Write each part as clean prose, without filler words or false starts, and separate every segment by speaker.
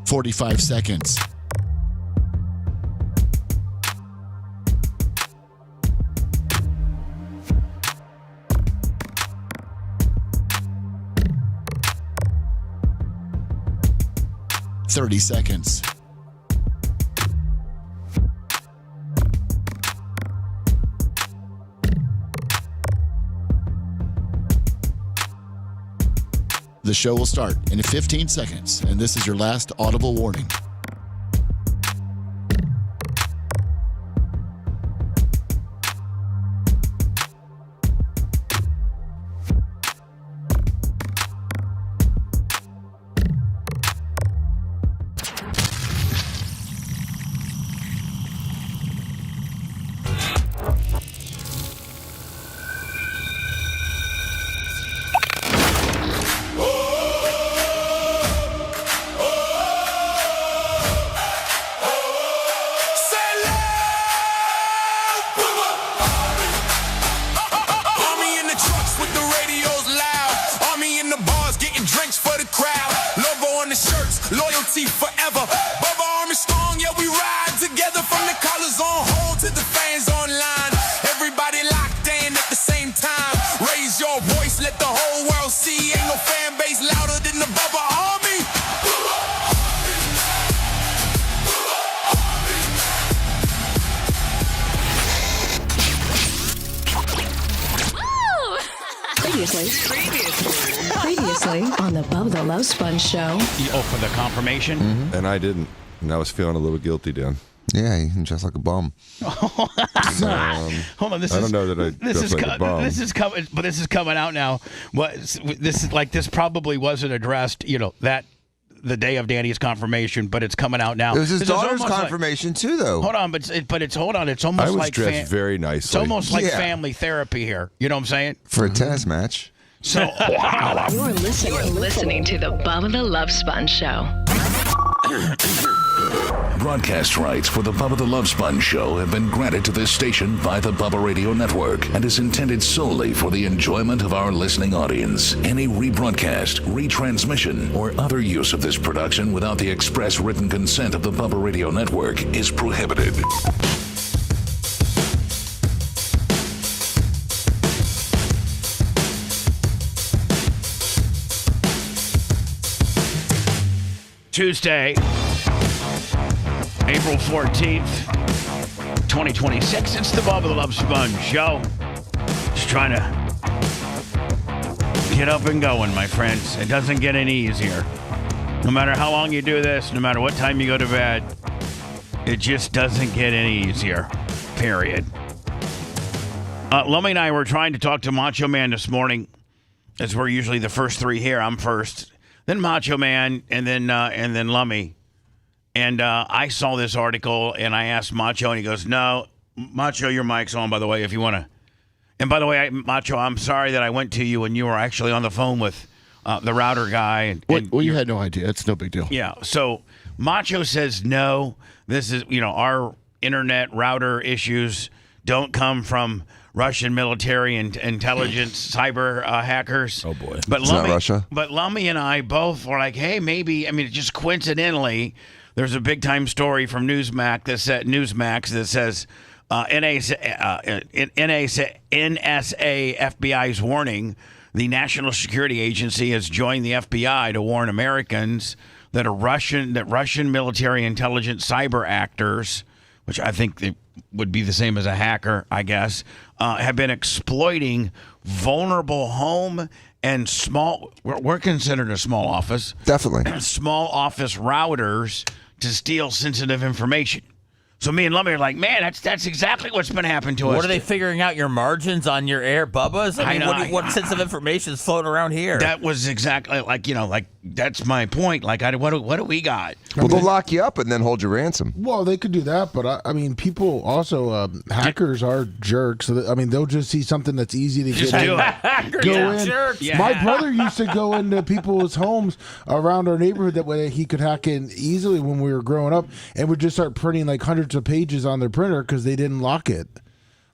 Speaker 1: 45 seconds. Thirty seconds. The show will start in 15 seconds, and this is your last audible warning.
Speaker 2: Loyalty forever. Bubba Army strong, yeah, we ride together from the collars on hold to the fans online. Everybody locked in at the same time. Raise your voice, let the whole world see. Ain't no fan base louder than the Bubba Army.
Speaker 3: Previously on the Bubba the Love Sponge Show.
Speaker 4: Oh, for the confirmation?
Speaker 5: Mm-hmm. And I didn't. And I was feeling a little guilty, Dan.
Speaker 6: Yeah, you can dress like a bum.
Speaker 4: Hold on,
Speaker 5: I don't know that I dress like a bum.
Speaker 4: This is coming, but this is coming out now. This probably wasn't addressed, that the day of Danny's confirmation, but it's coming out now.
Speaker 6: It was his daughter's confirmation too, though.
Speaker 4: Hold on, but it's almost
Speaker 5: I was
Speaker 4: like
Speaker 5: dressed very nicely.
Speaker 4: It's almost like family therapy here. You know what I'm saying?
Speaker 6: For a tennis match.
Speaker 4: So
Speaker 3: You're listening to the Bubba the Love Sponge Show.
Speaker 7: Broadcast rights for the Bubba the Love Sponge Show have been granted to this station by the Bubba Radio Network and is intended solely for the enjoyment of our listening audience. Any rebroadcast, retransmission, or other use of this production without the express written consent of the Bubba Radio Network is prohibited.
Speaker 4: Tuesday, April 14th, 2026. It's the Bubba the Love Sponge Show. Just trying to get up and going, my friends. It doesn't get any easier. No matter how long you do this, no matter what time you go to bed, it just doesn't get any easier. Period. Lummy and I were trying to talk to Macho Man this morning, as we're usually the first three here. I'm first. Then Macho Man, and then Lummy. And I saw this article, and I asked Macho, and he goes, "No, Macho, your mic's on, by the way, if you want to." And by the way, Macho, I'm sorry that I went to you, and you were actually on the phone with the router guy.
Speaker 1: Well, you had no idea. It's no big deal.
Speaker 4: Yeah. So Macho says, no, this is, our internet router issues don't come from Russian military and intelligence cyber hackers.
Speaker 5: Oh, boy.
Speaker 4: But
Speaker 6: It's not Russia.
Speaker 4: But Lummy and I both were like, hey, maybe, just coincidentally, there's a big-time story from Newsmax that says NSA FBI's warning, the National Security Agency has joined the FBI to warn Americans that Russian military intelligence cyber actors, which I think they would be the same as a hacker, I guess, have been exploiting vulnerable home and small, we're considered a small office.
Speaker 6: Definitely.
Speaker 4: Small office routers to steal sensitive information. So me and Lummy are like, man, that's exactly what's been happening to us.
Speaker 8: What are they figuring out your margins on your air, Bubbas? I mean, what sense of information is floating around here?
Speaker 4: That was exactly like that's my point. Like, what do we got?
Speaker 6: Well, they'll lock you up and then hold your ransom.
Speaker 9: Well, they could do that, but people also, hackers are jerks. So they'll just see something that's easy to
Speaker 4: Just
Speaker 9: get
Speaker 4: do
Speaker 9: in.
Speaker 4: it.
Speaker 9: Go in.
Speaker 8: Jerks.
Speaker 4: Yeah.
Speaker 9: My brother used to go into people's homes around our neighborhood that way he could hack in easily when we were growing up, and would just start printing like hundreds of pages on their printer because they didn't lock it.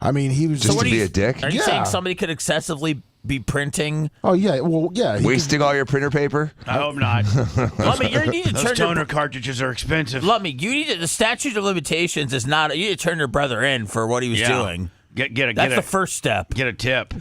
Speaker 9: I mean, he was
Speaker 6: just to be a dick.
Speaker 8: Are you saying somebody could excessively be printing?
Speaker 9: Oh yeah, well yeah.
Speaker 6: Wasting all your printer paper?
Speaker 4: I hope not.
Speaker 8: You need to
Speaker 4: Those toner cartridges are expensive.
Speaker 8: The statute of limitations is not. You need to turn your brother in for what he was doing. That's the first step.
Speaker 4: Get a tip.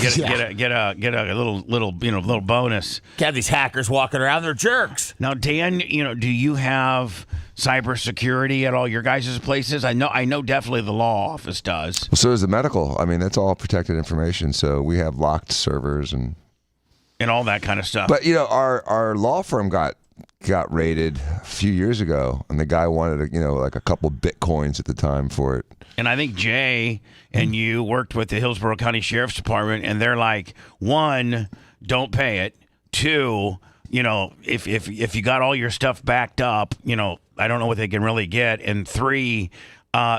Speaker 4: Get a little bonus.
Speaker 8: You have these hackers walking around. They're jerks.
Speaker 4: Now, Dan, do you have cybersecurity at all your guys' places? I know definitely the law office does.
Speaker 6: Well, so does the medical. I mean, that's all protected information. So we have locked servers and
Speaker 4: all that kind of stuff.
Speaker 6: But our law firm got raided a few years ago, and the guy wanted like a couple Bitcoins at the time for it. And
Speaker 4: I think Jay and you worked with the Hillsborough County Sheriff's Department, and they're like, 1, don't pay it. 2, if you got all your stuff backed up, I don't know what they can really get. And 3,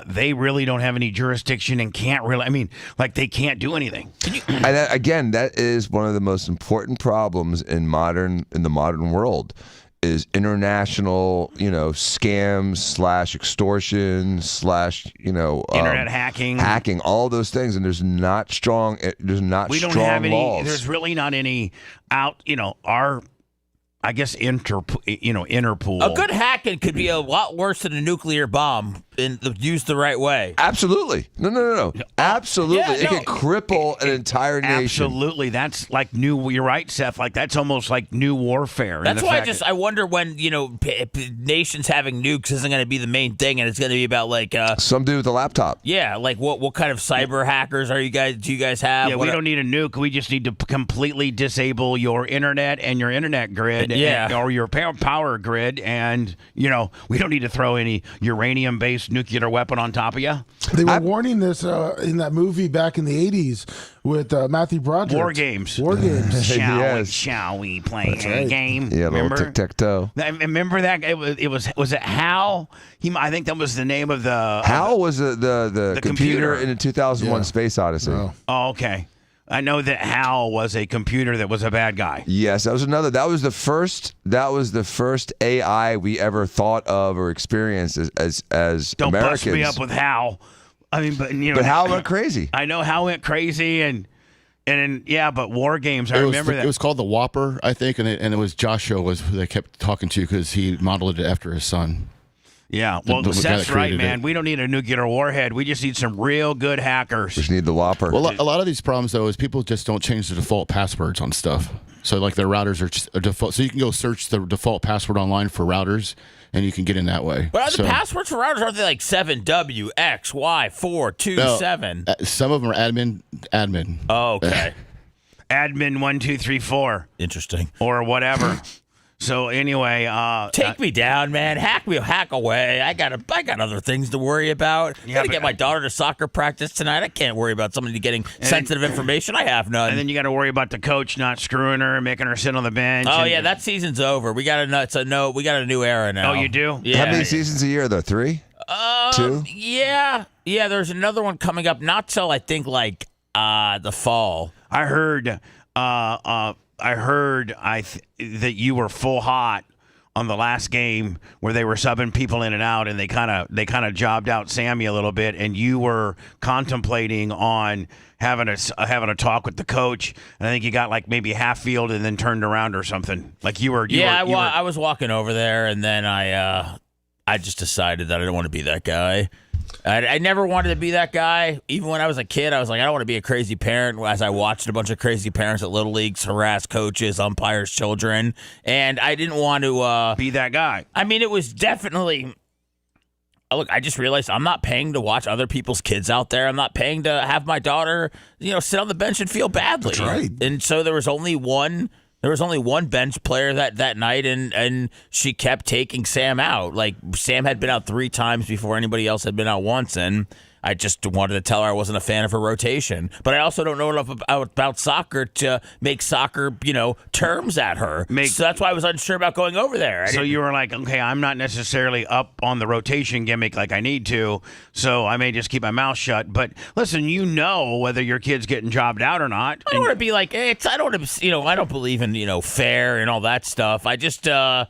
Speaker 4: they really don't have any jurisdiction and can't really. I mean, they can't do anything.
Speaker 6: And again, that is one of the most important problems in the modern world. Is international, scams / extortion /
Speaker 4: internet
Speaker 6: hacking, all those things, and there's not strong.
Speaker 4: We don't have any laws. There's really not any out. Our, I guess, Interpol.
Speaker 8: A good hacking could be a lot worse than a nuclear bomb used the right way.
Speaker 6: Absolutely. No. Absolutely. It can cripple an entire nation.
Speaker 4: Absolutely. That's like new. You're right, Seth. That's almost like new warfare.
Speaker 8: That's why I wonder when, nations having nukes isn't going to be the main thing, and it's going to be about
Speaker 6: some dude with a laptop.
Speaker 8: Yeah. What kind of cyber hackers do you guys have?
Speaker 4: Yeah, we don't need a nuke. We just need to completely disable your internet and your internet grid. Or your power grid. And, we don't need to throw any uranium-based nuclear weapon on top of you.
Speaker 9: They were warning this in that movie back in the 80s with Matthew Broderick.
Speaker 4: War games. Shall we play a game?
Speaker 6: Yeah, little tic-tac-toe.
Speaker 4: Remember that? Was it Hal? I think that was the name of the...
Speaker 6: Hal was the computer in the 2001 Space Odyssey.
Speaker 4: Oh, okay. I know that Hal was a computer that was a bad guy.
Speaker 6: Yes, that was another. That was the first AI we ever thought of or experienced as
Speaker 4: Don't
Speaker 6: Americans.
Speaker 4: Bust me up with Hal. I mean,
Speaker 6: but Hal went crazy.
Speaker 4: I know Hal went crazy, but war games. I remember that.
Speaker 1: It was called the Whopper, I think, and it was Joshua who they kept talking to because he modeled it after his son.
Speaker 4: Yeah, well, Seth's right, man. We don't need a nuclear warhead. We just need some real good hackers.
Speaker 6: We just need the Whopper.
Speaker 1: Well, a lot of these problems, though, is people just don't change the default passwords on stuff. So, their routers are just a default. So you can go search the default password online for routers, and you can get in that way.
Speaker 8: But the passwords for routers, aren't they 7WXY427?
Speaker 1: No, some of them are admin.
Speaker 8: Oh, okay.
Speaker 4: Admin 1234.
Speaker 8: Interesting.
Speaker 4: Or whatever. So anyway,
Speaker 8: take me down, man. Hack away. I got other things to worry about. I gotta get my daughter to soccer practice tonight. I can't worry about somebody getting sensitive information. I have none.
Speaker 4: And then you got to worry about the coach not screwing her and making her sit on the bench.
Speaker 8: Oh yeah, that season's over. We got a new era now.
Speaker 4: Oh, you do?
Speaker 8: Yeah.
Speaker 6: How many seasons a year though? 3? 2?
Speaker 8: Yeah. There's another one coming up. Not till I think the fall.
Speaker 4: I heard. That you were full hot on the last game where they were subbing people in and out, and they kind of jobbed out Sammy a little bit, and you were contemplating on having a talk with the coach. And I think you got maybe half field and then turned around or something.
Speaker 8: I was walking over there, and then I just decided that I didn't want to be that guy. I never wanted to be that guy. Even when I was a kid, I was like, I don't want to be a crazy parent. As I watched a bunch of crazy parents at Little Leagues harass coaches, umpires, children, and I didn't want to
Speaker 4: be that guy.
Speaker 8: I mean, it was definitely. Look, I just realized I'm not paying to watch other people's kids out there. I'm not paying to have my daughter, sit on the bench and feel badly.
Speaker 9: That's right.
Speaker 8: And so there was only one bench player that night, and she kept taking Sam out. Sam had been out 3 times before anybody else had been out once, and I just wanted to tell her I wasn't a fan of her rotation. But I also don't know enough about soccer to make soccer, terms at her. So that's why I was unsure about going over there.
Speaker 4: So you were like, okay, I'm not necessarily up on the rotation gimmick like I need to, so I may just keep my mouth shut. But listen, whether your kid's getting jobbed out or not.
Speaker 8: I don't want to be like, I don't believe in, fair and all that stuff. I just...
Speaker 6: Wait.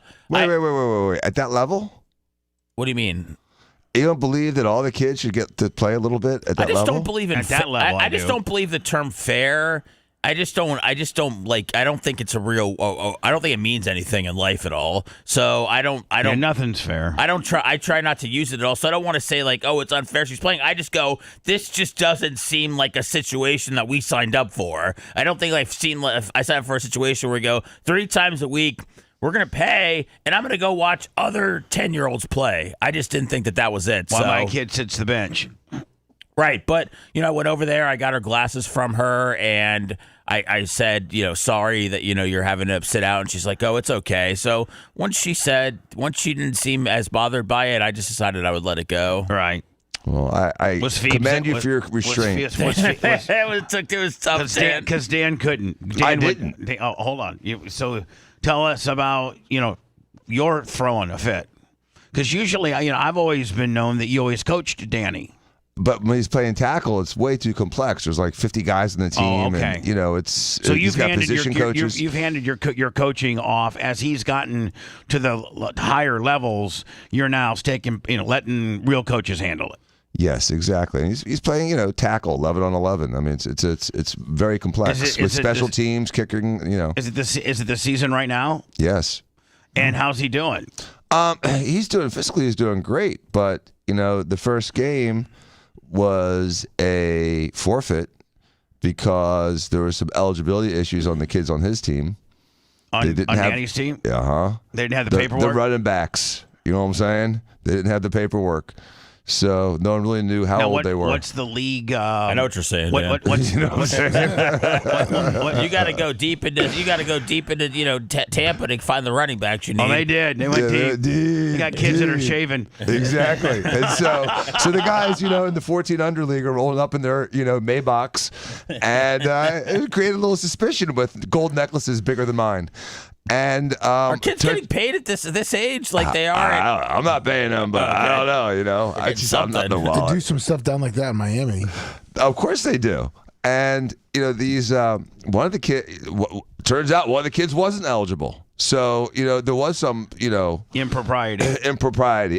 Speaker 6: At that level?
Speaker 8: What do you mean?
Speaker 6: You don't believe that all the kids should get to play a little bit at that
Speaker 8: I just
Speaker 6: level?
Speaker 8: don't believe in
Speaker 4: At that level,
Speaker 8: I just don't believe the term fair. I just don't like. I don't think it's a real. I don't think it means anything in life at all. So I don't.
Speaker 4: Nothing's fair.
Speaker 8: I try not to use it at all. So I don't want to say like, oh, it's unfair she's playing. I just go, this just doesn't seem like a situation that we signed up for. I don't think I signed up for a situation where we go 3 times a week. We're going to pay, and I'm going to go watch other 10-year-olds play. I just didn't think that was it.
Speaker 4: While
Speaker 8: so.
Speaker 4: my kid sits the bench.
Speaker 8: Right, but, I went over there, I got her glasses from her, and I said, sorry that, you're having to sit out, and she's like, oh, it's okay. So once she didn't seem as bothered by it, I just decided I would let it go.
Speaker 4: Right.
Speaker 6: Well, I commend you for your restraint.
Speaker 8: It was tough, Dan.
Speaker 4: Because Dan couldn't.
Speaker 6: I didn't.
Speaker 4: Hold on. So tell us about, your throwing a fit. Because usually, I've always been known that you always coached Danny.
Speaker 6: But when he's playing tackle, it's way too complex. There's like 50 guys in the team, and it's
Speaker 4: so
Speaker 6: he's got position coaches.
Speaker 4: You've handed your coaching off as he's gotten to the higher levels. You're now taking, letting real coaches handle it.
Speaker 6: Yes, exactly. And he's playing, tackle 11 on 11. I mean, it's very complex with special teams, kicking.
Speaker 4: Is it the season right now?
Speaker 6: Yes.
Speaker 4: And how's he doing?
Speaker 6: He's doing great, but the first game was a forfeit because there were some eligibility issues on the kids on his team.
Speaker 4: On Danny's team?
Speaker 6: Uh-huh.
Speaker 4: They didn't have the paperwork?
Speaker 6: The running backs. You know what I'm saying? They didn't have the paperwork. So no one really knew how old they were.
Speaker 4: What's the league?
Speaker 8: I know what you're saying.
Speaker 6: You know what I'm saying?
Speaker 8: You got to go deep into Tampa to find the running backs you need.
Speaker 4: Oh, they did. They went deep. They got kids that are shaving.
Speaker 6: Exactly. And so the guys, in the 14 under league are rolling up in their, Maybachs, and it created a little suspicion with gold necklaces bigger than mine. And
Speaker 8: are kids getting paid at this age like they are?
Speaker 6: I'm not paying them, but I don't know. I'm not the
Speaker 9: They do some stuff down like that in Miami.
Speaker 6: Of course they do. And these one of the kids. Turns out one of the kids wasn't eligible. So there was some
Speaker 4: impropriety,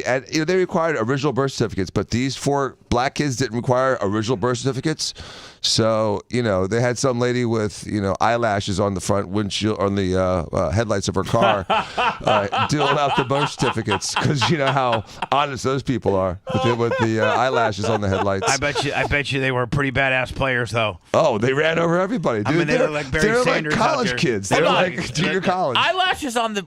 Speaker 6: and they required original birth certificates, but these 4 black kids didn't require original birth certificates. So they had some lady with eyelashes on the front windshield, on the headlights of her car, dealing out the birth certificates, because how honest those people are with the eyelashes on the headlights.
Speaker 4: I bet you they were pretty badass players though.
Speaker 6: Oh, they ran over everybody, dude.
Speaker 4: I mean, they were like Barry Sanders
Speaker 6: like college kids. They were like junior college.
Speaker 8: Eyelashes on the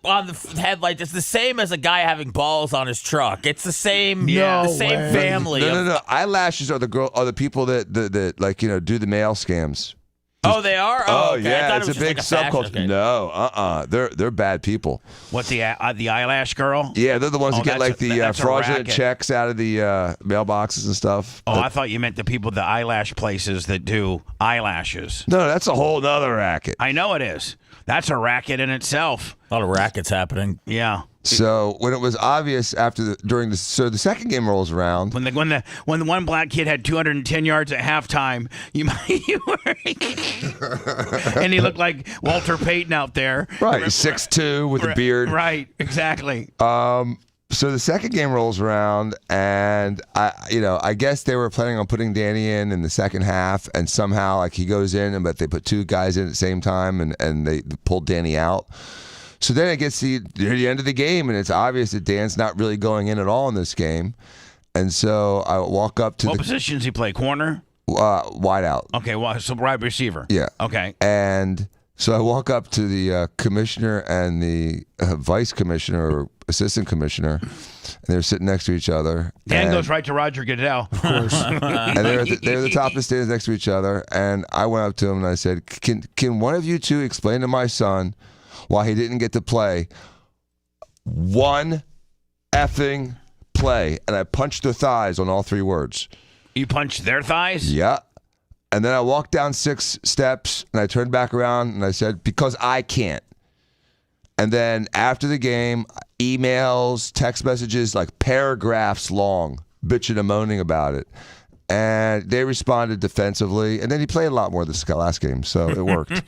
Speaker 8: headlight is the same as a guy having balls on his truck. It's the same. The same family.
Speaker 6: No. Eyelashes are the people that like do the mail scams.
Speaker 8: Oh, they are.
Speaker 6: Oh,
Speaker 8: okay.
Speaker 6: yeah,
Speaker 8: I
Speaker 6: it's
Speaker 8: thought
Speaker 6: a
Speaker 8: it was
Speaker 6: big
Speaker 8: just like
Speaker 6: subculture.
Speaker 8: fashion.
Speaker 6: No, they're bad people.
Speaker 4: What, the eyelash girl?
Speaker 6: Yeah, they're the ones that get like the fraudulent
Speaker 4: racket.
Speaker 6: checks out of the mailboxes and stuff.
Speaker 4: Oh, I thought you meant the people, the eyelash places that do eyelashes.
Speaker 6: No, that's a whole nother racket.
Speaker 4: I know it is. That's a racket in itself.
Speaker 8: A lot of rackets happening.
Speaker 4: Yeah.
Speaker 6: So when it was obvious so the second game rolls around,
Speaker 4: when the one black kid had 210 yards at halftime, and he looked like Walter Payton out there.
Speaker 6: Right, 6'2" with a beard.
Speaker 4: Right, exactly.
Speaker 6: So the second game rolls around, and I guess they were planning on putting Danny in the second half, and somehow he goes in, but they put 2 guys in at the same time, and they pulled Danny out. So then it gets to the end of the game, and it's obvious that Dan's not really going in at all in this game. And so I walk up to
Speaker 4: what positions he play? Corner?
Speaker 6: Wide out.
Speaker 4: Okay, well, so wide receiver.
Speaker 6: Yeah.
Speaker 4: Okay.
Speaker 6: And so I walk up to the commissioner and the vice commissioner or assistant commissioner, and they're sitting next to each other.
Speaker 4: Dan goes right to Roger Goodell.
Speaker 9: Of course.
Speaker 6: And they're at the top of the stands next to each other. And I went up to him and I said, can one of you two explain to my son why he didn't get to play one effing play? And I punched their thighs on all 3 words.
Speaker 4: You punched their thighs?
Speaker 6: Yeah. And then I walked down 6 steps and I turned back around and I said, because I can't. And then after the game, emails, text messages, like paragraphs long, bitching and moaning about it. and they responded defensively, and then he played a lot more this last game, so it worked.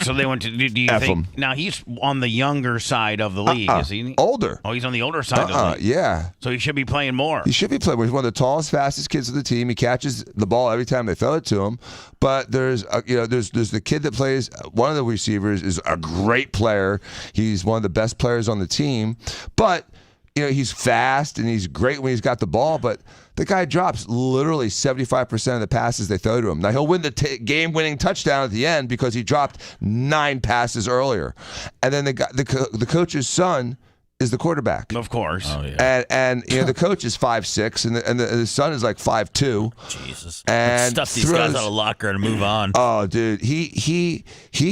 Speaker 4: So they went to. Do you
Speaker 6: F
Speaker 4: think
Speaker 6: him.
Speaker 4: now he's on the younger side of the league? Is he
Speaker 6: Older?
Speaker 4: Oh, he's on the older side of the league.
Speaker 6: Yeah.
Speaker 4: So he should be playing more.
Speaker 6: He should be playing. He's one of the tallest, fastest kids on the team. He catches the ball every time they throw it to him. But there's the kid that plays. One of the receivers is a great player. He's one of the best players on the team. But he's fast and he's great when he's got the ball. But the guy drops literally 75% of the passes they throw to him. Now he'll win the game-winning touchdown at the end because he dropped 9 passes earlier. And then the coach's son is the quarterback.
Speaker 4: Of course.
Speaker 8: Oh, yeah.
Speaker 6: And the coach is 5'6", and the son is like 5'2".
Speaker 8: Jesus.
Speaker 6: And
Speaker 8: Stuff these guys out of locker and move on.
Speaker 6: Oh, dude, he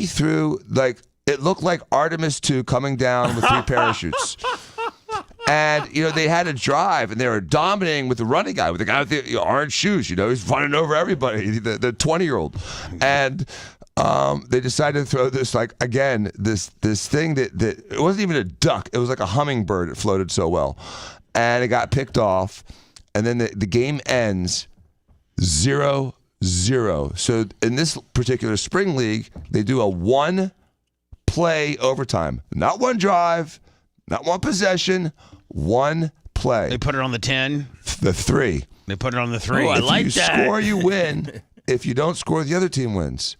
Speaker 6: threw like it looked like Artemis 2 coming down with 3 parachutes. And they had a drive, and they were dominating with the running guy, with the guy with the orange shoes. He's running over everybody, the 20-year-old, and they decided to throw this this thing that it wasn't even a duck. It was like a hummingbird. It floated so well, and it got picked off, and then the game ends 0-0. So in this particular spring league, they do a 1-play overtime, not one drive, not one possession. 1 play.
Speaker 4: They put it on the 10.
Speaker 6: The 3.
Speaker 4: They put it on the 3.
Speaker 8: Oh, I like
Speaker 6: if you
Speaker 8: that.
Speaker 6: score, you win. If you don't score, the other team wins.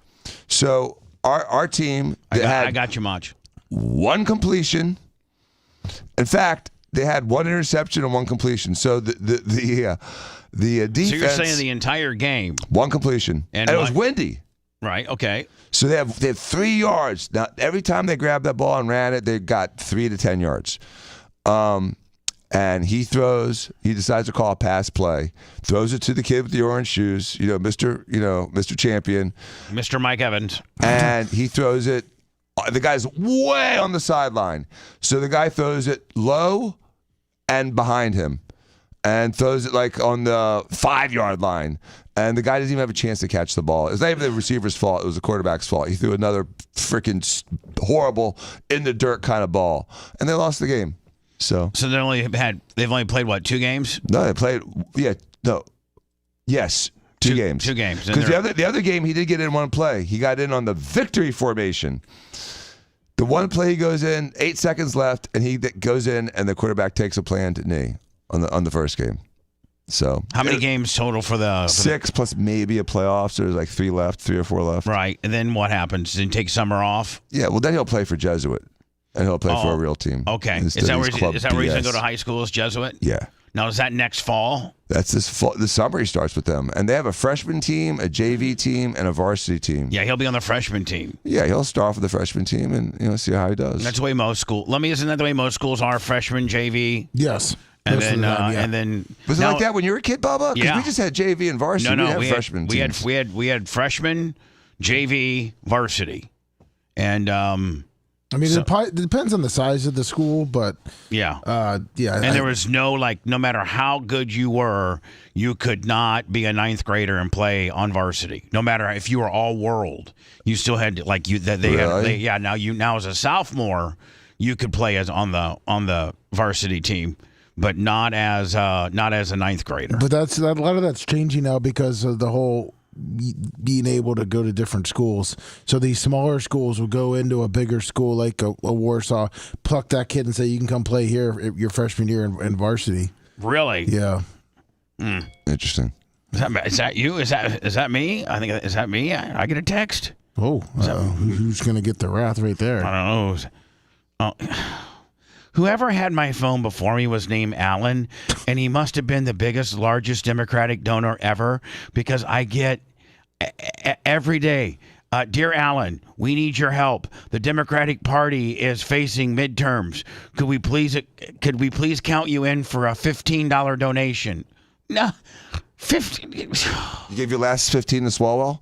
Speaker 6: So our team
Speaker 4: I got you, Mach.
Speaker 6: 1 completion. In fact, they had 1 interception and 1 completion. So the defense.
Speaker 4: So you're saying the entire game.
Speaker 6: 1 completion, and it was windy.
Speaker 4: Right. Okay.
Speaker 6: So they have 3 yards. Now every time they grabbed that ball and ran it, they got 3 to 10 yards. And he decides to call a pass play, throws it to the kid with the orange shoes, Mr. Champion.
Speaker 4: Mr. Mike Evans.
Speaker 6: And he throws it, the guy's way on the sideline. So the guy throws it low and behind him and throws it like on the 5-yard line. And the guy doesn't even have a chance to catch the ball. It's not even the receiver's fault. It was the quarterback's fault. He threw another freaking horrible in the dirt kind of ball. And they lost the game. So
Speaker 4: they've only played what, 2 games?
Speaker 6: No, they played 2 games.
Speaker 4: 2 games.
Speaker 6: Because the other game he did get in 1 play. He got in on the victory formation. The 1 play he goes in, 8 seconds left, and he goes in, and the quarterback takes a planted knee on the first game. So
Speaker 4: how many games total for the
Speaker 6: 6 plus maybe a playoff? So there's like 3 or 4 left.
Speaker 4: Right, and then what happens? Does he take summer off?
Speaker 6: Yeah, well then he'll play for Jesuit. And he'll play for a real team.
Speaker 4: Okay. Is that where he's going to go to high school as Jesuit?
Speaker 6: Yeah.
Speaker 4: Now, is that next fall?
Speaker 6: That's this fall. The summer he starts with them. And they have a freshman team, a JV team, and a varsity team.
Speaker 4: Yeah, he'll be on the freshman team.
Speaker 6: Yeah, he'll start with the freshman team and see how he does.
Speaker 4: And that's the way most schools. Isn't that the way most schools are? Freshman, JV?
Speaker 9: Yes.
Speaker 4: And then
Speaker 6: was it like that when you were a kid, Bubba? Because we just had JV and varsity.
Speaker 4: No,
Speaker 6: we had freshman teams.
Speaker 4: We had freshman, JV, varsity. And
Speaker 9: it depends on the size of the school, but
Speaker 4: yeah.
Speaker 9: And
Speaker 4: there was no matter how good you were, you could not be a 9th grader and play on varsity. No matter if you were all world, you still had to, now as a sophomore, you could play as on the varsity team, but not as a 9th grader.
Speaker 9: But a lot of that's changing now because of the whole being able to go to different schools. So these smaller schools will go into a bigger school like a Warsaw, pluck that kid and say, you can come play here your freshman year in varsity.
Speaker 4: Really?
Speaker 9: Yeah.
Speaker 6: Interesting.
Speaker 4: Is that you? Is that me? I think, is that me? I get a text.
Speaker 9: Oh, who's going to get the wrath right there?
Speaker 4: I don't know. Oh. Whoever had my phone before me was named Alan, and he must have been the biggest, largest Democratic donor ever, because I get every day, dear Alan, we need your help. The Democratic Party is facing midterms. Could we please count you in for a $15 donation? No, 15.
Speaker 6: You gave your last 15 to Swalwell?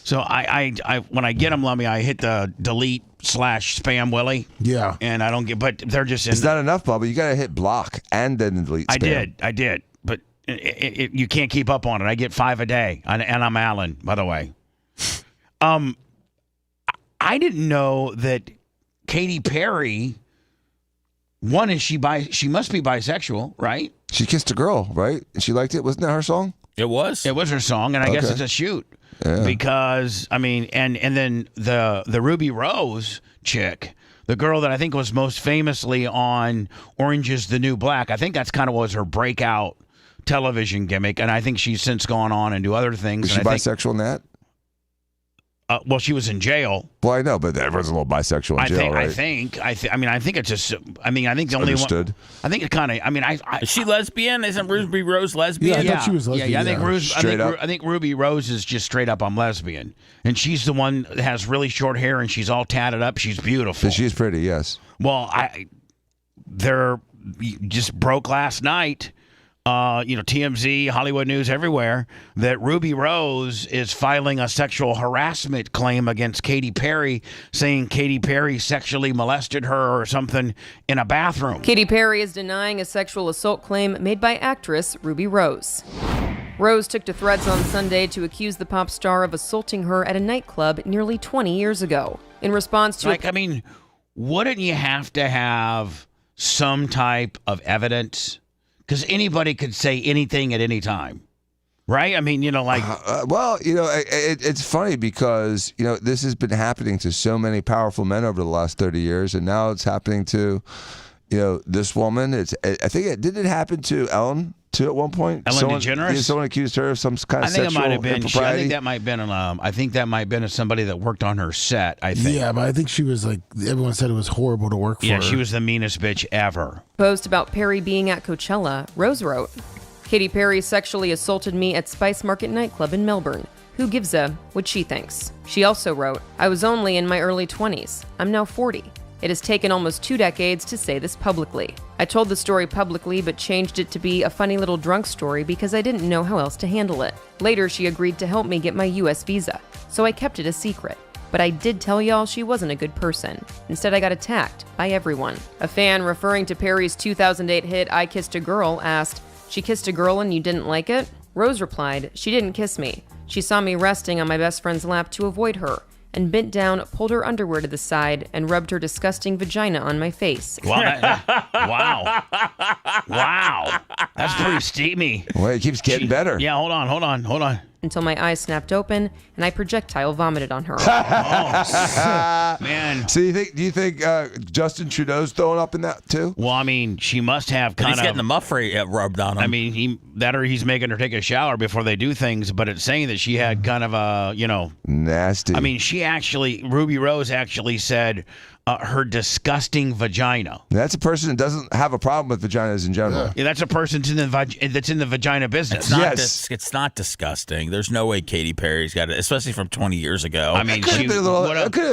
Speaker 4: So I when I get them, Lummy, I hit the delete /spam Willie.
Speaker 9: Yeah.
Speaker 4: And I don't get, but they're just in.
Speaker 6: It's not enough, Bubba. You got to hit block and then delete spam.
Speaker 4: I did. But you can't keep up on it. I get 5 a day, and I'm Alan, by the way. I didn't know that Katy Perry. One is she must be bisexual, right?
Speaker 6: She kissed a girl, right? And she liked it. Wasn't that her song?
Speaker 8: It was.
Speaker 4: It was her song, and I guess it's a shoot.
Speaker 6: Yeah.
Speaker 4: Because, I mean, and then the Ruby Rose chick, the girl that I think was most famously on Orange is the New Black, I think that's kind of was her breakout television gimmick, and I think she's since gone on and do other things.
Speaker 6: Was she bisexual in that?
Speaker 4: Well, she was in jail.
Speaker 6: Well, I know, but everyone's a little bisexual in jail, right?
Speaker 4: I think it's just. I mean, I think the only
Speaker 6: Understood.
Speaker 4: one. I think it kind of. I mean,
Speaker 8: Is she lesbian? Isn't Ruby Rose lesbian?
Speaker 9: Yeah, I thought she was lesbian.
Speaker 4: Yeah, I think Ruby Rose is just straight up. I'm lesbian, and she's the one that has really short hair and she's all tatted up. She's beautiful.
Speaker 6: She's pretty, yes.
Speaker 4: Well, they're just broke last night. TMZ, Hollywood News, everywhere, that Ruby Rose is filing a sexual harassment claim against Katy Perry, saying Katy Perry sexually molested her or something in a bathroom.
Speaker 10: Katy Perry is denying a sexual assault claim made by actress Ruby Rose. Rose took to threads on Sunday to accuse the pop star of assaulting her at a nightclub nearly 20 years ago. In response to
Speaker 4: wouldn't you have to have some type of evidence? Because anybody could say anything at any time, right? I mean,
Speaker 6: it's funny because, this has been happening to so many powerful men over the last 30 years, and now it's happening to, this woman. Did it happen to Ellen, too, at one point?
Speaker 4: Ellen DeGeneres?
Speaker 6: Someone accused her of some kind of
Speaker 4: sexual
Speaker 6: impropriety?
Speaker 4: I think that might have been somebody that worked on her set, I think.
Speaker 9: Yeah, but I think she was everyone said it was horrible to work for her.
Speaker 4: Yeah, she was the meanest bitch ever.
Speaker 10: Post about Perry being at Coachella, Rose wrote, Katy Perry sexually assaulted me at Spice Market nightclub in Melbourne. Who gives a what she thinks? She also wrote, I was only in my early 20s. I'm now 40. It has taken almost 2 decades to say this publicly. I told the story publicly but changed it to be a funny little drunk story because I didn't know how else to handle it. Later, she agreed to help me get my U.S. visa, so I kept it a secret. But I did tell y'all she wasn't a good person. Instead, I got attacked by everyone. A fan referring to Perry's 2008 hit I Kissed a Girl asked, she kissed a girl and you didn't like it? Rose replied, she didn't kiss me. She saw me resting on my best friend's lap to avoid her, and bent down, pulled her underwear to the side, and rubbed her disgusting vagina on my face.
Speaker 4: Wow. Wow. That's pretty steamy.
Speaker 6: Well, it keeps getting better.
Speaker 4: Yeah, hold on.
Speaker 10: Until my eyes snapped open, and I projectile vomited on her.
Speaker 4: Man.
Speaker 6: So do you think Justin Trudeau's throwing up in that, too?
Speaker 4: Well, I mean, she must have kind of...
Speaker 8: He's getting the muff rubbed on him.
Speaker 4: I mean, he's making her take a shower before they do things, but it's saying that she had kind of a,
Speaker 6: Nasty.
Speaker 4: I mean, Ruby Rose actually said her disgusting vagina.
Speaker 6: That's a person that doesn't have a problem with vaginas in general.
Speaker 4: Yeah, that's a person that's in the vagina business.
Speaker 8: It's not disgusting. There's no way Katy Perry's got it, especially from 20 years ago.
Speaker 4: I mean,
Speaker 6: it could have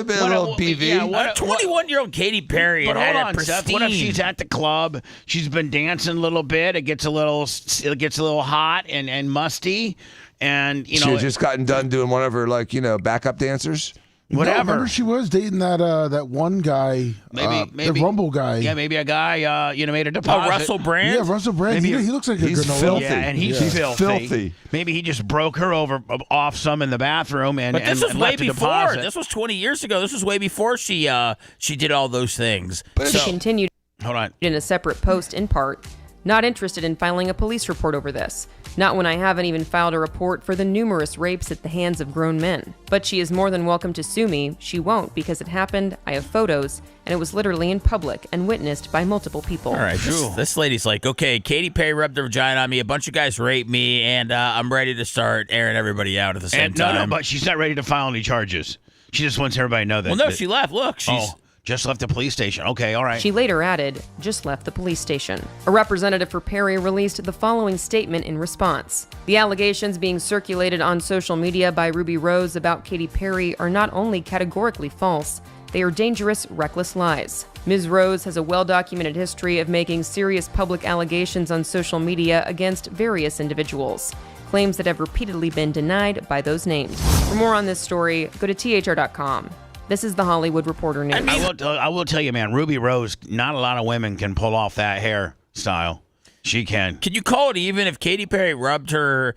Speaker 6: been a little BV.
Speaker 8: Yeah, what a 21-year-old Katy Perry
Speaker 4: but
Speaker 8: had
Speaker 4: hold
Speaker 8: it
Speaker 4: on,
Speaker 8: pristine.
Speaker 4: Seth, what if she's at the club? She's been dancing a little bit. It gets a little hot and musty, and
Speaker 6: she had just gotten done doing one of her backup dancers.
Speaker 4: Whatever.
Speaker 9: No, remember she was dating that one guy,
Speaker 4: maybe
Speaker 9: the Rumble guy.
Speaker 4: Yeah, maybe a guy made a deposit.
Speaker 8: Russell Brand.
Speaker 9: Yeah, Russell Brand. He looks like
Speaker 6: he's
Speaker 9: a granola.
Speaker 6: filthy.
Speaker 4: Yeah, and he's filthy. Maybe he just broke her off some in the bathroom and
Speaker 8: But this was way
Speaker 4: left a
Speaker 8: before.
Speaker 4: deposit.
Speaker 8: This was 20 years ago. This was way before she did all those things.
Speaker 10: She continued
Speaker 4: Hold on.
Speaker 10: in a separate post in part, not interested in filing a police report over this. Not when I haven't even filed a report for the numerous rapes at the hands of grown men. But she is more than welcome to sue me. She won't because it happened, I have photos, and it was literally in public and witnessed by multiple people.
Speaker 8: All right, this lady's like, okay, Katy Perry rubbed her vagina on me, a bunch of guys raped me, and I'm ready to start airing everybody out at the same time.
Speaker 4: No, but she's not ready to file any charges. She just wants everybody to know that.
Speaker 8: Well, no, she left. Look, she's...
Speaker 4: Just left the police station. Okay, all right.
Speaker 10: She later added, just left the police station. A representative for Perry released the following statement in response. The allegations being circulated on social media by Ruby Rose about Katy Perry are not only categorically false, they are dangerous, reckless lies. Ms. Rose has a well-documented history of making serious public allegations on social media against various individuals, claims that have repeatedly been denied by those names. For more on this story, go to thr.com. This is the Hollywood Reporter News.
Speaker 4: I will tell you, man, Ruby Rose, not a lot of women can pull off that hairstyle. She can.
Speaker 8: Can you call it even if Katy Perry rubbed her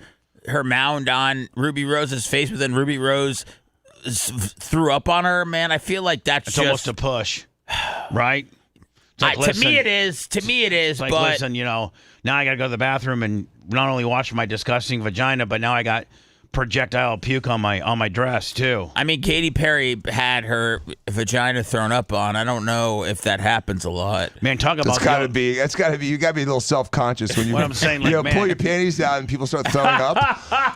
Speaker 8: mound on Ruby Rose's face, but then Ruby Rose threw up on her? Man, I feel like that's just
Speaker 4: almost a push, right? Like,
Speaker 8: to me it is.
Speaker 4: It's like,
Speaker 8: but
Speaker 4: listen, now I got to go to the bathroom and not only wash my disgusting vagina, but now I got projectile puke on my dress too.
Speaker 8: I mean, Katy Perry had her vagina thrown up on. I don't know if that happens a lot.
Speaker 4: Man, talk about
Speaker 6: That's gotta be. You gotta be a little self-conscious when you.
Speaker 4: What I'm saying, like,
Speaker 6: you know,
Speaker 4: man.
Speaker 6: pull your panties down and people start throwing up.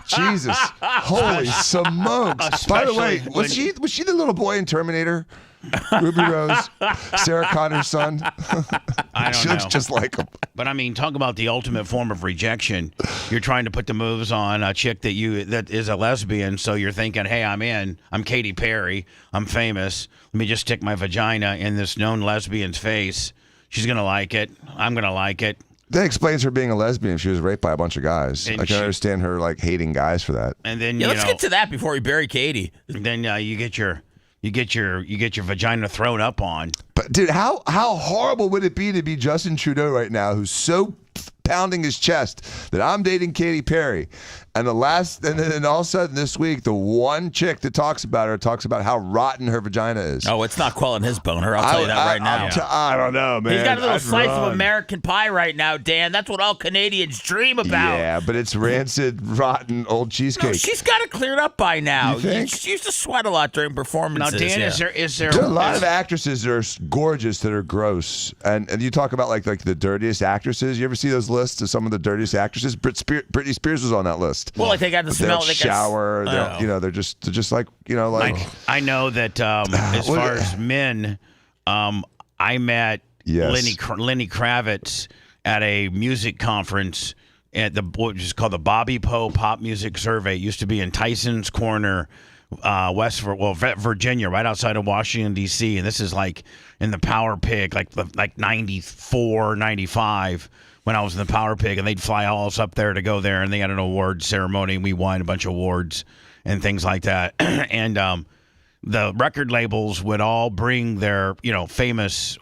Speaker 6: Jesus, holy smokes! By the way, was she the little boy in Terminator? Ruby Rose, Sarah Connor's son.
Speaker 4: I don't
Speaker 6: She looks
Speaker 4: know.
Speaker 6: just like him.
Speaker 4: But I mean, talk about the ultimate form of rejection. You're trying to put the moves on a chick that is a lesbian, so you're thinking, hey, I'm in. I'm Katy Perry. I'm famous. Let me just stick my vagina in this known lesbian's face. She's gonna like it. I'm gonna like it.
Speaker 6: That explains her being a lesbian. She was raped by a bunch of guys.
Speaker 4: And
Speaker 6: I can
Speaker 4: she-
Speaker 6: understand her like hating guys for that.
Speaker 4: And then
Speaker 8: Yeah,
Speaker 4: you
Speaker 8: let's
Speaker 4: know,
Speaker 8: get to that before we bury Katy.
Speaker 4: then you get your vagina thrown up on.
Speaker 6: But dude, how horrible would it be to be Justin Trudeau right now, who's so pounding his chest that I'm dating Katy Perry, and then all of a sudden this week, the one chick that talks about how rotten her vagina is.
Speaker 8: Oh, it's not quelling his boner. I'll tell you that right now.
Speaker 6: I don't know, man.
Speaker 8: He's got a little
Speaker 6: I'd
Speaker 8: slice
Speaker 6: run.
Speaker 8: of American pie right now, Dan. That's what all Canadians dream about.
Speaker 6: Yeah, but it's rancid, rotten old cheesecake.
Speaker 8: No, she's got it cleared up by now.
Speaker 6: You think?
Speaker 8: She used to sweat a lot during
Speaker 4: Now,
Speaker 8: performances.
Speaker 4: Dan,
Speaker 8: yeah.
Speaker 4: is there
Speaker 6: There are a lot of actresses that are gorgeous that are gross, and you talk about like the dirtiest actresses. You ever see those lists of some of the dirtiest actresses? Britney Spears was on that list.
Speaker 8: Well, like they got the
Speaker 6: They
Speaker 8: smell.
Speaker 6: don't
Speaker 8: They
Speaker 6: shower. They don't,
Speaker 8: Oh.
Speaker 6: you know, they're just like, you know, like.
Speaker 4: I know that as
Speaker 6: What-
Speaker 4: far as men, I met
Speaker 6: Yes.
Speaker 4: Lenny Kravitz at a music conference at what is called the Bobby Poe Pop Music Survey. It used to be in Tyson's Corner, Virginia, right outside of Washington, D.C. And this is like in the Power Pig, like 94, 95. When I was in the Power Pig, and they'd fly all us up there to go there, and they had an award ceremony, and we won a bunch of awards and things like that. And the record labels would all bring their, famous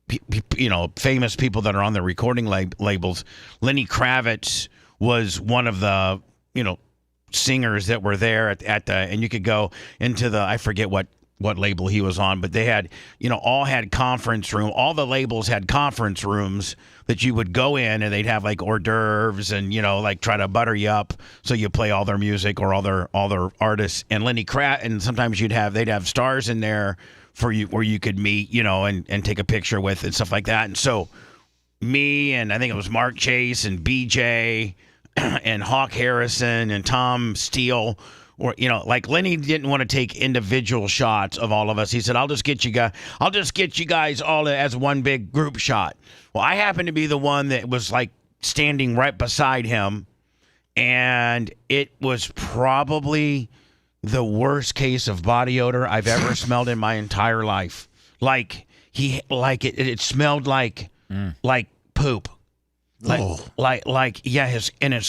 Speaker 4: people that are on their recording labels. Lenny Kravitz was one of the, singers that were there at the, and you could go into the, I forget what label he was on, but they had, all had conference room. All the labels had conference rooms that you would go in, and they'd have like hors d'oeuvres and, like try to butter you up so you play all their music or all their artists. And Lenny Kravitz, and sometimes they'd have stars in there for you where you could meet, and take a picture with and stuff like that. And so me, and I think it was Mark Chase and BJ and Hawk Harrison and Tom Steele, or like Lenny didn't want to take individual shots of all of us. He said, I'll just get you guys all as one big group shot. Well, I happened to be the one that was like standing right beside him, and it was probably the worst case of body odor I've ever smelled in my entire life. It smelled like poop. His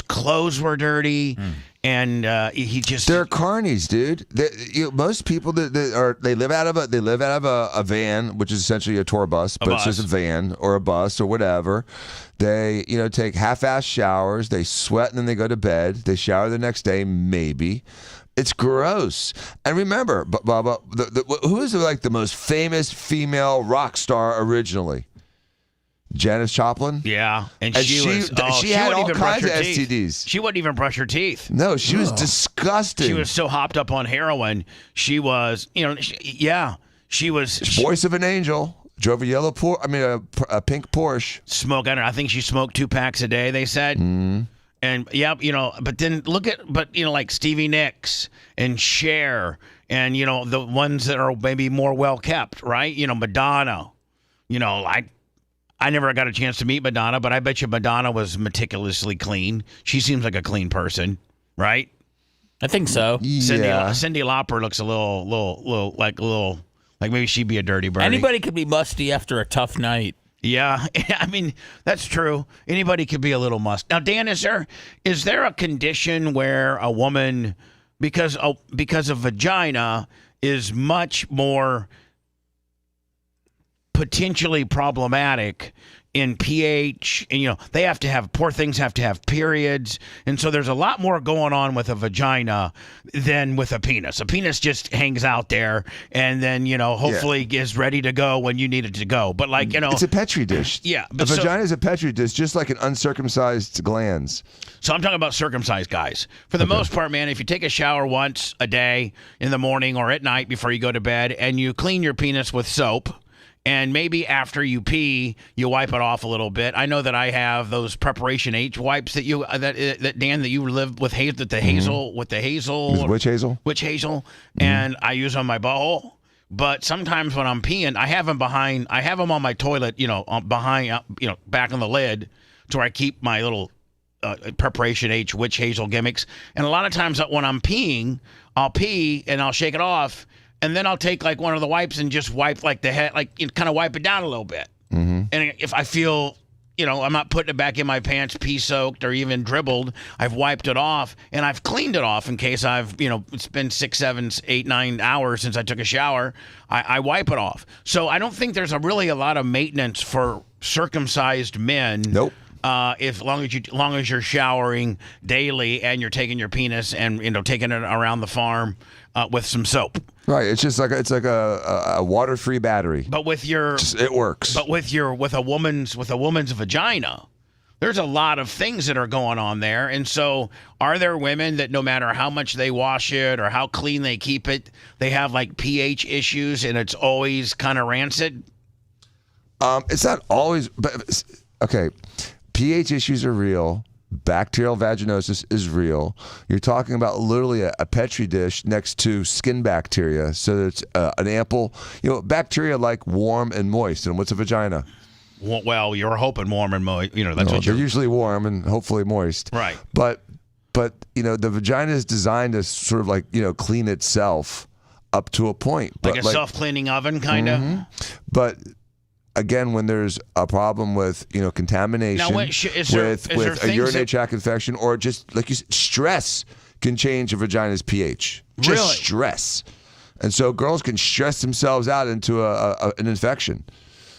Speaker 4: clothes were dirty, and he just.
Speaker 6: They're carnies, dude. Most people they live out of a van, which is essentially a tour bus, but it's just a van or a bus or whatever. They take half-ass showers. They sweat and then they go to bed. They shower the next day, maybe. It's gross. And remember, Bubba, who is like the most famous female rock star originally? Janis Joplin?
Speaker 4: Yeah. And
Speaker 6: she had all
Speaker 4: wouldn't even
Speaker 6: kinds of
Speaker 4: brush her teeth.
Speaker 6: STDs.
Speaker 4: She wouldn't even brush her teeth.
Speaker 6: No, she was disgusting.
Speaker 4: She was so hopped up on heroin. She was, she was.
Speaker 6: Voice of an angel. Drove a pink Porsche.
Speaker 4: I think she smoked 2 packs a day, they said.
Speaker 6: Mm.
Speaker 4: And but then like Stevie Nicks and Cher and, the ones that are maybe more well kept, right? Madonna. I never got a chance to meet Madonna, but I bet you Madonna was meticulously clean. She seems like a clean person, right?
Speaker 8: I think so.
Speaker 6: Yeah.
Speaker 4: Cyndi Lauper looks a little like maybe she'd be a dirty birdie.
Speaker 8: Anybody could be musty after a tough night.
Speaker 4: Yeah, I mean, that's true. Anybody could be a little musty. Now, Dan, is there a condition where a woman, because of vagina, is much more potentially problematic in pH, and they have to have, poor things have to have periods, and so there's a lot more going on with a vagina than with a penis. A penis just hangs out there, and then hopefully is ready to go when you need it to go. But
Speaker 6: it's a petri dish.
Speaker 4: Yeah,
Speaker 6: a vagina is a petri dish, just like an uncircumcised glands.
Speaker 4: So I'm talking about circumcised guys. For the most part, man, if you take a shower once a day in the morning or at night before you go to bed, and you clean your penis with soap. And maybe after you pee, you wipe it off a little bit. I know that I have those preparation H wipes that you that Dan that you live with with the hazel. Witch hazel, and I use on my butthole. But sometimes when I'm peeing, I have them on my toilet, behind, back on the lid, to where I keep my little preparation H witch hazel gimmicks. And a lot of times when I'm peeing, I'll pee and I'll shake it off. And then I'll take one of the wipes and just wipe the head, kind of wipe it down a little bit. Mm-hmm. And if I feel, I'm not putting it back in my pants, pee soaked or even dribbled, I've wiped it off and I've cleaned it off in case it's been 6, 7, 8, 9 hours since I took a shower. I wipe it off. So I don't think there's really a lot of maintenance for circumcised men.
Speaker 6: Nope.
Speaker 4: If long as you're showering daily and you're taking your penis and taking it around the farm with some soap.
Speaker 6: Right, it's like a water-free battery.
Speaker 4: But
Speaker 6: it works.
Speaker 4: But with a woman's vagina, there's a lot of things that are going on there. And so, are there women that no matter how much they wash it or how clean they keep it, they have pH issues and it's always kind of rancid?
Speaker 6: It's not always, but okay. pH issues are real. Bacterial vaginosis is real. You're talking about literally a petri dish next to skin bacteria. So it's an ample, bacteria like warm and moist. And what's a vagina?
Speaker 4: Well, you're hoping warm and moist.
Speaker 6: They're usually warm and hopefully moist.
Speaker 4: Right.
Speaker 6: But the vagina is designed to sort of clean itself up to a point.
Speaker 4: Like a self-cleaning oven, kind of.
Speaker 6: Mm-hmm. But again, when there's a problem with contamination, with a urinary tract infection, or just like you said, stress can change a vagina's pH. Just stress, and so girls can stress themselves out into an infection.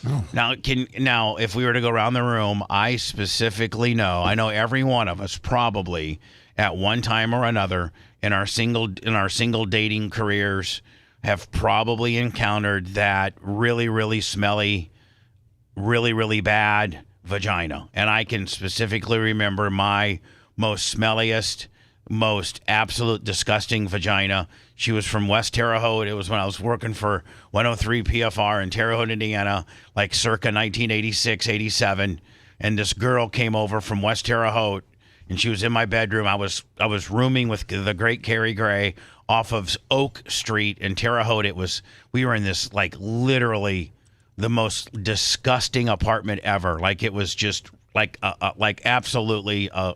Speaker 4: Oh. Now, if we were to go around the room, I specifically know. I know every one of us probably at one time or another in our single dating careers have probably encountered that really, really smelly, really, really bad vagina. And I can specifically remember my most smelliest, most absolute disgusting vagina. She was from West Terre Haute. It was when I was working for 103 PFR in Terre Haute, Indiana, circa 1986, 87. And this girl came over from West Terre Haute, and she was in my bedroom. I was rooming with the great Carrie Gray off of Oak Street in Terre Haute. We were in this literally the most disgusting apartment ever. It was just absolutely a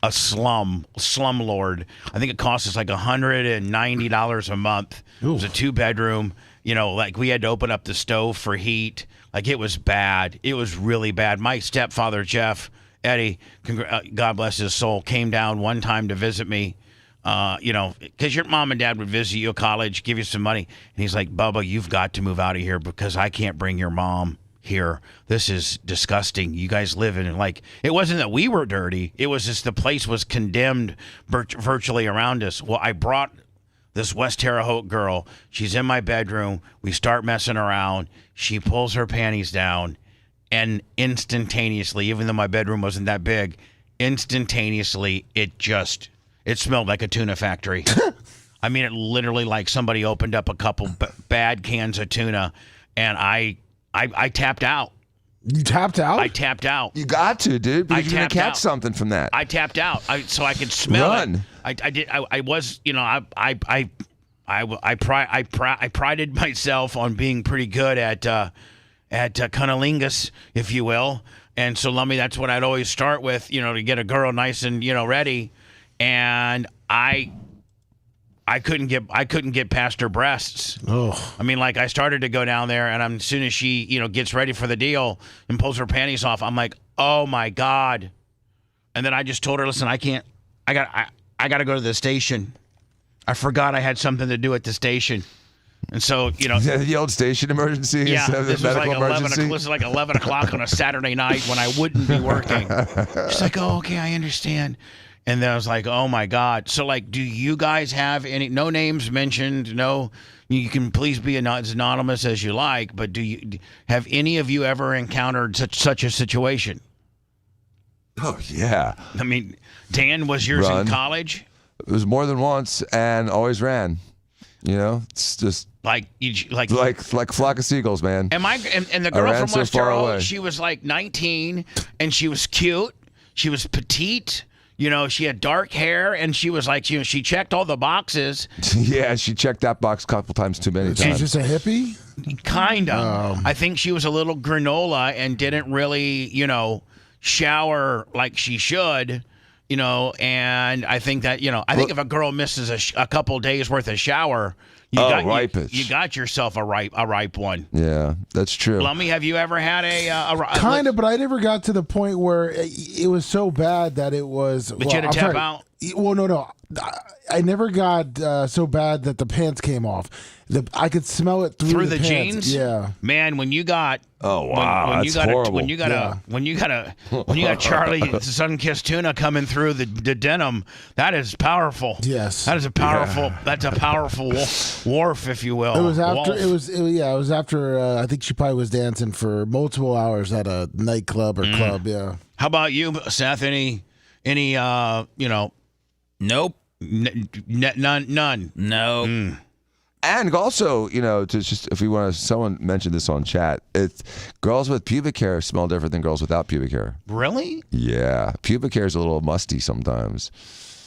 Speaker 4: slumlord. I think it cost us $190 a month. Ooh. It was a 2-bedroom. We had to open up the stove for heat. It was bad. It was really bad. My stepfather, Jeff, Eddie, God bless his soul, came down one time to visit me. Because your mom and dad would visit you at college, give you some money. And he's like, Bubba, you've got to move out of here because I can't bring your mom here. This is disgusting. You guys live in it. It wasn't that we were dirty. It was just the place was condemned virtually around us. Well, I brought this West Terre Haute girl. She's in my bedroom. We start messing around. She pulls her panties down. And instantaneously, even though my bedroom wasn't that big, instantaneously, it smelled like a tuna factory. I mean, it literally somebody opened up a couple bad cans of tuna, and I tapped out.
Speaker 9: You tapped out?
Speaker 4: I tapped out.
Speaker 6: You got to, dude. Because you're gonna catch something from that.
Speaker 4: I tapped out, so I could smell
Speaker 6: Run.
Speaker 4: it. I did. I was, I prided myself on being pretty good at cunnilingus, if you will. And so, Lummy, that's what I'd always start with, to get a girl nice and ready. And I couldn't get past her breasts.
Speaker 9: Oh,
Speaker 4: I mean, I started to go down there, and as soon as she gets ready for the deal and pulls her panties off, I'm like, oh my God. And then I just told her, listen, I got to go to the station. I forgot I had something to do at the station. And so,
Speaker 6: the old station emergency
Speaker 4: yeah,
Speaker 6: instead of the
Speaker 4: this was
Speaker 6: medical
Speaker 4: like 11
Speaker 6: emergency.
Speaker 4: This was like 11 o'clock on a Saturday night when I wouldn't be working. She's like, oh, okay, I understand. And then I was like, oh my God. So like, do you guys have no names mentioned? No, you can please be as anonymous as you like, but have any of you ever encountered such a situation?
Speaker 6: Oh, yeah.
Speaker 4: I mean, Dan, was yours in college?
Speaker 6: It was more than once and always ran. It's just like flock of seagulls, man.
Speaker 4: And the girl from
Speaker 6: so
Speaker 4: West Terrell, she was like 19 and she was cute. She was petite. She had dark hair, and she was like, she checked all the boxes.
Speaker 6: Yeah, she checked that box a couple times too many times.
Speaker 9: She's just a hippie?
Speaker 4: Kind of. I think she was a little granola and didn't really, shower like she should, and I think that, I think if a girl misses a couple days worth of shower, you got yourself a ripe one.
Speaker 6: Yeah, that's true.
Speaker 4: Lummy, have you ever had
Speaker 9: kind of, but I never got to the point where it was so bad that it was.
Speaker 4: But you had to tap out?
Speaker 9: Well, no. I never got so bad that the pants came off. I could smell it through
Speaker 4: the
Speaker 9: pants.
Speaker 4: jeans.
Speaker 9: Yeah,
Speaker 4: man, when you got
Speaker 6: that's horrible.
Speaker 4: When you got Charlie sun-kissed tuna coming through the denim, that is powerful.
Speaker 9: Yes,
Speaker 4: that is a powerful. Yeah. That's a powerful wharf, if you will.
Speaker 9: It was after. It was after. I think she probably was dancing for multiple hours at a nightclub or club. Yeah.
Speaker 4: How about you, Seth? Any
Speaker 8: Nope.
Speaker 4: None.
Speaker 8: No.
Speaker 6: And also, if we want to, someone mentioned this on chat, it's girls with pubic hair smell different than girls without pubic hair.
Speaker 4: Really?
Speaker 6: Yeah. Pubic hair is a little musty sometimes.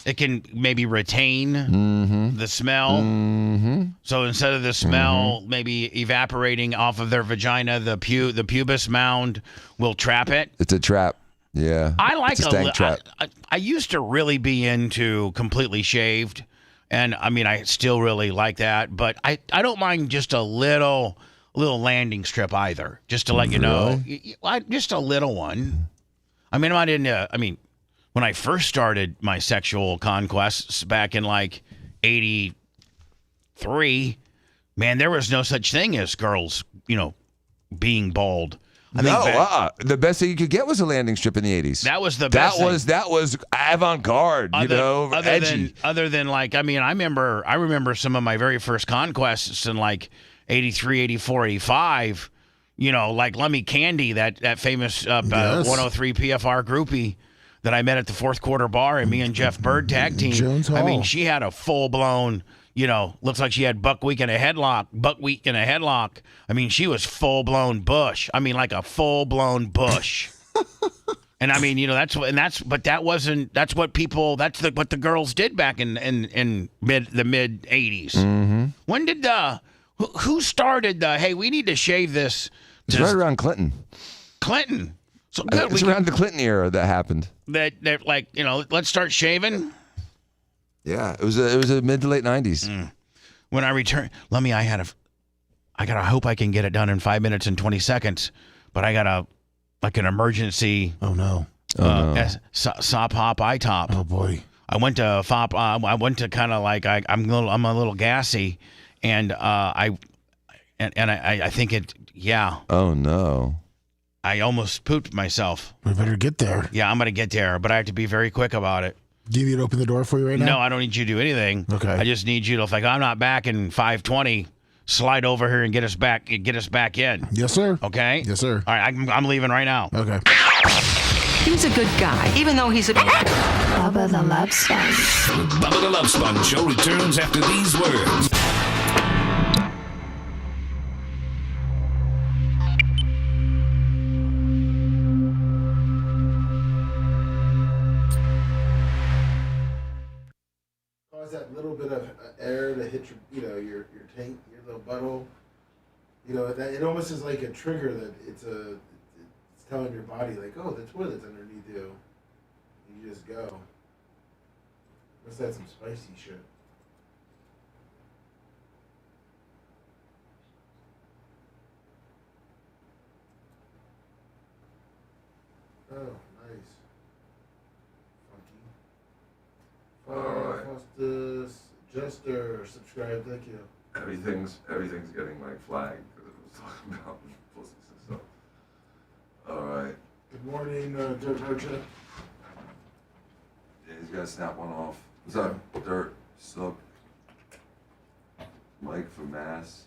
Speaker 4: It can maybe retain the smell. Mm-hmm. So instead of the smell maybe evaporating off of their vagina, the pubis mound will trap it.
Speaker 6: It's a trap. Yeah.
Speaker 4: I like
Speaker 6: a stank trap.
Speaker 4: I used to really be into completely shaved. And I mean, I still really like that, but I don't mind just a little landing strip either, just to let you know, just a little one. I mean, I'm not into. I mean, when I first started my sexual conquests back in like '83, man, there was no such thing as girls, being bald.
Speaker 6: The best thing you could get was a landing strip in the 80s.
Speaker 4: That was the best.
Speaker 6: That was avant-garde, edgy.
Speaker 4: Other than like, I mean, I remember some of my very first conquests in like 83, 84, 85. Like Lemmy Candy, that famous 103 PFR groupie that I met at the fourth quarter bar, and me and Jeff Bird tag team.
Speaker 9: Jones Hall.
Speaker 4: I mean, she had a full blown. Looks like she had buckwheat in a headlock. I mean, she was full blown bush. I mean, like a full blown bush. And I mean, that's what the girls did back in the mid 80s. Mm-hmm. When did who started hey, we need to shave this?
Speaker 6: It's right around Clinton.
Speaker 4: So good.
Speaker 6: It's around the Clinton era that happened.
Speaker 4: That like, let's start shaving.
Speaker 6: Yeah, it was a mid to late 90s.
Speaker 4: When I returned, I hope I can get it done in 5 minutes and 20 seconds, but I got an emergency.
Speaker 9: Oh no.
Speaker 4: Sop hop eye top.
Speaker 9: Oh boy.
Speaker 4: I went to FOP. I went to kind of like I'm a little gassy, and I think it. Yeah.
Speaker 6: Oh no.
Speaker 4: I almost pooped myself.
Speaker 9: We better get there.
Speaker 4: Yeah, I'm gonna get there, but I have to be very quick about it.
Speaker 9: Do you need me to open the door for you right now?
Speaker 4: No, I don't need you to do anything.
Speaker 9: Okay.
Speaker 4: I just need you to, like, I'm not back in 5:20. Slide over here and get us back in.
Speaker 9: Yes, sir.
Speaker 4: Okay?
Speaker 9: Yes, sir.
Speaker 4: All right, I'm leaving right now.
Speaker 9: Okay.
Speaker 11: He's a good guy, even though he's a...
Speaker 3: Bubba the Love Sponge.
Speaker 7: Bubba the Love Sponge Show returns after these words.
Speaker 9: That little bit of air to hit your tank, your little butthole. That it almost is like a trigger that it's telling your body like, oh, the toilet's underneath you. You just go. Must have some spicy shit. Oh, nice. Funky. Foster's Jester, subscribe, thank you.
Speaker 6: Everything's getting like flagged because it was talking about pussies and stuff. All right.
Speaker 9: Good morning, Dirt Merchant.
Speaker 6: Yeah, he's got to snap one off. What's up, Dirt? Sup? Mike from Mass.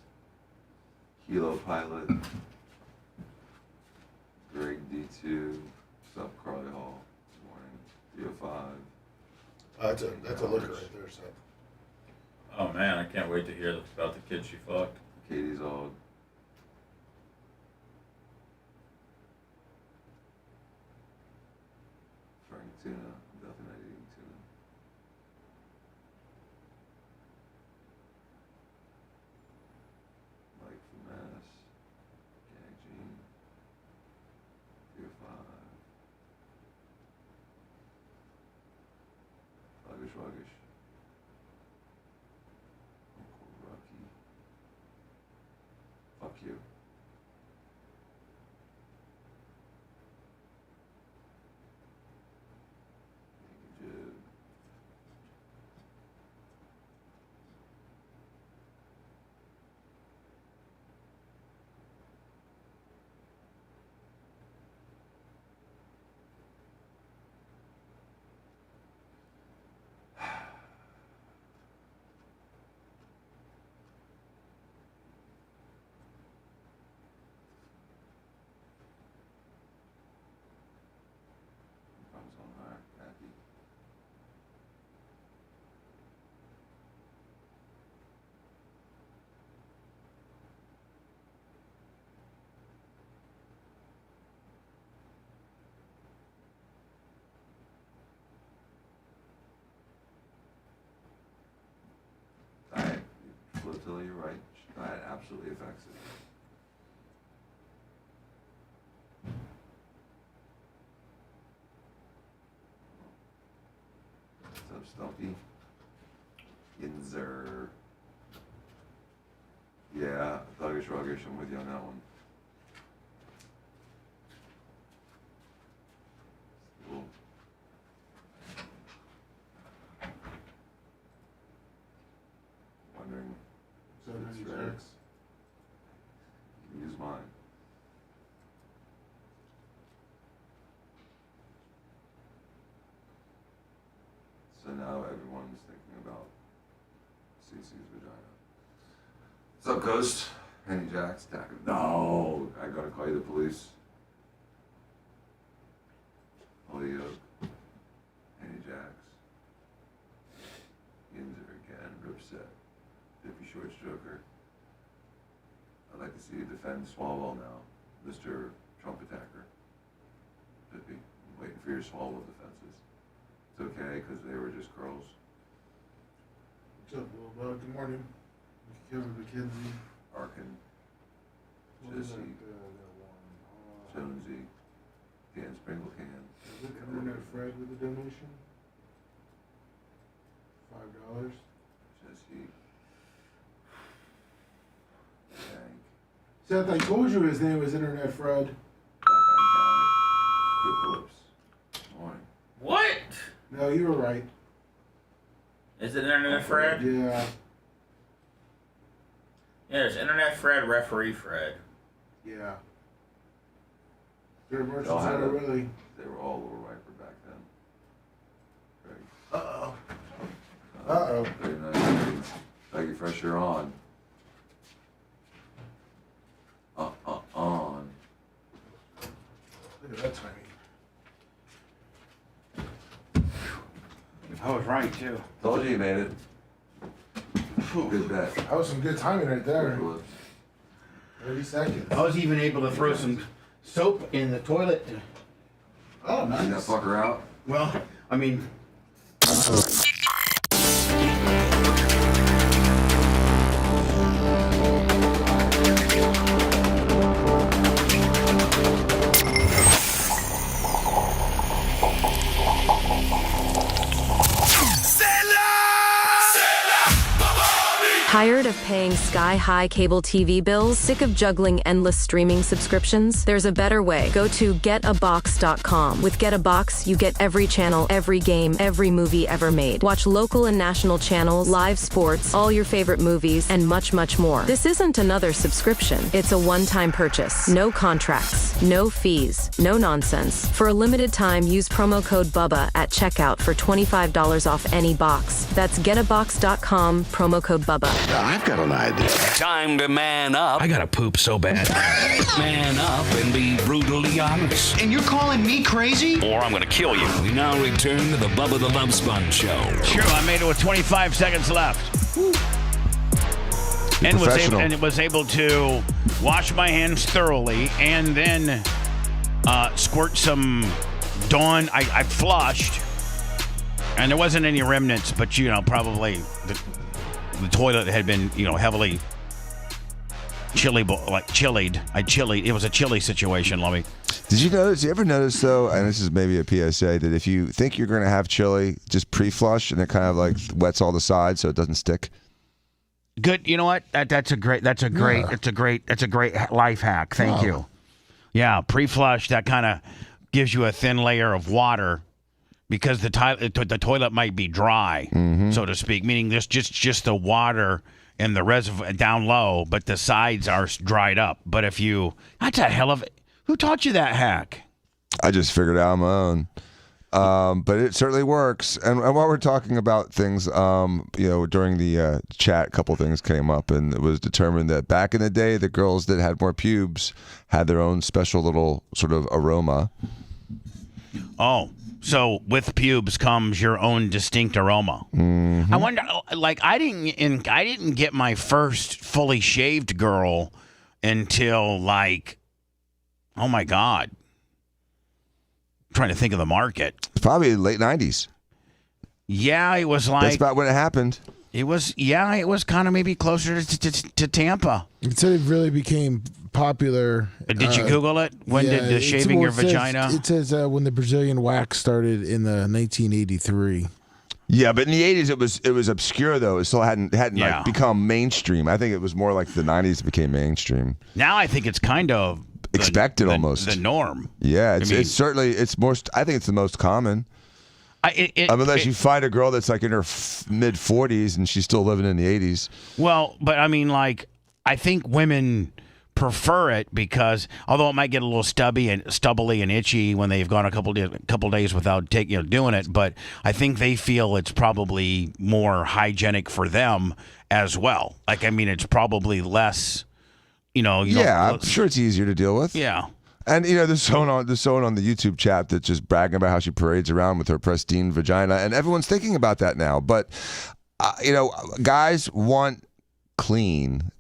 Speaker 6: Kilo Pilot. Greg D2. What's up, Carly Hall? Good morning. 305.
Speaker 9: That's a looker right there, so.
Speaker 12: Oh man, I can't wait to hear about the kid she fucked.
Speaker 6: Katie's all. Frank Tuna. I'm definitely not eating tuna. Mike from Mass. Gang Gene. 305. Ruggish. Uncle Rocky. Fuck you. Jib. Comes on high, happy. Diet, flotilla, you're right. Diet absolutely affects it. What's up, Stumpy? Yinzer. Yeah, Thuggish Ruggish, I'm with you on that one. Cool. Wondering
Speaker 9: So
Speaker 6: if
Speaker 9: many
Speaker 6: it's
Speaker 9: jerks.
Speaker 6: Rex. You can use mine. So now everyone's thinking about CC's vagina. What's up, Ghost? Henny Jacks, attacking. No, I gotta call you the police. Leo, Henny Jacks, Yinzer again, Ripset, Dippy Short Stroker. I'd like to see you defend Swalwell now, Mr. Trump attacker. Dippy, I'm waiting for your Swalwell defenses. It's okay, because they were just girls.
Speaker 9: What's up, Will Bug? Good morning. Kevin McKenzie.
Speaker 6: Arkin,
Speaker 9: What is that,
Speaker 6: Jesse,
Speaker 9: one?
Speaker 6: Jonesy, Dan Sprinkle Can.
Speaker 9: Is it Internet Fred with a donation? $5.
Speaker 6: Jesse, Hank,
Speaker 9: Seth, I told you his name was Internet Fred.
Speaker 6: Black Eye County, Good Lips. Morning.
Speaker 8: What?
Speaker 9: No, you were right.
Speaker 8: Is it Internet Fred?
Speaker 9: Yeah.
Speaker 8: Yeah, there's Internet Fred, Referee Fred.
Speaker 9: Yeah. Their merchants
Speaker 6: They all had
Speaker 9: are
Speaker 6: a-
Speaker 9: really.
Speaker 6: They were all a little riper back then. Greg.
Speaker 9: Uh-oh. Uh-oh.
Speaker 6: Very nice. Thank you, fresh, you're on. On.
Speaker 9: Look at that tiny.
Speaker 4: I was right too.
Speaker 6: Told you made it. Good bet.
Speaker 9: That was some good timing right there.
Speaker 6: Good lips.
Speaker 9: 30 seconds.
Speaker 4: I was even able to throw some soap in the toilet.
Speaker 9: Oh,
Speaker 6: Clean that
Speaker 9: nice.
Speaker 6: fucker out.
Speaker 4: Well, I mean,
Speaker 13: Tired of paying sky-high cable TV bills? Sick of juggling endless streaming subscriptions? There's a better way. Go to getabox.com. With Get a Box, you get every channel, every game, every movie ever made. Watch local and national channels, live sports, all your favorite movies, and much, much more. This isn't another subscription. It's a one-time purchase. No contracts, no fees, no nonsense. For a limited time, use promo code BUBBA at checkout for $25 off any box. That's getabox.com, promo code BUBBA.
Speaker 14: I've got an idea.
Speaker 7: Time to man up.
Speaker 14: I gotta poop so bad.
Speaker 7: Man up and be brutally honest.
Speaker 14: And you're calling me crazy?
Speaker 7: Or I'm gonna kill you. We now return to the Bubba the Love Sponge Show.
Speaker 4: Sure, I made it with 25 seconds left. And was able to wash my hands thoroughly and then squirt some Dawn. I flushed, and there wasn't any remnants, but probably the toilet had been heavily chillied. It was a chilly situation, Lummy.
Speaker 6: Did you notice? You ever notice though? And this is maybe a PSA that if you think you're going to have chili, just pre-flush, and it kind of like wets all the sides so it doesn't stick.
Speaker 4: Good. You know what? That's a great life hack. Thank you. Yeah, pre-flush. That kind of gives you a thin layer of water because the toilet might be dry, so to speak. Meaning there's just the water in the reservoir down low, but the sides are dried up. But that's a hell of. Who taught you that hack?
Speaker 6: I just figured it out on my own. But it certainly works. And while we're talking about things, during the chat, a couple things came up, and it was determined that back in the day, the girls that had more pubes had their own special little sort of aroma.
Speaker 4: Oh, so with pubes comes your own distinct aroma. I wonder, I didn't get my first fully shaved girl until oh my God. Trying to think of the market.
Speaker 6: Probably late 90s.
Speaker 4: Yeah, it was
Speaker 6: That's about when it happened.
Speaker 4: It was kind of maybe closer to Tampa.
Speaker 9: It said it really became popular.
Speaker 4: Did you Google it? When did shaving your vagina?
Speaker 9: It says when the Brazilian wax started in the 1983.
Speaker 6: Yeah, but in the 80s it was obscure though. It still hadn't become mainstream. I think it was more like the 90s it became mainstream.
Speaker 4: Now I think it's kind of
Speaker 6: expected almost
Speaker 4: the norm.
Speaker 6: Yeah, it's certainly most. I think it's the most common. Unless you find a girl that's like in her mid 40s and she's still living in the 80s.
Speaker 4: Well, but I mean, I think women prefer it because although it might get a little stubbly and itchy when they've gone a couple days without doing it, but I think they feel it's probably more hygienic for them as well. It's probably less.
Speaker 6: I'm sure it's easier to deal with.
Speaker 4: Yeah.
Speaker 6: And there's someone on the YouTube chat that's just bragging about how she parades around with her pristine vagina, and everyone's thinking about that now. But guys want clean.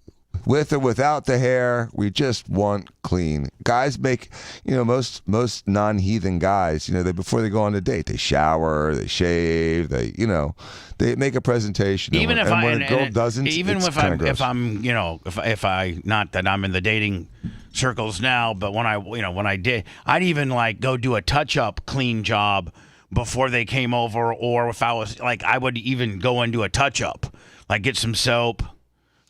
Speaker 6: With or without the hair, we just want clean. Guys make, most non-heathen guys, they before they go on a date, they shower, they shave, they make a presentation.
Speaker 4: Even
Speaker 6: and when a girl doesn't,
Speaker 4: even
Speaker 6: it's
Speaker 4: if I not that I'm in the dating circles now, but when I did, I'd even go do a touch-up clean job before they came over, or if I was I would even go and do a touch-up, get some soap.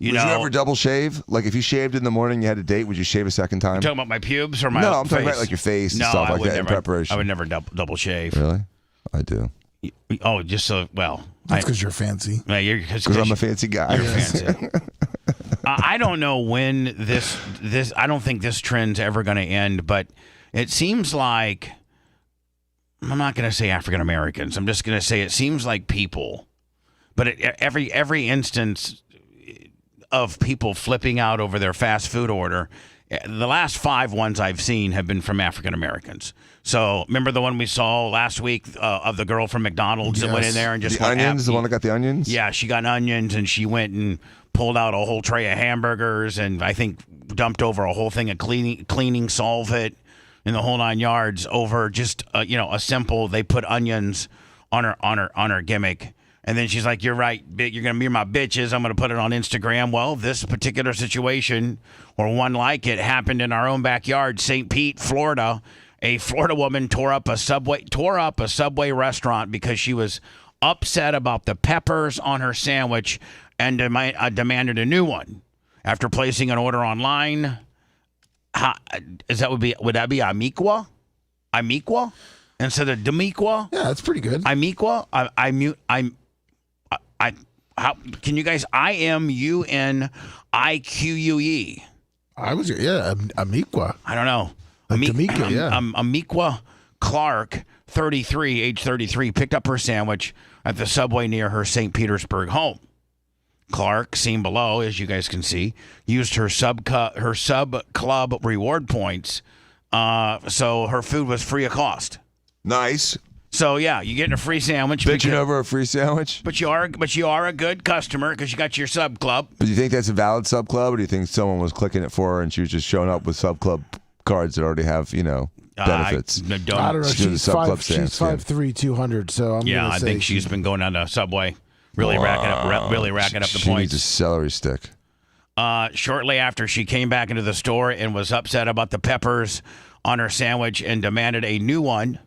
Speaker 4: Would
Speaker 6: you ever double shave? If you shaved in the morning, you had a date, would you shave a second time?
Speaker 4: You talking about my pubes or my
Speaker 6: No, I'm
Speaker 4: face?
Speaker 6: talking about your face and stuff like that in preparation.
Speaker 4: I would never double shave.
Speaker 6: Really? I do.
Speaker 4: Oh, just so, well.
Speaker 9: That's because you're fancy.
Speaker 6: Because I'm a fancy guy.
Speaker 4: You're fancy. I don't know when this I don't think this trend's ever going to end, but it seems like, I'm not going to say African Americans. I'm just going to say it seems like people, but every instance of people flipping out over their fast food order, the last 5 ones I've seen have been from African Americans. So remember the one we saw last week of the girl from McDonald's that went in there and just
Speaker 6: the onions, the one that got the onions?
Speaker 4: Yeah, she got onions and she went and pulled out a whole tray of hamburgers and I think dumped over a whole thing of cleaning solvent in the whole 9 yards over just a simple, they put onions on her gimmick. And then she's like, "You're right. You're going to be my bitches. I'm going to put it on Instagram." Well, this particular situation, or one like it, happened in our own backyard, St. Pete, Florida. A Florida woman tore up a Subway restaurant because she was upset about the peppers on her sandwich and demanded a new one. After placing an order online, would that be Amiqua? Amiqua instead of Demiqua?
Speaker 9: Yeah, that's pretty good.
Speaker 4: Amiqua. How can you guys? IMUNIQUE.
Speaker 9: Amiqua.
Speaker 4: I don't know.
Speaker 9: Amiqua, yeah.
Speaker 4: Amiqua Clark, 33, age 33, picked up her sandwich at the Subway near her St. Petersburg home. Clark, seen below, as you guys can see, used her sub club reward points, so her food was free of cost.
Speaker 6: Nice.
Speaker 4: So yeah, you getting a free sandwich.
Speaker 6: Bitching over a free sandwich.
Speaker 4: But you are a good customer because you got your sub club.
Speaker 6: But do you think that's a valid sub club, or do you think someone was clicking it for her and she was just showing up with sub club cards that already have benefits?
Speaker 9: I don't know. She's 5'3", 200. So I'm
Speaker 4: I think she's been going down to Subway. Really racking up the
Speaker 6: she
Speaker 4: points.
Speaker 6: Needs a celery stick.
Speaker 4: Shortly after she came back into the store and was upset about the peppers on her sandwich and demanded a new one,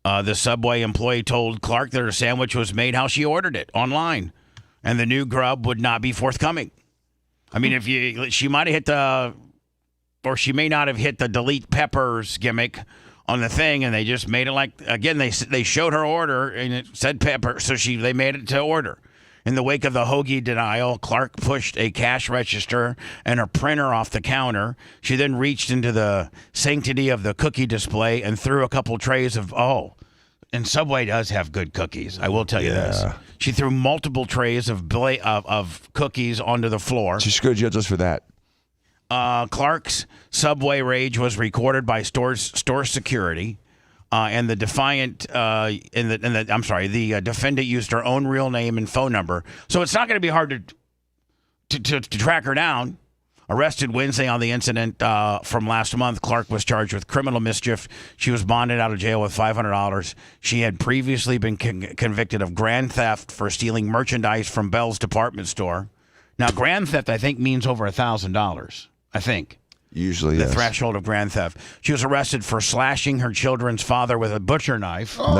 Speaker 4: the Subway employee told Clark that her sandwich was made how she ordered it online, and the new grub would not be forthcoming. I mean, she might have she may not have hit the delete peppers gimmick on the thing, and they just made it like, again, they showed her order and it said pepper, so they made it to order. In the wake of the hoagie denial, Clark pushed a cash register and a printer off the counter. She then reached into the sanctity of the cookie display and threw a couple trays of, and Subway does have good cookies, I will tell you this. She threw multiple trays of cookies onto the floor.
Speaker 6: She should go to jail just for that.
Speaker 4: Clark's Subway rage was recorded by store security, and the defendant used her own real name and phone number. So it's not going to be hard to track her down. Arrested Wednesday on the incident from last month, Clark was charged with criminal mischief. She was bonded out of jail with $500. She had previously been convicted of grand theft for stealing merchandise from Bell's department store. Now, grand theft, I think, means over $1,000. I think.
Speaker 6: Usually,
Speaker 4: the
Speaker 6: yes.
Speaker 4: threshold of grand theft. She was arrested for slashing her children's father with a butcher knife.
Speaker 6: Oh.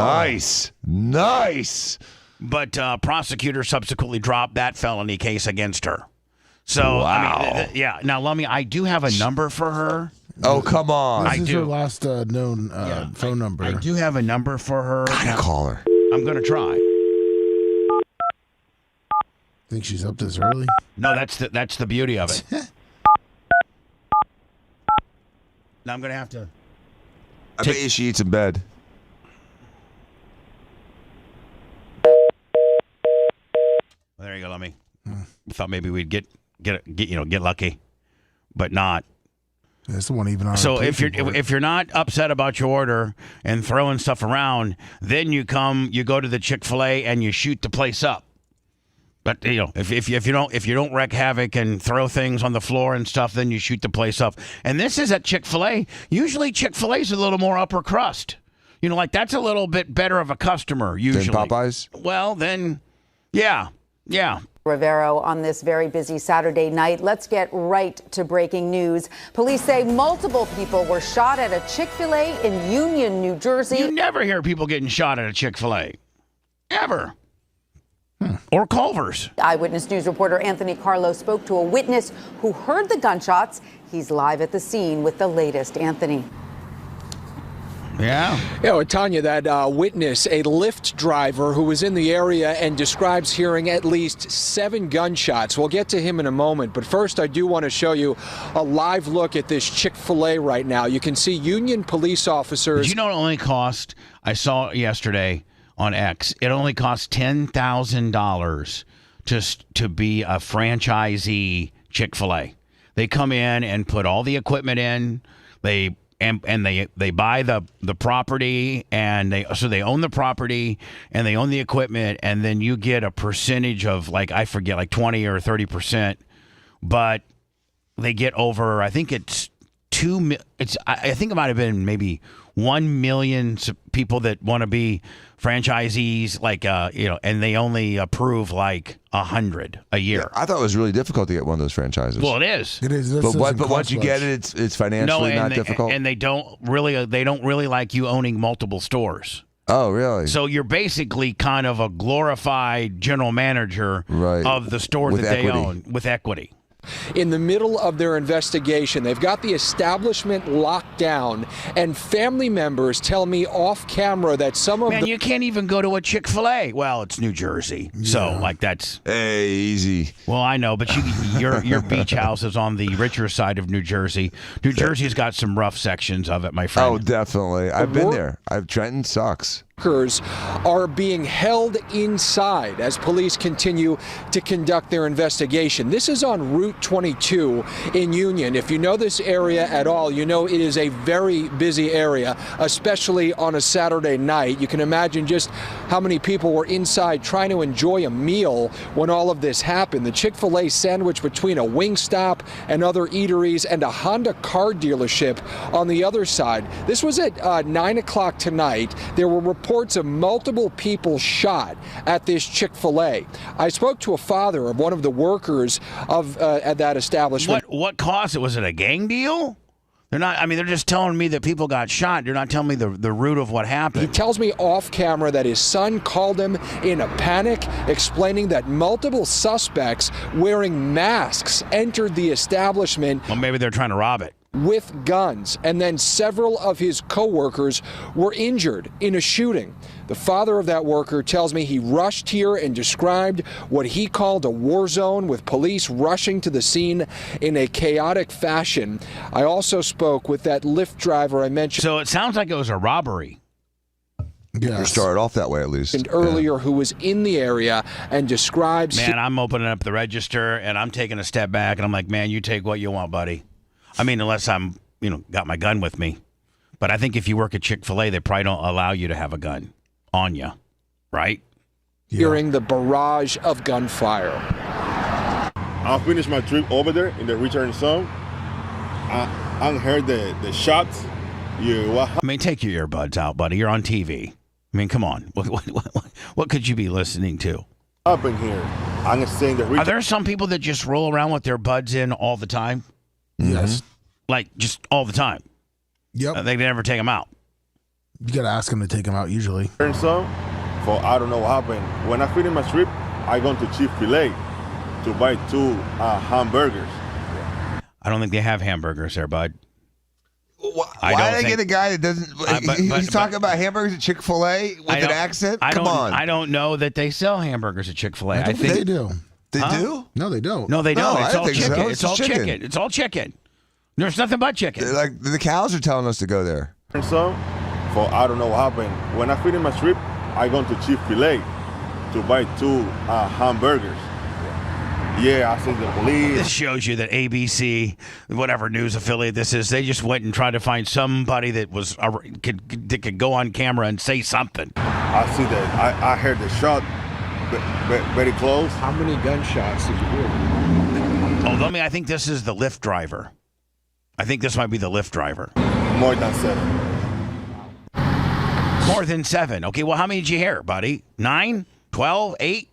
Speaker 6: Nice.
Speaker 4: But prosecutors subsequently dropped that felony case against her. So,
Speaker 6: wow.
Speaker 4: Now, Lummy, I do have a number for her.
Speaker 6: Oh, come on.
Speaker 9: This is her last known phone number.
Speaker 4: I do have a number for her.
Speaker 6: Gotta call her. I'm
Speaker 4: going to try.
Speaker 9: Think she's up this early?
Speaker 4: No, that's the beauty of it. Now I'm going to have to...
Speaker 6: I bet you she eats in bed.
Speaker 4: Well, there you go, Lummy. Thought maybe we'd get lucky, but not.
Speaker 9: That's the one even on.
Speaker 4: So if you're not upset about your order and throwing stuff around, then you go to the Chick-fil-A and you shoot the place up. But if you don't wreak havoc and throw things on the floor and stuff, then you shoot the place up. And this is at Chick-fil-A. Usually Chick-fil-A's a little more upper crust. Like that's a little bit better of a customer usually.
Speaker 6: Than Popeyes?
Speaker 4: Well, then, yeah.
Speaker 15: Rivero on this very busy Saturday night. Let's get right to breaking news. Police say multiple people were shot at a Chick-fil-A in Union, New Jersey.
Speaker 4: You never hear people getting shot at a Chick-fil-A. Ever. Or Culver's.
Speaker 15: Eyewitness News reporter Anthony Carlo spoke to a witness who heard the gunshots. He's live at the scene with the latest. Anthony.
Speaker 4: Yeah.
Speaker 16: Yeah, Tanya, that witness, a Lyft driver who was in the area and describes hearing at least 7 gunshots. We'll get to him in a moment. But first, I do want to show you a live look at this Chick-fil-A right now. You can see Union police officers.
Speaker 4: Did you know it only cost, I saw it yesterday on X, it only costs $10,000 to be a franchisee Chick-fil-A. They come in and put all the equipment in. They buy the property, and they own the property and they own the equipment, and then you get a percentage of like 20 or 30%, but they get over, I think it's I think it might have been maybe 1 million people that want to be franchisees, and they only approve 100 a year.
Speaker 6: Yeah, I thought it was really difficult to get one of those franchises.
Speaker 4: Well, it is.
Speaker 9: It is.
Speaker 6: But once you get it, it's financially not difficult.
Speaker 4: And they don't really like you owning multiple stores.
Speaker 6: Oh, really?
Speaker 4: So you're basically kind of a glorified general manager of the store
Speaker 6: With
Speaker 4: that they
Speaker 6: equity.
Speaker 4: own with equity.
Speaker 16: In the middle of their investigation, they've got the establishment locked down, and family members tell me off camera that some of
Speaker 4: Man, you can't even go to a Chick-fil-A. Well, it's New Jersey, so like that's
Speaker 6: easy.
Speaker 4: Well, I know, but your beach house is on the richer side of New Jersey. New Jersey's got some rough sections of it, my friend.
Speaker 6: Oh, definitely. I've been there. Trenton sucks.
Speaker 16: Workers are being held inside as police continue to conduct their investigation. This is on Route 22 in Union. If you know this area at all, you know it is a very busy area, especially on a Saturday night. You can imagine just how many people were inside trying to enjoy a meal when all of this happened. The Chick-fil-A sandwich between a Wingstop and other eateries and a Honda car dealership on the other side. This was at 9 o'clock tonight. There were reports of multiple people shot at this Chick-fil-A. I spoke to a father of one of the workers of at that establishment.
Speaker 4: What caused it? Was it a gang deal? They're not. I mean, they're just telling me that people got shot. They're not telling me the root of what happened.
Speaker 16: He tells me off camera that his son called him in a panic, explaining that multiple suspects wearing masks entered the establishment.
Speaker 4: Well, maybe they're trying to rob it.
Speaker 16: With guns, and then several of his co-workers were injured in a shooting. The father of that worker tells me he rushed here and described what he called a war zone, with police rushing to the scene in a chaotic fashion. I also spoke with that Lyft driver I mentioned.
Speaker 4: So it sounds like it was a robbery.
Speaker 6: Or started off that way, at least.
Speaker 16: And earlier, who was in the area and describes.
Speaker 4: Man, I'm opening up the register and I'm taking a step back and I'm like, man, you take what you want, buddy. I mean, unless I'm, got my gun with me. But I think if you work at Chick-fil-A, they probably don't allow you to have a gun on you, right?
Speaker 16: Hearing the barrage of gunfire.
Speaker 17: I finished my trip over there in the return zone. I heard the shots.
Speaker 4: I mean, take your earbuds out, buddy. You're on TV. I mean, come on. What could you be listening to?
Speaker 17: Up in here. I'm saying that.
Speaker 4: Are there some people that just roll around with their buds in all the time?
Speaker 9: Yes.
Speaker 4: Like, just all the time?
Speaker 9: Yep.
Speaker 4: They never take them out.
Speaker 9: You got to ask them to take them out usually.
Speaker 17: And so, I don't know what happened. When I finished my trip, I gone to Chick-fil-A to buy 2 hamburgers.
Speaker 4: I don't think they have hamburgers there, bud.
Speaker 6: Why did I get a guy that doesn't? He's talking about hamburgers at Chick-fil-A with an accent? Come on.
Speaker 4: I don't know that they sell hamburgers at Chick-fil-A.
Speaker 9: I think they do.
Speaker 6: They do?
Speaker 9: No, they don't.
Speaker 4: No, they don't.
Speaker 6: No,
Speaker 4: It's
Speaker 6: I
Speaker 4: all
Speaker 6: think
Speaker 4: chicken.
Speaker 6: so.
Speaker 4: It's all chicken. It's all chicken. There's nothing but chicken.
Speaker 6: Like the cows are telling us to go there.
Speaker 17: And so, I don't know what happened. When I finished my trip, I gone to Chick-fil-A to buy 2 hamburgers. Yeah, I see the police.
Speaker 4: This shows you that ABC, whatever news affiliate this is, they just went and tried to find somebody that was could go on camera and say something.
Speaker 17: I see that. I heard the shot very close.
Speaker 16: How many gunshots did you hear?
Speaker 4: I think this is the Lyft driver. I think this might be the Lyft driver.
Speaker 17: More than 7.
Speaker 4: More than 7. Okay, well, how many did you hear, buddy? 9? 12? 8?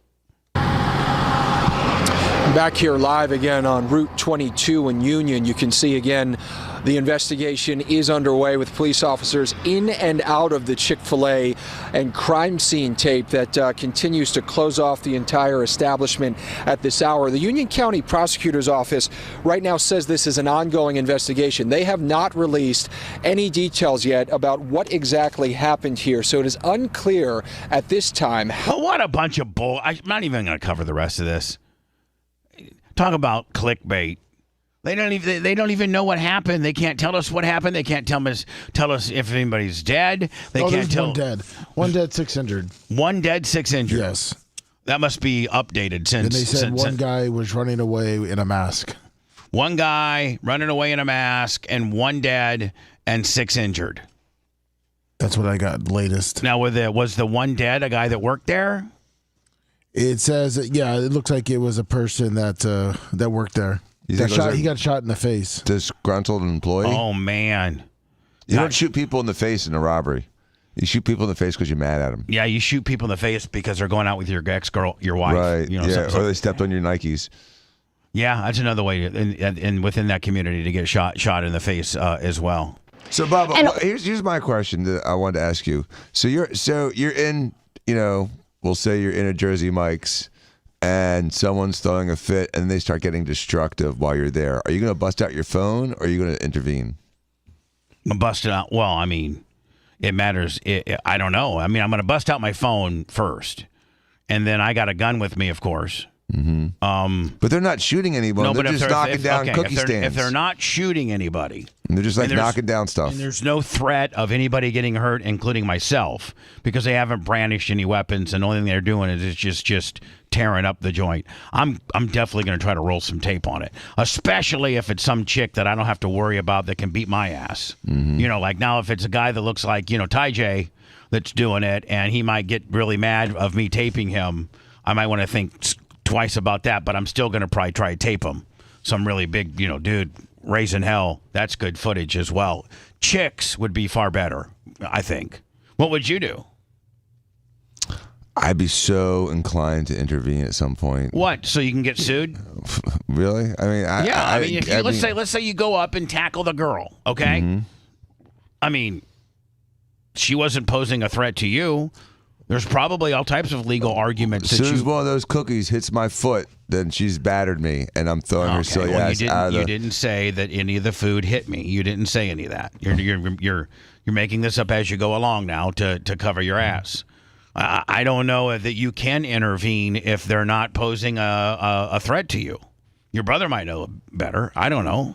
Speaker 16: Back here live again on Route 22 in Union. You can see again the investigation is underway with police officers in and out of the Chick-fil-A and crime scene tape that continues to close off the entire establishment at this hour. The Union County Prosecutor's Office right now says this is an ongoing investigation. They have not released any details yet about what exactly happened here, so it is unclear at this time.
Speaker 4: What a bunch of bull. I'm not even going to cover the rest of this. Talk about clickbait. They don't even know what happened. They can't tell us what happened. They can't tell us if anybody's dead. They can't tell.
Speaker 9: One dead. 1 dead, 6 injured.
Speaker 4: 1 dead, 6 injured.
Speaker 9: Yes.
Speaker 4: That must be updated since.
Speaker 9: And they said one guy was running away in a mask.
Speaker 4: 1 guy running away in a mask and 1 dead and 6 injured.
Speaker 9: That's what I got latest.
Speaker 4: Now, was the 1 dead a guy that worked there?
Speaker 9: It says, it looks like it was a person that worked there. He got shot in the face.
Speaker 6: Disgruntled employee?
Speaker 4: Oh, man.
Speaker 6: You don't shoot people in the face in a robbery. You shoot people in the face because you're mad at them.
Speaker 4: Yeah, you shoot people in the face because they're going out with your ex-girl, your wife.
Speaker 6: Right, or they stepped on your Nikes.
Speaker 4: Yeah, that's another way and within that community to get shot in the face as well.
Speaker 6: So, Bubba, here's my question that I wanted to ask you. So you're in, we'll say you're in a Jersey Mike's, and someone's throwing a fit, and they start getting destructive while you're there. Are you going to bust out your phone, or are you going to intervene?
Speaker 4: Bust it out. Well, I mean, it matters. I don't know. I mean, I'm going to bust out my phone first, and then I got a gun with me, of course.
Speaker 6: Mm-hmm. But they're not shooting anyone.
Speaker 4: No,
Speaker 6: they're just knocking down cookie stands.
Speaker 4: If they're not shooting anybody,
Speaker 6: and they're just knocking down stuff.
Speaker 4: And there's no threat of anybody getting hurt, including myself, because they haven't brandished any weapons, and the only thing they're doing is just tearing up the joint. I'm definitely going to try to roll some tape on it, especially if it's some chick that I don't have to worry about that can beat my ass.
Speaker 6: Mm-hmm.
Speaker 4: Like now, if it's a guy that looks like Ty J that's doing it, and he might get really mad of me taping him, I might want to think twice about that, but I'm still going to probably try to tape him. Some really big, dude, raising hell. That's good footage as well. Chicks would be far better, I think. What would you do?
Speaker 6: I'd be so inclined to intervene at some point.
Speaker 4: What? So you can get sued?
Speaker 6: Really? I mean,
Speaker 4: let's say you go up and tackle the girl, okay?
Speaker 6: Mm-hmm.
Speaker 4: I mean, she wasn't posing a threat to you. There's probably all types of legal arguments.
Speaker 6: As soon as one of those cookies hits my foot, then she's battered me, and I'm throwing her silly ass out of the...
Speaker 4: You didn't say that any of the food hit me. You didn't say any of that. You're making this up as you go along now to cover your ass. I don't know that you can intervene if they're not posing a threat to you. Your brother might know better. I don't know.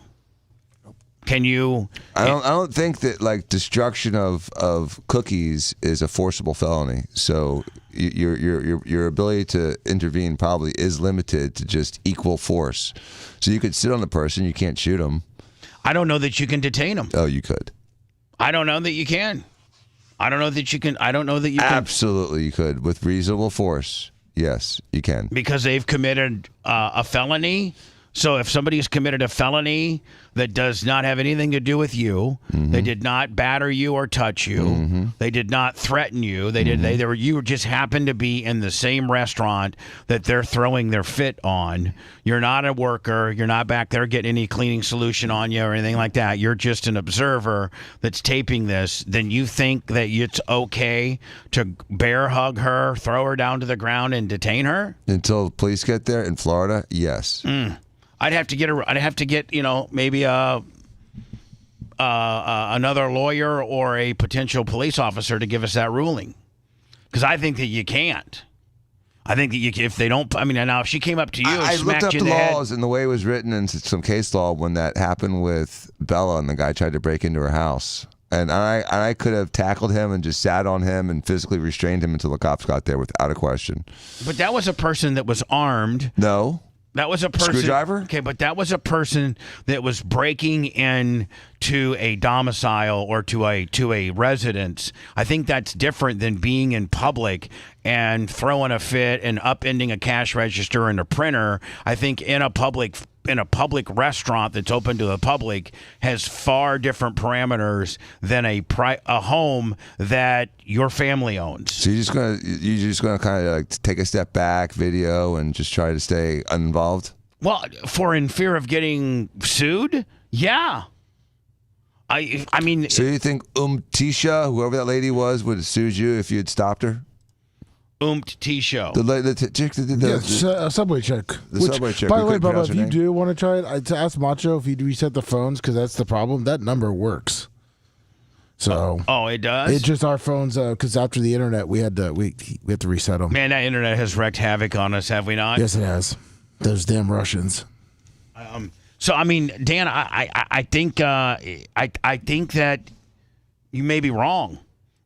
Speaker 4: Can you?
Speaker 6: I don't think that destruction of cookies is a forcible felony. So your ability to intervene probably is limited to just equal force. So you could sit on the person, you can't shoot them.
Speaker 4: I don't know that you can detain them.
Speaker 6: Oh, you could.
Speaker 4: I don't know that you can. I don't know that you can. I don't know that you can.
Speaker 6: Absolutely, you could with reasonable force. Yes, you can.
Speaker 4: Because they've committed a felony. So if somebody's committed a felony that does not have anything to do with you,
Speaker 6: mm-hmm.
Speaker 4: they did not batter you or touch you,
Speaker 6: mm-hmm.
Speaker 4: they did not threaten you,
Speaker 6: mm-hmm.
Speaker 4: you just happened to be in the same restaurant that they're throwing their fit on. You're not a worker, you're not back there getting any cleaning solution on you or anything like that. You're just an observer that's taping this. Then you think that it's okay to bear hug her, throw her down to the ground, and detain her?
Speaker 6: Until the police get there in Florida, yes.
Speaker 4: I'd have to get maybe another lawyer or a potential police officer to give us that ruling, because I think that you can't. I think that if they don't, now if she came up to you and
Speaker 6: I
Speaker 4: smacked
Speaker 6: looked up
Speaker 4: you
Speaker 6: the
Speaker 4: in the
Speaker 6: laws
Speaker 4: head,
Speaker 6: and the way it was written in some case law when that happened with Bella and the guy tried to break into her house. And I could have tackled him and just sat on him and physically restrained him until the cops got there without a question.
Speaker 4: But that was a person that was armed.
Speaker 6: No.
Speaker 4: That was a person.
Speaker 6: Screwdriver?
Speaker 4: Okay, but that was a person that was breaking in to a domicile or to a residence. I think that's different than being in public and throwing a fit and upending a cash register and a printer. I think in a public restaurant that's open to the public has far different parameters than a home that your family owns.
Speaker 6: So you're just gonna kind of take a step back, video, and just try to stay uninvolved?
Speaker 4: Well, in fear of getting sued? Yeah. I mean.
Speaker 6: So you think Tisha, whoever that lady was, would have sued you if you had stopped her?
Speaker 4: Tisha.
Speaker 6: The
Speaker 9: Subway chick.
Speaker 6: Subway chick.
Speaker 9: By the way, Bubba, if you do want to try it, I'd ask Macho if he'd reset the phones, because that's the problem. That number works. So.
Speaker 4: Oh, it does?
Speaker 9: It's just our phones, because after the internet, we had to reset them.
Speaker 4: Man, that internet has wreaked havoc on us, have we not?
Speaker 9: Yes, it has. Those damn Russians.
Speaker 4: So, Dan, I think that you may be wrong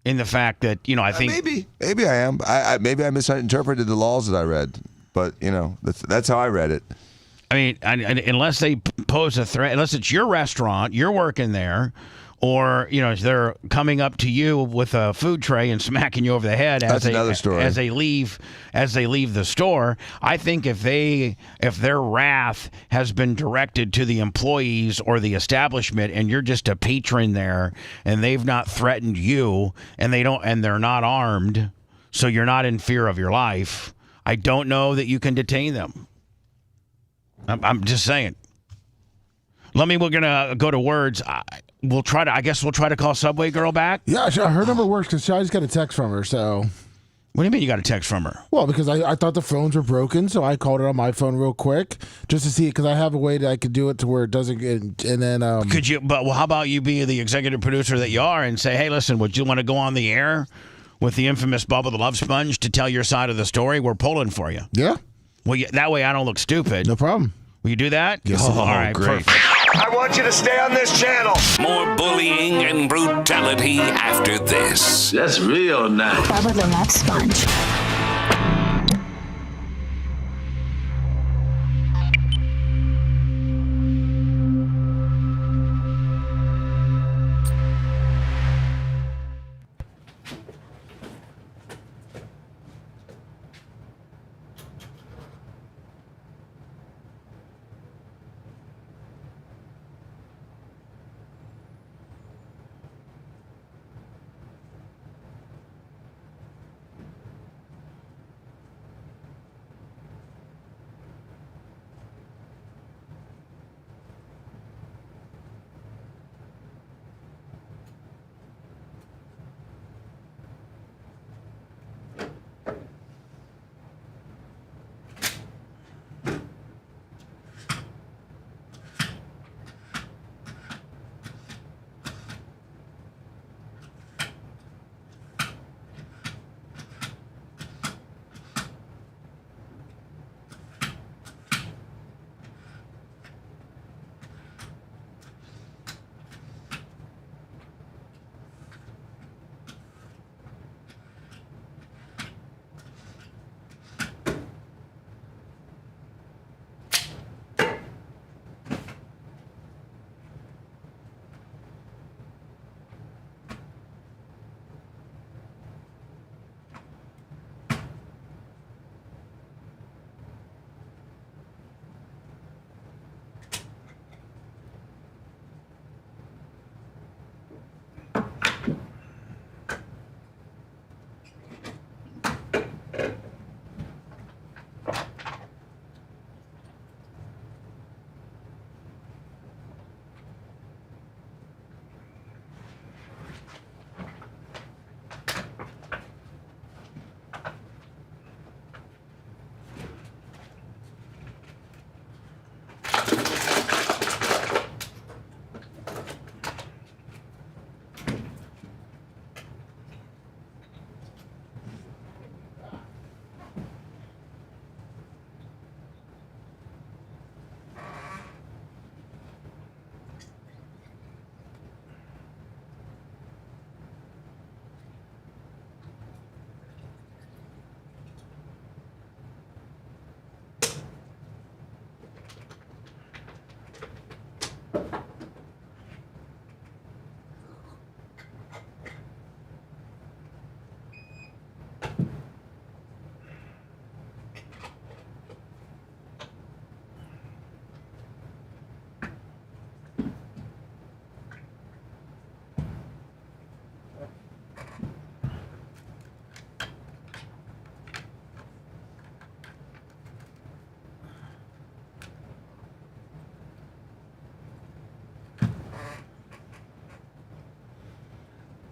Speaker 4: in the fact that, I think...
Speaker 6: Maybe I am. Maybe I misinterpreted the laws that I read. But, that's how I read it.
Speaker 4: Unless they pose a threat, unless it's your restaurant, you're working there, or they're coming up to you with a food tray and smacking you over the head
Speaker 6: That's another story.
Speaker 4: as they leave the store. I think if their wrath has been directed to the employees or the establishment, and you're just a patron there, and they've not threatened you, and they're not armed, so you're not in fear of your life, I don't know that you can detain them. I'm just saying. We're gonna go to words. we'll try to. I guess we'll try to call Subway Girl back.
Speaker 9: Yeah, sure. Her number works because I just got a text from her. So,
Speaker 4: what do you mean you got a text from her?
Speaker 9: Well, because I thought the phones were broken, so I called it on my phone real quick just to see it because I have a way that I could do it to where it doesn't get. And then
Speaker 4: could you? But how about you be the executive producer that you are and say, hey, listen, would you want to go on the air with the infamous Bubba the Love Sponge to tell your side of the story? We're pulling for you.
Speaker 9: Yeah.
Speaker 4: Well, that way I don't look stupid.
Speaker 9: No problem.
Speaker 4: Will you do that?
Speaker 9: Yes.
Speaker 4: All right,
Speaker 14: great.
Speaker 4: perfect.
Speaker 14: I want you to stay on this channel.
Speaker 7: More bullying and brutality after this.
Speaker 14: That's real nice.
Speaker 3: Bubba the Love Sponge.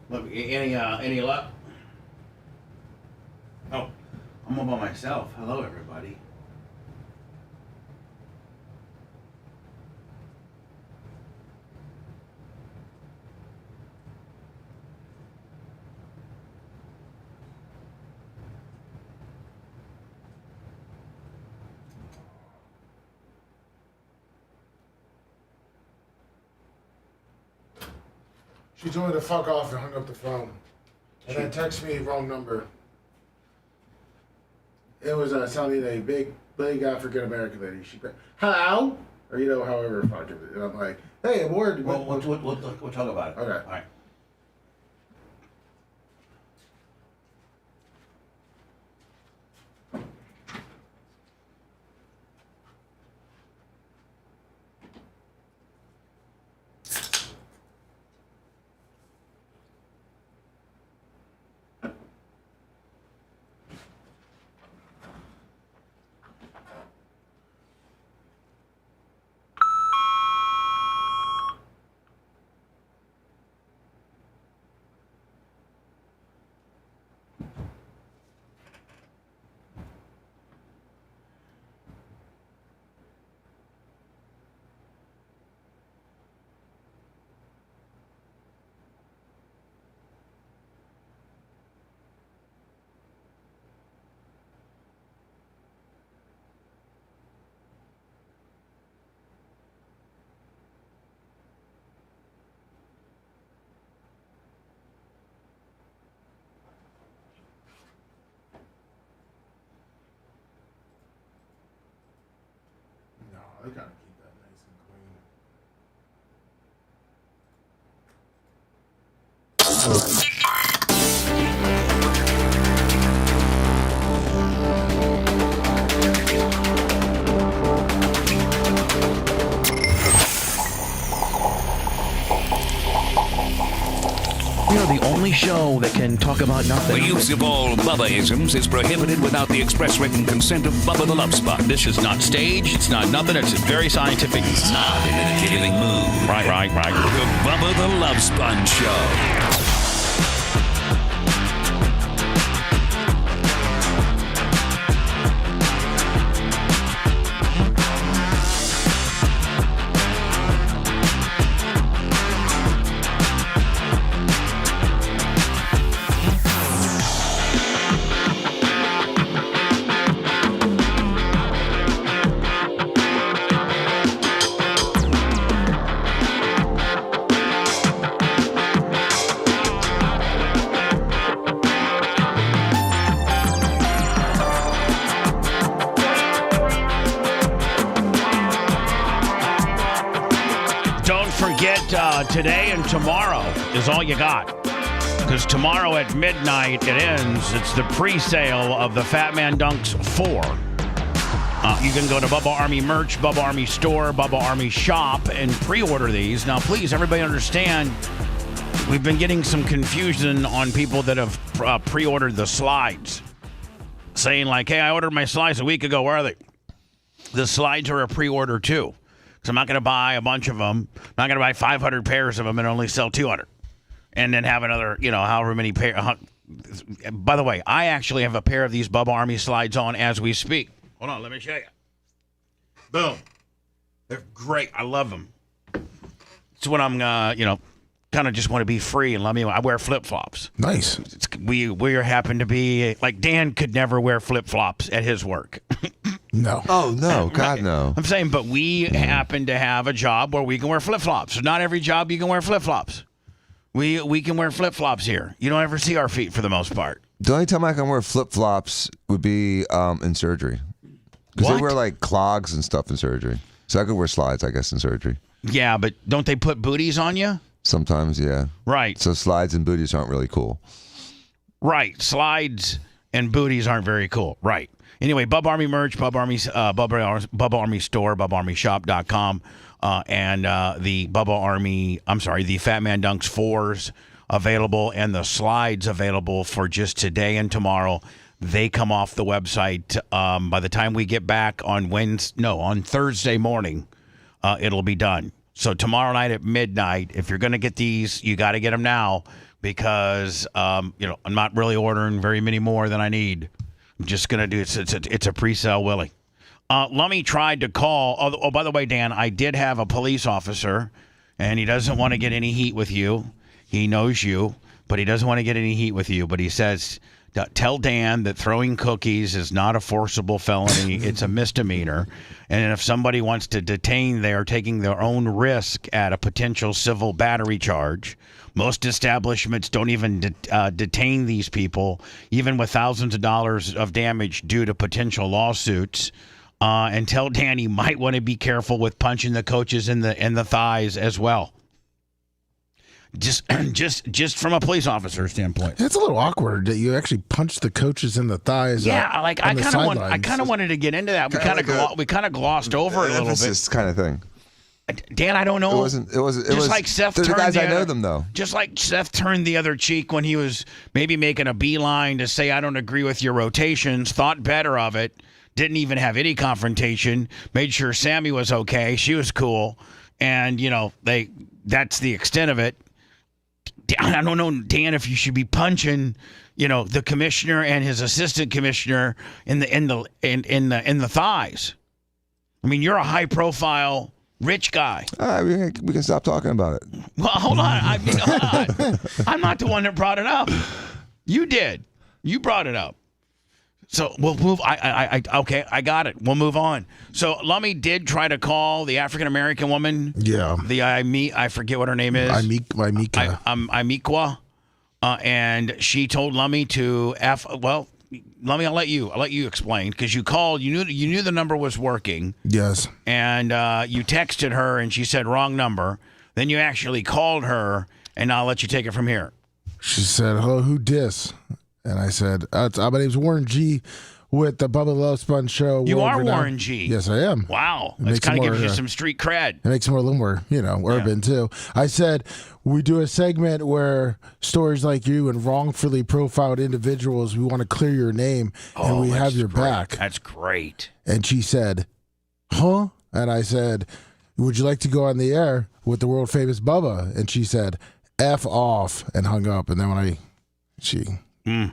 Speaker 4: Look, any luck? Oh, I'm all by myself. Hello, everybody.
Speaker 9: She told me to fuck off and hung up the phone. And then text me wrong number. It was sounding a big African American lady. She hello? Or however fuck it. And I'm like, hey, I'm worried.
Speaker 4: We'll talk about it.
Speaker 9: Okay.
Speaker 4: All right.
Speaker 9: I gotta keep that nice and
Speaker 18: We are the only show that can talk about nothing.
Speaker 7: The use of all Bubba-isms is prohibited without the express written consent of Bubba the Love Spot.
Speaker 8: This is not staged. It's not nothing. It's very scientific.
Speaker 7: Not in a killing mood.
Speaker 8: Right.
Speaker 7: The Bubba the Love Sponge Show.
Speaker 4: Today and tomorrow is all you got. Because tomorrow at midnight it ends. It's the pre-sale of the Fat Man Dunks 4. You can go to Bubba Army Merch, Bubba Army Store, Bubba Army Shop, and pre-order these. Now, please, everybody understand, we've been getting some confusion on people that have pre-ordered the slides. Saying like, hey, I ordered my slides a week ago. Where are they? The slides are a pre-order too. So I'm not going to buy a bunch of them. I'm not going to buy 500 pairs of them and only sell 200. And then have another, however many pairs. By the way, I actually have a pair of these Bubba Army slides on as we speak. Hold on, let me show you. Boom. They're great. I love them. It's when I'm, kind of just want to be free and I wear flip-flops.
Speaker 9: Nice.
Speaker 4: We happen to be, like Dan could never wear flip-flops at his work.
Speaker 9: No.
Speaker 6: Oh, no. God, no.
Speaker 4: I'm saying, but we happen to have a job where we can wear flip-flops. So not every job you can wear flip-flops. We can wear flip-flops here. You don't ever see our feet for the most part.
Speaker 6: The only time I can wear flip-flops would be in surgery. Because they wear like clogs and stuff in surgery. So I could wear slides, I guess, in surgery.
Speaker 4: Yeah, but don't they put booties on you?
Speaker 6: Sometimes, yeah.
Speaker 4: Right.
Speaker 6: So slides and booties aren't really cool.
Speaker 4: Right. Slides and booties aren't very cool. Right. Anyway, Bubba Army Merch, Bubba Army Store, BubbaArmyShop.com, and the the Fat Man Dunks 4s available, and the slides available for just today and tomorrow. They come off the website by the time we get back on Thursday morning. It'll be done. So tomorrow night at midnight, if you're going to get these, you got to get them now because I'm not really ordering very many more than I need. I'm just going to do it. It's a pre-sale, Willie. Lummy tried to call. Oh, by the way, Dan, I did have a police officer, and he doesn't want to get any heat with you. He knows you, but he doesn't want to get any heat with you. But he says, tell Dan that throwing cookies is not a forcible felony. It's a misdemeanor. And if somebody wants to detain, they are taking their own risk at a potential civil battery charge. Most establishments don't even detain these people, even with thousands of dollars of damage due to potential lawsuits. And tell Dan he might want to be careful with punching the coaches in the thighs as well. Just from a police officer standpoint,
Speaker 9: it's a little awkward that you actually punch the coaches in the thighs.
Speaker 4: Yeah, I kind of wanted to get into that. We kind of glossed over it a little bit.
Speaker 6: Kind of thing.
Speaker 4: Dan, I don't know.
Speaker 6: It was
Speaker 4: like Seth
Speaker 6: the
Speaker 4: turned
Speaker 6: guys
Speaker 4: the
Speaker 6: I know
Speaker 4: other,
Speaker 6: them though.
Speaker 4: Just like Seth turned the other cheek when he was maybe making a beeline to say I don't agree with your rotations. Thought better of it. Didn't even have any confrontation. Made sure Sammy was okay. She was cool, and that's the extent of it. I don't know, Dan, if you should be punching, the commissioner and his assistant commissioner in the thighs. I mean, you're a high profile. Rich guy.
Speaker 6: All right, we can stop talking about it.
Speaker 4: Well, hold on. I'm not the one that brought it up. You did. You brought it up. So we'll move. Okay, I got it. We'll move on. So Lummy did try to call the African American woman.
Speaker 9: Yeah.
Speaker 4: I forget what her name is.
Speaker 9: Imiqua.
Speaker 4: And she told Lummy to I'll let you explain, because you called. You knew the number was working.
Speaker 9: Yes.
Speaker 4: And you texted her, and she said wrong number. Then you actually called her, and I'll let you take it from here.
Speaker 9: She said, "Hello, who dis?" And I said, "My name's Warren G. with the Bubba the Love Sponge Show."
Speaker 4: You are Warren G.
Speaker 9: Yes, I am.
Speaker 4: Wow, that kind of gives you some street cred.
Speaker 9: It makes it more a little more, urban too. I said we do a segment where stories like you and wrongfully profiled individuals, we want to clear your name and we have your back.
Speaker 4: That's great.
Speaker 9: And she said, "Huh?" And I said, "Would you like to go on the air with the world famous Bubba?" And she said, "F off," and hung up. And then she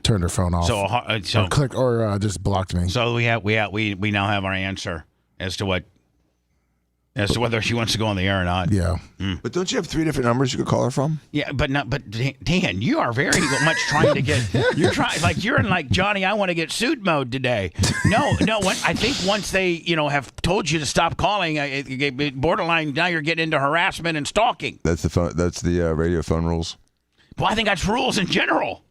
Speaker 9: turned her phone off. Or just blocked me.
Speaker 4: So we now have our answer as to whether she wants to go on the air or not.
Speaker 9: Yeah.
Speaker 6: But don't you have 3 different numbers you could call her from?
Speaker 4: Yeah, but Dan, you are very much trying to get. You're in like Johnny, I want to get sued mode today. No. I think once they have told you to stop calling, borderline. Now you're getting into harassment and stalking.
Speaker 6: That's the phone. That's the radio phone rules.
Speaker 4: Well, I think that's rules in general,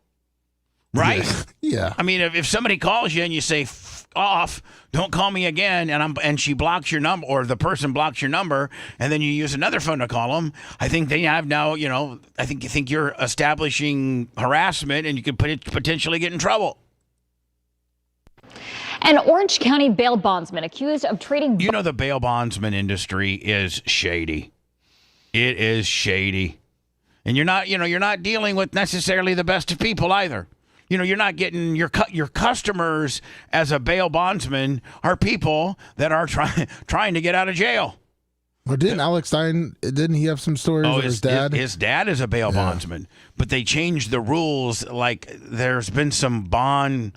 Speaker 4: right?
Speaker 9: Yeah.
Speaker 4: I mean, if somebody calls you and you say "F off," don't call me again, and she blocks your number, or the person blocks your number, and then you use another phone to call them, I think they have now, I think you're establishing harassment, and you could potentially get in trouble.
Speaker 19: An Orange County bail bondsman accused of trading.
Speaker 4: The bail bondsman industry is shady. It is shady, and you're not dealing with necessarily the best of people either. You're not getting your customers as a bail bondsman are people that are trying to get out of jail.
Speaker 9: Well, didn't Alex Stein? Didn't he have some stories of his dad?
Speaker 4: His dad is a bail bondsman, but they changed the rules. Like there's been some bond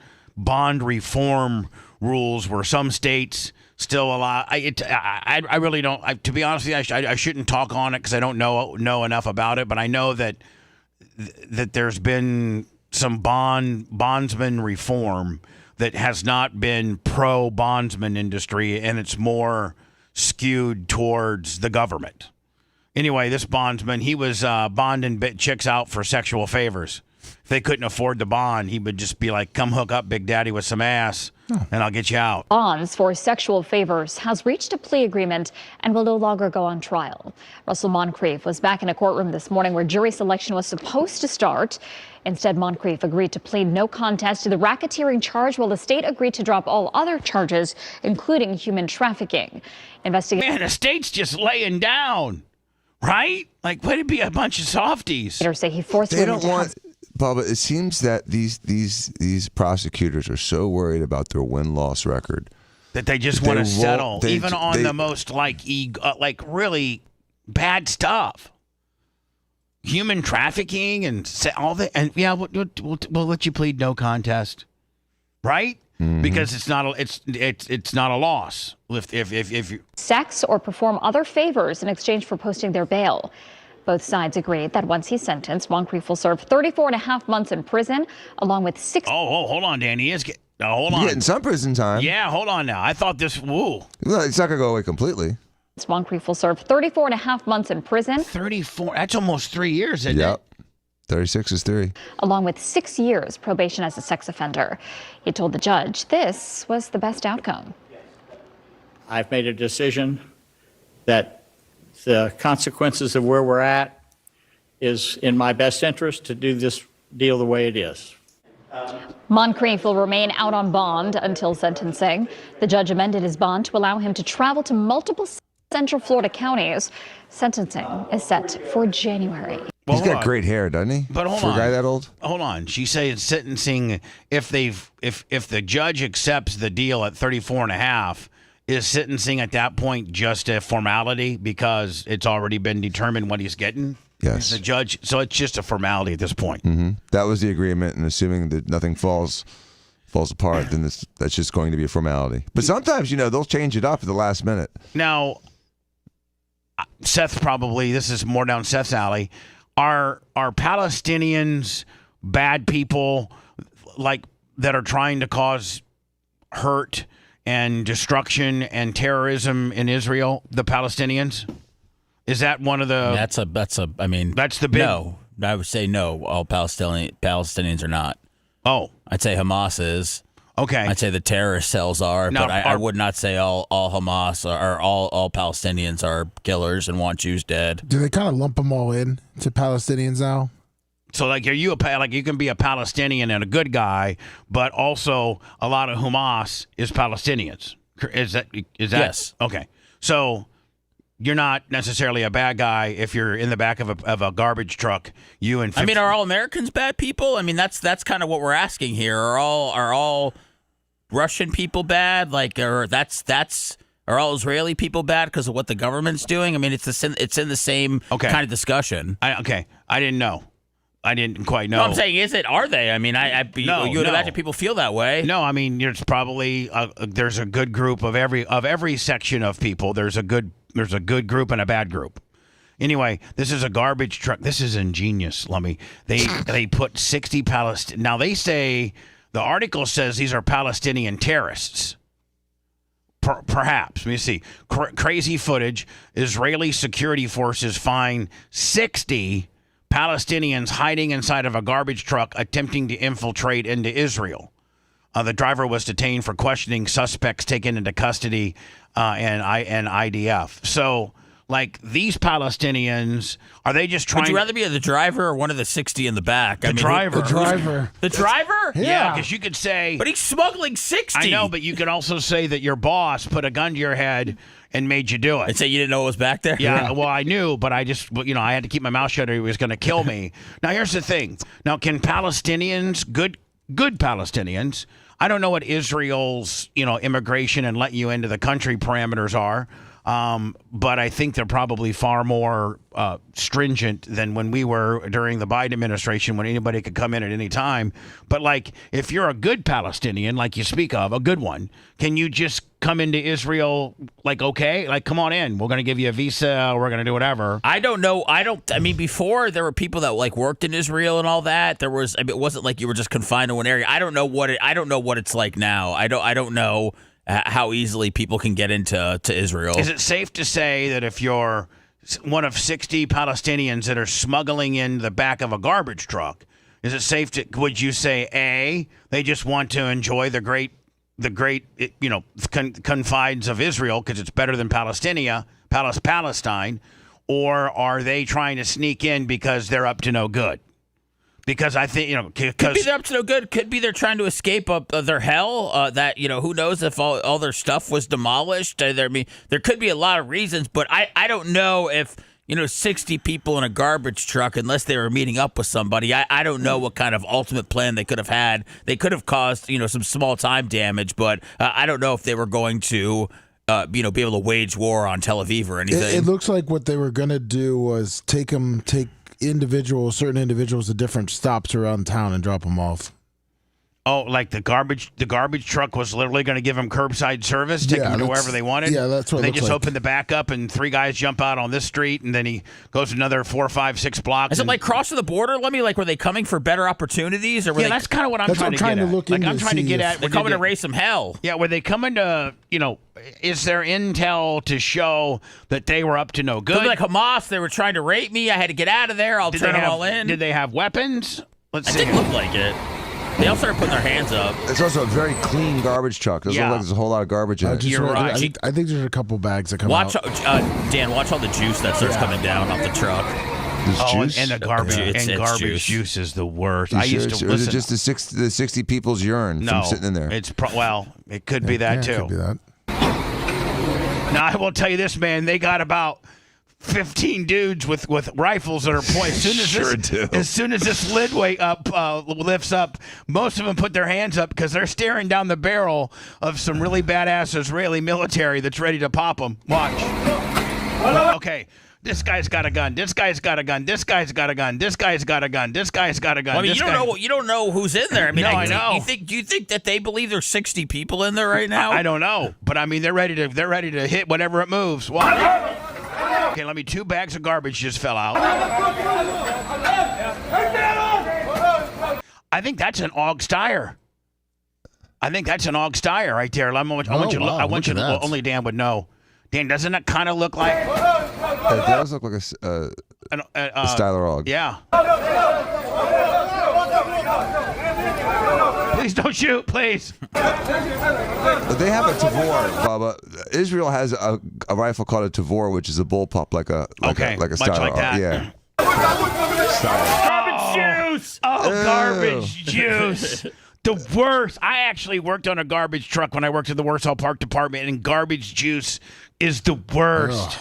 Speaker 4: reform rules where some states still allow. I really don't. To be honest with you, I shouldn't talk on it because I don't know enough about it. But I know that there's been some bondsman reform that has not been pro bondsman industry, and it's more skewed towards the government. Anyway, this bondsman, he was bonding chicks out for sexual favors. If they couldn't afford the bond, he would just be like, "Come hook up, Big Daddy, with some ass, and I'll get you out."
Speaker 19: Bonds for sexual favors has reached a plea agreement and will no longer go on trial. Russell Moncrief was back in a courtroom this morning where jury selection was supposed to start. Instead, Moncrief agreed to plead no contest to the racketeering charge, while the state agreed to drop all other charges, including human trafficking.
Speaker 4: Man, the state's just laying down, right? Like, would it be a bunch of softies?
Speaker 19: Say he forced
Speaker 6: They don't want. Bubba, it seems that these prosecutors are so worried about their win-loss record
Speaker 4: that they just want to settle, even on the most really bad stuff, human trafficking and all that. And yeah, we'll let you plead no contest, right? Mm-hmm. Because it's not a loss if you
Speaker 19: sex or perform other favors in exchange for posting their bail. Both sides agreed that once he's sentenced, Moncrief will serve 34 and a half months in prison, along with 6.
Speaker 4: Oh, hold on, Dan. Hold on.
Speaker 6: He's getting some prison time.
Speaker 4: Yeah, hold on now. I thought this. Woo.
Speaker 6: Well, it's not going to go away completely.
Speaker 19: Moncrief will serve 34 and a half months in prison.
Speaker 4: 34? That's almost 3 years, isn't it?
Speaker 6: 36 is 3.
Speaker 19: Along with 6 years probation as a sex offender. He told the judge this was the best outcome.
Speaker 20: I've made a decision that the consequences of where we're at is in my best interest to do this deal the way it is.
Speaker 19: Moncrief will remain out on bond until sentencing. The judge amended his bond to allow him to travel to multiple Central Florida counties. Sentencing is set for January.
Speaker 6: He's got great hair, doesn't he?
Speaker 4: But hold
Speaker 6: on. For a guy that old?
Speaker 4: Hold on. She says sentencing, if the judge accepts the deal at 34 and a half, is sentencing at that point just a formality because it's already been determined what he's getting?
Speaker 6: Yes.
Speaker 4: The judge, so it's just a formality at this point.
Speaker 6: Mm-hmm. That was the agreement, and assuming that nothing falls apart, then that's just going to be a formality. But sometimes, they'll change it up at the last minute.
Speaker 4: Now, Seth probably, this is more down Seth's alley, are Palestinians bad people like that are trying to cause hurt and destruction and terrorism in Israel, the Palestinians? Is that one of the...
Speaker 8: That's the big...
Speaker 4: No.
Speaker 8: I would say no, all Palestinians are not.
Speaker 4: Oh.
Speaker 8: I'd say Hamas is.
Speaker 4: Okay.
Speaker 8: I'd say the terrorist cells are,
Speaker 4: Now,
Speaker 8: but I would not say all Hamas or all Palestinians are killers and want Jews dead.
Speaker 9: Do they kind of lump them all in to Palestinians now?
Speaker 4: So, like, are you you can be a Palestinian and a good guy, but also a lot of Hamas is Palestinians. Is that
Speaker 8: Yes.
Speaker 4: Okay? So you're not necessarily a bad guy if you're in the back of a garbage truck.
Speaker 8: Are all Americans bad people? I mean, that's kind of what we're asking here. Are all Russian people bad? Are all Israeli people bad because of what the government's doing? I mean, it's in the same kind of discussion.
Speaker 4: I didn't know. I didn't quite know.
Speaker 8: No, I'm saying, are they? I mean, you would imagine people feel that way.
Speaker 4: No, I mean, there's probably there's a good group of every section of people. There's a good group and a bad group. Anyway, this is a garbage truck. This is ingenious, Lummy. They put 60 Palestinians. Now they say the article says these are Palestinian terrorists. Perhaps. Let me see. Crazy footage. Israeli security forces find 60 Palestinians hiding inside of a garbage truck attempting to infiltrate into Israel. The driver was detained for questioning, suspects taken into custody, and IDF. So, like, these Palestinians, are they just trying...
Speaker 8: Would you rather be the driver or one of the 60 in the back?
Speaker 4: The driver.
Speaker 8: The driver?
Speaker 4: Yeah, because you could say...
Speaker 8: But he's smuggling 60.
Speaker 4: I know, but you could also say that your boss put a gun to your head and made you do it.
Speaker 8: And say you didn't know it was back there?
Speaker 4: Yeah, well, I knew, but I just, I had to keep my mouth shut or he was going to kill me. Now, here's the thing. Now, can Palestinians, good Palestinians, I don't know what Israel's, immigration and letting you into the country parameters are, but I think they're probably far more stringent than when we were during the Biden administration, when anybody could come in at any time. But, like, if you're a good Palestinian, like you speak of, a good one, can you just come into Israel, come on in. We're going to give you a visa. We're going to do whatever.
Speaker 8: I don't know. Before there were people that worked in Israel and all that. There was. It wasn't like you were just confined to one area. I don't know what it's like now. I don't know how easily people can get into Israel.
Speaker 4: Is it safe to say that if you're one of 60 Palestinians that are smuggling in the back of a garbage truck, is it safe to? Would you say A, they just want to enjoy the great confines of Israel because it's better than Palestine, or are they trying to sneak in because they're up to no good? Because I think,
Speaker 8: could be they're up to no good. Could be they're trying to escape their hell. That who knows if all their stuff was demolished. There could be a lot of reasons, but I don't know if 60 people in a garbage truck, unless they were meeting up with somebody. I don't know what kind of ultimate plan they could have had. They could have caused some small time damage, but I don't know if they were going to be able to wage war on Tel Aviv or anything.
Speaker 9: It looks like what they were going to do was take certain individuals to different stops around town and drop them off.
Speaker 4: Oh, like the garbage truck was literally going to give them curbside service, take them to wherever they wanted?
Speaker 9: Yeah, that's what
Speaker 4: they
Speaker 9: it looks
Speaker 4: just
Speaker 9: like.
Speaker 4: open the back up and 3 guys jump out on this street and then he goes another 4, 5, 6 blocks.
Speaker 8: Is it like crossing the border? Let me were they coming for better opportunities? Or were
Speaker 4: that's kind of what I'm trying to get at. I'm trying to get at.
Speaker 8: They're coming to raise some hell.
Speaker 4: Yeah, were they coming to, is there intel to show that they were up to no good?
Speaker 8: Like Hamas, they were trying to rape me. I had to get out of there. I'll turn them all in.
Speaker 4: Did they have weapons? Let's see.
Speaker 8: It didn't look like it. They all started putting their hands up.
Speaker 6: It's also a very clean garbage truck. Doesn't look like there's a whole lot of garbage in it.
Speaker 8: You're right.
Speaker 9: I think there's a couple bags that come out.
Speaker 8: Dan, watch all the juice that starts coming down off the truck.
Speaker 6: Juice?
Speaker 4: And the garbage juice is the worst.
Speaker 6: Or is it just the 60 people's urine from sitting in there?
Speaker 4: It's it could be that too.
Speaker 9: It could be that.
Speaker 4: Now I will tell you this, man. They got about 15 dudes with rifles that are pointed. As soon as this lid lifts up, most of them put their hands up because they're staring down the barrel of some really badass Israeli military that's ready to pop them. Watch. Okay. This guy's got a gun. This guy's got a gun. This guy's got a gun. This guy's got a gun. This guy's got a gun.
Speaker 8: Well, I mean, you don't know who's in there. I mean,
Speaker 4: no, I know.
Speaker 8: Do you think that they believe there's 60 people in there right now?
Speaker 4: I don't know, but I mean, they're ready to hit whatever it moves. Watch. Okay, 2 bags of garbage just fell out. I think that's an Og Steyr. Right there. I want you to only Dan would know. Dan, doesn't it kind of look like?
Speaker 6: It does look like a Styler Og.
Speaker 4: Yeah. Please don't shoot, please.
Speaker 6: They have a Tavor, Bubba. Israel has a rifle called a Tavor, which is a bullpup, like a
Speaker 4: much
Speaker 6: style.
Speaker 4: like that.
Speaker 6: Yeah.
Speaker 4: Garbage juice. Oh, garbage juice. The worst. I actually worked on a garbage truck when I worked at the Warsaw Park Department, and garbage juice is the worst.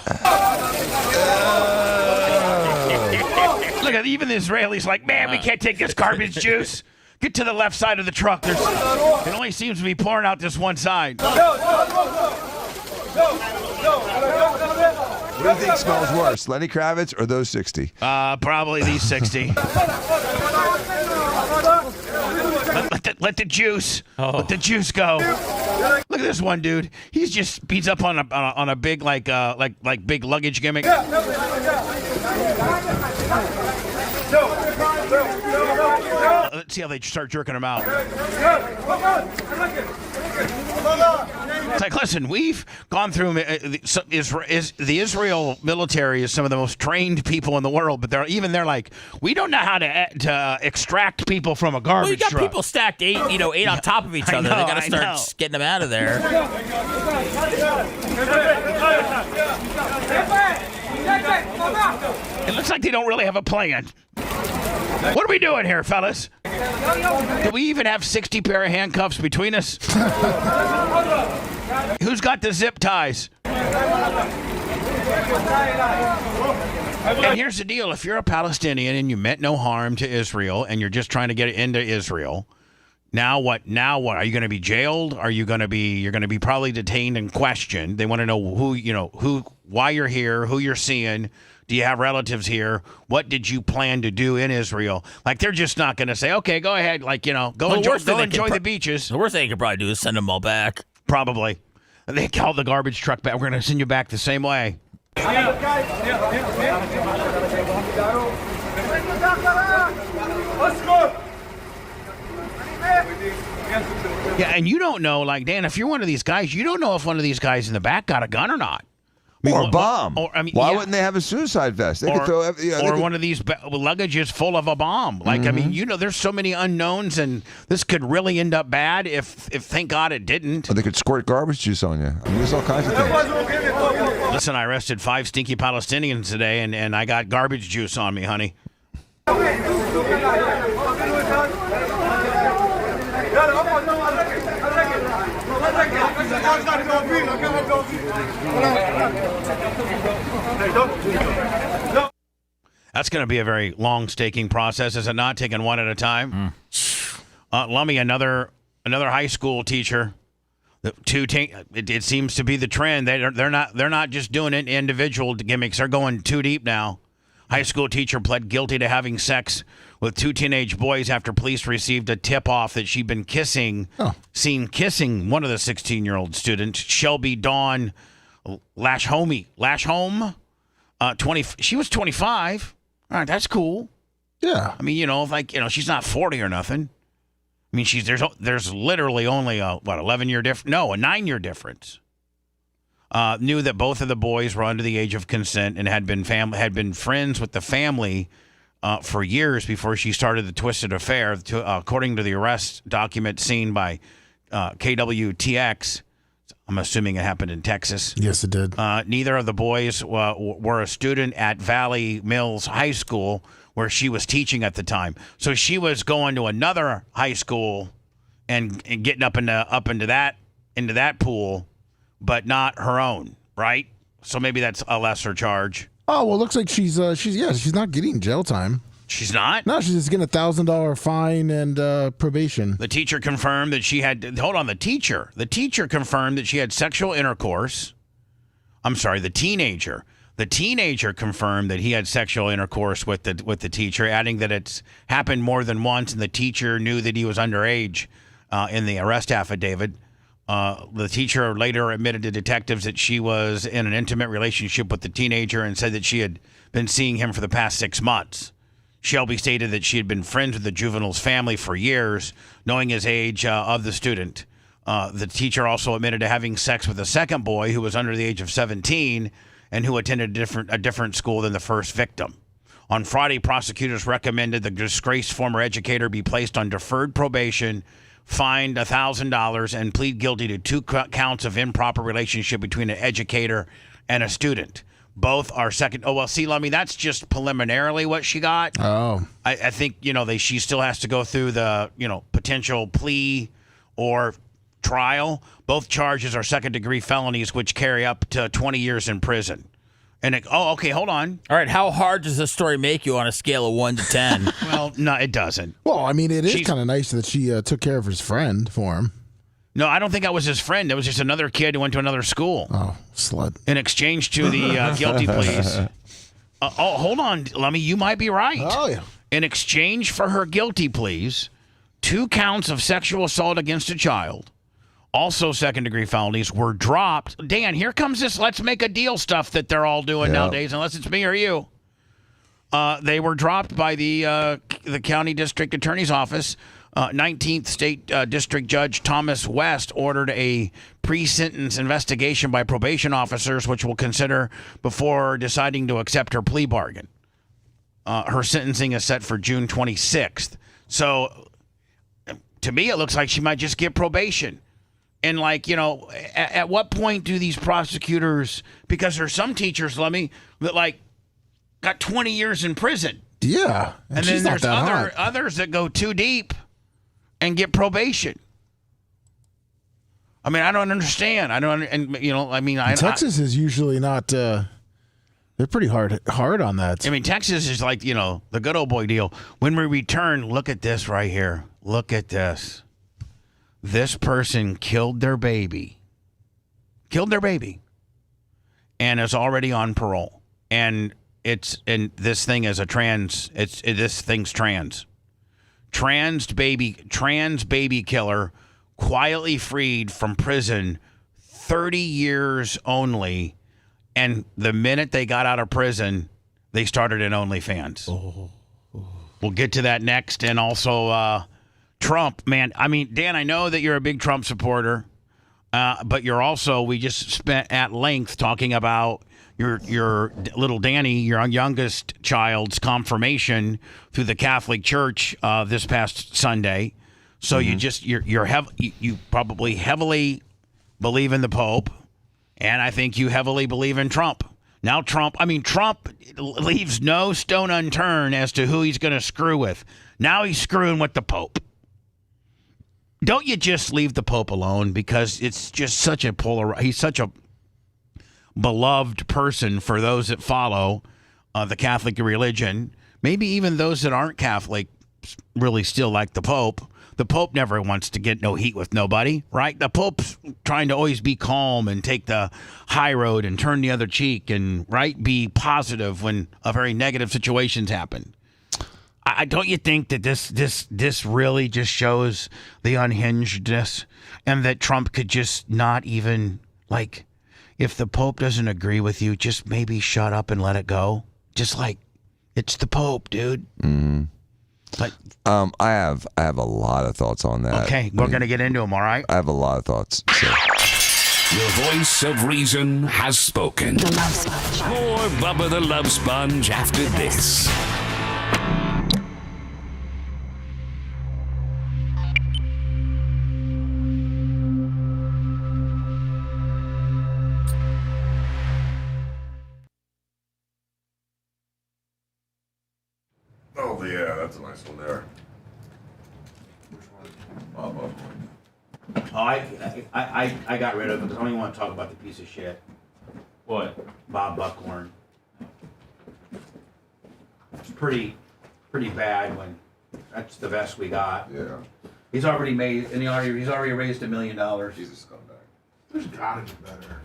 Speaker 4: Look at even the Israelis like, man, we can't take this garbage juice. Get to the left side of the truck. It only seems to be pouring out this one side.
Speaker 6: What do you think smells worse, Lenny Kravitz or those 60?
Speaker 4: Probably these 60. Let the juice. Let the juice go. Look at this one dude. He's up on a big like big luggage gimmick. Let's see how they start jerking him out. It's like, listen, we've gone through. The Israel military is some of the most trained people in the world, but they're like, we don't know how to extract people from a garbage
Speaker 8: Well, you got
Speaker 4: truck.
Speaker 8: people stacked eight on top of each other. They got to start getting them out of there.
Speaker 4: It looks like they don't really have a plan. What are we doing here, fellas? Do we even have 60 pair of handcuffs between us? Who's got the zip ties? And here's the deal. If you're a Palestinian and you meant no harm to Israel and you're just trying to get into Israel, now what? Are you going to be jailed? You're going to be probably detained and questioned. They want to know why you're here, who you're seeing. Do you have relatives here? What did you plan to do in Israel? Like, they're just not going to say, okay, go ahead. Like, go enjoy the beaches.
Speaker 8: The worst thing they could probably do is send them all back.
Speaker 4: Probably. They call the garbage truck back. We're going to send you back the same way. Yeah, and you don't know, like, Dan, if you're one of these guys, you don't know if one of these guys in the back got a gun or not.
Speaker 6: Or a bomb. Why wouldn't they have a suicide vest? They could throw.
Speaker 4: One of these luggages full of a bomb. Like, I mean, there's so many unknowns, and this could really end up bad if thank God it didn't.
Speaker 6: Or they could squirt garbage juice on you. I mean, there's all kinds of things.
Speaker 4: Listen, I arrested 5 stinky Palestinians today, and I got garbage juice on me, honey. That's going to be a very long staking process, is it not? Taking one at a time. Lummy, another high school teacher. It seems to be the trend. They're not just doing it individual gimmicks. They're going too deep now. High school teacher pled guilty to having sex with 2 teenage boys after police received a tip-off that she'd been seen kissing one of the 16-year-old students, Shelby Dawn Lashhome. 20. She was 25. All right, that's cool.
Speaker 9: Yeah.
Speaker 4: I mean, she's not 40 or nothing. I mean, there's literally only a 11-year difference. No, a 9-year difference. Knew that both of the boys were under the age of consent and had been friends with the family for years before she started the twisted affair. According to the arrest document seen by KWTX, I'm assuming it happened in Texas.
Speaker 9: Yes, it did.
Speaker 4: Neither of the boys were a student at Valley Mills High School, where she was teaching at the time. So she was going to another high school and getting up into that pool, but not her own, right? So maybe that's a lesser charge.
Speaker 9: Oh, well, it looks like she's not getting jail time.
Speaker 4: She's not?
Speaker 9: No, she's just getting a $1,000 fine and probation.
Speaker 4: The teacher confirmed that she had. Hold on, the teacher confirmed that she had sexual intercourse. I'm sorry, the teenager. The teenager confirmed that he had sexual intercourse with the teacher, adding that it's happened more than once, and the teacher knew that he was underage in the arrest affidavit. The teacher later admitted to detectives that she was in an intimate relationship with the teenager and said that she had been seeing him for the past 6 months. Shelby stated that she had been friends with the juvenile's family for years, knowing his age of the student. The teacher also admitted to having sex with a second boy who was under the age of 17 and who attended a different school than the first victim. On Friday, prosecutors recommended the disgraced former educator be placed on deferred probation, fined $1,000, and plead guilty to 2 counts of improper relationship between an educator and a student. Both are second. Oh, well, see, Lummy, that's just preliminarily what she got.
Speaker 9: Oh.
Speaker 4: I think, she still has to go through the, potential plea or trial. Both charges are second-degree felonies, which carry up to 20 years in prison. And okay, hold on.
Speaker 8: All right, how hard does this story make you on a scale of 1 to 10?
Speaker 4: Well, no, it doesn't.
Speaker 9: Well, I mean, it is kind of nice that she took care of his friend for him.
Speaker 4: No, I don't think that was his friend. It was just another kid who went to another school.
Speaker 9: Oh, slut.
Speaker 4: In exchange to the guilty pleas. Hold on, Lummy, you might be right.
Speaker 9: Oh, yeah.
Speaker 4: In exchange for her guilty pleas, 2 counts of sexual assault against a child, also second-degree felonies, were dropped. Dan, here comes this let's make a deal stuff that they're all doing nowadays, unless it's me or you. They were dropped by the county district attorney's office. 19th State District Judge Thomas West ordered a pre-sentence investigation by probation officers, which will consider before deciding to accept her plea bargain. Her sentencing is set for June 26th. So, to me, it looks like she might just get probation. And, at what point do these prosecutors, because there's some teachers, Lemmy, that, got 20 years in prison.
Speaker 9: Yeah.
Speaker 4: And then there's others that go too deep and get probation. I mean, I don't understand.
Speaker 9: Texas is usually not, they're pretty hard on that.
Speaker 4: I mean, Texas is like, the good old boy deal. When we return, look at this right here. Look at this. This person killed their baby. And is already on parole. And this thing is this thing's trans. Trans baby killer quietly freed from prison, 30 years only. And the minute they got out of prison, they started an OnlyFans. We'll get to that next. And also, Trump, man. I mean, Dan, I know that you're a big Trump supporter, but we just spent at length talking about your little Danny, your youngest child's confirmation through the Catholic Church this past Sunday. So you probably heavily believe in the Pope, and I think you heavily believe in Trump. Now Trump leaves no stone unturned as to who he's going to screw with. Now he's screwing with the Pope. Don't you just leave the Pope alone, because it's just such he's such a beloved person for those that follow the Catholic religion. Maybe even those that aren't Catholic really still like the Pope. The Pope never wants to get no heat with nobody, right? The Pope's trying to always be calm and take the high road and turn the other cheek and, right, be positive when very negative situations happen. Don't you think that this really just shows the unhingedness, and that Trump could just not even, if the Pope doesn't agree with you, just maybe shut up and let it go? Just it's the Pope, dude.
Speaker 6: Mm-hmm. I have a lot of thoughts on that.
Speaker 4: Okay, we're going to get into them, all right?
Speaker 6: I have a lot of thoughts. So.
Speaker 7: Your voice of reason has spoken.
Speaker 3: The Love Sponge.
Speaker 7: More Bubba the Love Sponge after this.
Speaker 5: Oh, yeah, that's a nice one there. Which one? Bubba.
Speaker 4: Oh, I got rid of it because I don't even want to talk about the piece of shit.
Speaker 12: What?
Speaker 4: Bob Buckhorn. It's pretty bad when that's the best we got.
Speaker 5: Yeah.
Speaker 4: He's already made, and he's already raised $1 million.
Speaker 5: He's a scumbag.
Speaker 9: There's gotta be better.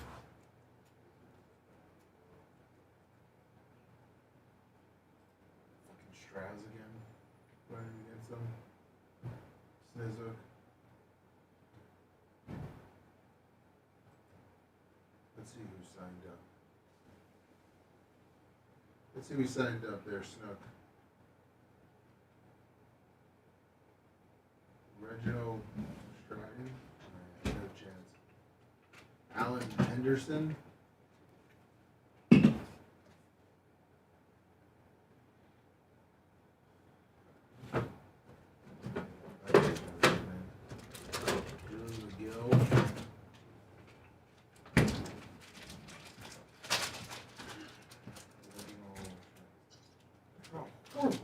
Speaker 9: Straz again, playing against them. Snizzuk. Let's see who signed up. Let's see who signed up there, Snook. Reginald Stratton? No chance. Alan Henderson? Horrible.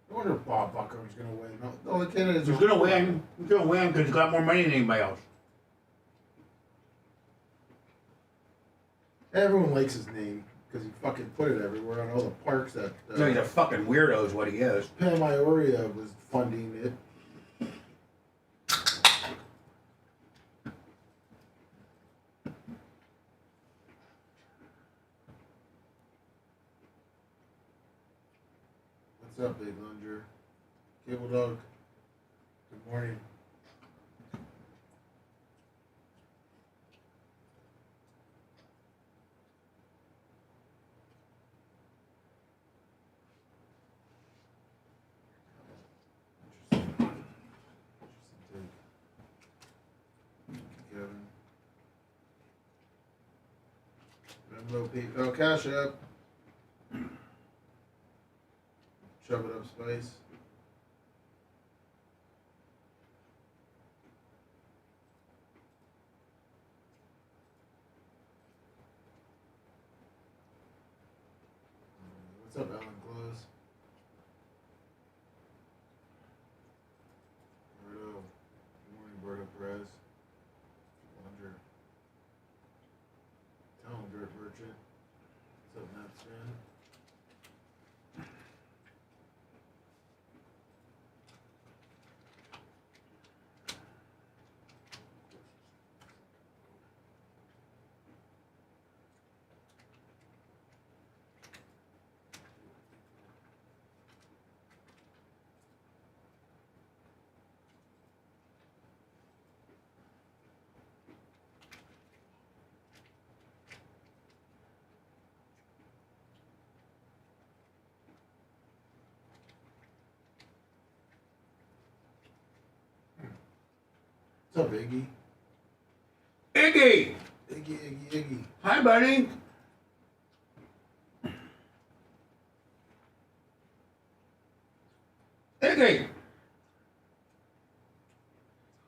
Speaker 9: I wonder if Bob Bucker was going to win. No, the candidates
Speaker 21: He's going to win. He's going to win because he's got more money than anybody else.
Speaker 9: Everyone likes his name because he fucking put it everywhere on all the parks that.
Speaker 21: No, he's a fucking weirdo, is what he is.
Speaker 9: Pam Ioria was funding it. What's up, Big Lunger? Cable Dog. Good morning. Venmo, PayPal, Cash App. Shove it up, Spice. What's up, Alan Close? Roberto. Good morning, Roberto Perez. Lunger. Tell him, Dirt Merchant. What's up, Nats fan? What's up, Iggy?
Speaker 21: Iggy!
Speaker 9: Iggy.
Speaker 21: Hi, buddy. Iggy!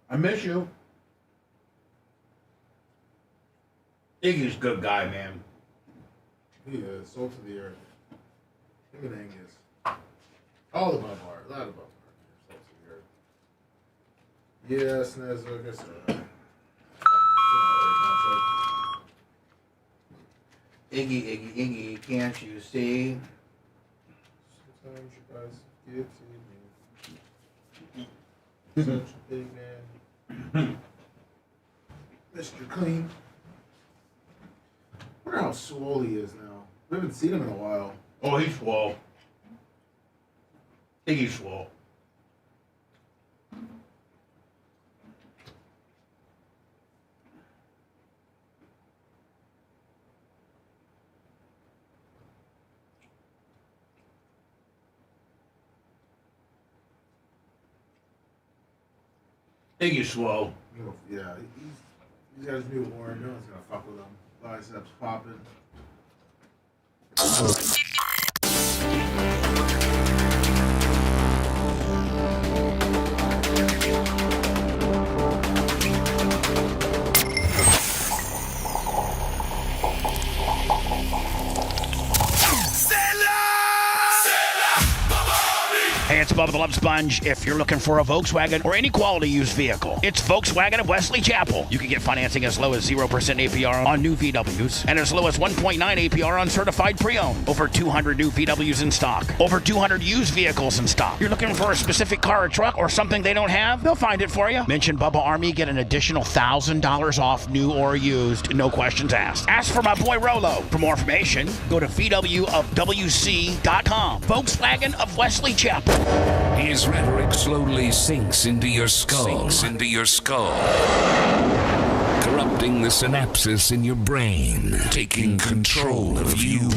Speaker 21: I miss you. Iggy's a good guy, man.
Speaker 9: He is. Salt of the earth. Him and Angus. All the Bubba are. A lot of Bubba are. Salt of the earth. Yes, Nezzo. Guess
Speaker 21: Iggy, can't you see?
Speaker 9: Sometimes you guys get to me. Such a big man. Mr. Clean. I wonder how swole he is now. We haven't seen him in a while.
Speaker 21: Oh, he's swole. Iggy's swole. Iggy's swole.
Speaker 9: Yeah, he's got his new warrant. No one's gonna fuck with him. Biceps popping.
Speaker 18: Hey, it's Bubba the Love Sponge. If you're looking for a Volkswagen or any quality used vehicle, it's Volkswagen of Wesley Chapel. You can get financing as low as 0% APR on new VWs and as low as 1.9 APR on certified pre-owned. Over 200 new VWs in stock. Over 200 used vehicles in stock. You're looking for a specific car or truck or something they don't have? They'll find it for you. Mention Bubba Army, get an additional $1,000 off new or used. No questions asked. Ask for my boy Rolo. For more information, go to VWofWC.com. Volkswagen of Wesley Chapel.
Speaker 7: His rhetoric slowly sinks into your skull. Corrupting the synapses in your brain. Taking control of you.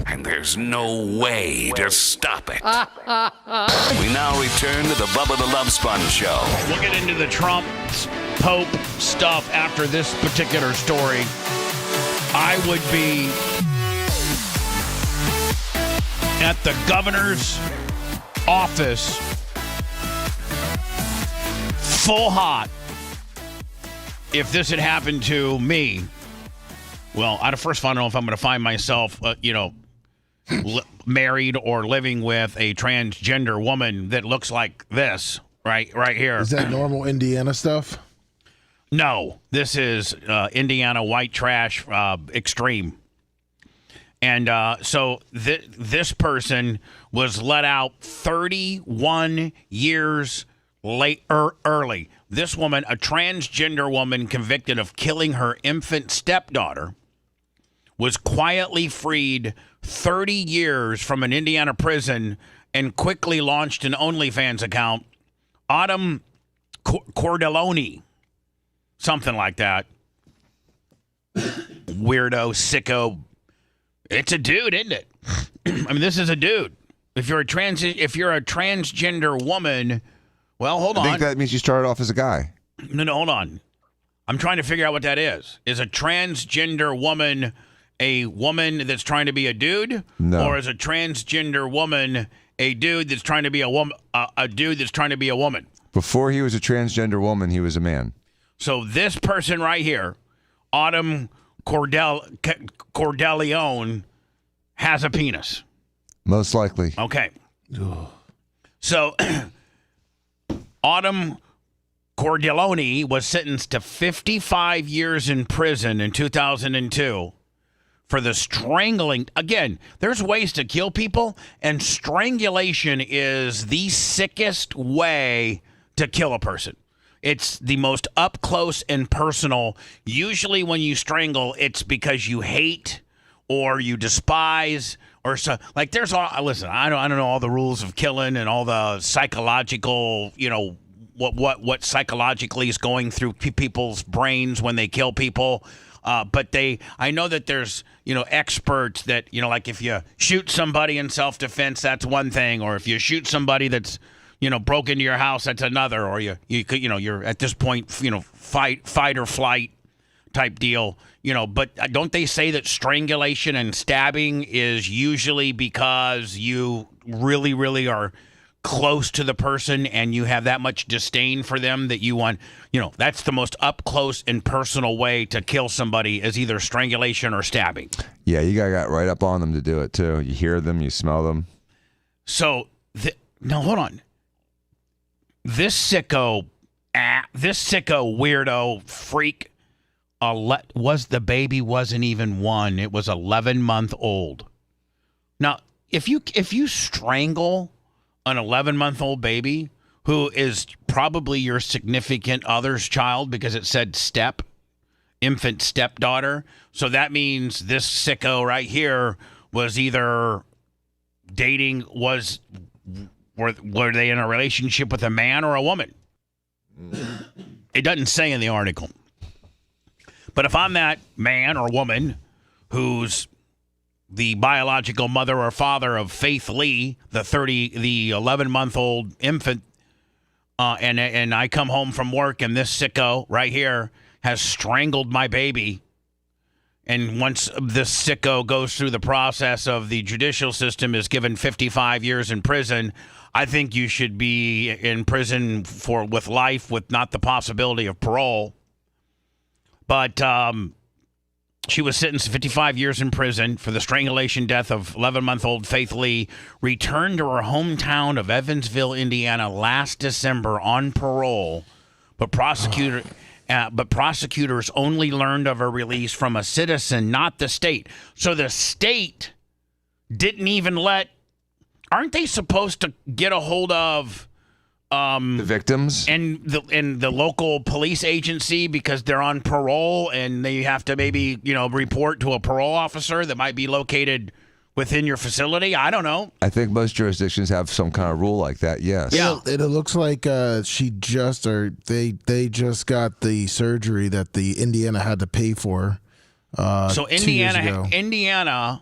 Speaker 7: And there's no way to stop it. We now return to the Bubba the Love Sponge Show.
Speaker 18: We'll get into the Trump Pope stuff after this particular story. I would be at the governor's office full hot. If this had happened to me, well, I don't know if I'm going to find myself, married or living with a transgender woman that looks like this right here.
Speaker 9: Is that normal Indiana stuff?
Speaker 18: No, this is Indiana white trash extreme. And so this person was let out 31 years early. This woman, a transgender woman convicted of killing her infant stepdaughter, was quietly freed 30 years from an Indiana prison and quickly launched an OnlyFans account. Autumn Cordeloni, something like that. Weirdo, sicko. It's a dude, isn't it? I mean, this is a dude. If you're a transgender woman, well, hold on.
Speaker 6: I think that means you started off as a guy.
Speaker 18: No, hold on. I'm trying to figure out what that is. Is a transgender woman a woman that's trying to be a dude?
Speaker 6: No.
Speaker 18: Or is a transgender woman a dude that's trying to be a woman? A dude that's trying to be a woman.
Speaker 6: Before he was a transgender woman, he was a man.
Speaker 18: So this person right here, Autumn Cordeleone, has a penis.
Speaker 6: Most likely.
Speaker 18: Okay. So Autumn Cordeloni was sentenced to 55 years in prison in 2002 for the strangling. Again, there's ways to kill people, and strangulation is the sickest way to kill a person. It's the most up close and personal. Usually when you strangle, it's because you hate or you despise or so. Like there's all, listen, I don't know all the rules of killing and all the psychological, what psychologically is going through people's brains when they kill people. But I know that there's, experts that, like if you shoot somebody in self-defense, that's one thing. Or if you shoot somebody that's, broke into your house, that's another. Or you're at this point, fight or flight type deal, but don't they say that strangulation and stabbing is usually because you really, really are close to the person and you have that much disdain for them that you want, that's the most up close and personal way to kill somebody is either strangulation or stabbing.
Speaker 6: Yeah, you got right up on them to do it too. You hear them, you smell them.
Speaker 18: So, no, hold on. This sicko weirdo freak the baby wasn't even one. It was 11-month old. Now, if you strangle an 11-month-old baby who is probably your significant other's child because it said infant stepdaughter. So that means this sicko right here was either were they in a relationship with a man or a woman? It doesn't say in the article. But if I'm that man or woman who's the biological mother or father of Faith Lee, the 11-month-old infant, and I come home from work and this sicko right here has strangled my baby, and once this sicko goes through the process of the judicial system, is given 55 years in prison, I think you should be in prison with life with not the possibility of parole. But she was sentenced to 55 years in prison for the strangulation death of 11-month-old Faith Lee, returned to her hometown of Evansville, Indiana last December on parole, but prosecutors only learned of her release from a citizen, not the state. So the state didn't even aren't they supposed to get a hold of
Speaker 6: the victims
Speaker 18: and the local police agency because they're on parole and they have to maybe report to a parole officer that might be located within your facility? I don't know.
Speaker 6: I think most jurisdictions have some kind of rule like that. Yes.
Speaker 18: Yeah.
Speaker 9: It looks like they just got the surgery that the Indiana had to pay for.
Speaker 18: So
Speaker 9: 2 years ago.
Speaker 18: Indiana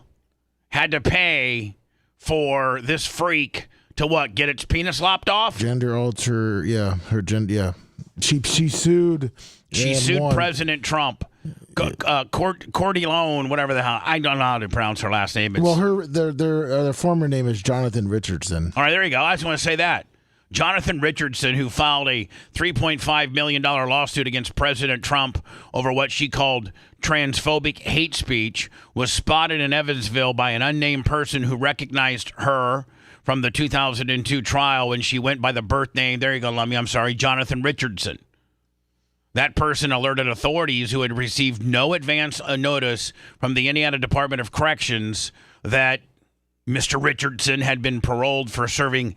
Speaker 18: had to pay for this freak to what? Get its penis lopped off?
Speaker 9: Gender alter, yeah. Her gender, yeah. She sued.
Speaker 18: She sued
Speaker 9: won.
Speaker 18: President Trump Cordialone, whatever the hell. I don't know how to pronounce her last name.
Speaker 9: Well, their former name is Jonathan Richardson.
Speaker 18: All right, there you go. I just want to say that. Jonathan Richardson, who filed a $3.5 million lawsuit against President Trump over what she called transphobic hate speech, was spotted in Evansville by an unnamed person who recognized her from the 2002 trial when she went by the birth name, there you go, Lummy, I'm sorry, Jonathan Richardson. That person alerted authorities who had received no advance notice from the Indiana Department of Corrections that Mr. Richardson had been paroled for serving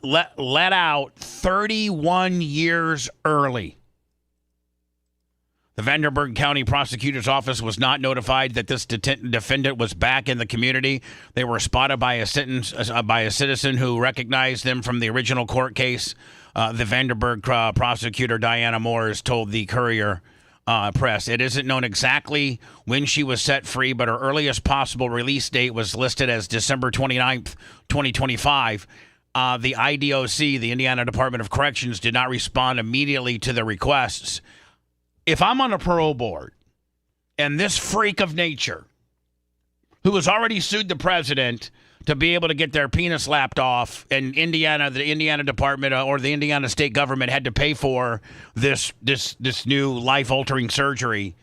Speaker 18: let out 31 years early. The Vanderburgh County Prosecutor's Office was not notified that this defendant was back in the community. They were spotted by a citizen who recognized them from the original court case. The Vanderburgh prosecutor, Diana Moores, told the Courier Press. It isn't known exactly when she was set free, but her earliest possible release date was listed as December 29th, 2025. The IDOC, the Indiana Department of Corrections, did not respond immediately to the requests. If I'm on a parole board and this freak of nature, who has already sued the president to be able to get their penis lapped off, and the Indiana Department or the Indiana state government had to pay for this new life-altering surgery,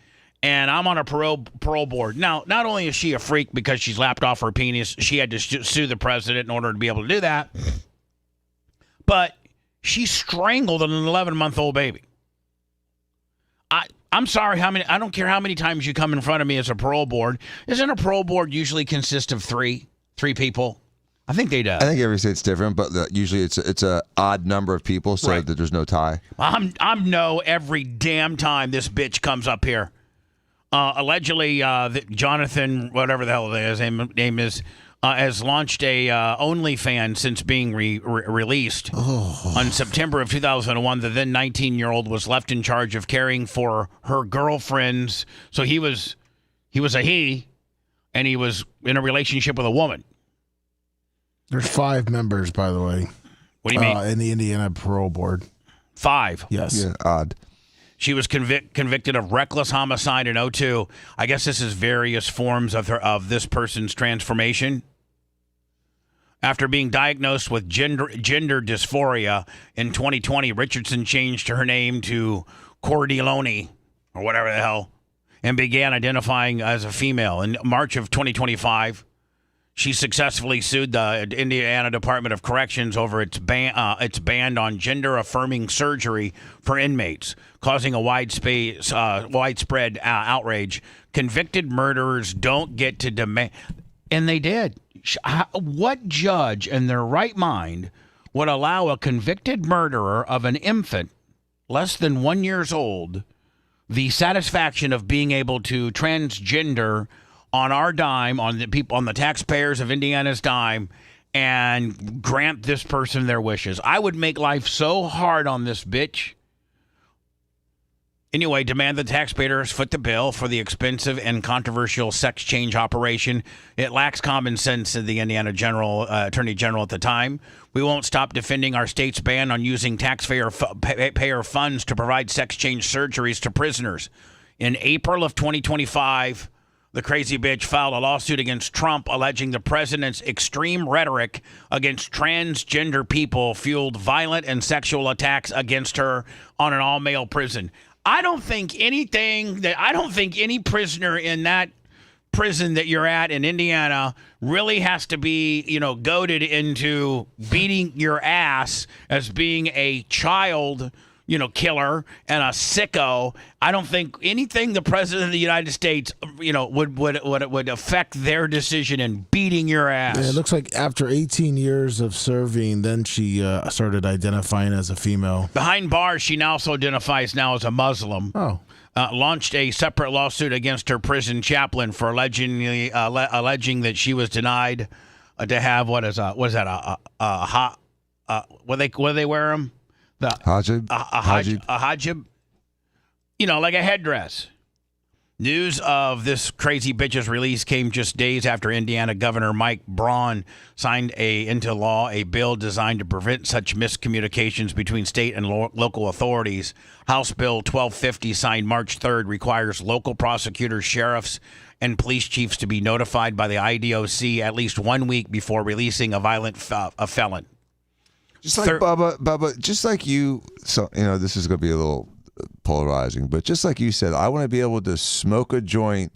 Speaker 18: and I'm on a parole board. Now, not only is she a freak because she's lapped off her penis, she had to sue the president in order to be able to do that, but she strangled an 11-month-old baby. I'm sorry, I don't care how many times you come in front of me as a parole board. Isn't a parole board usually consist of three people? I think they do.
Speaker 6: I think every state's different, but usually it's a odd number of people so
Speaker 18: Right.
Speaker 6: that there's no tie.
Speaker 18: I'm no every damn time this bitch comes up here. Allegedly, Jonathan, whatever the hell his name is, has launched a OnlyFans since being released. On September of 2001, the then 19-year-old was left in charge of caring for her girlfriends. So he was a he, and he was in a relationship with a woman.
Speaker 9: There's 5 members, by the way.
Speaker 18: What do you mean?
Speaker 9: In the Indiana Parole Board.
Speaker 18: 5?
Speaker 9: Yes.
Speaker 6: Yeah, odd.
Speaker 18: She was convicted of reckless homicide in 2002. I guess this is various forms of this person's transformation. After being diagnosed with gender dysphoria in 2020, Richardson changed her name to Cordialone, or whatever the hell, and began identifying as a female. In March of 2025, she successfully sued the Indiana Department of Corrections over its ban on gender-affirming surgery for inmates, causing a widespread outrage. Convicted murderers don't get to demand, and they did. What judge in their right mind would allow a convicted murderer of an infant less than 1 year old the satisfaction of being able to transgender on our dime, on the taxpayers of Indiana's dime, and grant this person their wishes? I would make life so hard on this bitch. Anyway, demand the taxpayers foot the bill for the expensive and controversial sex change operation. It lacks common sense, said the Indiana Attorney General at the time. We won't stop defending our state's ban on using taxpayer funds to provide sex change surgeries to prisoners. In April of 2025, the crazy bitch filed a lawsuit against Trump alleging the president's extreme rhetoric against transgender people fueled violent and sexual attacks against her on an all-male prison. I don't think any prisoner in that prison that you're at in Indiana really has to be, goaded into beating your ass as being a child, killer and a sicko. I don't think anything the president of the United States, would affect their decision in beating your ass.
Speaker 9: Yeah, it looks like after 18 years of serving, then she started identifying as a female.
Speaker 18: Behind bars, she now also identifies now as a Muslim.
Speaker 9: Oh.
Speaker 18: Launched a separate lawsuit against her prison chaplain for alleging that she was denied to have what do they wear them? The
Speaker 6: hajib.
Speaker 18: A hajib, like a headdress. News of this crazy bitch's release came just days after Indiana Governor Mike Braun signed into law a bill designed to prevent such miscommunications between state and local authorities. House Bill 1250, signed March 3rd, requires local prosecutors, sheriffs, and police chiefs to be notified by the IDOC at least 1 week before releasing a violent felon.
Speaker 6: Just like Bubba, just like you. So this is going to be a little polarizing, but just like you said, I want to be able to smoke a joint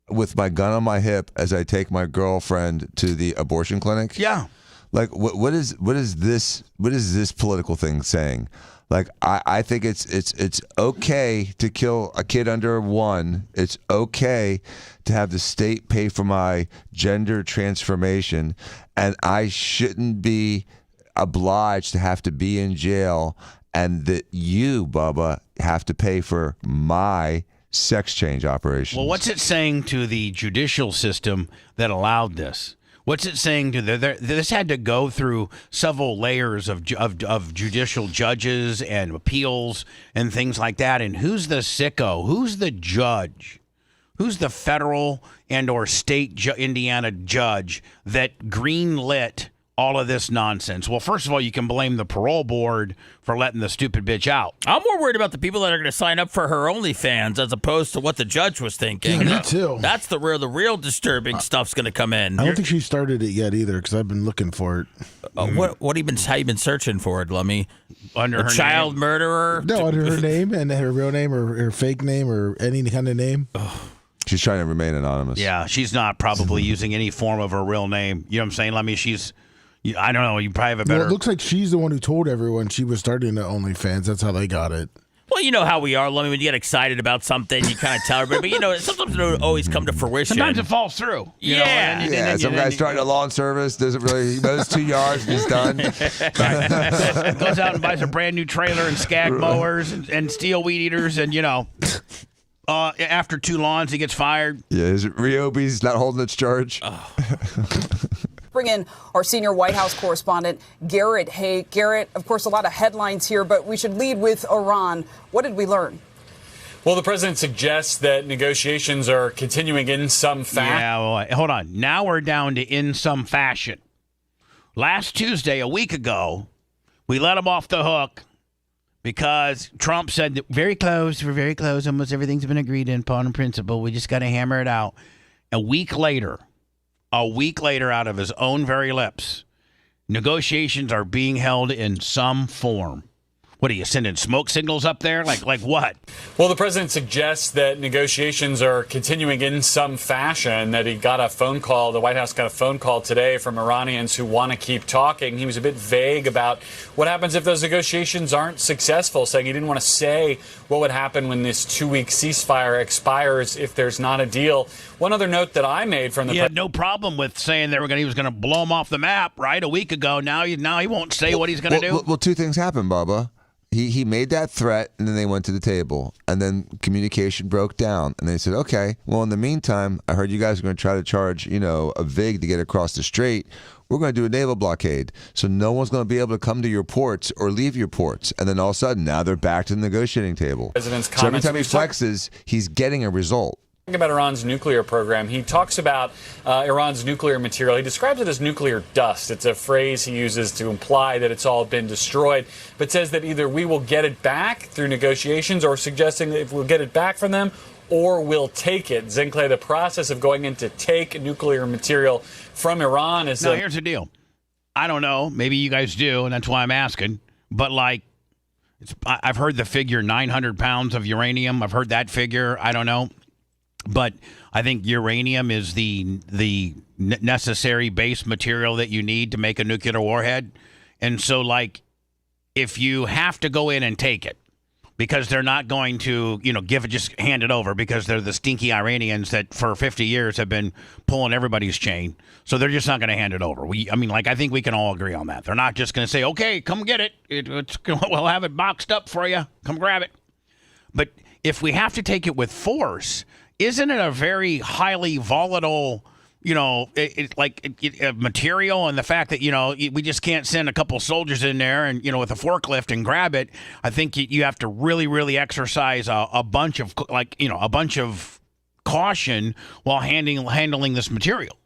Speaker 6: with my gun on my hip as I take my girlfriend to the abortion clinic.
Speaker 18: Yeah.
Speaker 6: Like what is this political thing saying? Like I think it's okay to kill a kid under 1. It's okay to have the state pay for my gender transformation, and I shouldn't be obliged to have to be in jail, and that you, Bubba, have to pay for my sex change operations.
Speaker 18: Well, what's it saying to the judicial system that allowed this? What's it saying to this had to go through several layers of judicial judges and appeals and things like that. And who's the sicko? Who's the judge? Who's the federal and or state Indiana judge that greenlit all of this nonsense? Well, first of all, you can blame the parole board for letting the stupid bitch out.
Speaker 8: I'm more worried about the people that are going to sign up for her OnlyFans as opposed to what the judge was thinking.
Speaker 9: Yeah, me too.
Speaker 8: That's the real disturbing stuff's going to come in.
Speaker 9: I don't think she started it yet either, because I've been looking for it.
Speaker 8: How you been searching for it, Lummy?
Speaker 18: Under her
Speaker 8: child
Speaker 18: name?
Speaker 8: Murderer?
Speaker 9: No, under her name and her real name or her fake name or any kind of name.
Speaker 6: She's trying to remain anonymous.
Speaker 18: Yeah, she's not probably using any form of her real name. You know what I'm saying? Lummy, I don't know. You probably have a better.
Speaker 9: Well, it looks like she's the one who told everyone she was starting the OnlyFans. That's how they got it.
Speaker 8: Well, you know how we are, Lummy. When you get excited about something, you kind of tell everybody. But, sometimes it don't always come to fruition.
Speaker 18: Sometimes it falls through.
Speaker 6: Some guy starting a lawn service, doesn't really, he mows 2 yards and he's done.
Speaker 18: Goes out and buys a brand new trailer and skag mowers and steel weed eaters and, after 2 lawns, he gets fired.
Speaker 6: Yeah, his Ryobi's not holding its charge.
Speaker 2: Oh. Bring in our senior White House correspondent, Garrett Hay. Garrett, of course, a lot of headlines here, but we should lead with Iran. What did we learn?
Speaker 22: Well, the president suggests that negotiations are continuing in some fashion.
Speaker 18: Yeah, well, hold on. Now we're down to in some fashion. Last Tuesday, a week ago, we let him off the hook because Trump said that we're very close. Almost everything's been agreed upon in principle. We just got to hammer it out. A week later, out of his own very lips, negotiations are being held in some form. What are you sending smoke signals up there? Like what?
Speaker 22: Well, the president suggests that negotiations are continuing in some fashion, that he got a phone call, the White House got a phone call today from Iranians who want to keep talking. He was a bit vague about what happens if those negotiations aren't successful, saying he didn't want to say what would happen when this 2-week ceasefire expires if there's not a deal. One other note that I made from the
Speaker 18: he had no problem with saying he was going to blow him off the map, right? A week ago. Now he won't say what he's going to do.
Speaker 6: Well, 2 things happened, Bubba. He made that threat, and then they went to the table, and then communication broke down, and they said, okay, well, in the meantime, I heard you guys are going to try to charge, a VIG to get across the strait. We're going to do a naval blockade, so no one's going to be able to come to your ports or leave your ports. And then all of a sudden, now they're back to the negotiating table. So every time he flexes, he's getting a result.
Speaker 22: About Iran's nuclear program. He talks about Iran's nuclear material. He describes it as nuclear dust. It's a phrase he uses to imply that it's all been destroyed, but says that either we will get it back through negotiations, or suggesting that if we'll get it back from them, or we'll take it. Zenclay, the process of going in to take nuclear material from Iran is...
Speaker 18: No, here's the deal. I don't know. Maybe you guys do, and that's why I'm asking. But, I've heard the figure 900 pounds of uranium. I've heard that figure. I don't know. But I think uranium is the necessary base material that you need to make a nuclear warhead. And so, if you have to go in and take it, because they're not going to, just hand it over, because they're the stinky Iranians that for 50 years have been pulling everybody's chain. So they're just not going to hand it over. I think we can all agree on that. They're not just going to say, okay, come get it. We'll have it boxed up for you. Come grab it. But if we have to take it with force, isn't it a very highly volatile, material, and the fact that we just can't send a couple soldiers in there and with a forklift and grab it. I think you have to really, really exercise a bunch of caution while handling this material.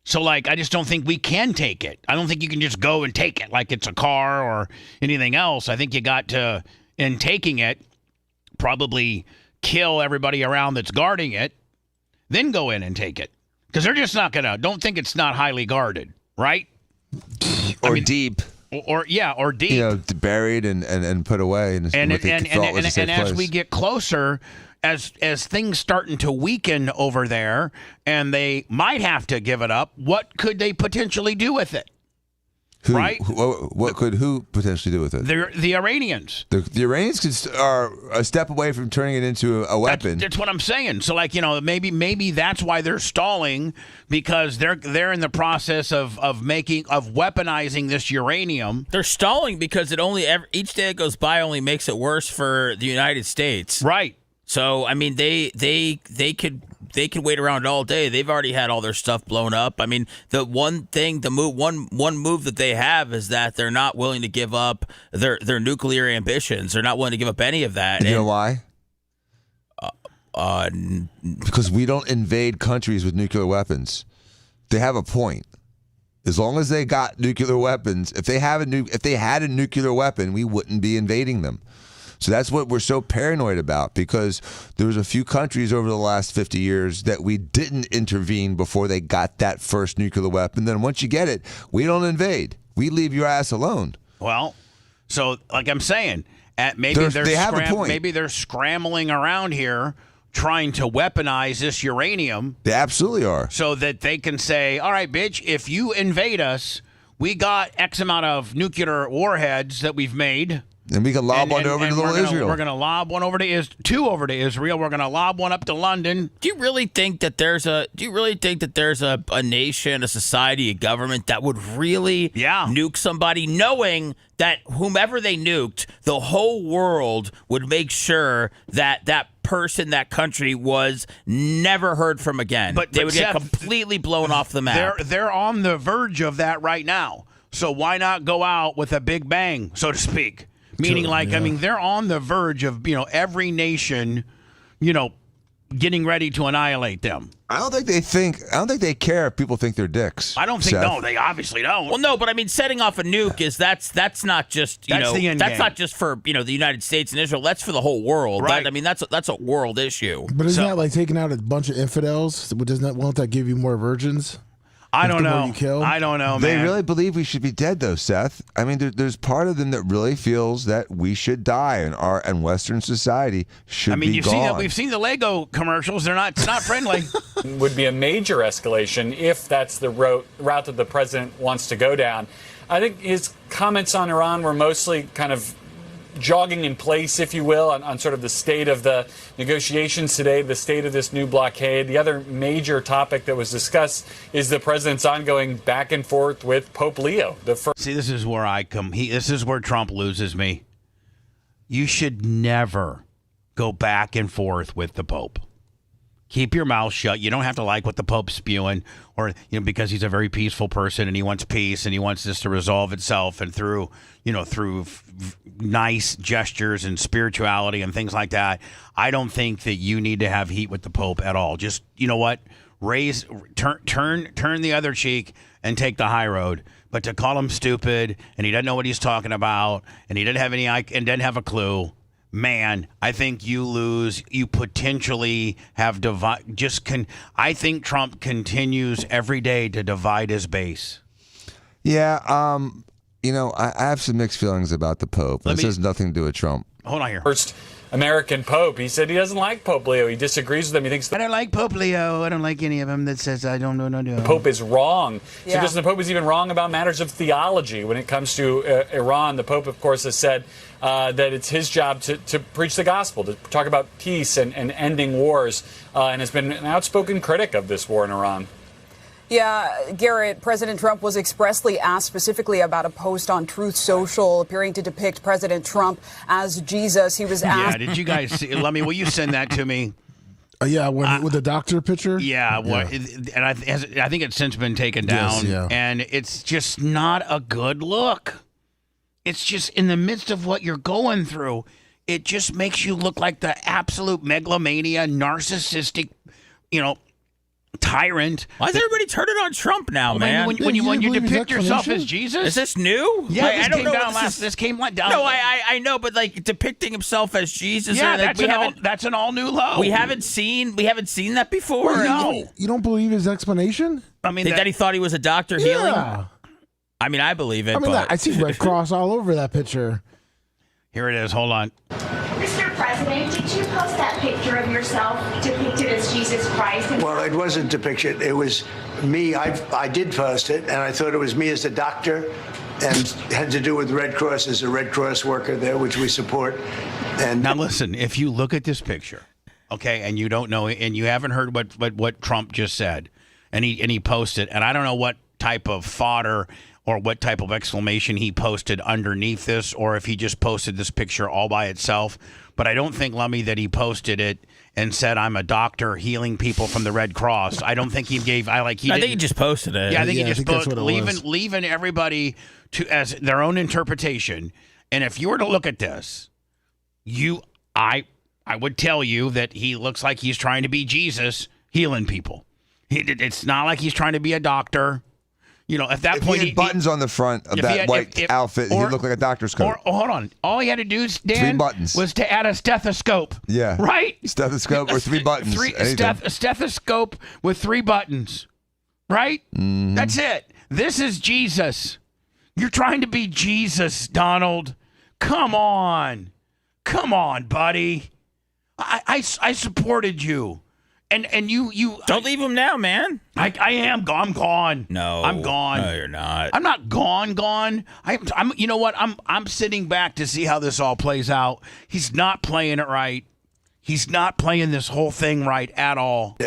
Speaker 18: So I just don't think we can take it. I don't think you can just go and take it like it's a car or anything else. I think you got to, in taking it, probably kill everybody around that's guarding it, then go in and take it. Because they're just not going to, don't think it's not highly guarded, right?
Speaker 6: Or deep.
Speaker 18: Or deep.
Speaker 6: Buried and put away. And
Speaker 18: as we get closer, as things starting to weaken over there, and they might have to give it up, what could they potentially do with it? Right?
Speaker 6: What could who potentially do with it?
Speaker 18: The Iranians.
Speaker 6: The Iranians are a step away from turning it into a weapon.
Speaker 18: That's what I'm saying. So maybe that's why they're stalling, because they're in the process of weaponizing this uranium.
Speaker 8: They're stalling because each day that goes by only makes it worse for the United States.
Speaker 18: Right.
Speaker 8: So they could wait around all day. They've already had all their stuff blown up. I mean, one move that they have is that they're not willing to give up their nuclear ambitions. They're not willing to give up any of that.
Speaker 6: And you know why? Because we don't invade countries with nuclear weapons. They have a point. As long as they got nuclear weapons, if they had a nuclear weapon, we wouldn't be invading them. So that's what we're so paranoid about, because there was a few countries over the last 50 years that we didn't intervene before they got that first nuclear weapon. Then once you get it, we don't invade. We leave your ass alone.
Speaker 18: Well, so like I'm saying, they have a point. Maybe they're scrambling around here trying to weaponize this uranium.
Speaker 6: They absolutely are.
Speaker 18: So that they can say, all right, bitch, if you invade us, we got X amount of nuclear warheads that we've made.
Speaker 6: And we can lob one over to Israel.
Speaker 18: We're going to lob one over to two over to Israel. We're going to lob one up to London.
Speaker 8: Do you really think that there's a nation, a society, a government that would really nuke somebody, knowing that whomever they nuked, the whole world would make sure that that person, that country, was never heard from again? But they would get completely blown off the map.
Speaker 18: They're on the verge of that right now. So why not go out with a big bang, so to speak? Meaning, they're on the verge of, every nation, getting ready to annihilate them.
Speaker 6: I don't think they care if people think they're dicks.
Speaker 18: I don't think, no, they obviously don't.
Speaker 8: Well, no, but I mean, setting off a nuke that's not just, that's not just for, the United States and Israel. That's for the whole world.
Speaker 18: Right.
Speaker 8: That's a world issue.
Speaker 9: But isn't that like taking out a bunch of infidels? Won't that give you more virgins?
Speaker 18: I don't know. I don't know, man.
Speaker 6: They really believe we should be dead, though, Seth. I mean, there's part of them that really feels that we should die, and Western society should be gone.
Speaker 18: We've seen the Lego commercials. It's not friendly.
Speaker 22: Would be a major escalation if that's the route that the president wants to go down. I think his comments on Iran were mostly kind of jogging in place, if you will, on sort of the state of the negotiations today, the state of this new blockade. The other major topic that was discussed is the president's ongoing back and forth with Pope Leo.
Speaker 18: See, this is where I come. This is where Trump loses me. You should never go back and forth with the Pope. Keep your mouth shut. You don't have to like what the Pope's spewing, or because he's a very peaceful person and he wants peace and he wants this to resolve itself, and through nice gestures and spirituality and things like that. I don't think that you need to have heat with the Pope at all. Just turn the other cheek and take the high road. But to call him stupid and he doesn't know what he's talking about and he doesn't have a clue. Man, I think you lose. You potentially have I think Trump continues every day to divide his base.
Speaker 6: Yeah, I have some mixed feelings about the Pope. This has nothing to do with Trump.
Speaker 18: Hold on here.
Speaker 22: First American Pope. He said he doesn't like Pope Leo. He disagrees with him. He thinks
Speaker 18: I don't like Pope Leo. I don't like any of them that says I don't know.
Speaker 22: The Pope is wrong.
Speaker 2: Yeah.
Speaker 22: So the Pope is even wrong about matters of theology when it comes to Iran. The Pope, of course, has said that it's his job to preach the gospel, to talk about peace and ending wars, and has been an outspoken critic of this war in Iran.
Speaker 2: Yeah, Garrett, President Trump was expressly asked specifically about a post on Truth Social appearing to depict President Trump as Jesus. He was asked...
Speaker 18: Yeah, did you guys see? Will you send that to me?
Speaker 9: Yeah, with the doctor picture.
Speaker 18: Yeah, and I think it's since been taken down, and it's just not a good look. It's just in the midst of what you're going through, it just makes you look like the absolute megalomania, narcissistic, tyrant.
Speaker 8: Why is everybody turning on Trump now, man?
Speaker 18: When you depict yourself as Jesus,
Speaker 8: is this new?
Speaker 18: Yeah,
Speaker 8: I don't know.
Speaker 18: This came down.
Speaker 8: No, I know, but like depicting himself as Jesus.
Speaker 18: Yeah,
Speaker 8: like,
Speaker 18: that's an all new low.
Speaker 8: We haven't seen that before.
Speaker 9: No, you don't believe his explanation?
Speaker 8: I mean, that he thought he was a doctor healing. I mean, I believe it.
Speaker 9: I see Red Cross all over that picture.
Speaker 18: Here it is. Hold on.
Speaker 1: Mr. President, did you post that picture of yourself depicted as Jesus Christ?
Speaker 10: Well, it wasn't depicted. It was me. I did post it, and I thought it was me as a doctor, and had to do with Red Cross as a Red Cross worker there, which we support. And
Speaker 18: now listen, if you look at this picture, okay, and you don't know, and you haven't heard what Trump just said, and he posted, and I don't know what type of fodder or what type of exclamation he posted underneath this, or if he just posted this picture all by itself. But I don't think, Lummy, that he posted it and said, "I'm a doctor healing people from the Red Cross." I don't think he gave. I think he just
Speaker 8: posted it.
Speaker 18: Yeah, I think he just posted, leaving everybody to as their own interpretation. And if you were to look at this, I would tell you that he looks like he's trying to be Jesus healing people. It's not like he's trying to be a doctor. At that point,
Speaker 6: he had buttons on the front of that white outfit, he looked like a doctor's coat.
Speaker 18: Or hold on, all he had to do, Dan,
Speaker 6: 3 buttons.
Speaker 18: was to add a stethoscope.
Speaker 6: Yeah,
Speaker 18: right.
Speaker 6: Stethoscope or 3 buttons.
Speaker 18: A stethoscope with 3 buttons. Right. Mm-hmm. That's it. This is Jesus. You're trying to be Jesus, Donald. Come on, buddy. I supported you. And you
Speaker 8: don't leave him now, man.
Speaker 18: I am. I'm gone.
Speaker 8: No,
Speaker 18: I'm gone.
Speaker 8: No, you're not.
Speaker 18: I'm not gone. I'm. You know what? I'm sitting back to see how this all plays out. He's not playing it right. He's not playing this whole thing right at all.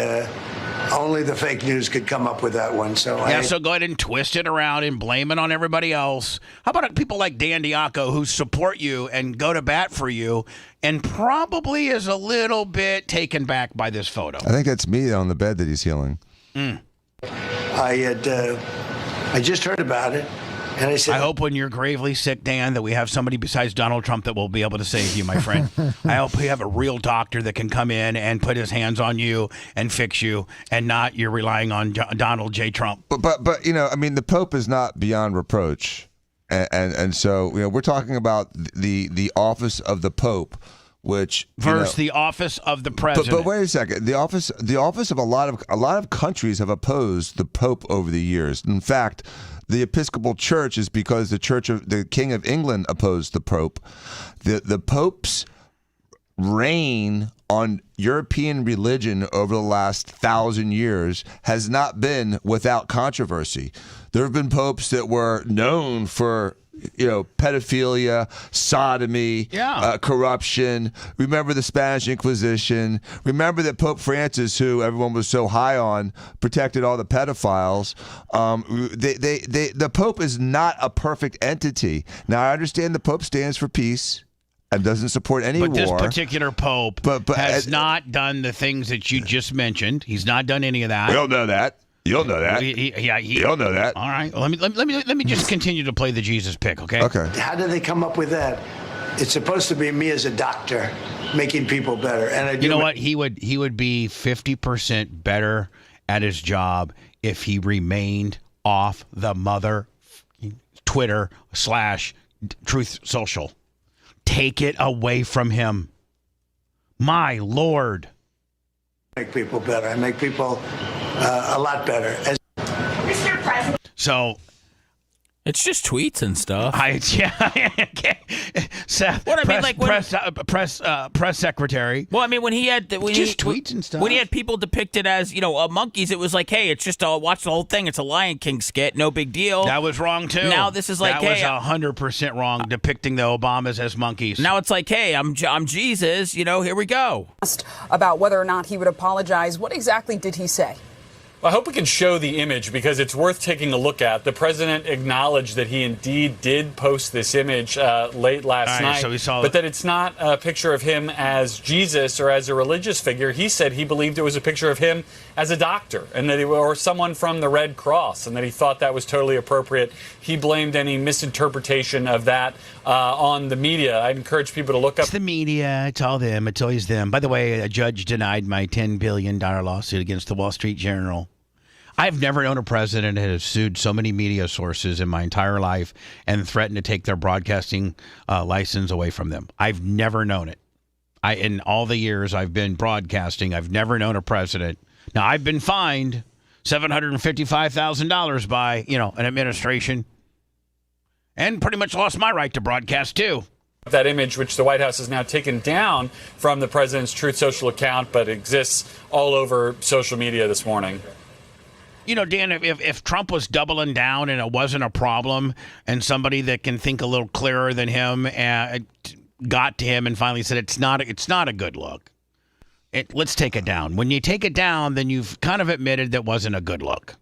Speaker 10: Only the fake news could come up with that one. So
Speaker 18: so go ahead and twist it around and blame it on everybody else. How about people like Dan Diaco who support you and go to bat for you, and probably is a little bit taken back by this photo?
Speaker 6: I think that's me on the bed that he's healing.
Speaker 10: I just heard about it. And I said,
Speaker 18: I hope when you're gravely sick, Dan, that we have somebody besides Donald Trump that will be able to save you, my friend. I hope we have a real doctor that can come in and put his hands on you and fix you, and not you're relying on Donald J. Trump.
Speaker 6: But the Pope is not beyond reproach, and so we're talking about the office of the Pope, which
Speaker 18: versus the office of the president.
Speaker 6: But wait a second, the office of a lot of countries have opposed the Pope over the years. In fact, the Episcopal Church is because the King of England opposed the Pope. The Pope's reign on European religion over the last 1,000 years has not been without controversy. There have been popes that were known for pedophilia, sodomy, corruption. Remember the Spanish Inquisition. Remember that Pope Francis, who everyone was so high on, protected all the pedophiles. The Pope is not a perfect entity. Now, I understand the Pope stands for peace and doesn't support any war.
Speaker 18: But this particular Pope has not done the things that you just mentioned. He's not done any of that.
Speaker 6: We all know that. You'll know that. You'll know that.
Speaker 18: All right. Well, let me just continue to play the Jesus pick, okay?
Speaker 6: Okay.
Speaker 10: How did they come up with that? It's supposed to be me as a doctor making people better, and
Speaker 18: you know what? He would be 50% better at his job if he remained off the mother Twitter / Truth Social. Take it away from him. My Lord.
Speaker 10: Make people better. I make people a lot better.
Speaker 1: Mr. President.
Speaker 18: So
Speaker 8: it's just tweets and stuff.
Speaker 18: Seth,
Speaker 8: what I mean, like
Speaker 18: press secretary.
Speaker 8: Well, I mean, when he had
Speaker 18: tweets and stuff.
Speaker 8: When he had people depicted as monkeys, it was like, hey, it's just watch the whole thing. It's a Lion King skit, no big deal.
Speaker 18: That was wrong too.
Speaker 8: Now this is like,
Speaker 18: that was 100% wrong, depicting the Obamas as monkeys.
Speaker 8: Now it's like, hey, I'm Jesus. Here we go.
Speaker 2: About whether or not he would apologize. What exactly did he say?
Speaker 22: I hope we can show the image because it's worth taking a look at. The president acknowledged that he indeed did post this image late last night,
Speaker 4: so we saw
Speaker 22: but that it's not a picture of him as Jesus or as a religious figure. He said he believed it was a picture of him as a doctor and that or someone from the Red Cross, and that he thought that was totally appropriate. He blamed any misinterpretation of that on the media. I'd encourage people to look up.
Speaker 18: It's the media. It's all them. It's always them. By the way, a judge denied my $10 billion lawsuit against the Wall Street Journal. I've never known a president that has sued so many media sources in my entire life and threatened to take their broadcasting license away from them. I've never known it. In all the years I've been broadcasting, I've never known a president. Now, I've been fined $755,000 by, an administration and pretty much lost my right to broadcast, too.
Speaker 22: That image, which the White House has now taken down from the president's Truth Social account, but exists all over social media this morning.
Speaker 18: Dan, if Trump was doubling down and it wasn't a problem and somebody that can think a little clearer than him got to him and finally said, it's not a good look. Let's take it down. When you take it down, then you've kind of admitted that wasn't a good look.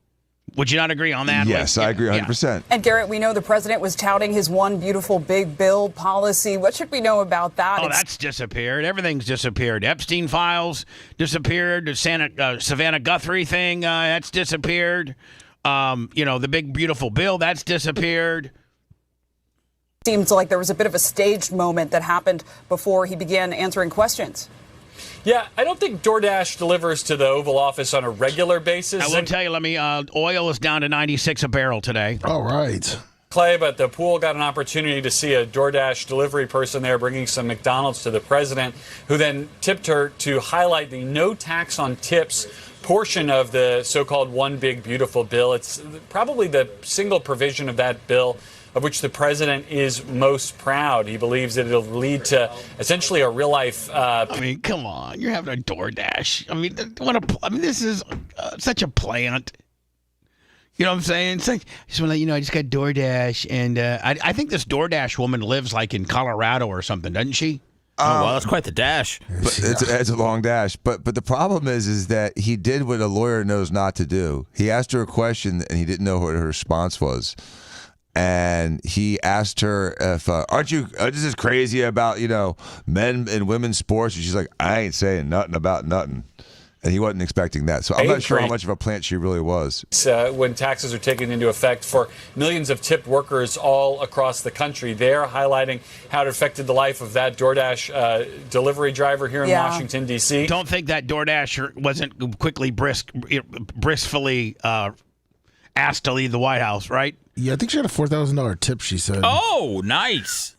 Speaker 18: Would you not agree on that?
Speaker 6: Yes, I agree 100%.
Speaker 2: And Garrett, we know the president was touting his one beautiful big bill policy. What should we know about that?
Speaker 18: Oh, that's disappeared. Everything's disappeared. Epstein files disappeared. The Savannah Guthrie thing, that's disappeared. The big beautiful bill, that's disappeared.
Speaker 2: Seems like there was a bit of a staged moment that happened before he began answering questions.
Speaker 22: Yeah, I don't think DoorDash delivers to the Oval Office on a regular basis.
Speaker 18: I will tell you, oil is down to 96 a barrel today.
Speaker 9: All right.
Speaker 22: Clay, but the pool got an opportunity to see a DoorDash delivery person there bringing some McDonald's to the president, who then tipped her to highlight the no tax on tips portion of the so-called One Big Beautiful bill. It's probably the single provision of that bill of which the president is most proud. He believes that it'll lead to essentially a real-life...
Speaker 18: come on. You're having a DoorDash. This is such a plant. You know what I'm saying? It's like, I just want to let you know, I just got DoorDash, and I think this DoorDash woman lives like in Colorado or something, doesn't she?
Speaker 8: Well, that's quite the dash.
Speaker 6: But it's a long dash. But the problem is that he did what a lawyer knows not to do. He asked her a question, and he didn't know what her response was. And he asked her if, aren't you just as crazy about, men and women's sports? And she's like, I ain't saying nothing about nothing. And he wasn't expecting that. So I'm not sure how much of a plant she really was.
Speaker 22: When taxes are taken into effect for millions of tipped workers all across the country, they're highlighting how it affected the life of that DoorDash delivery driver here in Washington, D.C.
Speaker 18: Don't think that DoorDasher wasn't quickly briskly asked to leave the White House, right?
Speaker 9: Yeah, I think she had a $4,000 tip, she said.
Speaker 8: Oh, nice.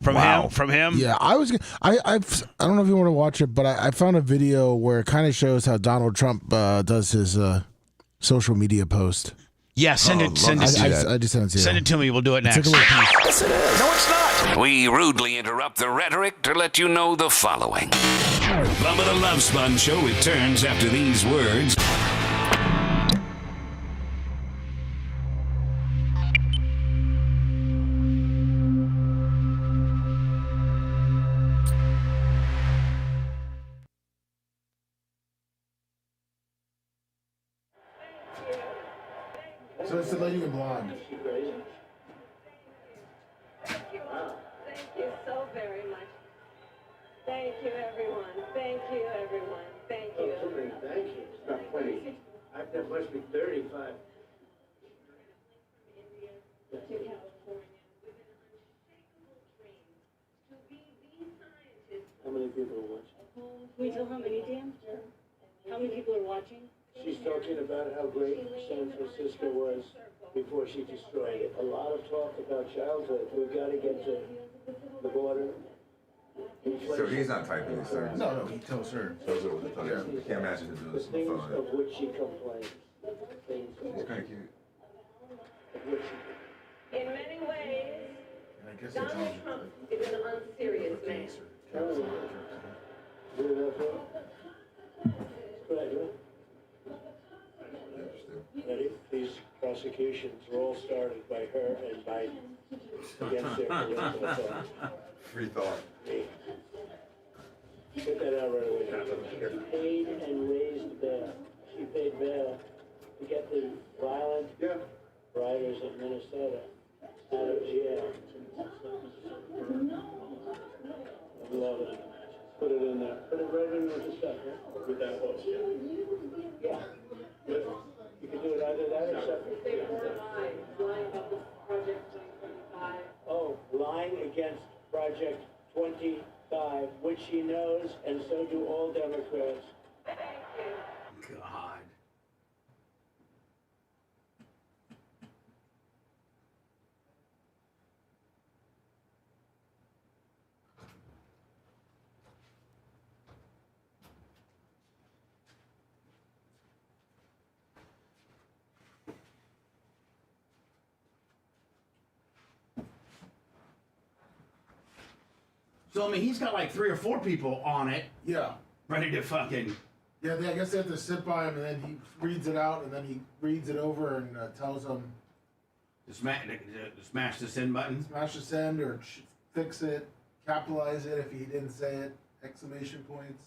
Speaker 18: From him?
Speaker 9: Yeah, I don't know if you want to watch it, but I found a video where it kind of shows how Donald Trump does his social media post.
Speaker 18: Yeah, send it.
Speaker 9: I just sent it to you.
Speaker 18: Send it to me. We'll do it next.
Speaker 7: Yes, it is. No, it's not. We rudely interrupt the rhetoric to let you know the following. Bubba the Love Sponge Show returns after these words.
Speaker 9: So it's the lady in blonde.
Speaker 11: Thank you so very much. Thank you, everyone. Thank you, everyone. Thank you.
Speaker 13: Thank you. It's not funny. That must be 35. How many people are watching?
Speaker 11: Can we tell how many, Dan? How many people are watching?
Speaker 13: She's talking about how great San Francisco was before she destroyed it. A lot of talk about childhood. We've got to get to the border.
Speaker 5: So he's not typing this, sir?
Speaker 9: No, he tells her.
Speaker 5: Tells her what to type. I can't imagine him doing this on the
Speaker 13: Things
Speaker 5: phone.
Speaker 13: of which she complains.
Speaker 5: He's kind of cute.
Speaker 11: In many ways, Donald Trump is an unserious man.
Speaker 13: These prosecutions were all started by her and Biden against their political thought.
Speaker 5: Free thought.
Speaker 13: Get that out right away. She paid and raised bail. She paid bail to get the violent riders of Minnesota out of jail. I love it. Put it in there. Put it right in with the stuff, right? With that horse, yeah. Good. You can do it either that or separate.
Speaker 11: They were lying about this Project 2025.
Speaker 13: Oh, lying against Project 25, which he knows, and so do all Democrats.
Speaker 21: God. So, I mean, he's got like 3 or 4 people on it.
Speaker 9: Yeah.
Speaker 21: Ready to fucking...
Speaker 9: Yeah, I guess they have to sit by him, and then he reads it out, and then he reads it over and tells them
Speaker 21: To smash the send button.
Speaker 9: Smash the send or fix it, capitalize it if he didn't say it, exclamation points.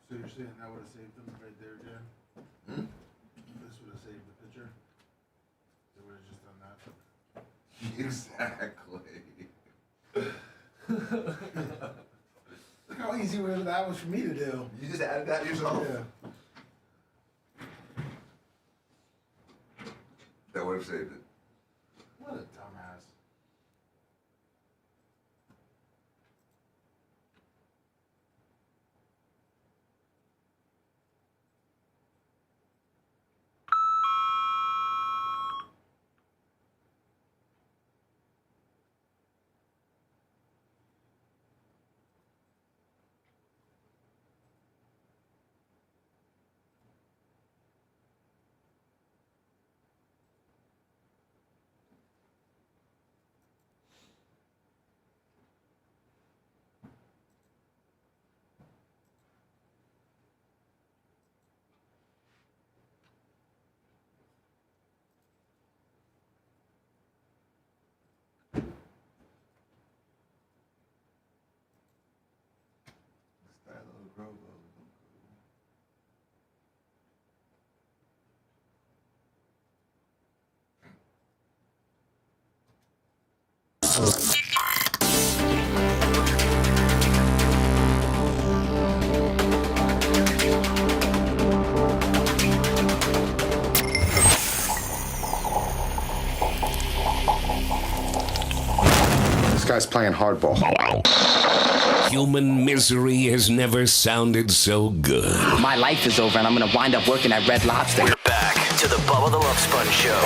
Speaker 9: So you're saying that would have saved them right there, Jen? This would have saved the picture? They would have just done that?
Speaker 6: Exactly.
Speaker 9: Look how easy that was for me to do.
Speaker 6: You just added that yourself?
Speaker 9: Yeah.
Speaker 6: That would have saved it.
Speaker 9: What a dumbass.
Speaker 15: This guy's playing hardball.
Speaker 17: Human misery has never sounded so good.
Speaker 23: My life is over and I'm gonna wind up working at Red Lobster.
Speaker 24: We're back to the Bubba the Love Sponge Show.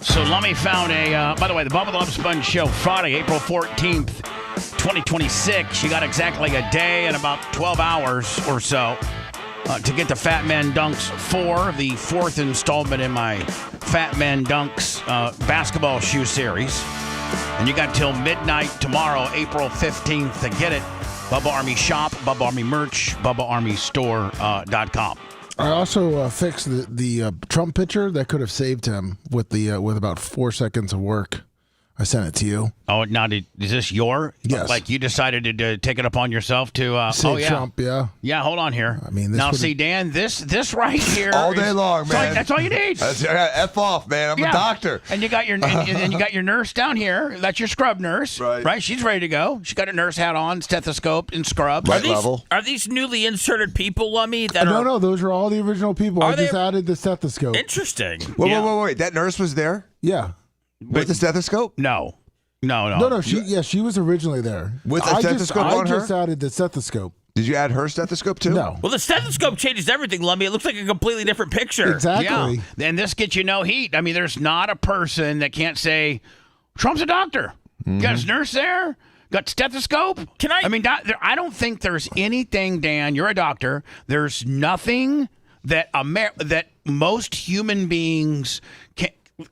Speaker 18: So Lummy found by the way, the Bubba the Love Sponge Show, Friday, April 14th, 2026. You got exactly a day and about 12 hours or so to get the Fat Man Dunks 4, the 4th installment in my Fat Man Dunks basketball shoe series. And you got till midnight tomorrow, April 15th, to get it. Bubba Army Shop, Bubba Army Merch, BubbaArmyStore.com.
Speaker 9: I also fixed the Trump picture that could have saved him with about 4 seconds of work. I sent it to you.
Speaker 18: Oh, now is this your?
Speaker 9: Yes.
Speaker 18: Like you decided to take it upon yourself to.
Speaker 9: Save Trump, yeah.
Speaker 18: Yeah, hold on here.
Speaker 9: I mean,
Speaker 18: now see, Dan, this right here.
Speaker 6: All day long, man.
Speaker 18: That's all you need.
Speaker 6: F off, man. I'm a doctor.
Speaker 18: And you got your and you got your nurse down here. That's your scrub nurse, right? She's ready to go. She got a nurse hat on, stethoscope, and scrub.
Speaker 8: Are these newly inserted people, Lummy?
Speaker 9: No, those are all the original people. I just added the stethoscope.
Speaker 8: Interesting.
Speaker 6: Wait. That nurse was there?
Speaker 9: Yeah.
Speaker 6: With the stethoscope?
Speaker 18: No.
Speaker 9: No. She was originally there.
Speaker 6: With a stethoscope on her?
Speaker 9: I just added the stethoscope.
Speaker 6: Did you add her stethoscope too?
Speaker 9: No.
Speaker 8: Well, the stethoscope changes everything, Lummy. It looks like a completely different picture.
Speaker 9: Exactly.
Speaker 18: Yeah. And this gets you no heat. I mean, there's not a person that can't say, Trump's a doctor. Got his nurse there. Got stethoscope. I mean, I don't think there's anything, Dan. You're a doctor. There's nothing that that most human beings can.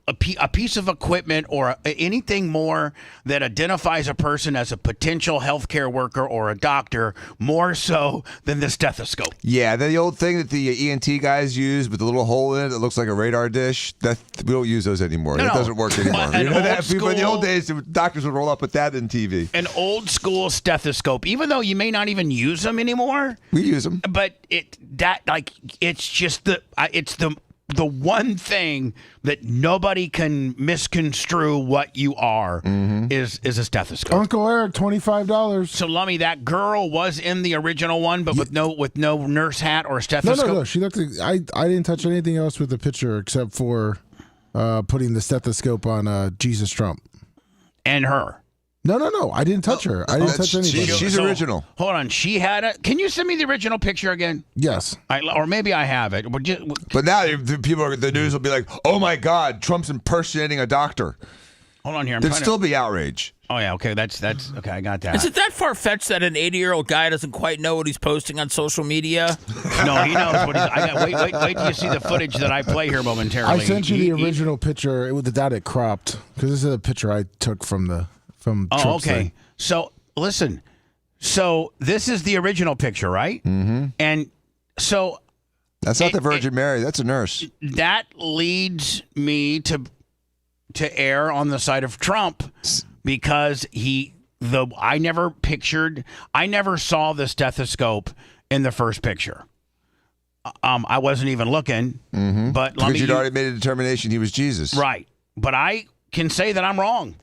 Speaker 18: A piece of equipment or anything more that identifies a person as a potential healthcare worker or a doctor more so than the stethoscope.
Speaker 6: Yeah, the old thing that the ENT guys use with the little hole in it that looks like a radar dish, we don't use those anymore. That doesn't work anymore. You know that? But in the old days, doctors would roll up with that in TV.
Speaker 18: An old school stethoscope, even though you may not even use them anymore.
Speaker 6: We use them.
Speaker 18: But it's just the one thing that nobody can misconstrue what you are is a stethoscope.
Speaker 9: Uncle Eric, $25.
Speaker 18: So, Lummy, that girl was in the original one, but with no nurse hat or stethoscope.
Speaker 9: No. She looked. I didn't touch anything else with the picture except for putting the stethoscope on Jesus Trump
Speaker 18: and her.
Speaker 9: No. I didn't touch her. I didn't touch anybody.
Speaker 6: She's original.
Speaker 18: Hold on. She had a. Can you send me the original picture again?
Speaker 9: Yes.
Speaker 18: Or maybe I have it.
Speaker 6: But now the news will be like, oh my God, Trump's impersonating a doctor.
Speaker 18: Hold on here.
Speaker 6: There'd still be outrage.
Speaker 18: Oh, yeah. Okay. That's okay. I got that.
Speaker 8: Is it that far-fetched that an 80-year-old guy doesn't quite know what he's posting on social media?
Speaker 18: No, he knows what he's. Wait till you see the footage that I play here momentarily.
Speaker 9: I sent you the original picture with it cropped because this is a picture I took from Trump's
Speaker 18: okay.
Speaker 9: thing.
Speaker 18: So listen. So this is the original picture, right?
Speaker 6: Mm-hmm.
Speaker 18: And so
Speaker 6: that's not the Virgin Mary. That's a nurse.
Speaker 18: That leads me to err on the side of Trump because I never saw the stethoscope in the first picture. I wasn't even looking, but
Speaker 6: because you'd already made a determination he was Jesus,
Speaker 18: right? But I can say that I'm wrong.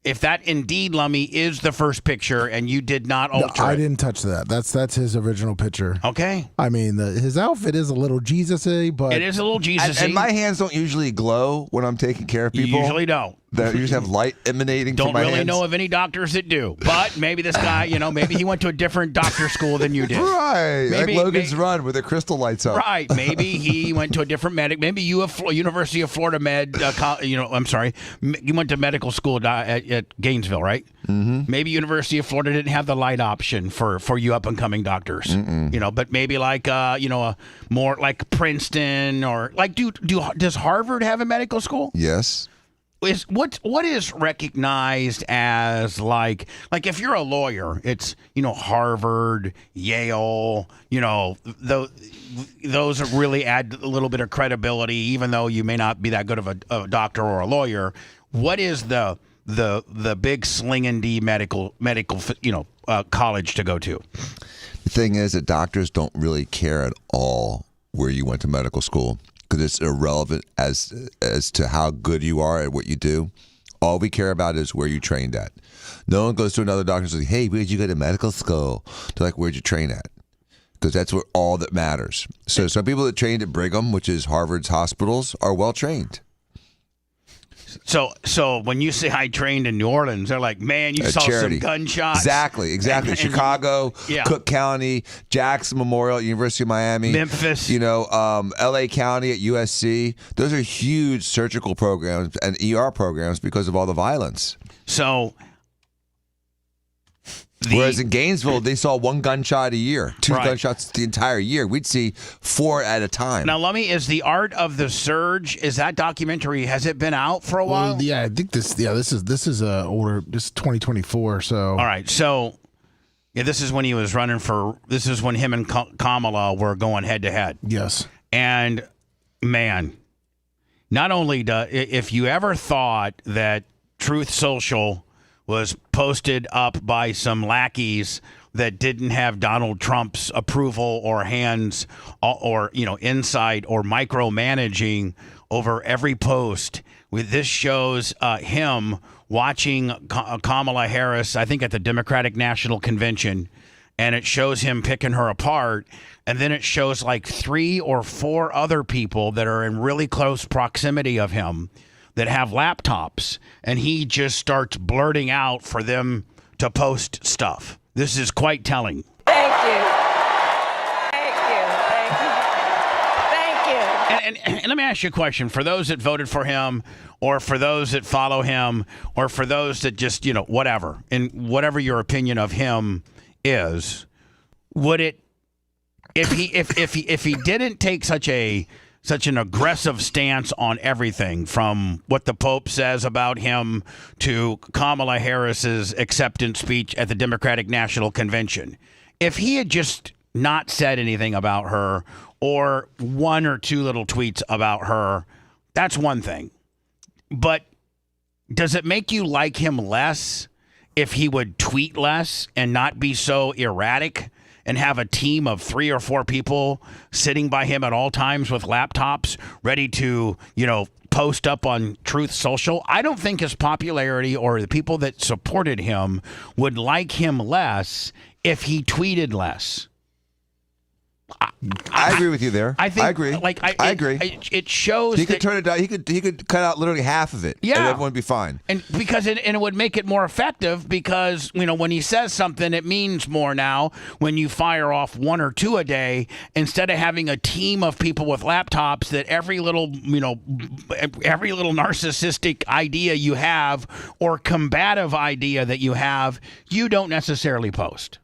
Speaker 18: If that indeed, Lummy, is the first picture and you did not alter
Speaker 9: I didn't touch that. That's his original picture.
Speaker 18: Okay.
Speaker 9: I mean, his outfit is a little Jesus-y, but...
Speaker 18: It is a little Jesus-y.
Speaker 6: And my hands don't usually glow when I'm taking care of people.
Speaker 18: You usually don't.
Speaker 6: They usually have light emanating from my hands.
Speaker 18: Don't really know of any doctors that do. But maybe this guy, maybe he went to a different doctor school than you did.
Speaker 6: Right.
Speaker 18: Maybe,
Speaker 6: like Logan's Run where the crystal lights up.
Speaker 18: Right. Maybe he went to a different Maybe University of Florida I'm sorry. You went to medical school at Gainesville, right?
Speaker 6: Mm-hmm.
Speaker 18: Maybe University of Florida didn't have the light option for you up-and-coming doctors. But maybe like, more like Princeton or like, does Harvard have a medical school?
Speaker 6: Yes.
Speaker 18: What is recognized as like if you're a lawyer, it's Harvard, Yale, those really add a little bit of credibility, even though you may not be that good of a doctor or a lawyer. What is the big sling D medical college to go to?
Speaker 6: The thing is that doctors don't really care at all where you went to medical school, because it's irrelevant as to how good you are at what you do. All we care about is where you trained at. No one goes to another doctor and says, hey, where'd you go to medical school? They're like, where'd you train at? Because that's all that matters. So some people that trained at Brigham, which is Harvard's hospitals, are well trained.
Speaker 18: So when you say I trained in New Orleans, they're like, man, you saw
Speaker 6: charity.
Speaker 18: some gunshots.
Speaker 6: Exactly. Chicago, Cook County, Jackson Memorial at University of Miami,
Speaker 18: Memphis,
Speaker 6: LA County at USC. Those are huge surgical programs and ER programs because of all the violence.
Speaker 18: So
Speaker 6: whereas in Gainesville, they saw one gunshot a year, two gunshots the entire year. We'd see 4 at a time.
Speaker 18: Now, Lummy, is The Art of the Surge, is that documentary, has it been out for a while?
Speaker 9: Well, yeah, I think this is older. This is 2024. So
Speaker 18: all right, so this is when he was running this is when him and Kamala were going head to head.
Speaker 9: Yes,
Speaker 18: and man, not only if you ever thought that Truth Social was posted up by some lackeys that didn't have Donald Trump's approval or hands or inside or micromanaging over every post. This shows him watching Kamala Harris, I think at the Democratic National Convention, and it shows him picking her apart. And then it shows like 3 or 4 other people that are in really close proximity of him that have laptops, and he just starts blurting out for them to post stuff. This is quite telling.
Speaker 14: Thank you. Thank you. Thank you. Thank you.
Speaker 18: And let me ask you a question. For those that voted for him, or for those that follow him, or for those that just, whatever, and whatever your opinion of him is, would it, if he didn't take such an aggressive stance on everything, from what the Pope says about him to Kamala Harris's acceptance speech at the Democratic National Convention, if he had just not said anything about her or 1 or 2 little tweets about her, that's one thing. But does it make you like him less if he would tweet less and not be so erratic and have a team of 3 or 4 people sitting by him at all times with laptops ready to, post up on Truth Social? I don't think his popularity or the people that supported him would like him less if he tweeted less.
Speaker 6: I agree with you there.
Speaker 18: I agree.
Speaker 6: I agree.
Speaker 18: It shows
Speaker 6: he could turn it down. He could cut out literally half of it.
Speaker 18: Yeah,
Speaker 6: and everyone would be fine.
Speaker 18: And because it would make it more effective, because when he says something, it means more now. When you fire off 1 or 2 a day, instead of having a team of people with laptops that every little narcissistic idea you have or combative idea that you have, you don't necessarily post.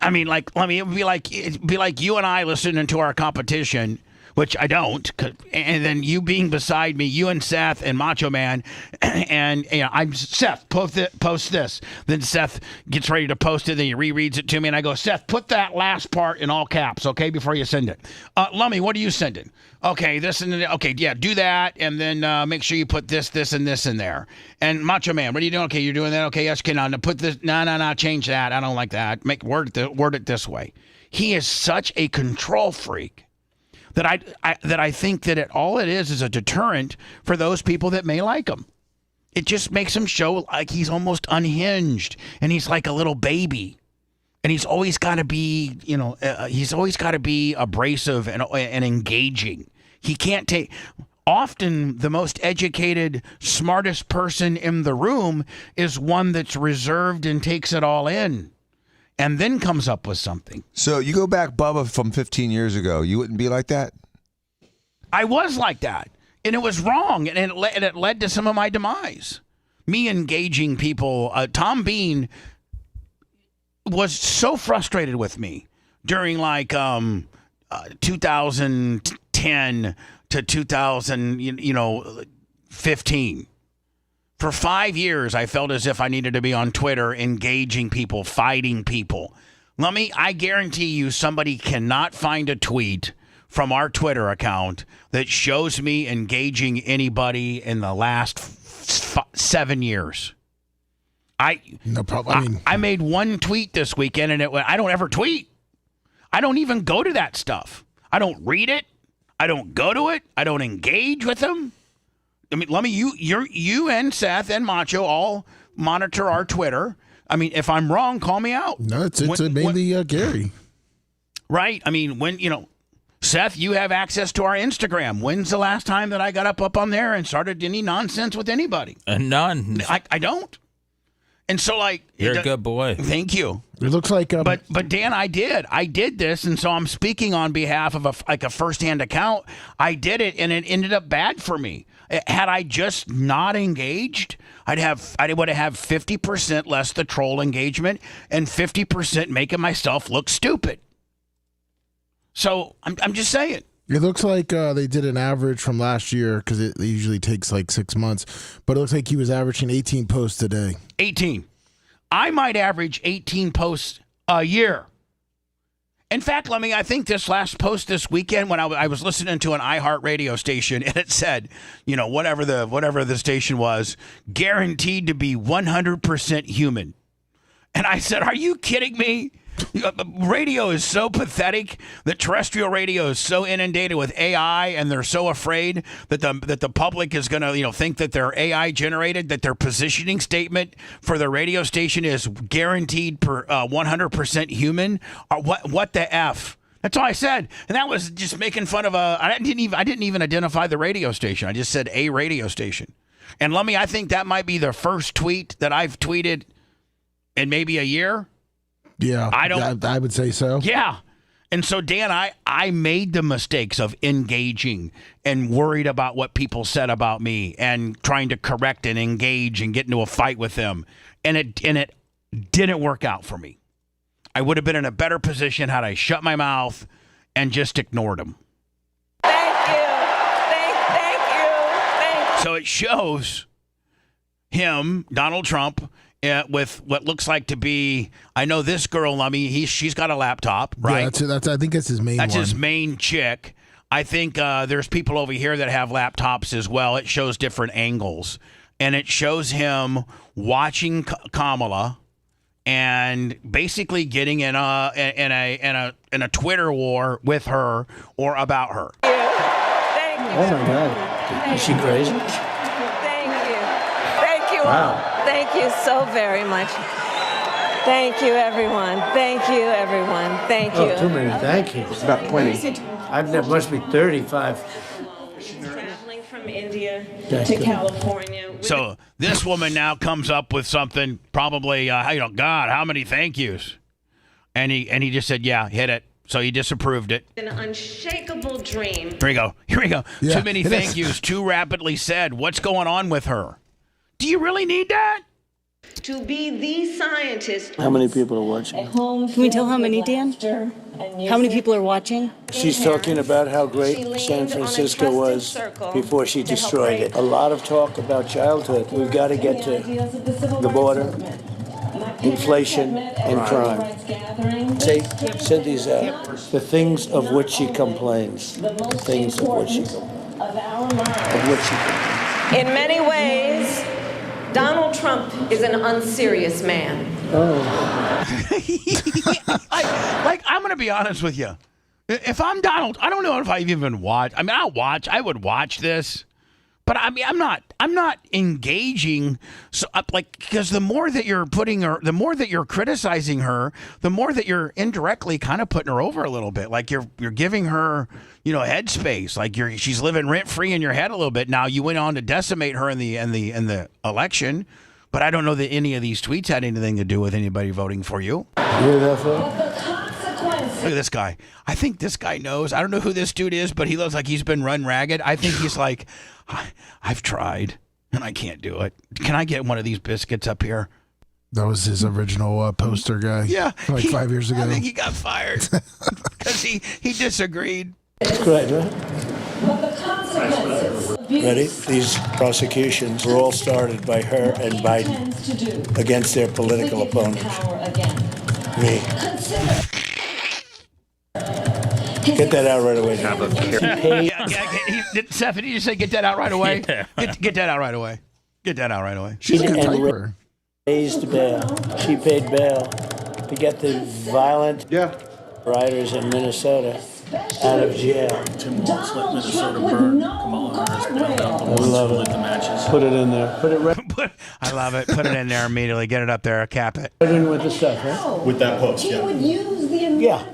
Speaker 18: I mean, it'd be like you and I listening to our competition, which I don't, and then you being beside me, you and Seth and Macho Man, and I'm Seth, post this. Then Seth gets ready to post it, then he rereads it to me, and I go, Seth, put that last part in all caps, okay, before you send it. Lummy, what are you sending? Okay, this and that. Okay, yeah, do that, and then make sure you put this, and this in there. And Macho Man, what are you doing? Okay, you're doing that. Okay, yes, okay, now put this. No, change that. I don't like that. Word it this way. He is such a control freak that I think that all it is a deterrent for those people that may like him. It just makes him show like he's almost unhinged, and he's like a little baby. And he's always got to be, abrasive and engaging. He can't take. Often the most educated, smartest person in the room is one that's reserved and takes it all in, and then comes up with something.
Speaker 6: So you go back, Bubba, from 15 years ago, you wouldn't be like that?
Speaker 18: I was like that, and it was wrong, and it led to some of my demise. Me engaging people. Tom Bean was so frustrated with me during 2010 to 2015. For 5 years, I felt as if I needed to be on Twitter engaging people, fighting people. I guarantee you somebody cannot find a tweet from our Twitter account that shows me engaging anybody in the last 7 years.
Speaker 9: No problem.
Speaker 18: I made one tweet this weekend, and I don't ever tweet. I don't even go to that stuff. I don't read it. I don't go to it. I don't engage with them. I mean, you and Seth and Macho all monitor our Twitter. I mean, if I'm wrong, call me out.
Speaker 9: No, it's mainly Gary.
Speaker 18: Right. I mean, Seth, you have access to our Instagram. When's the last time that I got up on there and started any nonsense with anybody?
Speaker 8: None.
Speaker 18: I don't. And so,
Speaker 8: you're a good boy.
Speaker 18: Thank you.
Speaker 9: It looks like,
Speaker 18: but Dan, I did this, and so I'm speaking on behalf of a firsthand account. I did it, and it ended up bad for me. Had I just not engaged, I would have 50% less the troll engagement and 50% making myself look stupid. So I'm just saying.
Speaker 9: It looks like they did an average from last year, because it usually takes 6 months, but it looks like he was averaging 18 posts a day.
Speaker 18: 18. I might average 18 posts a year. In fact, I think this last post this weekend when I was listening to an iHeart radio station and it said, whatever the station was, guaranteed to be 100% human. And I said, are you kidding me? Radio is so pathetic. The terrestrial radio is so inundated with AI, and they're so afraid that the public is going to think that they're AI generated. That their positioning statement for the radio station is guaranteed 100% human. What the f? That's all I said, and that was just making fun of I didn't even identify the radio station. I just said a radio station. And Lummy, I think that might be the first tweet that I've tweeted in maybe a year.
Speaker 9: Yeah, I would say so.
Speaker 18: Yeah. And so, Dan, I made the mistakes of engaging and worried about what people said about me and trying to correct and engage and get into a fight with them. And it didn't work out for me. I would have been in a better position had I shut my mouth and just ignored them.
Speaker 14: Thank you. Thank you.
Speaker 18: So it shows him, Donald Trump, with what looks like to be, I know this girl, Lummy, she's got a laptop, right?
Speaker 9: Yeah, I think that's his main one.
Speaker 18: That's his main chick. I think there's people over here that have laptops as well. It shows different angles. And it shows him watching Kamala and basically getting in a Twitter war with her or about her.
Speaker 14: Thank you.
Speaker 3: Oh, my God. Is she crazy?
Speaker 14: Thank you. Thank you.
Speaker 3: Wow.
Speaker 14: Thank you so very much. Thank you, everyone. Thank you, everyone. Thank you.
Speaker 3: Oh, too many thank yous. About 20. There must be 35.
Speaker 11: Traveling from India
Speaker 3: That's
Speaker 11: to
Speaker 3: good.
Speaker 11: California.
Speaker 18: So this woman now comes up with something, probably, God, how many thank yous? And he just said, yeah, hit it. So he disapproved it.
Speaker 11: An unshakable dream.
Speaker 18: Here we go.
Speaker 9: Yeah,
Speaker 18: Too many
Speaker 9: it
Speaker 18: thank
Speaker 9: is.
Speaker 18: yous, too rapidly said. What's going on with her? Do you really need that?
Speaker 11: To be the scientist.
Speaker 3: How many people are watching?
Speaker 16: Can we tell how many, Dan? How many people are watching?
Speaker 3: She's talking about how great San Francisco was before she destroyed it. A lot of talk about childhood. We've got to get to the border, inflation, and crime. Say these out. The things of which she complains. The things of which she complains.
Speaker 11: In many ways, Donald Trump is an unserious man.
Speaker 18: I'm going to be honest with you. If I'm Donald, I don't know if I even watch. I mean, I would watch this, but I mean, I'm not engaging. So, because the more that you're putting her, the more that you're criticizing her, the more that you're indirectly kind of putting her over a little bit. Like you're giving her, headspace. Like she's living rent free in your head a little bit. Now you went on to decimate her in the election, but I don't know that any of these tweets had anything to do with anybody voting for you.
Speaker 3: You hear that, Phil?
Speaker 18: Look at this guy. I think this guy knows. I don't know who this dude is, but he looks like he's been run ragged. I think he's like, I've tried and I can't do it. Can I get one of these biscuits up here?
Speaker 9: That was his original poster guy.
Speaker 18: Yeah.
Speaker 9: 5 years ago.
Speaker 18: I think he got fired because he disagreed.
Speaker 3: Great, right? Ready? These prosecutions were all started by her and Biden against their political opponents. Me. Get that out right away.
Speaker 18: Seth, did you say get that out right away? Get that out right away. Get that out right away.
Speaker 9: She's a good typer.
Speaker 3: Raised bail. She paid bail to get the violent rioters in Minnesota out of jail.
Speaker 19: Tim Walz let Minnesota burn. Kamala Harris bailed out the
Speaker 3: I
Speaker 19: ones
Speaker 3: love
Speaker 19: who
Speaker 3: it.
Speaker 19: lit the matches.
Speaker 3: Put it in there. Put it right
Speaker 18: I love it. Put it in there immediately. Get it up there. Cap it.
Speaker 3: in with the stuff, right?
Speaker 19: With that post, yeah.
Speaker 3: Yeah.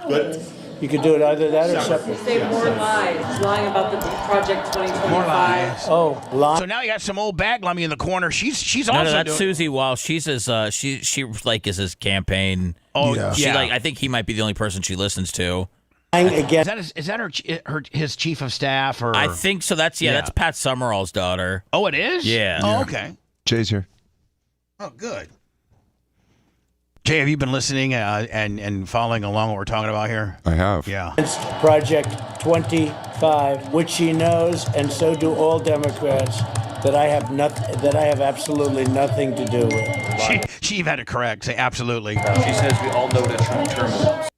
Speaker 19: Good.
Speaker 3: You could do it either that or separate.
Speaker 20: Say more lies. Lying about the Project 2025.
Speaker 18: More lies.
Speaker 3: Oh, lies.
Speaker 18: So now you got some old bag lummy in the corner. She's
Speaker 8: No,
Speaker 18: also
Speaker 8: that's
Speaker 18: doing.
Speaker 8: Susie Walsh. She's his she is his campaign.
Speaker 18: Oh,
Speaker 8: She
Speaker 18: yeah.
Speaker 8: I think he might be the only person she listens to.
Speaker 18: Is that his chief of staff or?
Speaker 8: I think so. That's Pat Summerall's daughter.
Speaker 18: Oh, it is.
Speaker 8: Yeah.
Speaker 18: Oh, okay.
Speaker 6: Jay's here.
Speaker 18: Oh, good. Jay, have you been listening and following along what we're talking about here?
Speaker 6: I have.
Speaker 18: Yeah.
Speaker 3: It's Project 25, which she knows, and so do all Democrats, that I have absolutely nothing to do with.
Speaker 18: She even had to correct. Say absolutely.
Speaker 12: She says we all know that Trump terminals.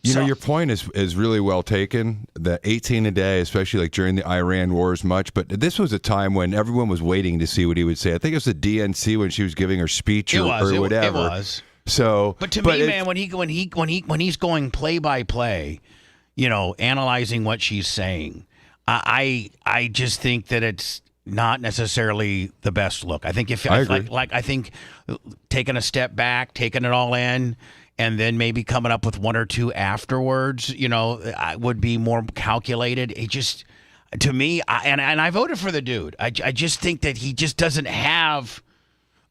Speaker 1: You know, your point is really well taken. The 18 a day, especially like during the Iran war, is much. But this was a time when everyone was waiting to see what he would say. I think it was the DNC when she was giving her speech or whatever.
Speaker 18: It was.
Speaker 1: So,
Speaker 18: but to me, man, when he's going play by play, you know, analyzing what she's saying, I just think that it's not necessarily the best look. I think I think taking a step back, taking it all in, and then maybe coming up with one or two afterwards, you know, would be more calculated. It just, to me, and I voted for the dude. I just think that he just doesn't have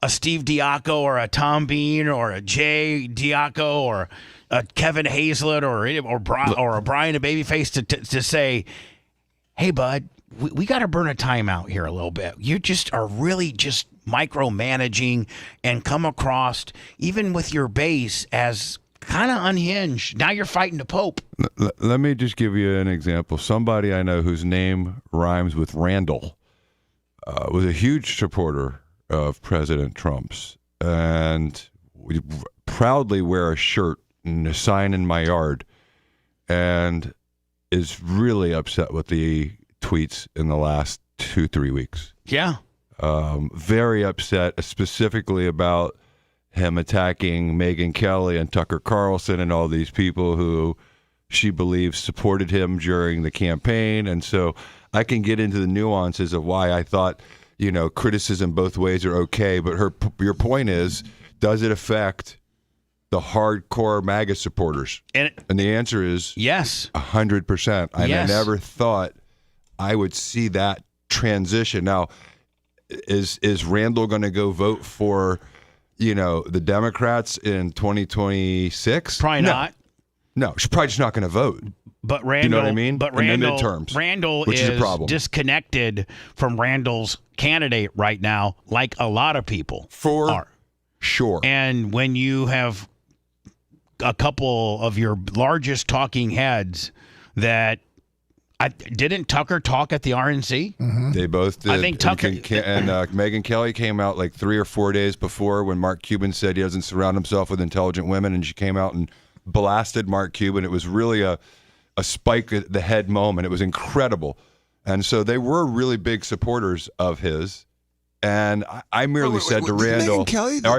Speaker 18: a Steve Diaco or a Tom Bean or a Jay Diaco or a Kevin Hazlett or a Brian a Babyface to say, hey, bud, we got to burn a timeout here a little bit. You just are really just micromanaging and come across, even with your base, as kind of unhinged. Now you're fighting the Pope.
Speaker 1: Let me just give you an example. Somebody I know whose name rhymes with Randall was a huge supporter of President Trump's, and we proudly wear a shirt and a sign in my yard, and is really upset with the tweets in the last 2-3 weeks.
Speaker 18: Yeah.
Speaker 1: Very upset, specifically about him attacking Megyn Kelly and Tucker Carlson and all these people who she believes supported him during the campaign. And so I can get into the nuances of why I thought, you know, criticism both ways are okay. But your point is, does it affect the hardcore MAGA supporters? And the answer is
Speaker 18: yes,
Speaker 1: 100%. And
Speaker 18: yes.
Speaker 1: I never thought I would see that transition. Now, is Randall going to go vote for, you know, the Democrats in 2026?
Speaker 18: Probably not.
Speaker 1: No, she's probably just not going to vote.
Speaker 18: But Randall,
Speaker 1: you know what I mean?
Speaker 18: But
Speaker 1: in
Speaker 18: Randall,
Speaker 1: the midterms,
Speaker 18: Randall
Speaker 1: which is a problem.
Speaker 18: Disconnected from Randall's candidate right now, like a lot of people are.
Speaker 1: Sure.
Speaker 18: And when you have a couple of your largest talking heads that didn't Tucker talk at the RNC?
Speaker 1: Mm-hmm. They both did.
Speaker 18: I think Tucker
Speaker 1: and Megyn Kelly came out like 3 or 4 days before when Mark Cuban said he doesn't surround himself with intelligent women, and she came out and blasted Mark Cuban. It was really a spike at the head moment. It was incredible. And so they were really big supporters of his. And I merely said to Randall,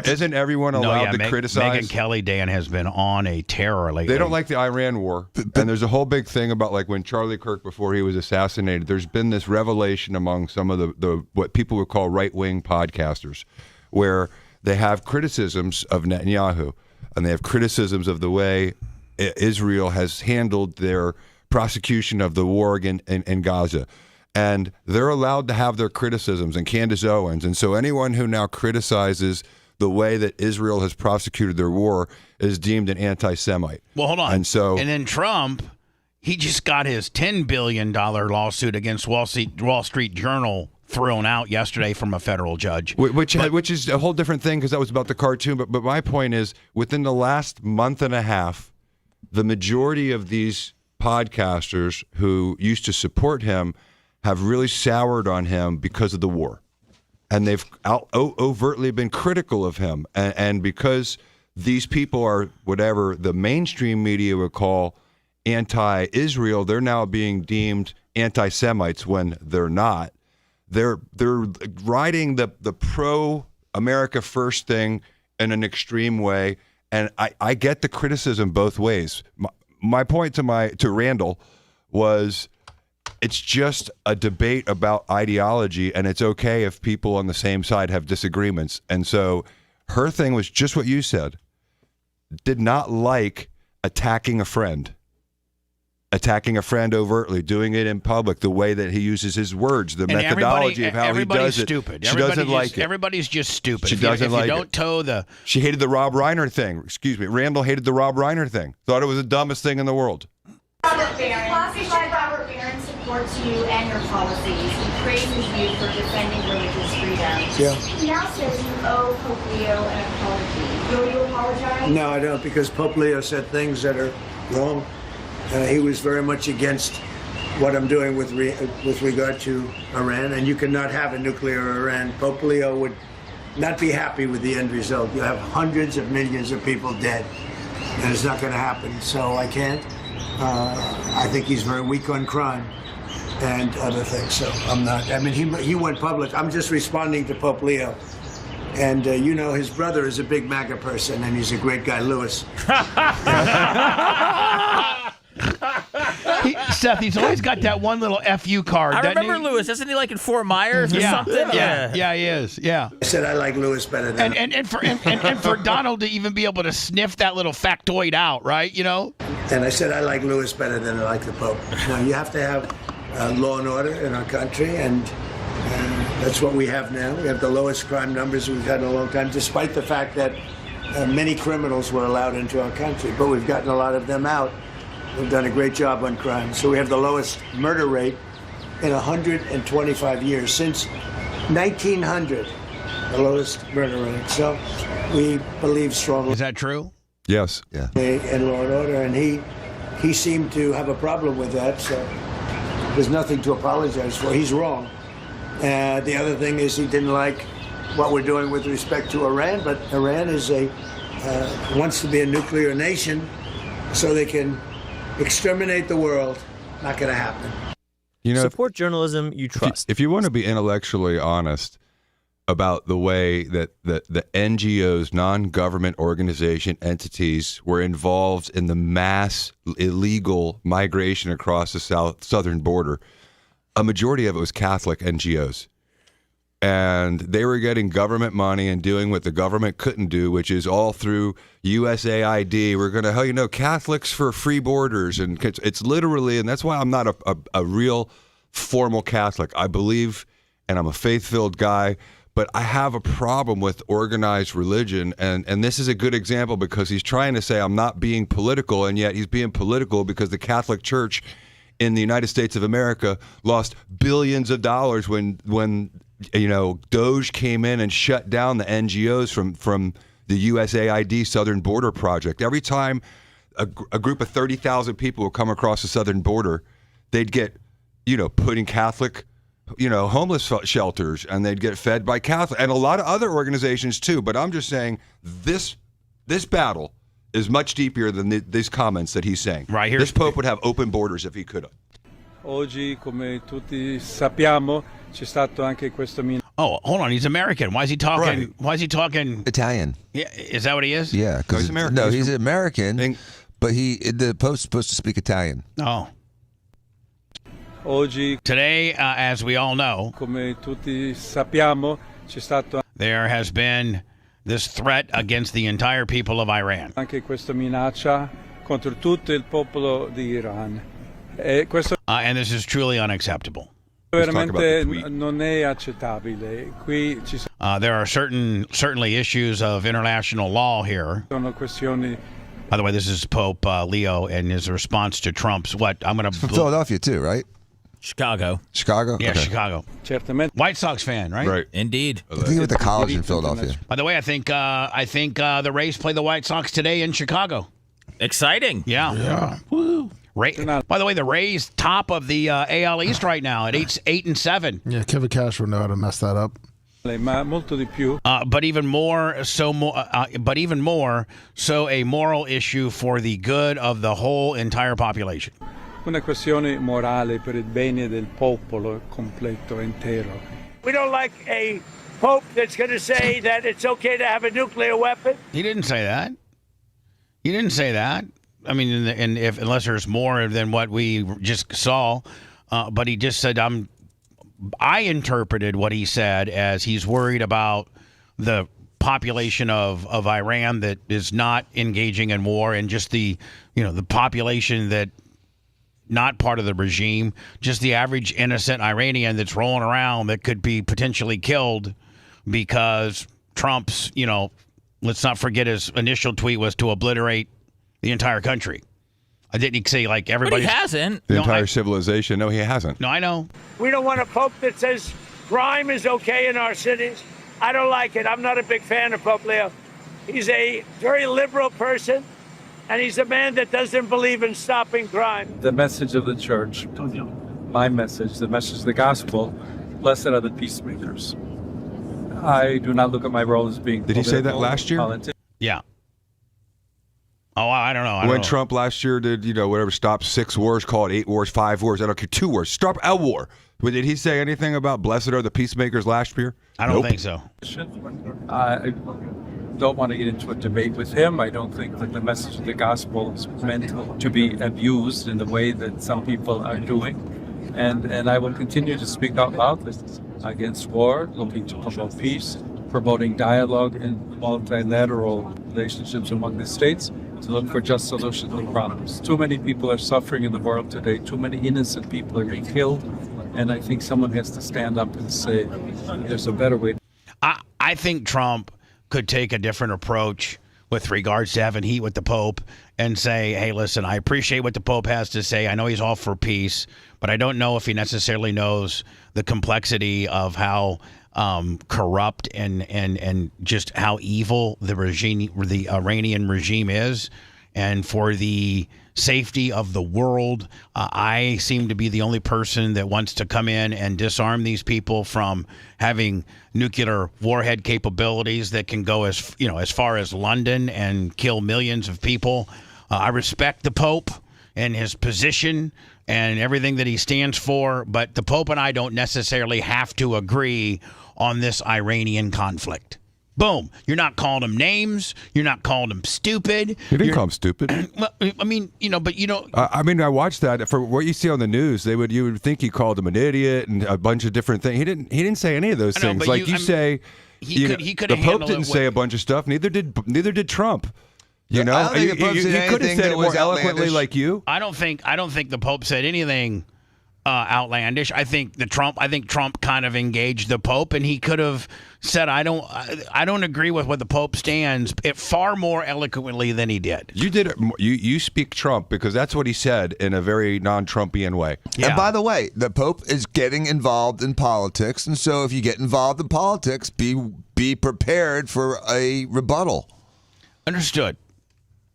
Speaker 1: isn't everyone allowed to criticize?
Speaker 18: Megyn Kelly, Dan, has been on a terror lately.
Speaker 1: They don't like the Iran war. And there's a whole big thing about like when Charlie Kirk, before he was assassinated, there's been this revelation among some of the what people would call right-wing podcasters, where they have criticisms of Netanyahu, and they have criticisms of the way Israel has handled their prosecution of the war in Gaza. And they're allowed to have their criticisms, and Candace Owens. And so anyone who now criticizes the way that Israel has prosecuted their war is deemed an anti-Semite.
Speaker 18: Well, hold on.
Speaker 1: And
Speaker 18: then Trump, he just got his $10 billion lawsuit against Wall Street Journal thrown out yesterday from a federal judge.
Speaker 1: Which is a whole different thing, because that was about the cartoon. But my point is, within the last month and a half, the majority of these podcasters who used to support him have really soured on him because of the war. And they've overtly been critical of him. And because these people are whatever the mainstream media would call anti-Israel, they're now being deemed anti-Semites when they're not. They're riding the pro-America first thing in an extreme way. And I get the criticism both ways. My point to Randall was, it's just a debate about ideology, and it's okay if people on the same side have disagreements. And so her thing was just what you said. Did not like attacking a friend overtly, doing it in public, the way that he uses his words, the methodology of how he does it.
Speaker 18: Stupid.
Speaker 1: She doesn't like it.
Speaker 18: Everybody's just stupid.
Speaker 1: She doesn't like
Speaker 18: it.
Speaker 1: She hated the Rob Reiner thing. Excuse me. Randall hated the Rob Reiner thing. Thought it was the dumbest thing in the world.
Speaker 2: Robert Barron supports you and your policies. He praises you for defending religious freedom.
Speaker 3: Yeah.
Speaker 2: He now says you owe Pope Leo an apology. Will you apologize?
Speaker 3: No, I don't, because Pope Leo said things that are wrong. He was very much against what I'm doing with regard to Iran, and you cannot have a nuclear Iran. Pope Leo would not be happy with the end result. You have hundreds of millions of people dead. and it's not going to happen. So I can't. I think he's very weak on crime and other things. So I'm not. I mean, he went public. I'm just responding to Pope Leo. And you know, his brother is a big MAGA person, and he's a great guy, Louis.
Speaker 18: Seth, he's always got that one little FU card.
Speaker 8: I remember Louis. Isn't he like in Fort Myers or something?
Speaker 18: Yeah, he is. Yeah.
Speaker 3: I said I like Louis better than
Speaker 18: and for Donald to even be able to sniff that little factoid out, right? You know.
Speaker 3: And I said I like Louis better than I like the Pope. Now you have to have law and order in our country, and that's what we have now. We have the lowest crime numbers we've had in a long time, despite the fact that many criminals were allowed into our country. But we've gotten a lot of them out. We've done a great job on crime. So we have the lowest murder rate in 125 years. Since 1900, the lowest murder rate. So we believe strongly.
Speaker 18: Is that true?
Speaker 1: Yes.
Speaker 6: Yeah.
Speaker 3: In law and order, and he seemed to have a problem with that. So there's nothing to apologize for. He's wrong. The other thing is he didn't like what we're doing with respect to Iran, but Iran is wants to be a nuclear nation so they can exterminate the world. Not going to happen.
Speaker 1: You know,
Speaker 4: support journalism you trust.
Speaker 1: If you want to be intellectually honest about the way that the NGOs, non-government organization entities, were involved in the mass illegal migration across the southern border, a majority of it was Catholic NGOs. And they were getting government money and doing what the government couldn't do, which is all through USAID. We're going to, Catholics for free borders. And it's literally, and that's why I'm not a real formal Catholic. I believe, and I'm a faith-filled guy, but I have a problem with organized religion. And this is a good example because he's trying to say I'm not being political, and yet he's being political because the Catholic Church in the United States of America lost billions of dollars when Doge came in and shut down the NGOs from the USAID Southern Border Project. Every time a group of 30,000 people would come across the southern border, they'd get, put in Catholic, homeless shelters, and they'd get fed by Catholic and a lot of other organizations too. But I'm just saying this battle is much deeper than these comments that he's saying.
Speaker 18: Right here,
Speaker 1: this Pope would have open borders if he could have.
Speaker 7: Oggi, come tutti sappiamo, c'è stato anche questo
Speaker 18: Oh, hold on. He's American. Why is he talking?
Speaker 1: Right.
Speaker 18: Why is he talking
Speaker 6: Italian?
Speaker 18: Yeah, is that what he is?
Speaker 6: Yeah, because
Speaker 1: he's American.
Speaker 6: No, he's American, but the Pope's supposed to speak Italian.
Speaker 18: Oh.
Speaker 7: Oggi,
Speaker 18: today, as we all know,
Speaker 7: come tutti sappiamo, c'è stato
Speaker 18: there has been this threat against the entire people of Iran.
Speaker 7: Anche questa minaccia contro tutto il popolo di Iran.
Speaker 18: And this is truly unacceptable.
Speaker 7: Veramente non è accettabile. Qui ci
Speaker 18: there are certainly issues of international law here.
Speaker 7: sono questioni.
Speaker 18: By the way, this is Pope Leo and his response to Trump's I'm going to
Speaker 6: from Philadelphia too, right?
Speaker 8: Chicago.
Speaker 6: Chicago?
Speaker 18: Yeah,
Speaker 6: Okay.
Speaker 18: Chicago.
Speaker 7: Certamente.
Speaker 18: White Sox fan, right?
Speaker 1: Right.
Speaker 8: Indeed.
Speaker 6: I think he went to college in Philadelphia.
Speaker 18: By the way, I think the Rays play the White Sox today in Chicago.
Speaker 8: Exciting.
Speaker 18: Yeah. Woo. By the way, the Rays top of the AL East right now at 8-7.
Speaker 9: Yeah, Kevin Cash will know how to mess that up.
Speaker 7: Ma molto di più.
Speaker 18: But even more so a moral issue for the good of the whole entire population.
Speaker 7: Una questione morale per il bene del popolo completo intero.
Speaker 21: We don't like a pope that's going to say that it's okay to have a nuclear weapon.
Speaker 18: He didn't say that. I mean, unless there's more than what we just saw, but he just said, I interpreted what he said as he's worried about the population of Iran that is not engaging in war, and just the population that not part of the regime, just the average innocent Iranian that's rolling around that could be potentially killed because Trump's, let's not forget his initial tweet was to obliterate the entire country. I didn't say like everybody.
Speaker 8: But he hasn't.
Speaker 1: The entire civilization. No, he hasn't.
Speaker 18: No, I know.
Speaker 21: We don't want a pope that says crime is okay in our cities. I don't like it. I'm not a big fan of Pope Leo. He's a very liberal person, and he's a man that doesn't believe in stopping crime.
Speaker 7: The message of the church, my message, the message of the gospel, blessed are the peacemakers. I do not look at my role as being
Speaker 1: Did he say that last year?
Speaker 18: Yeah. Oh, I don't know. I don't
Speaker 1: when
Speaker 18: know.
Speaker 1: Trump last year did, whatever, stop 6 wars, call it 8 wars, 5 wars, I don't care, 2 wars, stop a war. But did he say anything about blessed are the peacemakers last year?
Speaker 18: I don't think so.
Speaker 7: I don't want to get into a debate with him. I don't think that the message of the gospel is meant to be abused in the way that some people are doing. And I will continue to speak out loud against war, looking to promote peace, promoting dialogue and multilateral relationships among the states, to look for just solutions to problems. Too many people are suffering in the world today. Too many innocent people are getting killed. And I think someone has to stand up and say, there's a better way.
Speaker 18: I think Trump could take a different approach with regards to having heat with the Pope and say, hey, listen, I appreciate what the Pope has to say. I know he's all for peace, but I don't know if he necessarily knows the complexity of how corrupt and just how evil the Iranian regime is. And for the safety of the world, I seem to be the only person that wants to come in and disarm these people from having nuclear warhead capabilities that can go as far as London and kill millions of people. I respect the Pope and his position and everything that he stands for, but the Pope and I don't necessarily have to agree on this Iranian conflict. Boom. You're not calling them names. You're not calling them stupid.
Speaker 1: You didn't call him stupid.
Speaker 18: Well, I mean, but you don't.
Speaker 1: I watched that. For what you see on the news, you would think he called him an idiot and a bunch of different things. He didn't say any of those things. Like you say,
Speaker 18: he could.
Speaker 1: The Pope didn't say a bunch of stuff. Neither did Trump. You know,
Speaker 6: I don't think the Pope said
Speaker 1: he could have
Speaker 6: anything
Speaker 1: said
Speaker 6: that
Speaker 1: it more
Speaker 6: was
Speaker 1: eloquently
Speaker 6: outlandish.
Speaker 1: like you.
Speaker 18: I don't think the Pope said anything outlandish. I think Trump kind of engaged the Pope, and he could have said, I don't agree with what the Pope stands far more eloquently than he did.
Speaker 1: You did it. You speak Trump because that's what he said in a very non-Trumpian way.
Speaker 6: Yeah. And by the way, the Pope is getting involved in politics, and so if you get involved in politics, be prepared for a rebuttal.
Speaker 18: Understood.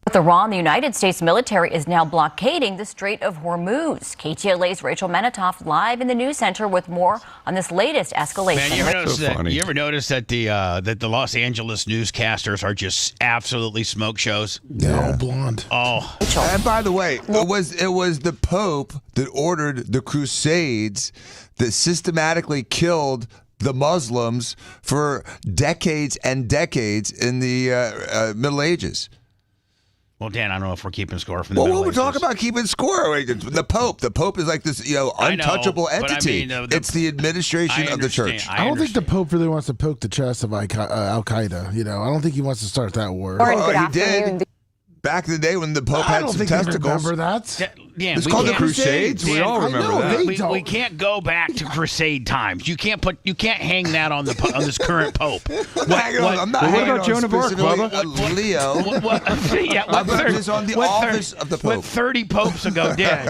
Speaker 4: With Iran, the United States military is now blockading the Strait of Hormuz. KTLA's Rachel Menitoff live in the news center with more on this latest escalation.
Speaker 18: Man, you ever notice that the Los Angeles newscasters are just absolutely smoke shows?
Speaker 9: They're all blonde.
Speaker 18: Oh.
Speaker 6: And by the way, it was the Pope that ordered the Crusades that systematically killed the Muslims for decades and decades in the Middle Ages.
Speaker 18: Well, Dan, I don't know if we're keeping score from the
Speaker 6: Well,
Speaker 18: Middle
Speaker 6: we're
Speaker 18: Ages.
Speaker 6: talking about keeping score. The Pope is like this, untouchable
Speaker 18: but I
Speaker 6: entity.
Speaker 18: mean,
Speaker 6: it's the administration of the church.
Speaker 9: I don't think the Pope really wants to poke the chest of Al Qaeda. I don't think he wants to start that war.
Speaker 6: Well, he did back in the day when the Pope had some testicles.
Speaker 9: Remember that?
Speaker 18: Dan,
Speaker 6: it's called the Crusades.
Speaker 1: We all remember that.
Speaker 18: We can't go back to Crusade times. You can't hang that on this current Pope.
Speaker 6: I'm not
Speaker 1: what about Joan of Arc, Bubba?
Speaker 6: Leo. What on the office of the Pope?
Speaker 18: What 30 popes ago did.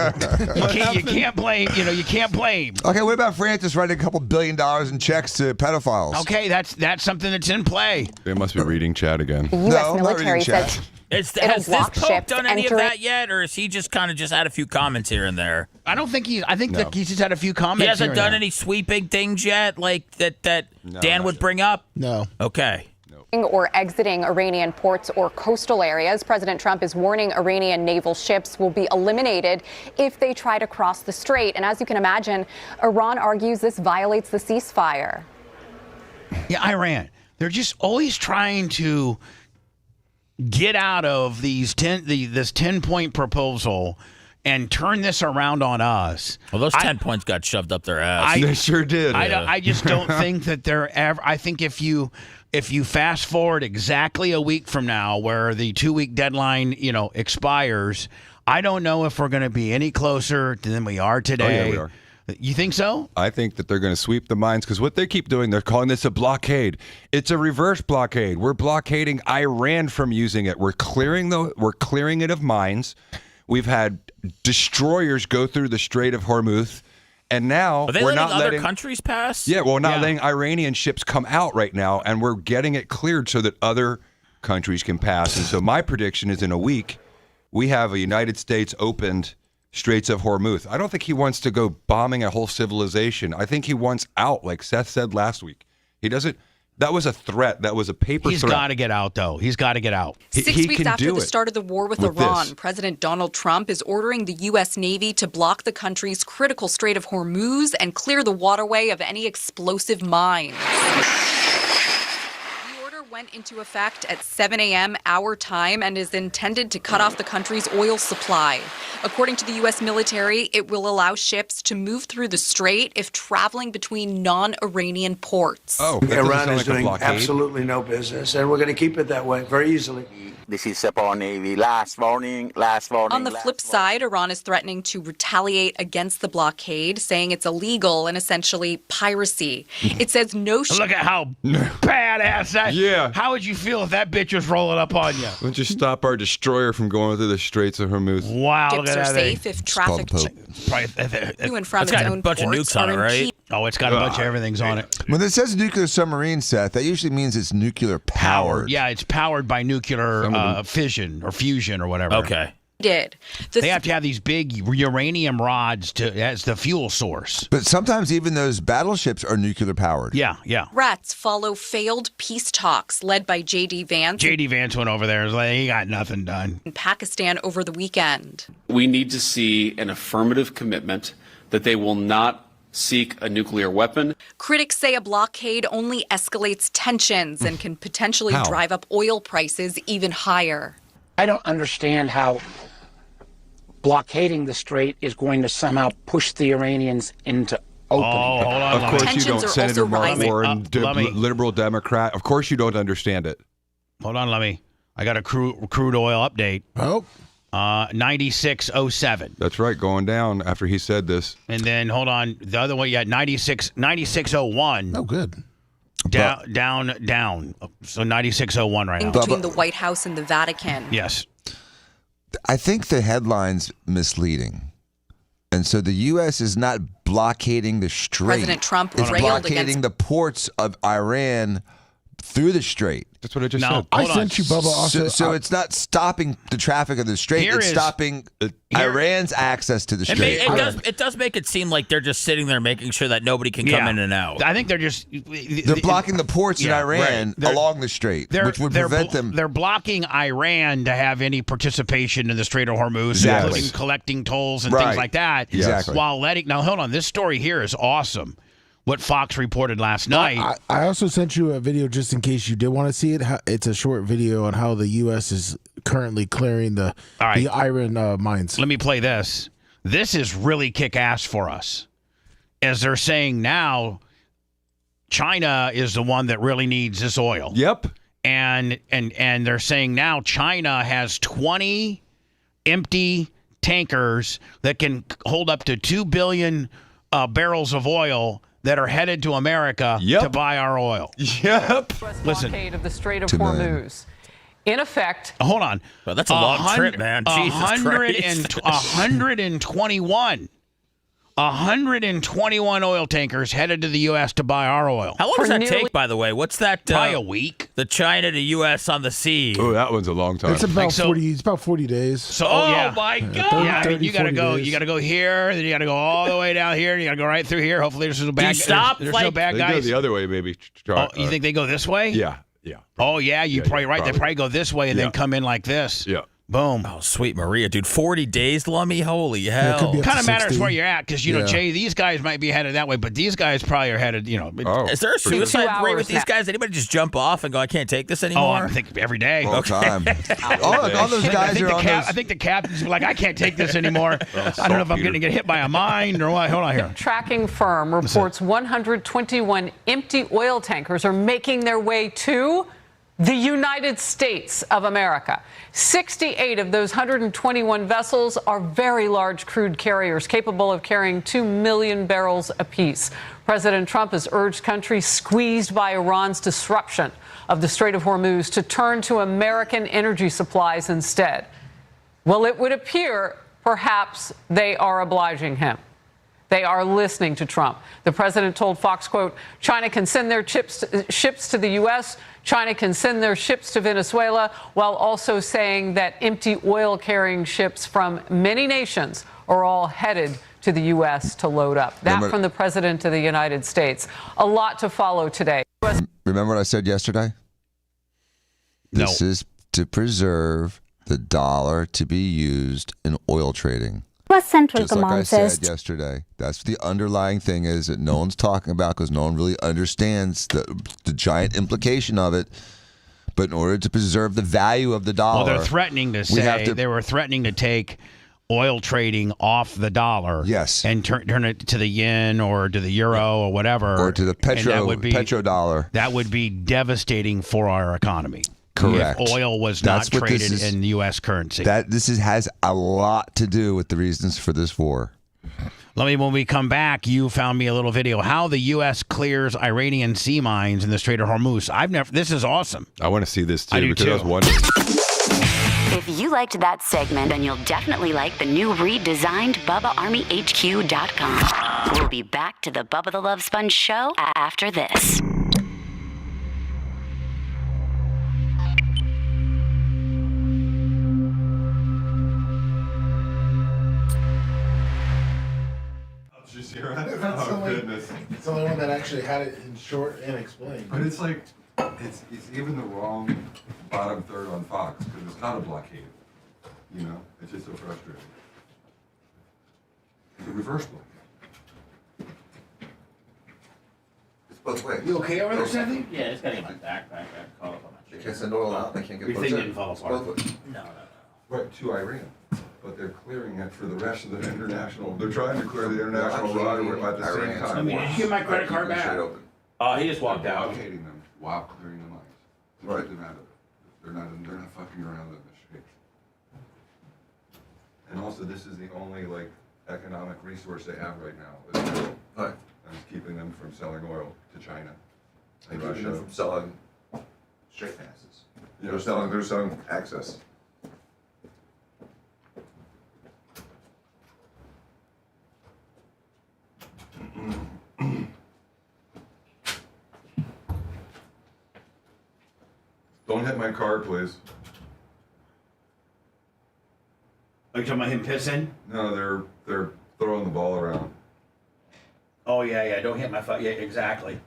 Speaker 18: You can't blame. You can't blame.
Speaker 6: Okay, what about Francis writing a couple $1 billion in checks to pedophiles?
Speaker 18: Okay, that's something that's in play.
Speaker 1: They must be reading chat again.
Speaker 8: The
Speaker 6: U.S. military says
Speaker 8: has this Pope done any of that yet, or is he just kind of had a few comments here and there?
Speaker 18: I don't think I think that he's just had a few comments.
Speaker 8: He hasn't
Speaker 18: here
Speaker 8: done
Speaker 18: and
Speaker 8: any sweeping things yet, like that Dan would bring up?
Speaker 9: No.
Speaker 8: Okay.
Speaker 5: Or exiting Iranian ports or coastal areas. President Trump is warning Iranian naval ships will be eliminated if they try to cross the strait. And as you can imagine, Iran argues this violates the ceasefire.
Speaker 18: Yeah, Iran. They're just always trying to get out of this 10-point proposal and turn this around on us.
Speaker 8: Well, those 10 points got shoved up their ass.
Speaker 1: They sure did.
Speaker 18: I just don't think that they're ever. I think if you fast forward exactly a week from now, where the 2-week deadline expires, I don't know if we're going to be any closer than we are today.
Speaker 1: Oh, yeah, we are.
Speaker 18: You think so?
Speaker 1: I think that they're going to sweep the mines because what they keep doing, they're calling this a blockade. It's a reverse blockade. We're blockading Iran from using it. We're clearing it of mines. We've had destroyers go through the Strait of Hormuz, and now
Speaker 8: we're not letting other countries pass.
Speaker 1: Yeah, we're not letting Iranian ships come out right now, and we're getting it cleared so that other countries can pass. And so my prediction is in a week, we have a United States opened Straits of Hormuz. I don't think he wants to go bombing a whole civilization. I think he wants out, like Seth said last week. He doesn't. That was a threat. That was a paper
Speaker 18: He's
Speaker 1: threat.
Speaker 18: got to get out, though. He's got to get out.
Speaker 5: Six weeks after the start of the war with Iran, President Donald Trump is ordering the U.S. Navy to block the country's critical Strait of Hormuz and clear the waterway of any explosive mines. Went into effect at 7 a.m. our time and is intended to cut off the country's oil supply. According to the U.S. military, it will allow ships to move through the strait if traveling between non-Iranian ports.
Speaker 3: Iran is doing absolutely no business, and we're going to keep it that way very easily.
Speaker 23: This is Japan Navy. Last warning.
Speaker 5: On the flip side, Iran is threatening to retaliate against the blockade, saying it's illegal and essentially piracy. It says no.
Speaker 18: Look at how badass that.
Speaker 1: Yeah.
Speaker 18: How would you feel if that bitch was rolling up on you?
Speaker 1: Why don't you stop our destroyer from going through the Straits of Hormuz?
Speaker 18: Wow.
Speaker 5: Ships are safe if traffic to and from its own ports are impeded.
Speaker 18: Oh, it's got a bunch of everything's on it.
Speaker 6: When it says nuclear submarine, Seth, that usually means it's nuclear powered.
Speaker 18: Yeah, it's powered by nuclear fission or fusion or whatever.
Speaker 8: Okay.
Speaker 18: They have to have these big uranium rods as the fuel source.
Speaker 6: But sometimes even those battleships are nuclear powered.
Speaker 18: Yeah, yeah.
Speaker 5: Threats follow failed peace talks led by J.D. Vance.
Speaker 18: J.D. Vance went over there and was like, he got nothing done.
Speaker 5: In Pakistan over the weekend.
Speaker 10: We need to see an affirmative commitment that they will not seek a nuclear weapon.
Speaker 5: Critics say a blockade only escalates tensions and can potentially drive up oil prices even higher.
Speaker 13: I don't understand how blockading the strait is going to somehow push the Iranians into opening.
Speaker 18: Oh, hold on.
Speaker 1: Of course
Speaker 5: Tensions
Speaker 1: you don't,
Speaker 5: are
Speaker 1: Senator
Speaker 5: also
Speaker 1: Mark
Speaker 5: rising.
Speaker 1: Warren, liberal Democrat. Of course you don't understand it.
Speaker 18: Hold on, I got a crude oil update.
Speaker 9: Oh.
Speaker 18: 96.07.
Speaker 1: That's right, going down after he said this.
Speaker 18: And then, hold on, the other one, 96.01.
Speaker 9: Oh, good.
Speaker 18: Down. So 96.01 right now.
Speaker 5: Between the White House and the Vatican.
Speaker 18: Yes.
Speaker 6: I think the headline's misleading. And so the U.S. is not blockading the strait.
Speaker 5: President Trump
Speaker 6: it's
Speaker 5: railed
Speaker 6: blockading
Speaker 5: against
Speaker 6: the ports of Iran through the strait.
Speaker 1: That's what I just
Speaker 18: Now,
Speaker 1: said.
Speaker 9: I sent you, Bubba. Also,
Speaker 6: So it's not stopping the traffic of the strait.
Speaker 18: Here
Speaker 6: It's
Speaker 18: is-
Speaker 6: stopping Iran's access to the
Speaker 8: It,
Speaker 6: strait.
Speaker 8: it does make it seem like they're just sitting there making sure that nobody can come in and out.
Speaker 18: I think they're just...
Speaker 6: They're blocking the ports in Iran along the strait, which would prevent them.
Speaker 18: They're blocking Iran to have any participation in the Strait of Hormuz,
Speaker 6: Exactly.
Speaker 18: including collecting tolls and
Speaker 6: Right.
Speaker 18: things like that.
Speaker 6: Exactly.
Speaker 18: While letting... Now, hold on. This story here is awesome. What Fox reported last night.
Speaker 9: I also sent you a video just in case you did want to see it. It's a short video on how the U.S. is currently clearing the Iran mines.
Speaker 18: Let me play this. This is really kick-ass for us. As they're saying now, China is the one that really needs this oil.
Speaker 1: Yep.
Speaker 18: And they're saying now China has 20 empty tankers that can hold up to 2 billion barrels of oil that are headed to America to buy our oil.
Speaker 1: Yep.
Speaker 18: Listen.
Speaker 15: Blockade of the Strait of
Speaker 6: 2 million.
Speaker 15: Hormuz. In effect,
Speaker 18: Hold on.
Speaker 8: Well, that's a long trip, man. Jesus Christ.
Speaker 18: 121 oil tankers headed to the U.S. to buy our oil.
Speaker 8: How long does that take, by the way? What's that?
Speaker 18: Probably a week.
Speaker 8: The China to U.S. on the sea.
Speaker 1: Oh, that one's a long time.
Speaker 9: It's about 40. It's about 40 days.
Speaker 18: So,
Speaker 8: my God.
Speaker 18: Yeah, I mean, you gotta
Speaker 9: 40
Speaker 18: go.
Speaker 9: days.
Speaker 18: You gotta go here. Then you gotta go all the way down here. And you gotta go right through here. Hopefully, there's no bad.
Speaker 8: Do you stop?
Speaker 18: There's no bad
Speaker 1: They go
Speaker 18: guys.
Speaker 1: the other way, maybe.
Speaker 18: Oh, you think they go this way?
Speaker 1: Yeah.
Speaker 18: Oh yeah, you're probably right. They probably go this way and then come in like this.
Speaker 1: Yeah.
Speaker 18: Boom.
Speaker 8: Oh, sweet Maria, dude. 40 days, Lummy? Holy hell.
Speaker 9: could be up
Speaker 18: Kind of
Speaker 9: to
Speaker 18: matters
Speaker 9: 60.
Speaker 18: where you're at because, Jay, these guys might be headed that way, but these guys probably are headed,
Speaker 8: Is there a suicide rate with these guys? Anybody just jump off and go, I can't take this anymore?
Speaker 18: I think every day.
Speaker 6: All the time. all those guys are on those.
Speaker 18: I think the captains are like, I can't take this anymore. I don't know if I'm going to get hit by a mine or what. Hold on here.
Speaker 15: tracking firm reports 121 empty oil tankers are making their way to the United States of America. 68 of those 121 vessels are very large crude carriers capable of carrying 2 million barrels apiece. President Trump has urged countries squeezed by Iran's disruption of the Strait of Hormuz to turn to American energy supplies instead. Well, it would appear perhaps they are obliging him. They are listening to Trump. The president told Fox, quote, China can send their ships to the U.S., China can send their ships to Venezuela, while also saying that empty oil-carrying ships from many nations are all headed to the U.S. to load up. That from the President of the United States. A lot to follow today.
Speaker 6: Remember what I said yesterday?
Speaker 18: No.
Speaker 6: This is to preserve the dollar to be used in oil trading.
Speaker 14: U.S. Central
Speaker 6: Just like
Speaker 14: Command
Speaker 6: I
Speaker 14: says
Speaker 6: said yesterday, that's the underlying thing is that no one's talking about because no one really understands the giant implication of it. But in order to preserve the value of the dollar,
Speaker 18: Well, they're threatening to say they were threatening to take oil trading off the dollar.
Speaker 6: Yes.
Speaker 18: And turn it to the yen or to the euro or whatever.
Speaker 6: or to the petrodollar.
Speaker 18: That would be devastating for our economy.
Speaker 6: Correct.
Speaker 18: If oil was
Speaker 6: That's
Speaker 18: not
Speaker 6: what this
Speaker 18: traded
Speaker 6: is-
Speaker 18: in U.S. currency.
Speaker 6: Has a lot to do with the reasons for this war.
Speaker 18: When we come back, you found me a little video how the U.S. clears Iranian sea mines in the Strait of Hormuz. This is awesome.
Speaker 1: I want to see this too
Speaker 18: I do
Speaker 1: because
Speaker 18: too.
Speaker 1: I was wondering.
Speaker 17: If you liked that segment, then you'll definitely like the new redesigned BubbaArmyHQ.com. We'll be back to the Bubba the Love Sponge show after this.
Speaker 1: Did you see her?
Speaker 9: That's
Speaker 1: Oh, goodness.
Speaker 9: It's the only one that actually had it in short and explained.
Speaker 1: But it's like, it's even the wrong bottom third on Fox because it's not a blockade. You know, it's just so frustrating. It's a reverse blockade.
Speaker 6: It's both ways.
Speaker 18: You okay over there, Sandy?
Speaker 12: Yeah, it's gotta get my backpack. I call up on my
Speaker 6: They can't send oil out. They can't get
Speaker 18: Your
Speaker 6: boats
Speaker 18: thing
Speaker 6: in.
Speaker 18: didn't fall
Speaker 6: It's
Speaker 18: apart.
Speaker 6: both ways.
Speaker 12: No.
Speaker 1: Right, to Iran. But they're clearing it for the rest of the international. They're trying to clear the international water at the same time.
Speaker 12: Did you get my credit card back? He just walked out.
Speaker 1: Blockading them while clearing the mines. To get them out of it. They're not fucking around in the Straits. And also, this is the only economic resource they have right now. Is oil.
Speaker 6: Right.
Speaker 1: And it's keeping them from selling oil to China.
Speaker 6: And keeping them from selling straight passes.
Speaker 1: Yeah.
Speaker 6: They're selling access.
Speaker 1: Don't hit my car, please.
Speaker 18: Are you talking about him pissing?
Speaker 1: No, they're throwing the ball around.
Speaker 18: Oh, yeah. Don't hit my yeah, exactly.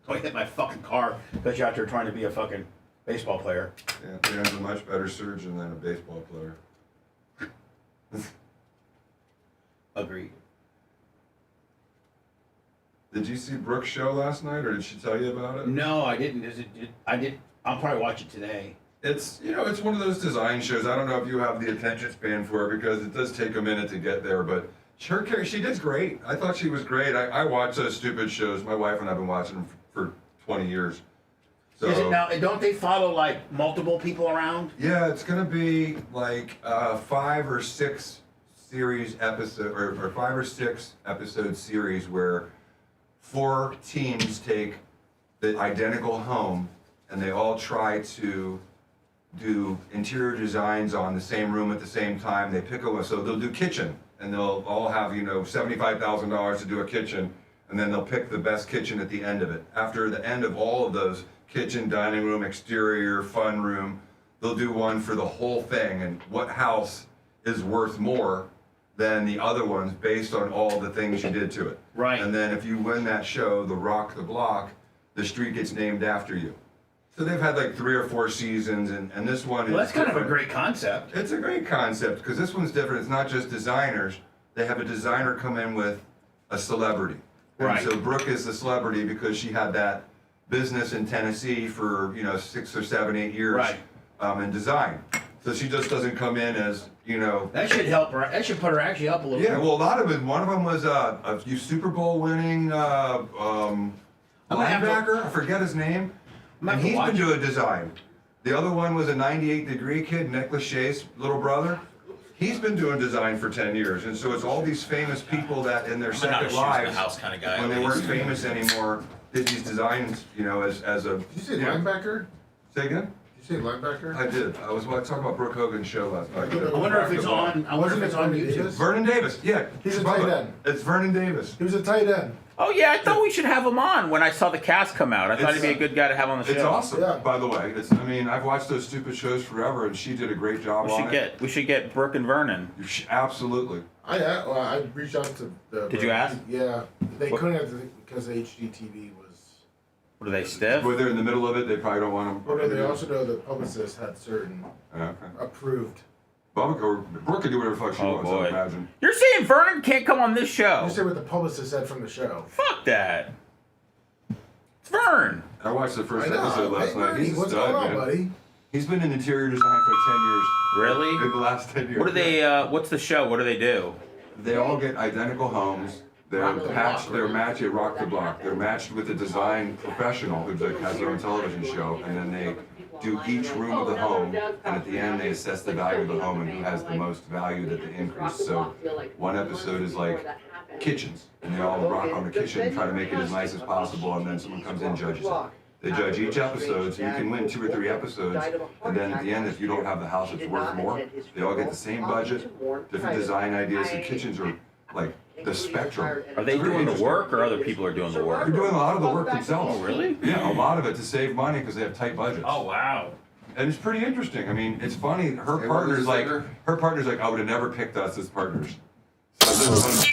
Speaker 18: Don't hit my fucking car because you're out there trying to be a fucking baseball player.
Speaker 1: Yeah, Dan's a much better surgeon than a baseball player.
Speaker 18: Agreed.
Speaker 1: Did you see Brooke's show last night, or did she tell you about it?
Speaker 18: No, I didn't. I did. I'll probably watch it today.
Speaker 1: It's it's one of those design shows. I don't know if you have the attention span for it because it does take a minute to get there, but her character, she did great. I thought she was great. I watch those stupid shows. My wife and I have been watching them for 20 years. So,
Speaker 18: Is it now? Don't they follow multiple people around?
Speaker 1: Yeah, it's gonna be 5 or 6 series episode or 5 or 6 episode series where 4 teams take the identical home and they all try to do interior designs on the same room at the same time. They pick a so they'll do kitchen and they'll all have $75,000 to do a kitchen, and then they'll pick the best kitchen at the end of it. After the end of all of those kitchen, dining room, exterior, fun room, they'll do one for the whole thing and what house is worth more than the other ones based on all the things you did to it.
Speaker 18: Right.
Speaker 1: And then if you win that show, the Rock the Block, the street gets named after you. So they've had 3 or 4 seasons, and this one is.
Speaker 18: Well, that's kind of a
Speaker 1: different.
Speaker 18: great concept.
Speaker 1: It's a great concept because this one's different. It's not just designers. They have a designer come in with a celebrity.
Speaker 18: Right.
Speaker 1: And so Brooke is the celebrity because she had that business in Tennessee for 6 or 7, 8 years.
Speaker 18: Right.
Speaker 1: In design. So she just doesning come in as
Speaker 18: That should help her. That should put her actually up a little.
Speaker 1: Yeah,
Speaker 18: bit.
Speaker 1: well, a lot of it. One of them was a Super Bowl winning linebacker. I forget his name. And he's been doing design. The other one was a 98-degree kid, Nick Lachey's little brother. He's been doing design for 10 years, and so it's all these famous people that in their second lives,
Speaker 12: kind of guy,
Speaker 1: when they weren't famous anymore, did these designs, as a.
Speaker 9: Did you say linebacker?
Speaker 1: Say again?
Speaker 9: Did Did you say linebacker?
Speaker 1: I did. I was talking about Brooke Hogan's show last night.
Speaker 18: I wonder if it's on. I wonder if it's on YouTube.
Speaker 1: Vernon Davis. Yeah,
Speaker 9: He's a tight end.
Speaker 1: It's Vernon Davis.
Speaker 9: He was a tight end.
Speaker 12: Oh yeah, I thought we should have him on when I saw the cast come out. I thought he'd be a good guy to have on the show.
Speaker 1: It's awesome, by the way. I mean, I've watched those stupid shows forever, and she did a great job on it.
Speaker 12: We should get Brooke and Vernon.
Speaker 1: Absolutely.
Speaker 9: I reached out to the...
Speaker 12: Did you ask?
Speaker 9: Yeah. They couldn't because HGTV was...
Speaker 12: What are they, stiff?
Speaker 1: Well, they're in the middle of it. They probably don't want them.
Speaker 9: But they also know the publicist had certain approved.
Speaker 1: Brooke can do whatever the fuck she wants, I imagine.
Speaker 12: You're saying Vernon can't come on this show?
Speaker 9: You say what the publicist said from the show.
Speaker 12: Fuck that. It's Vern.
Speaker 1: I watched the first episode last night. He's
Speaker 9: what's
Speaker 1: a stud,
Speaker 9: going on,
Speaker 1: man.
Speaker 9: buddy?
Speaker 1: He's been in interior design for 10 years.
Speaker 12: Really?
Speaker 1: In the last 10 years.
Speaker 12: What do they? What's the show? What do they do?
Speaker 1: They all get identical homes. They're matched. They're matched at Rock the Block. They're matched with a design professional who has their own television show, and then they do each room of the home, and at the end they assess the value of the home and who has the most value that they increase. So one episode is like kitchens, and they all rock on the kitchen and try to make it as nice as possible, and then someone comes in and judges it. They judge each episode, so you can win 2 or 3 episodes, and then at the end, if you don't have the house that's worth more, they all get the same budget, different design ideas. The kitchens are like the spectrum.
Speaker 12: Are they doing the work, or other people are doing the work?
Speaker 1: They're doing a lot of the work themselves.
Speaker 12: Oh, really?
Speaker 1: Yeah, a lot of it to save money because they have tight budgets.
Speaker 12: Oh, wow.
Speaker 1: And it's pretty interesting. I mean, it's funny. Her partner's like, I would have never picked us as partners. So this one,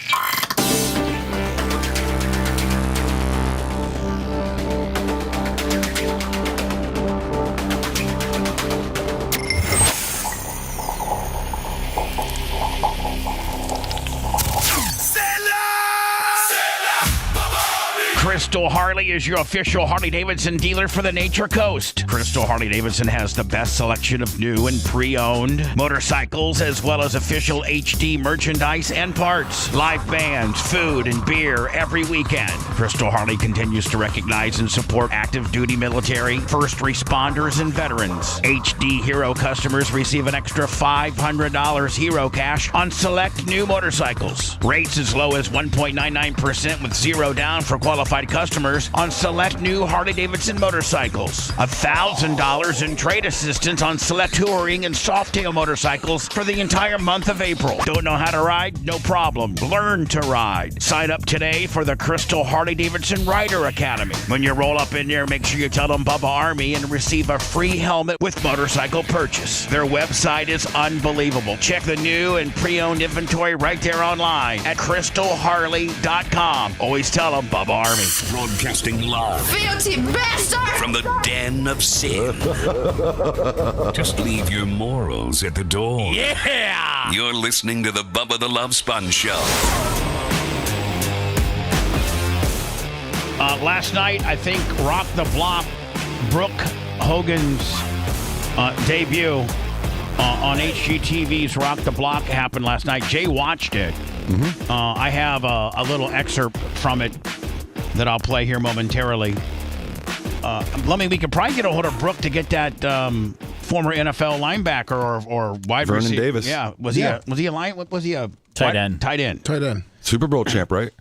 Speaker 18: Crystal Harley is your official Harley-Davidson dealer for the Nature Coast. Crystal Harley-Davidson has the best selection of new and pre-owned motorcycles, as well as official HD merchandise and parts, live bands, food, and beer every weekend. Crystal Harley continues to recognize and support active duty military, first responders, and veterans. HD Hero customers receive an extra $500 Hero cash on select new motorcycles. Rates as low as 1.99% with zero down for qualified customers on select new Harley-Davidson motorcycles. $1,000 in trade assistance on select touring and softail motorcycles for the entire month of April. Don't know how to ride? No problem. Learn to ride. Sign up today for the Crystal Harley-Davidson Rider Academy. When you roll up in there, make sure you tell them Bubba Army and receive a free helmet with motorcycle purchase. Their website is unbelievable. Check the new and pre-owned inventory right there online at crystalharley.com. Always tell them Bubba Army.
Speaker 14: Broadcasting live
Speaker 16: Filthy bastard!
Speaker 14: from the den of sin. Just leave your morals at the door.
Speaker 18: Yeah!
Speaker 14: You're listening to the Bubba the Love Sponge Show.
Speaker 18: Last night, I think Rock the Block, Brooke Hogan's debut on HGTV's Rock the Block happened last night. Jay watched it.
Speaker 1: Mm-hmm.
Speaker 18: I have a little excerpt from it that I'll play here momentarily. We could probably get a hold of Brooke to get that former NFL linebacker or wide receiver.
Speaker 1: Vernon Davis.
Speaker 18: Yeah, was he a
Speaker 8: Tight end?
Speaker 18: Tight end.
Speaker 9: Tight end.
Speaker 1: Super Bowl champ, right?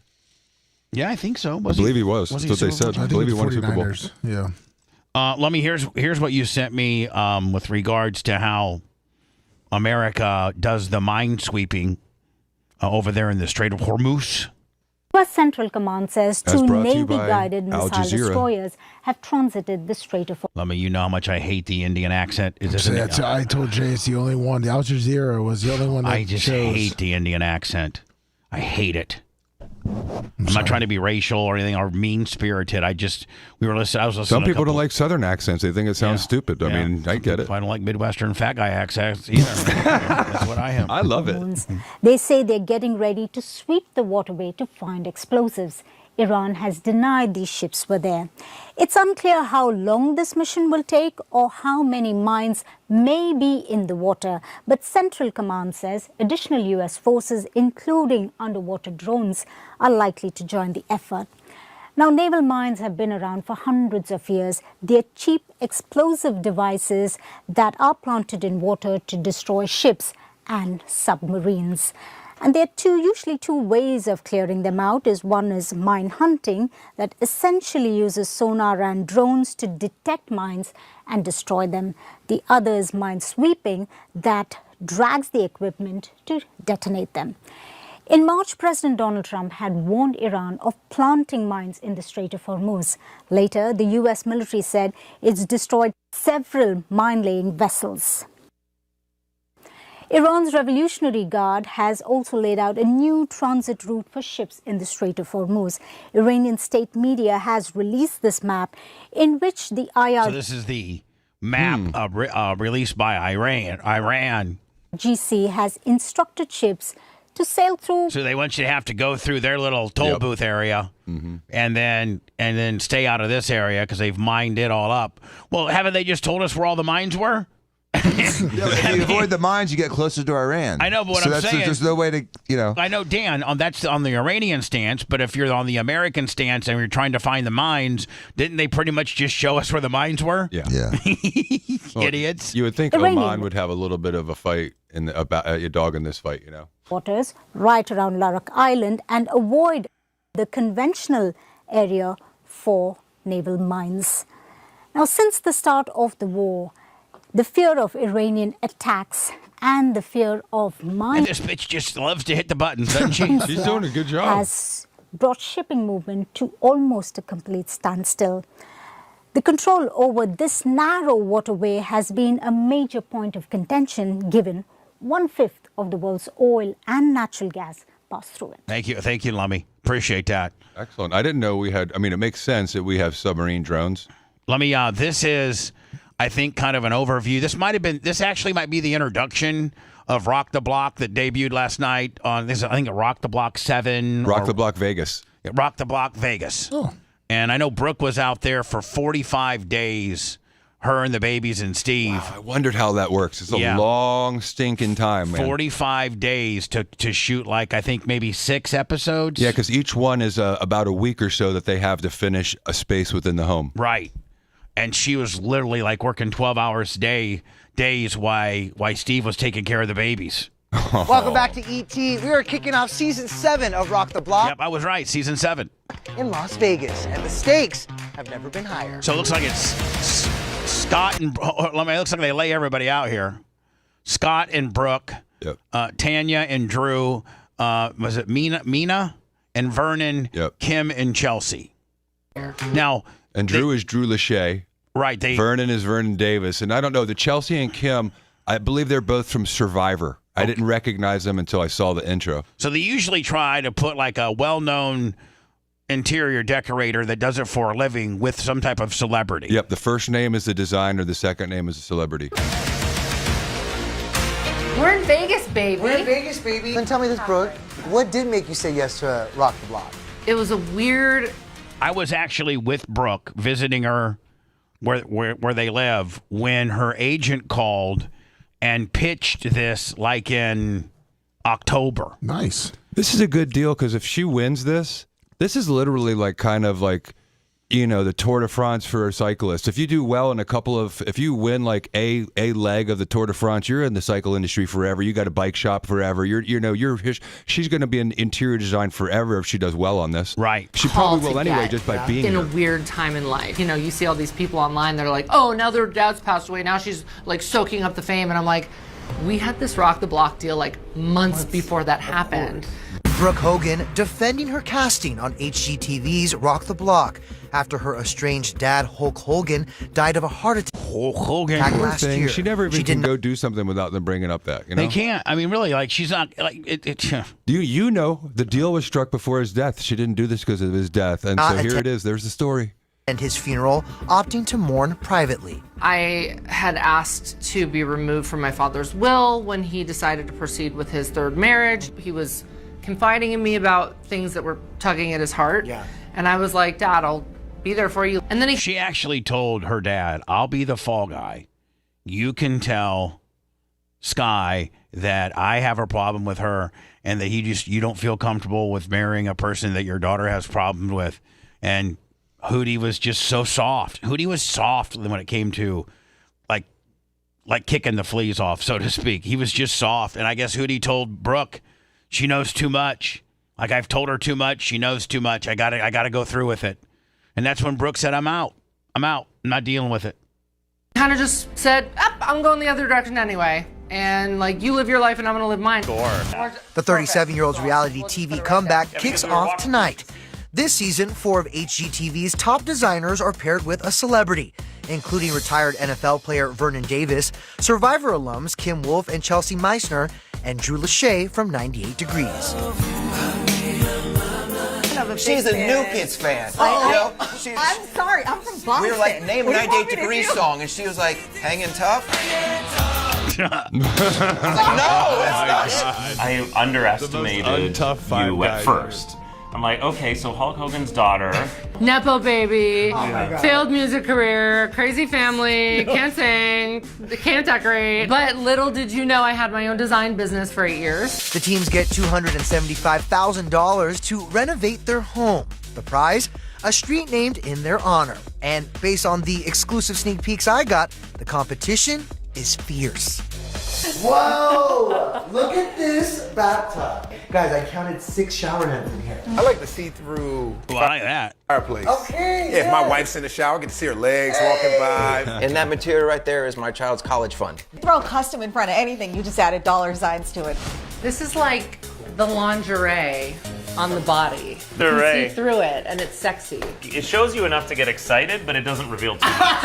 Speaker 18: Yeah, I think so.
Speaker 1: I believe he was. That's what they said. I believe he won a Super Bowl.
Speaker 9: 49ers. Yeah.
Speaker 18: Here's what you sent me with regards to how America does the mine sweeping over there in the Strait of Hormuz.
Speaker 22: U.S. Central Command says
Speaker 1: As
Speaker 22: 2
Speaker 1: brought to you
Speaker 22: Navy-guided
Speaker 1: by Al
Speaker 22: missile
Speaker 1: Jazeera.
Speaker 22: destroyers have transited the Strait of
Speaker 18: Lummi, you know how much I hate the Indian accent. Is this
Speaker 9: I told Jay it's the only one. The Al Jazeera was the only one that
Speaker 18: I just
Speaker 9: chose.
Speaker 18: hate the Indian accent. I hate it. I'm not trying to be racial or anything or mean-spirited. I was listening.
Speaker 1: Some people don't like Southern accents. They think it sounds stupid. I mean, I get it.
Speaker 18: I don't like Midwestern fat guy accents either. That's what I am.
Speaker 1: I love it.
Speaker 22: They say they're getting ready to sweep the waterway to find explosives. Iran has denied these ships were there. It's unclear how long this mission will take or how many mines may be in the water, but Central Command says additional U.S. forces, including underwater drones, are likely to join the effort. Now, naval mines have been around for hundreds of years. They're cheap explosive devices that are planted in water to destroy ships and submarines. And there are usually two ways of clearing them out. One is mine hunting, that essentially uses sonar and drones to detect mines and destroy them. The other is mine sweeping, that drags the equipment to detonate them. In March, President Donald Trump had warned Iran of planting mines in the Strait of Hormuz. Later, the U.S. military said it's destroyed several mine-laying vessels. Iran's Revolutionary Guard has also laid out a new transit route for ships in the Strait of Hormuz. Iranian state media has released this map in which the IRGC...
Speaker 18: So this is the map released by Iran.
Speaker 22: GC has instructed ships to sail through...
Speaker 18: So they want you to have to go through their little toll booth area and then stay out of this area because they've mined it all up. Well, haven't they just told us where all the mines were?
Speaker 6: If you avoid the mines, you get closer to Iran.
Speaker 18: I know, but what I'm saying
Speaker 6: there's no way to,
Speaker 18: I know, Dan, that's on the Iranian stance, but if you're on the American stance and you're trying to find the mines, didn't they pretty much just show us where the mines were?
Speaker 1: Yeah.
Speaker 18: Idiots.
Speaker 1: You would think Oman would have a little bit of a fight about your dog in this fight,
Speaker 22: waters right around Larak Island and avoid the conventional area for naval mines. Now, since the start of the war, the fear of Iranian attacks and the fear of mines...
Speaker 18: And this bitch just loves to hit the buttons, doesn't she?
Speaker 1: She's doing a good job.
Speaker 22: ...has brought shipping movement to almost a complete standstill. The control over this narrow waterway has been a major point of contention, given 1/5 of the world's oil and natural gas pass through it.
Speaker 18: Thank you, Lummy. Appreciate that.
Speaker 1: Excellent. I didn't know we had... I mean, it makes sense that we have submarine drones.
Speaker 18: Lummy, this is... I think kind of an overview. This actually might be the introduction of Rock the Block that debuted last night on this. I think Rock the Block 7.
Speaker 1: Rock the Block Vegas.
Speaker 18: Rock the Block Vegas.
Speaker 9: Oh.
Speaker 18: And I know Brooke was out there for 45 days. Her and the babies and Steve.
Speaker 1: Wow, I wondered how that works. It's a long stinking time, man.
Speaker 18: 45 days to shoot I think maybe 6 episodes.
Speaker 1: Yeah, because each one is about a week or so that they have to finish a space within the home.
Speaker 18: Right. And she was literally working 12 hours days while Steve was taking care of the babies.
Speaker 11: Welcome back to ET. We are kicking off season 7 of Rock the Block.
Speaker 18: Yep, I was right. Season 7.
Speaker 11: In Las Vegas. And the stakes have never been higher.
Speaker 18: So it looks like it's Scott and... it looks like they lay everybody out here. Scott and Brooke.
Speaker 1: Yep.
Speaker 18: Tanya and Drew. Was it Mina and Vernon.
Speaker 1: Yep.
Speaker 18: Kim and Chelsea. Now...
Speaker 1: And Drew is Drew Lachey.
Speaker 18: Right.
Speaker 1: Vernon is Vernon Davis. And I don't know, the Chelsea and Kim, I believe they're both from Survivor. I didn't recognize them until I saw the intro.
Speaker 18: So they usually try to put a well-known interior decorator that does it for a living with some type of celebrity.
Speaker 1: Yep. The first name is the designer. The second name is a celebrity.
Speaker 16: We're in Vegas, baby.
Speaker 11: We're in Vegas, baby. Then tell me this, Brooke. What did make you say yes to Rock the Block?
Speaker 16: It was a weird...
Speaker 18: I was actually with Brooke visiting her where they live when her agent called and pitched this in October.
Speaker 9: Nice.
Speaker 1: This is a good deal because if she wins this is literally the Tour de France for a cyclist. If you do well in if you win a leg of the Tour de France, you're in the cycle industry forever. You got a bike shop forever. She's going to be in interior design forever if she does well on this.
Speaker 18: Right.
Speaker 1: She probably will anyway just by being
Speaker 16: in
Speaker 1: here.
Speaker 16: a weird time in life. You see all these people online. They're like, oh, now their dad's passed away. Now she's soaking up the fame. And I'm like, we had this Rock the Block deal months before that happened.
Speaker 11: Brooke Hogan defending her casting on HGTV's Rock the Block after her estranged dad, Hulk Hogan, died of a heart attack last year.
Speaker 1: She never even can go do something without them bringing up that.
Speaker 18: They can't. I mean, really, she's not.
Speaker 1: You know, the deal was struck before his death. She didn't do this because of his death, and so here it is. There's the story.
Speaker 11: And his funeral, opting to mourn privately.
Speaker 16: I had asked to be removed from my father's will when he decided to proceed with his third marriage. He was confiding in me about things that were tugging at his heart.
Speaker 11: Yeah.
Speaker 16: And I was like, Dad, I'll be there for you. And then
Speaker 18: she actually told her dad, I'll be the fall guy. You can tell Sky that I have a problem with her and that you don't feel comfortable with marrying a person that your daughter has problems with. And Hootie was just so soft. Hootie was soft when it came to like kicking the fleas off, so to speak. He was just soft. And I guess Hootie told Brooke, She knows too much. Like, I've told her too much. She knows too much. I gotta go through with it. And that's when Brooke said, I'm out. I'm not dealing with it.
Speaker 16: Kind of just said, I'm going the other direction anyway. And, like, you live your life and I'm going to live mine.
Speaker 11: The 37-year-old's reality TV comeback kicks off tonight. This season, 4 of HGTV's top designers are paired with a celebrity, including retired NFL player Vernon Davis, Survivor alums Kim Wolf and Chelsea Meissner, and Drew Lachey from 98 Degrees.
Speaker 2: She's a New Kids fan.
Speaker 19: I'm sorry, I'm from Boston.
Speaker 2: We were like, name a 98 Degrees song, and she was like, Hangin' Tough?
Speaker 19: No,
Speaker 20: I underestimated you at first. I'm like, okay, so Hulk Hogan's daughter.
Speaker 16: Nepo baby,
Speaker 19: God.
Speaker 16: failed music career, crazy family, can't sing, can't decorate. But little did you know I had my own design business for 8 years.
Speaker 11: The teams get $275,000 to renovate their home. The prize? A street named in their honor. And based on the exclusive sneak peeks I got, the competition is fierce. Whoa! Look at this bathtub. Guys, I counted 6 shower heads in here.
Speaker 2: I like to see through
Speaker 18: I like that.
Speaker 2: fireplace.
Speaker 11: Okay,
Speaker 2: Yeah, if my wife's in the shower, I get to see her legs walking by.
Speaker 24: And that material right there is my child's college fund.
Speaker 19: Throw custom in front of anything, you just added dollar signs to it.
Speaker 16: This is like the lingerie on the body.
Speaker 20: The
Speaker 16: You
Speaker 20: array.
Speaker 16: can see through it, and it's sexy.
Speaker 20: It shows you enough to get excited, but it doesn't reveal too much.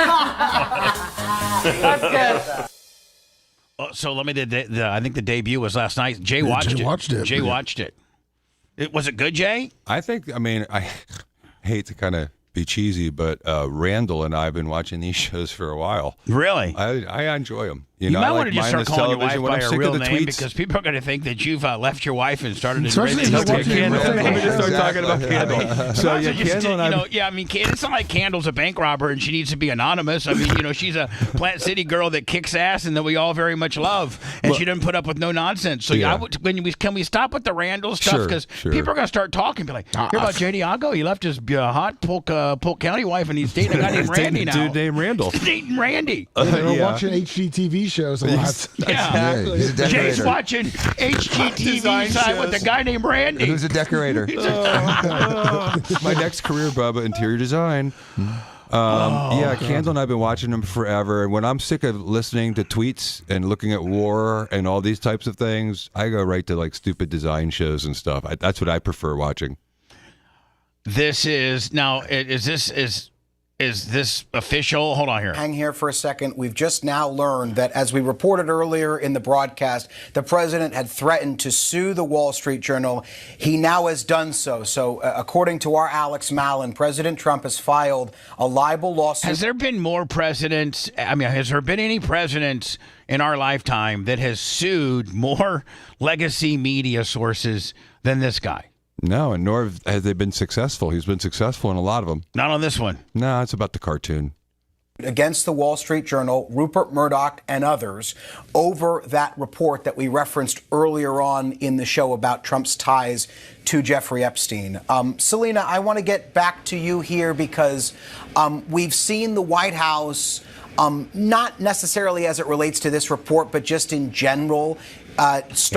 Speaker 16: That's good.
Speaker 18: So let me. I think the debut was last night. Jay watched it. Jay watched it. Was it good, Jay?
Speaker 1: I hate to kind of be cheesy, but Randall and I have been watching these shows for a while.
Speaker 18: Really?
Speaker 1: I enjoy them.
Speaker 18: You might
Speaker 1: I
Speaker 18: want to just start
Speaker 1: mindless
Speaker 18: calling your
Speaker 1: television
Speaker 18: wife
Speaker 1: when
Speaker 18: by
Speaker 1: I'm
Speaker 18: her
Speaker 1: sick
Speaker 18: real
Speaker 1: of the
Speaker 18: name
Speaker 1: tweets.
Speaker 18: because people are going to think that you've left your wife and started
Speaker 1: Especially
Speaker 18: to
Speaker 1: if you're watching Candle. Let me just start talking about Candle. So yeah, Candle and I.
Speaker 18: It's not like Candle's a bank robber and she needs to be anonymous. I mean, she's a Plant City girl that kicks ass and that we all very much love, and she didn't put up with no nonsense. So can we stop with the Randall stuff because people are going to start talking, be like, hear about J.D. Aggo? He left his hot Polk County wife and he's dating a guy named Randy now.
Speaker 1: Dude named Randall.
Speaker 18: He's dating Randy.
Speaker 9: They're watching HGTV shows a lot.
Speaker 18: Yeah.
Speaker 6: He's a decorator.
Speaker 18: Jay's watching HGTV side with a guy named Randy.
Speaker 6: Who's a decorator?
Speaker 1: My next career, Bubba, interior design. Candle and I have been watching them forever. And when I'm sick of listening to tweets and looking at war and all these types of things, I go right to like stupid design shows and stuff. That's what I prefer watching.
Speaker 18: This is now. Is this official? Hold on here.
Speaker 25: Hang here for a second. We've just now learned that, as we reported earlier in the broadcast, the president had threatened to sue the Wall Street Journal. He now has done so. So, according to our Alex Mallon, President Trump has filed a libel lawsuit.
Speaker 18: Has there been more presidents? I mean, has there been any presidents in our lifetime that has sued more legacy media sources than this guy?
Speaker 1: No, and nor have they been successful. He's been successful in a lot of them.
Speaker 18: Not on this one.
Speaker 1: No, it's about the cartoon.
Speaker 25: Against the Wall Street Journal, Rupert Murdoch and others over that report that we referenced earlier on in the show about Trump's ties to Jeffrey Epstein. Selena, I want to get back to you here because we've seen the White House, not necessarily as it relates to this report, but just in general.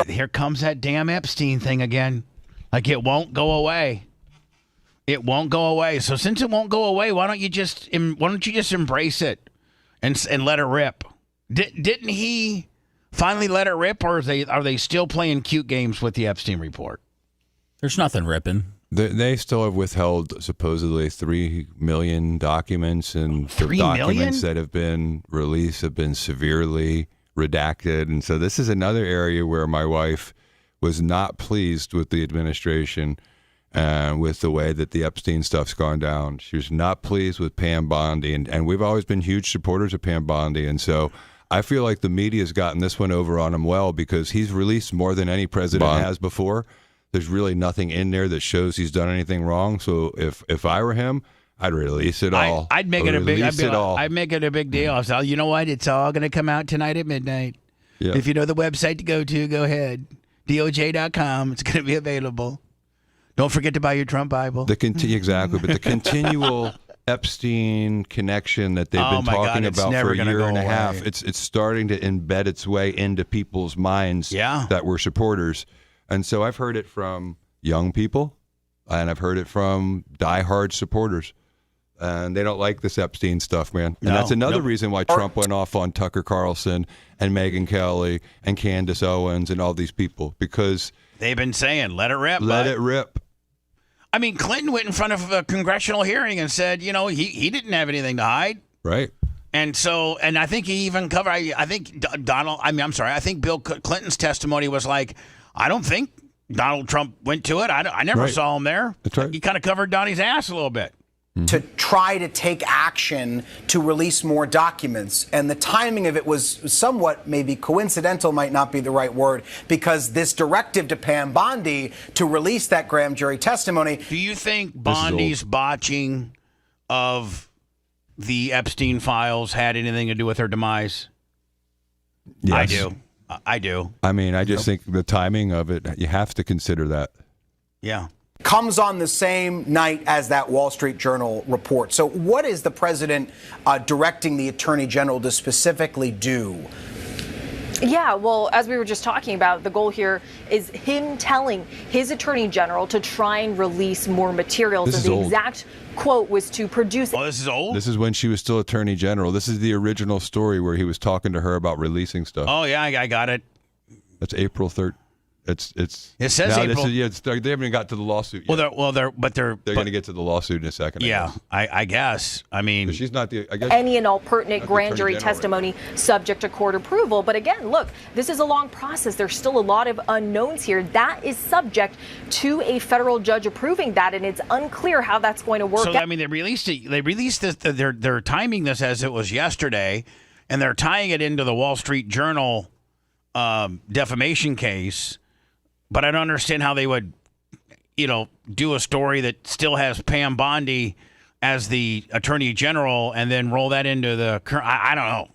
Speaker 18: Here comes that damn Epstein thing again. Like, it won't go away. It won't go away. So since it won't go away, why don't you just embrace it and let it rip? Didn't he finally let it rip, or are they still playing cute games with the Epstein report?
Speaker 8: There's nothing ripping.
Speaker 1: They still have withheld supposedly 3 million documents, and the documents that have been released have been severely redacted. And so this is another area where my wife was not pleased with the administration and with the way that the Epstein stuff's gone down. She was not pleased with Pam Bondi, and we've always been huge supporters of Pam Bondi. And so I feel like the media's gotten this one over on him well because he's released more than any president has before. There's really nothing in there that shows he's done anything wrong. So if I were him, I'd release it all.
Speaker 18: I'd make it a big. I'd make it a big deal. I'll say, you know what? It's all going to come out tonight at midnight.
Speaker 1: Yeah.
Speaker 18: If you know the website to go to, go ahead. DOJ.com. It's going to be available. Don't forget to buy your Trump Bible.
Speaker 1: Exactly, but the continual Epstein connection that they've been talking about for a year and a half, it's starting to embed its way into people's minds that were supporters. And so I've heard it from young people, and I've heard it from diehard supporters. And they don't like this Epstein stuff, man. And that's another reason why Trump went off on Tucker Carlson and Megyn Kelly and Candace Owens and all these people, because
Speaker 18: they've been saying, let it rip.
Speaker 1: Let it rip.
Speaker 18: I mean, Clinton went in front of a congressional hearing and said, he didn't have anything to hide.
Speaker 1: Right.
Speaker 18: And so, and I think he even covered, I think I think Bill Clinton's testimony was like, I don't think Donald Trump went to it. I never saw him there.
Speaker 1: That's right.
Speaker 18: He kind of covered Donnie's ass a little bit.
Speaker 25: To try to take action to release more documents. And the timing of it was somewhat maybe coincidental, might not be the right word, because this directive to Pam Bondi to release that grand jury testimony.
Speaker 18: Do you think Bondi's botching of the Epstein files had anything to do with her demise?
Speaker 1: Yes.
Speaker 18: I do.
Speaker 1: I mean, I just think the timing of it, you have to consider that.
Speaker 18: Yeah.
Speaker 25: Comes on the same night as that Wall Street Journal report. So what is the president directing the attorney general to specifically do?
Speaker 3: Yeah, well, as we were just talking about, the goal here is him telling his attorney general to try and release more materials.
Speaker 1: This
Speaker 3: and
Speaker 1: is
Speaker 3: the
Speaker 1: old.
Speaker 3: exact quote was to produce.
Speaker 18: Oh, this is old?
Speaker 1: This is when she was still attorney general. This is the original story where he was talking to her about releasing stuff.
Speaker 18: Oh, yeah, I got it.
Speaker 1: That's April 3rd. It
Speaker 18: says April.
Speaker 1: They haven't even got to the lawsuit yet.
Speaker 18: They're
Speaker 1: going to get to the lawsuit in a second.
Speaker 18: Yeah, I guess. I mean,
Speaker 1: but she's not the. I guess
Speaker 3: Any and all pertinent grand jury
Speaker 1: Attorney General
Speaker 3: testimony subject to court approval. But again, look, this is a long process. There's still a lot of unknowns here. That is subject to a federal judge approving that, and it's unclear how that's going to work.
Speaker 18: So I mean, they released it. They released this. They're timing this as it was yesterday, and they're tying it into the Wall Street Journal defamation case. But I don't understand how they would, do a story that still has Pam Bondi as the attorney general and then roll that into the current. I don't know.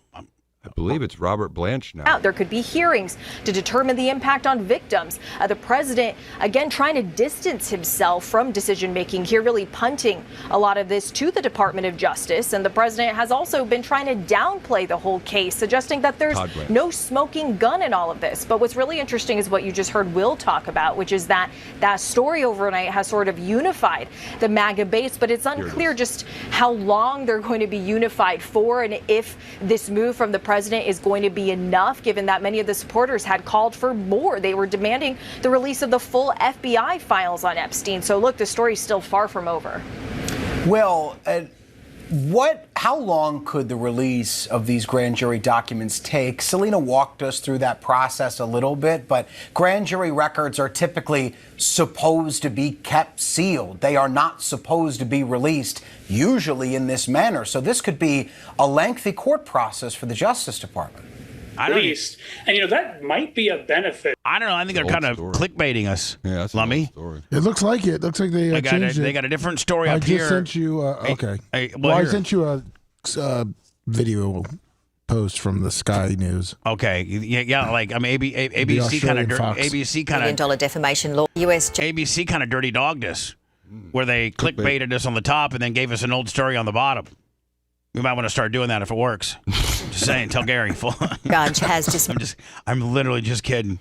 Speaker 1: I believe it's Robert Blanche now.
Speaker 3: There could be hearings to determine the impact on victims. The president, again, trying to distance himself from decision making here, really punting a lot of this to the Department of Justice. And the president has also been trying to downplay the whole case, suggesting that there's no smoking gun in all of this. But what's really interesting is what you just heard Will talk about, which is that story overnight has sort of unified the MAGA base. But it's unclear just how long they're going to be unified for, and if this move from the president is going to be enough, given that many of the supporters had called for more. They were demanding the release of the full FBI files on Epstein. So look, the story's still far from over.
Speaker 25: Well, how long could the release of these grand jury documents take? Selena walked us through that process a little bit, but grand jury records are typically supposed to be kept sealed. They are not supposed to be released, usually in this manner. So this could be a lengthy court process for the Justice Department.
Speaker 4: Released. And, that might be a benefit.
Speaker 18: I don't know. I think they're kind of clickbaiting us.
Speaker 1: Yeah, that's
Speaker 18: Lummy.
Speaker 1: Story.
Speaker 9: It looks like it. Looks like they changed it.
Speaker 18: They got a different story up
Speaker 9: I
Speaker 18: here.
Speaker 9: just sent you. Okay.
Speaker 18: I
Speaker 9: sent you a video post from the Sky News.
Speaker 18: Okay. Yeah. Like ABC kind of
Speaker 19: $1 defamation law.
Speaker 18: ABC kind of dirty dogged us, where they clickbaited us on the top and then gave us an old story on the bottom. We might want to start doing that if it works. Just saying. Tell Gary.
Speaker 19: Judge has
Speaker 18: I'm literally just kidding.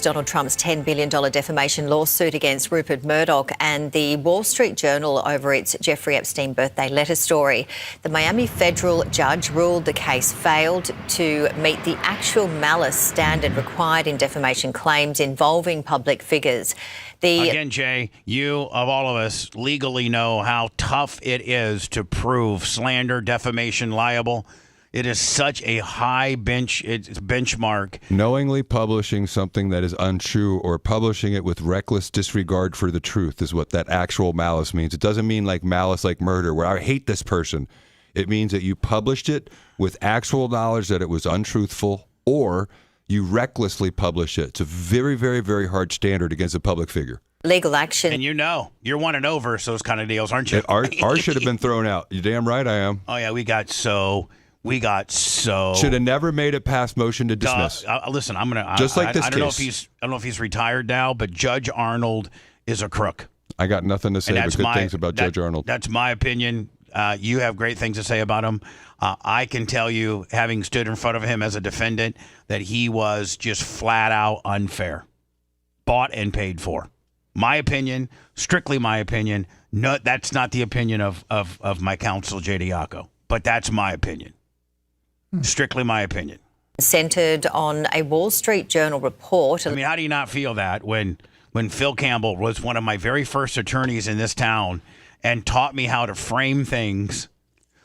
Speaker 19: Donald Trump's $10 billion defamation lawsuit against Rupert Murdoch and the Wall Street Journal over its Jeffrey Epstein birthday letter story. The Miami federal judge ruled the case failed to meet the actual malice standard required in defamation claims involving public figures.
Speaker 18: Again, Jay, you, of all of us, legally know how tough it is to prove slander, defamation, libel. It is such a high benchmark.
Speaker 1: Knowingly publishing something that is untrue or publishing it with reckless disregard for the truth is what that actual malice means. It doesn't mean like malice like murder, where I hate this person. It means that you published it with actual knowledge that it was untruthful, or you recklessly publish it. It's a very, very, very hard standard against a public figure.
Speaker 19: Legal action.
Speaker 18: And you're one and over those kind of deals, aren't you?
Speaker 1: Ours should have been thrown out. You're damn right I am.
Speaker 18: Oh, yeah, we got so.
Speaker 1: Should have never made it past motion to dismiss.
Speaker 18: Listen, I'm gonna
Speaker 1: just like this
Speaker 18: I don't
Speaker 1: case.
Speaker 18: know if he's retired now, but Judge Arnold is a crook.
Speaker 1: I got nothing to say but good things about Judge Arnold.
Speaker 18: That's my opinion. You have great things to say about him. I can tell you, having stood in front of him as a defendant, that he was just flat out unfair. bought and paid for. My opinion, strictly my opinion. No, that's not the opinion of my counsel, J.D. Yako, but that's my opinion. Strictly my opinion.
Speaker 19: Centered on a Wall Street Journal report.
Speaker 18: I mean, how do you not feel that when Phil Campbell was one of my very first attorneys in this town and taught me how to frame things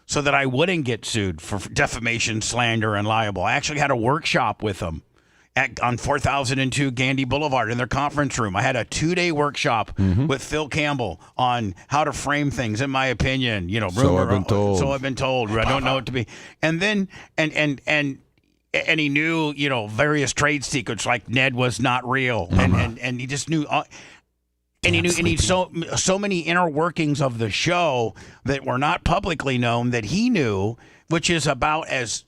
Speaker 18: so that I wouldn't get sued for defamation, slander, and libel? I actually had a workshop with them on 4002 Gandy Boulevard in their conference room. I had a 2-day workshop with Phil Campbell on how to frame things, in my opinion. You know,
Speaker 6: So I've been told.
Speaker 18: So I've been told. I don't know what to be. And then, and he knew, you know, various trade secrets, like Ned was not real. And he just knew... And he knew so many inner workings of the show that were not publicly known that he knew, which is about as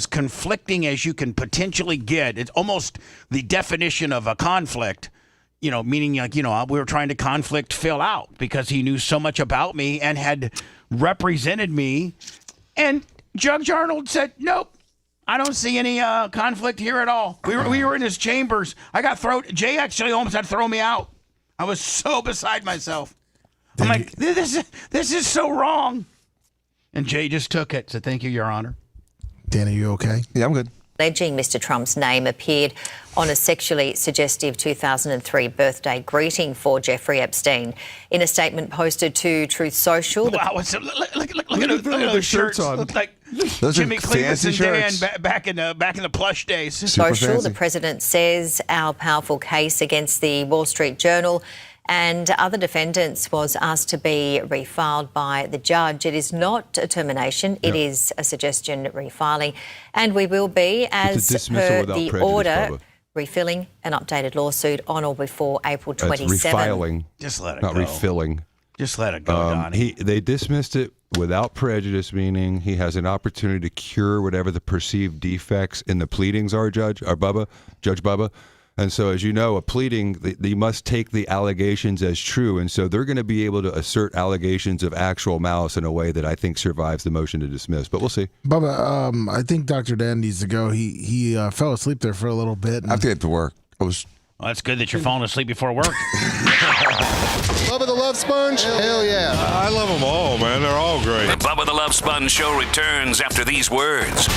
Speaker 18: conflicting as you can potentially get. It's almost the definition of a conflict, you know, meaning like, you know, we were trying to conflict Phil out because he knew so much about me and had represented me. And Judge Arnold said, nope. I don't see any conflict here at all. We were in his chambers. I got Jay actually almost had to throw me out. I was so beside myself. I'm like, this is so wrong. And Jay just took it. So thank you, Your Honor.
Speaker 9: Dan, are you okay?
Speaker 6: Yeah, I'm good.
Speaker 19: Alleging Mr. Trump's name appeared on a sexually suggestive 2003 birthday greeting for Jeffrey Epstein. In a statement posted to Truth Social,
Speaker 18: wow, look at those shirts on. Look like
Speaker 6: those
Speaker 18: Jimmy Cletus and Dan
Speaker 6: shirts.
Speaker 18: back in the plush days.
Speaker 19: Social, the president says our powerful case against the Wall Street Journal and other defendants was asked to be refiled by the judge. It is not a termination. It is a suggestion refiling. And we will be, as per the order,
Speaker 1: Bubba.
Speaker 19: refilling an updated lawsuit on or before April
Speaker 1: That's
Speaker 19: 27.
Speaker 1: refiling.
Speaker 18: Just let it
Speaker 1: not
Speaker 18: go.
Speaker 1: refilling.
Speaker 18: Just let it go, Donnie.
Speaker 1: They dismissed it without prejudice, meaning he has an opportunity to cure whatever the perceived defects in the pleadings are, Judge Bubba. And so, as you know, a pleading, they must take the allegations as true. And so they're going to be able to assert allegations of actual malice in a way that I think survives the motion to dismiss. But we'll see.
Speaker 9: Bubba, I think Dr. Dan needs to go. He fell asleep there for a little bit.
Speaker 6: I have to get to work.
Speaker 18: Well, that's good that you're falling asleep before work.
Speaker 7: Bubba the Love Sponge? Hell yeah.
Speaker 14: I love them all, man. They're all great. The Bubba the Love Sponge show returns after these words.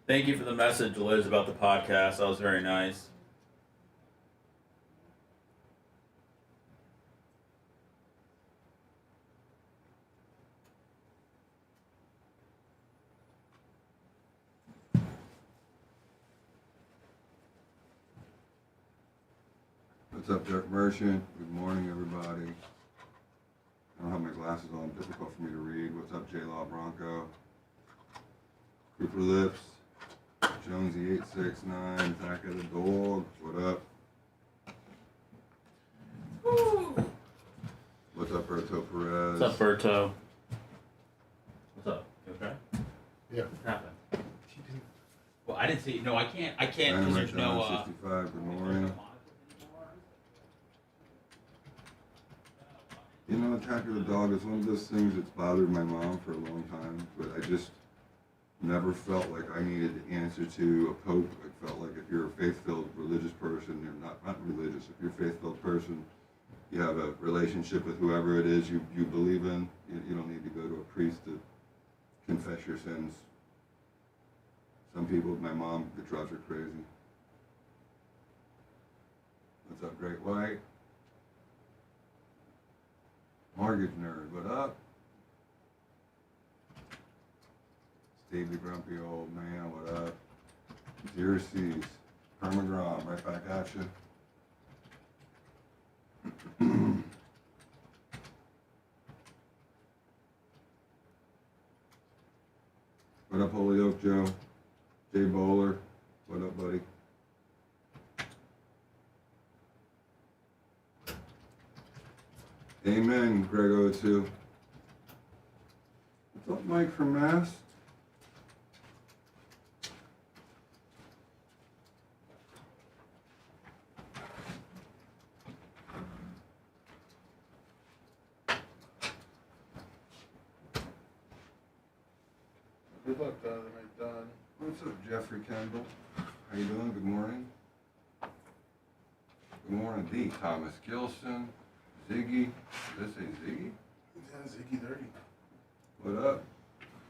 Speaker 12: Thank you for the message, Liz, about the podcast. That was very nice.
Speaker 1: What's up, Dirk Merchant? Good morning, everybody. I don't have my glasses on. Difficult for me to read. What's up, J-Law Bronco? Cooper Lips. Jonesy 869. Attack of the Dog. What up? What's up, Berto Perez?
Speaker 12: What's up, Berto? What's up? You okay?
Speaker 7: Yeah.
Speaker 12: What happened? Well, I didn't see. No, I can't because there's no.
Speaker 1: 65. Good morning. You know, Attack of the Dog is one of those things that's bothered my mom for a long time, but I just never felt like I needed to answer to a pope. I felt like if you're a faith-filled religious person, you're not religious. If you're a faith-filled person, you have a relationship with whoever it is you believe in. You don't need to go to a priest to confess your sins. Some people, my mom, it drives her crazy. What's up, Great White? Mortgage nerd, what up? Steve the grumpy old man, what up? Zero C's, Permagrom, right back at you. What up, Holyoke Joe? Jay Bowler, what up, buddy? Amen, Grego, too. What's up, Mike from Mass?
Speaker 9: Good luck, Don.
Speaker 1: What's up, Jeffrey Kendall? How you doing? Good morning. Good morning, D. Thomas Gilson, Ziggy. Did I say Ziggy?
Speaker 9: Yeah, Ziggy 30.
Speaker 1: What up?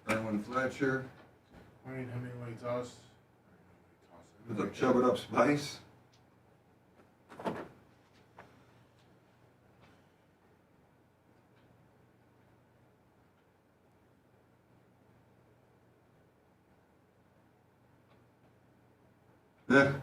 Speaker 1: Erwin Fletcher.
Speaker 9: Wayne Hemingway Toss.
Speaker 1: What's up, Chub It Up Spice? Yeah.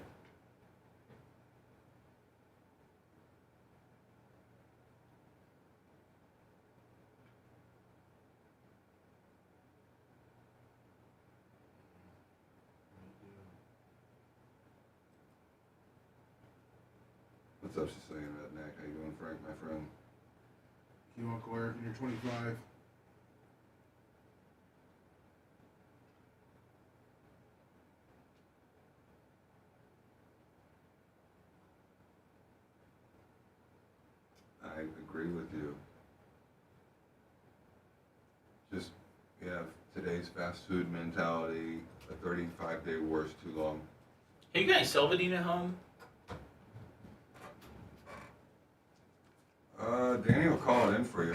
Speaker 1: What's up, Sicilian Redneck? How you doing, Frank, my friend?
Speaker 9: You want Uncle Eric, you're 25.
Speaker 1: I agree with you. Just, we have today's fast food mentality, a 35-day war's too long.
Speaker 12: Hey, you got any Selvadine at home?
Speaker 1: Danny will call it in for you.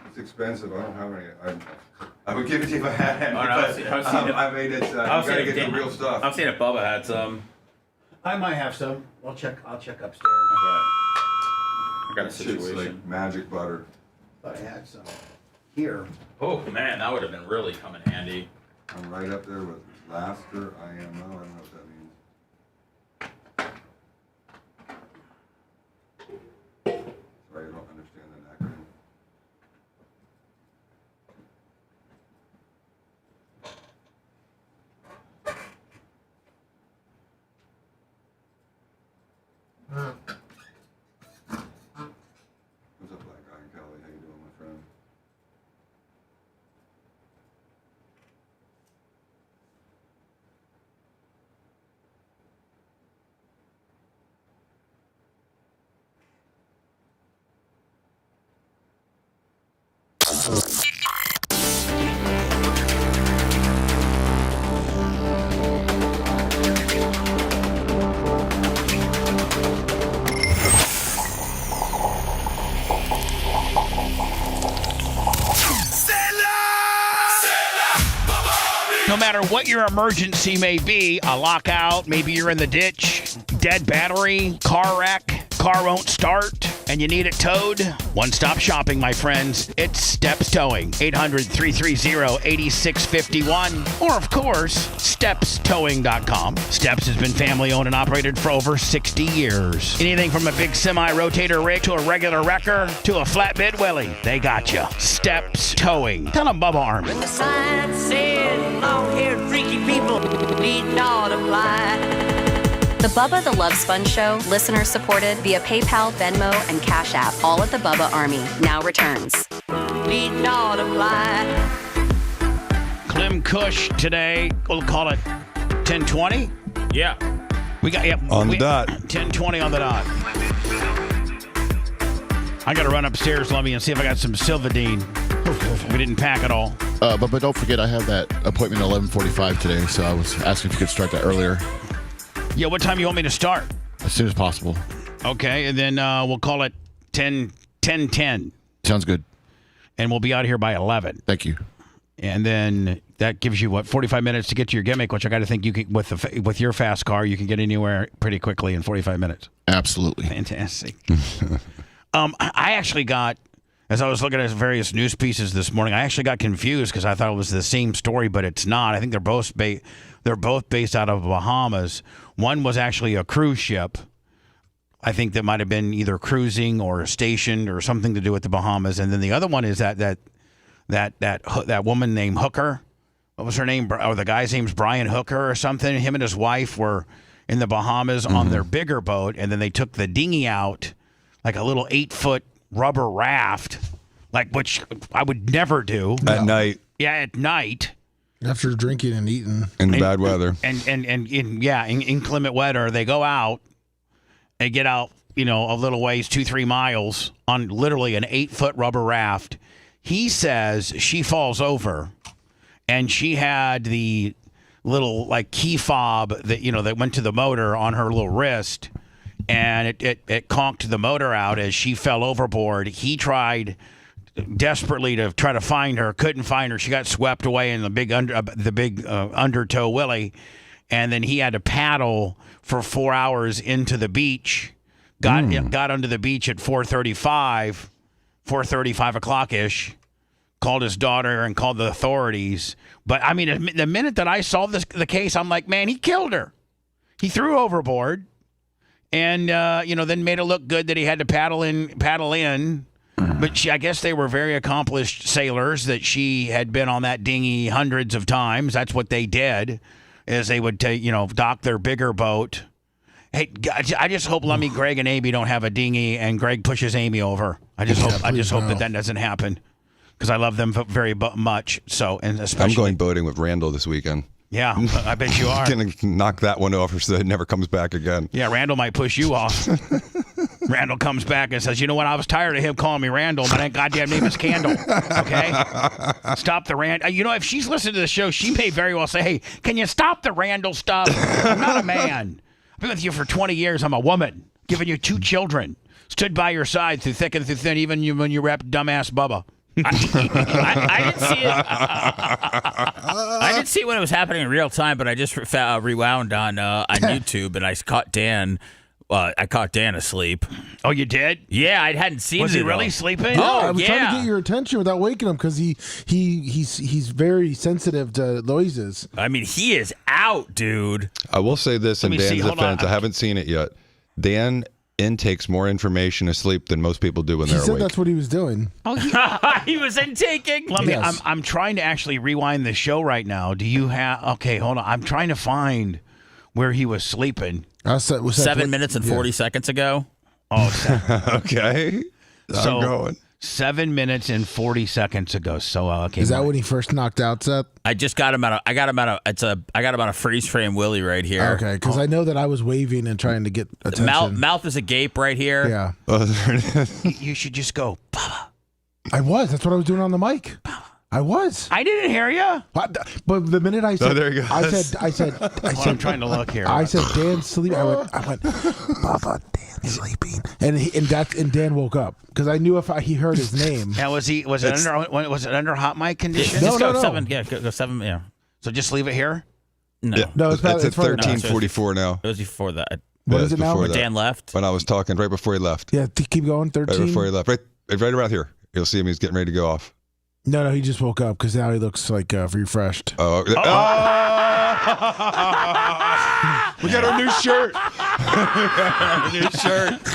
Speaker 1: It's expensive. I don't have any. I would give it to you if I had any. I made it. You gotta get the real stuff.
Speaker 12: I'm seeing if Bubba had some.
Speaker 18: I might have some. I'll check upstairs.
Speaker 12: Okay. I got a
Speaker 1: Shit's
Speaker 12: situation.
Speaker 1: like magic butter.
Speaker 18: Thought I had some here.
Speaker 12: Oh man, that would have been really come in handy.
Speaker 1: I'm right up there with Lasker, IMO. I don't know what that means. Sorry, I don't understand that acronym. What's up, Black Guy and Kelly? How you doing, my friend?
Speaker 18: No matter what your emergency may be, a lockout, maybe you're in the ditch, dead battery, car wreck, car won't start, and you need it towed, one-stop shopping, my friends. It's Steps Towing, 800-330-8651, or of course, stepstowing.com. Steps has been family-owned and operated for over 60 years. Anything from a big semi-rotator rig to a regular wrecker to a flatbed willy, they got you. Steps Towing. Tell them Bubba Army.
Speaker 5: When the sign said long-haired freaky people need not apply.
Speaker 17: The Bubba the Love Sponge Show, listener supported via PayPal, Venmo, and Cash App, all at the Bubba Army, now returns.
Speaker 5: Need not apply.
Speaker 18: Clem Kush today, we'll call it 10:20.
Speaker 12: Yeah.
Speaker 18: We got
Speaker 1: on the dot.
Speaker 18: 10:20 on the dot. I got to run upstairs, Lummy, and see if I got some Silvadine. We didn't pack it all.
Speaker 7: But don't forget, I have that appointment at 11:45 today, so I was asking if you could start that earlier.
Speaker 18: Yeah, what time you want me to start?
Speaker 7: As soon as possible.
Speaker 18: Okay, and then we'll call it 10:10.
Speaker 7: Sounds good.
Speaker 18: And we'll be out of here by 11.
Speaker 7: Thank you.
Speaker 18: And then that gives you, 45 minutes to get to your gimmick, which I got to think you can, with your fast car, you can get anywhere pretty quickly in 45 minutes.
Speaker 7: Absolutely.
Speaker 18: Fantastic. I actually got, as I was looking at various news pieces this morning, I actually got confused because I thought it was the same story, but it's not. I think they're both based out of Bahamas. One was actually a cruise ship. I think that might have been either cruising or stationed or something to do with the Bahamas. And then the other one is that woman named Hooker. What was her name? Or the guy's name's Brian Hooker or something. Him and his wife were in the Bahamas on their bigger boat, and then they took the dinghy out like a little 8-foot rubber raft, like which I would never do
Speaker 1: at night.
Speaker 18: Yeah, at night.
Speaker 9: After drinking and eating.
Speaker 1: In bad weather.
Speaker 18: And in inclement weather, they go out and get out, a little ways, 2-3 miles on literally an 8-foot rubber raft. He says she falls over and she had the little like key fob that, that went to the motor on her little wrist, and it conked the motor out as she fell overboard. He tried desperately to try to find her, couldn't find her. She got swept away in the big undertow willy, and then he had to paddle for 4 hours into the beach. Got onto the beach at 4:35 o'clock ish. Called his daughter and called the authorities. But I mean, the minute that I saw the case, I'm like, man, he killed her. He threw overboard, and then made it look good that he had to paddle in. But I guess they were very accomplished sailors, that she had been on that dinghy hundreds of times. That's what they did, is they would dock their bigger boat. Hey, I just hope Lummy, Greg, and Amy don't have a dinghy and Greg pushes Amy over. I just hope that doesn't happen, because I love them very much. So, and especially
Speaker 1: I'm going boating with Randall this weekend.
Speaker 18: Yeah, I bet you are.
Speaker 1: Gonna knock that one off so it never comes back again.
Speaker 18: Yeah, Randall might push you off. Randall comes back and says, "You know what? I was tired of him calling me Randall. My goddamn name is Candle." Okay, stop the Rand. If she's listening to the show, she may very well say, "Hey, can you stop the Randall stuff? I'm not a man. I've been with you for 20 years. I'm a woman, giving you 2 children, stood by your side through thick and through thin, even when you rapped dumbass Bubba."
Speaker 8: I didn't see it. I didn't see it when it was happening in real time, but I just rewound on YouTube, and I caught Dan. I caught Dan asleep.
Speaker 18: Oh, you did?
Speaker 8: Yeah, I hadn't seen.
Speaker 18: Was
Speaker 8: it
Speaker 18: he really
Speaker 8: all.
Speaker 18: sleeping?
Speaker 9: Yeah, I was trying to get your attention without waking him, because he's very sensitive to noises.
Speaker 8: I mean, he is out, dude.
Speaker 1: I will say this in Dan's defense. I haven't seen it yet. Dan intakes more information asleep than most people do when they're awake.
Speaker 9: He said that's what he was doing.
Speaker 18: Oh,
Speaker 8: he was intaking.
Speaker 18: Yes. I'm trying to actually rewind the show right now. Do you have? Okay, hold on. I'm trying to find where he was sleeping.
Speaker 8: 7 minutes and 40 seconds ago.
Speaker 18: Oh,
Speaker 1: okay. I'm going.
Speaker 18: 7 minutes and 40 seconds ago. So okay.
Speaker 9: Is that when he first knocked out, Seth?
Speaker 8: I just got him out. I got him on a freeze frame Willie right here.
Speaker 9: Okay, because I know that I was waving and trying to get attention.
Speaker 8: Mouth is agape right here.
Speaker 9: Yeah.
Speaker 18: You should just go, Bubba.
Speaker 9: I was. That's what I was doing on the mic. I was.
Speaker 18: I didn't hear you.
Speaker 9: But the minute I said,
Speaker 1: there you go.
Speaker 9: I said,
Speaker 18: I'm trying to look here.
Speaker 9: I said, Dan's sleeping. I went, Bubba, Dan's sleeping, and Dan woke up, because I knew if he heard his name.
Speaker 18: Now was it under hot mic conditions?
Speaker 9: No.
Speaker 8: 7. Yeah, go 7. Yeah.
Speaker 18: So just leave it here.
Speaker 8: No,
Speaker 1: yeah.
Speaker 9: No, it's
Speaker 1: at
Speaker 9: 13:44
Speaker 1: now.
Speaker 8: It was before that.
Speaker 9: What is it now?
Speaker 8: When Dan left.
Speaker 1: When I was talking right before he left.
Speaker 9: Yeah, keep going. 13.
Speaker 1: Right before he left. Right around here. You'll see him. He's getting ready to go off.
Speaker 9: No, he just woke up, because now he looks like refreshed.
Speaker 1: Oh. We got our new shirt.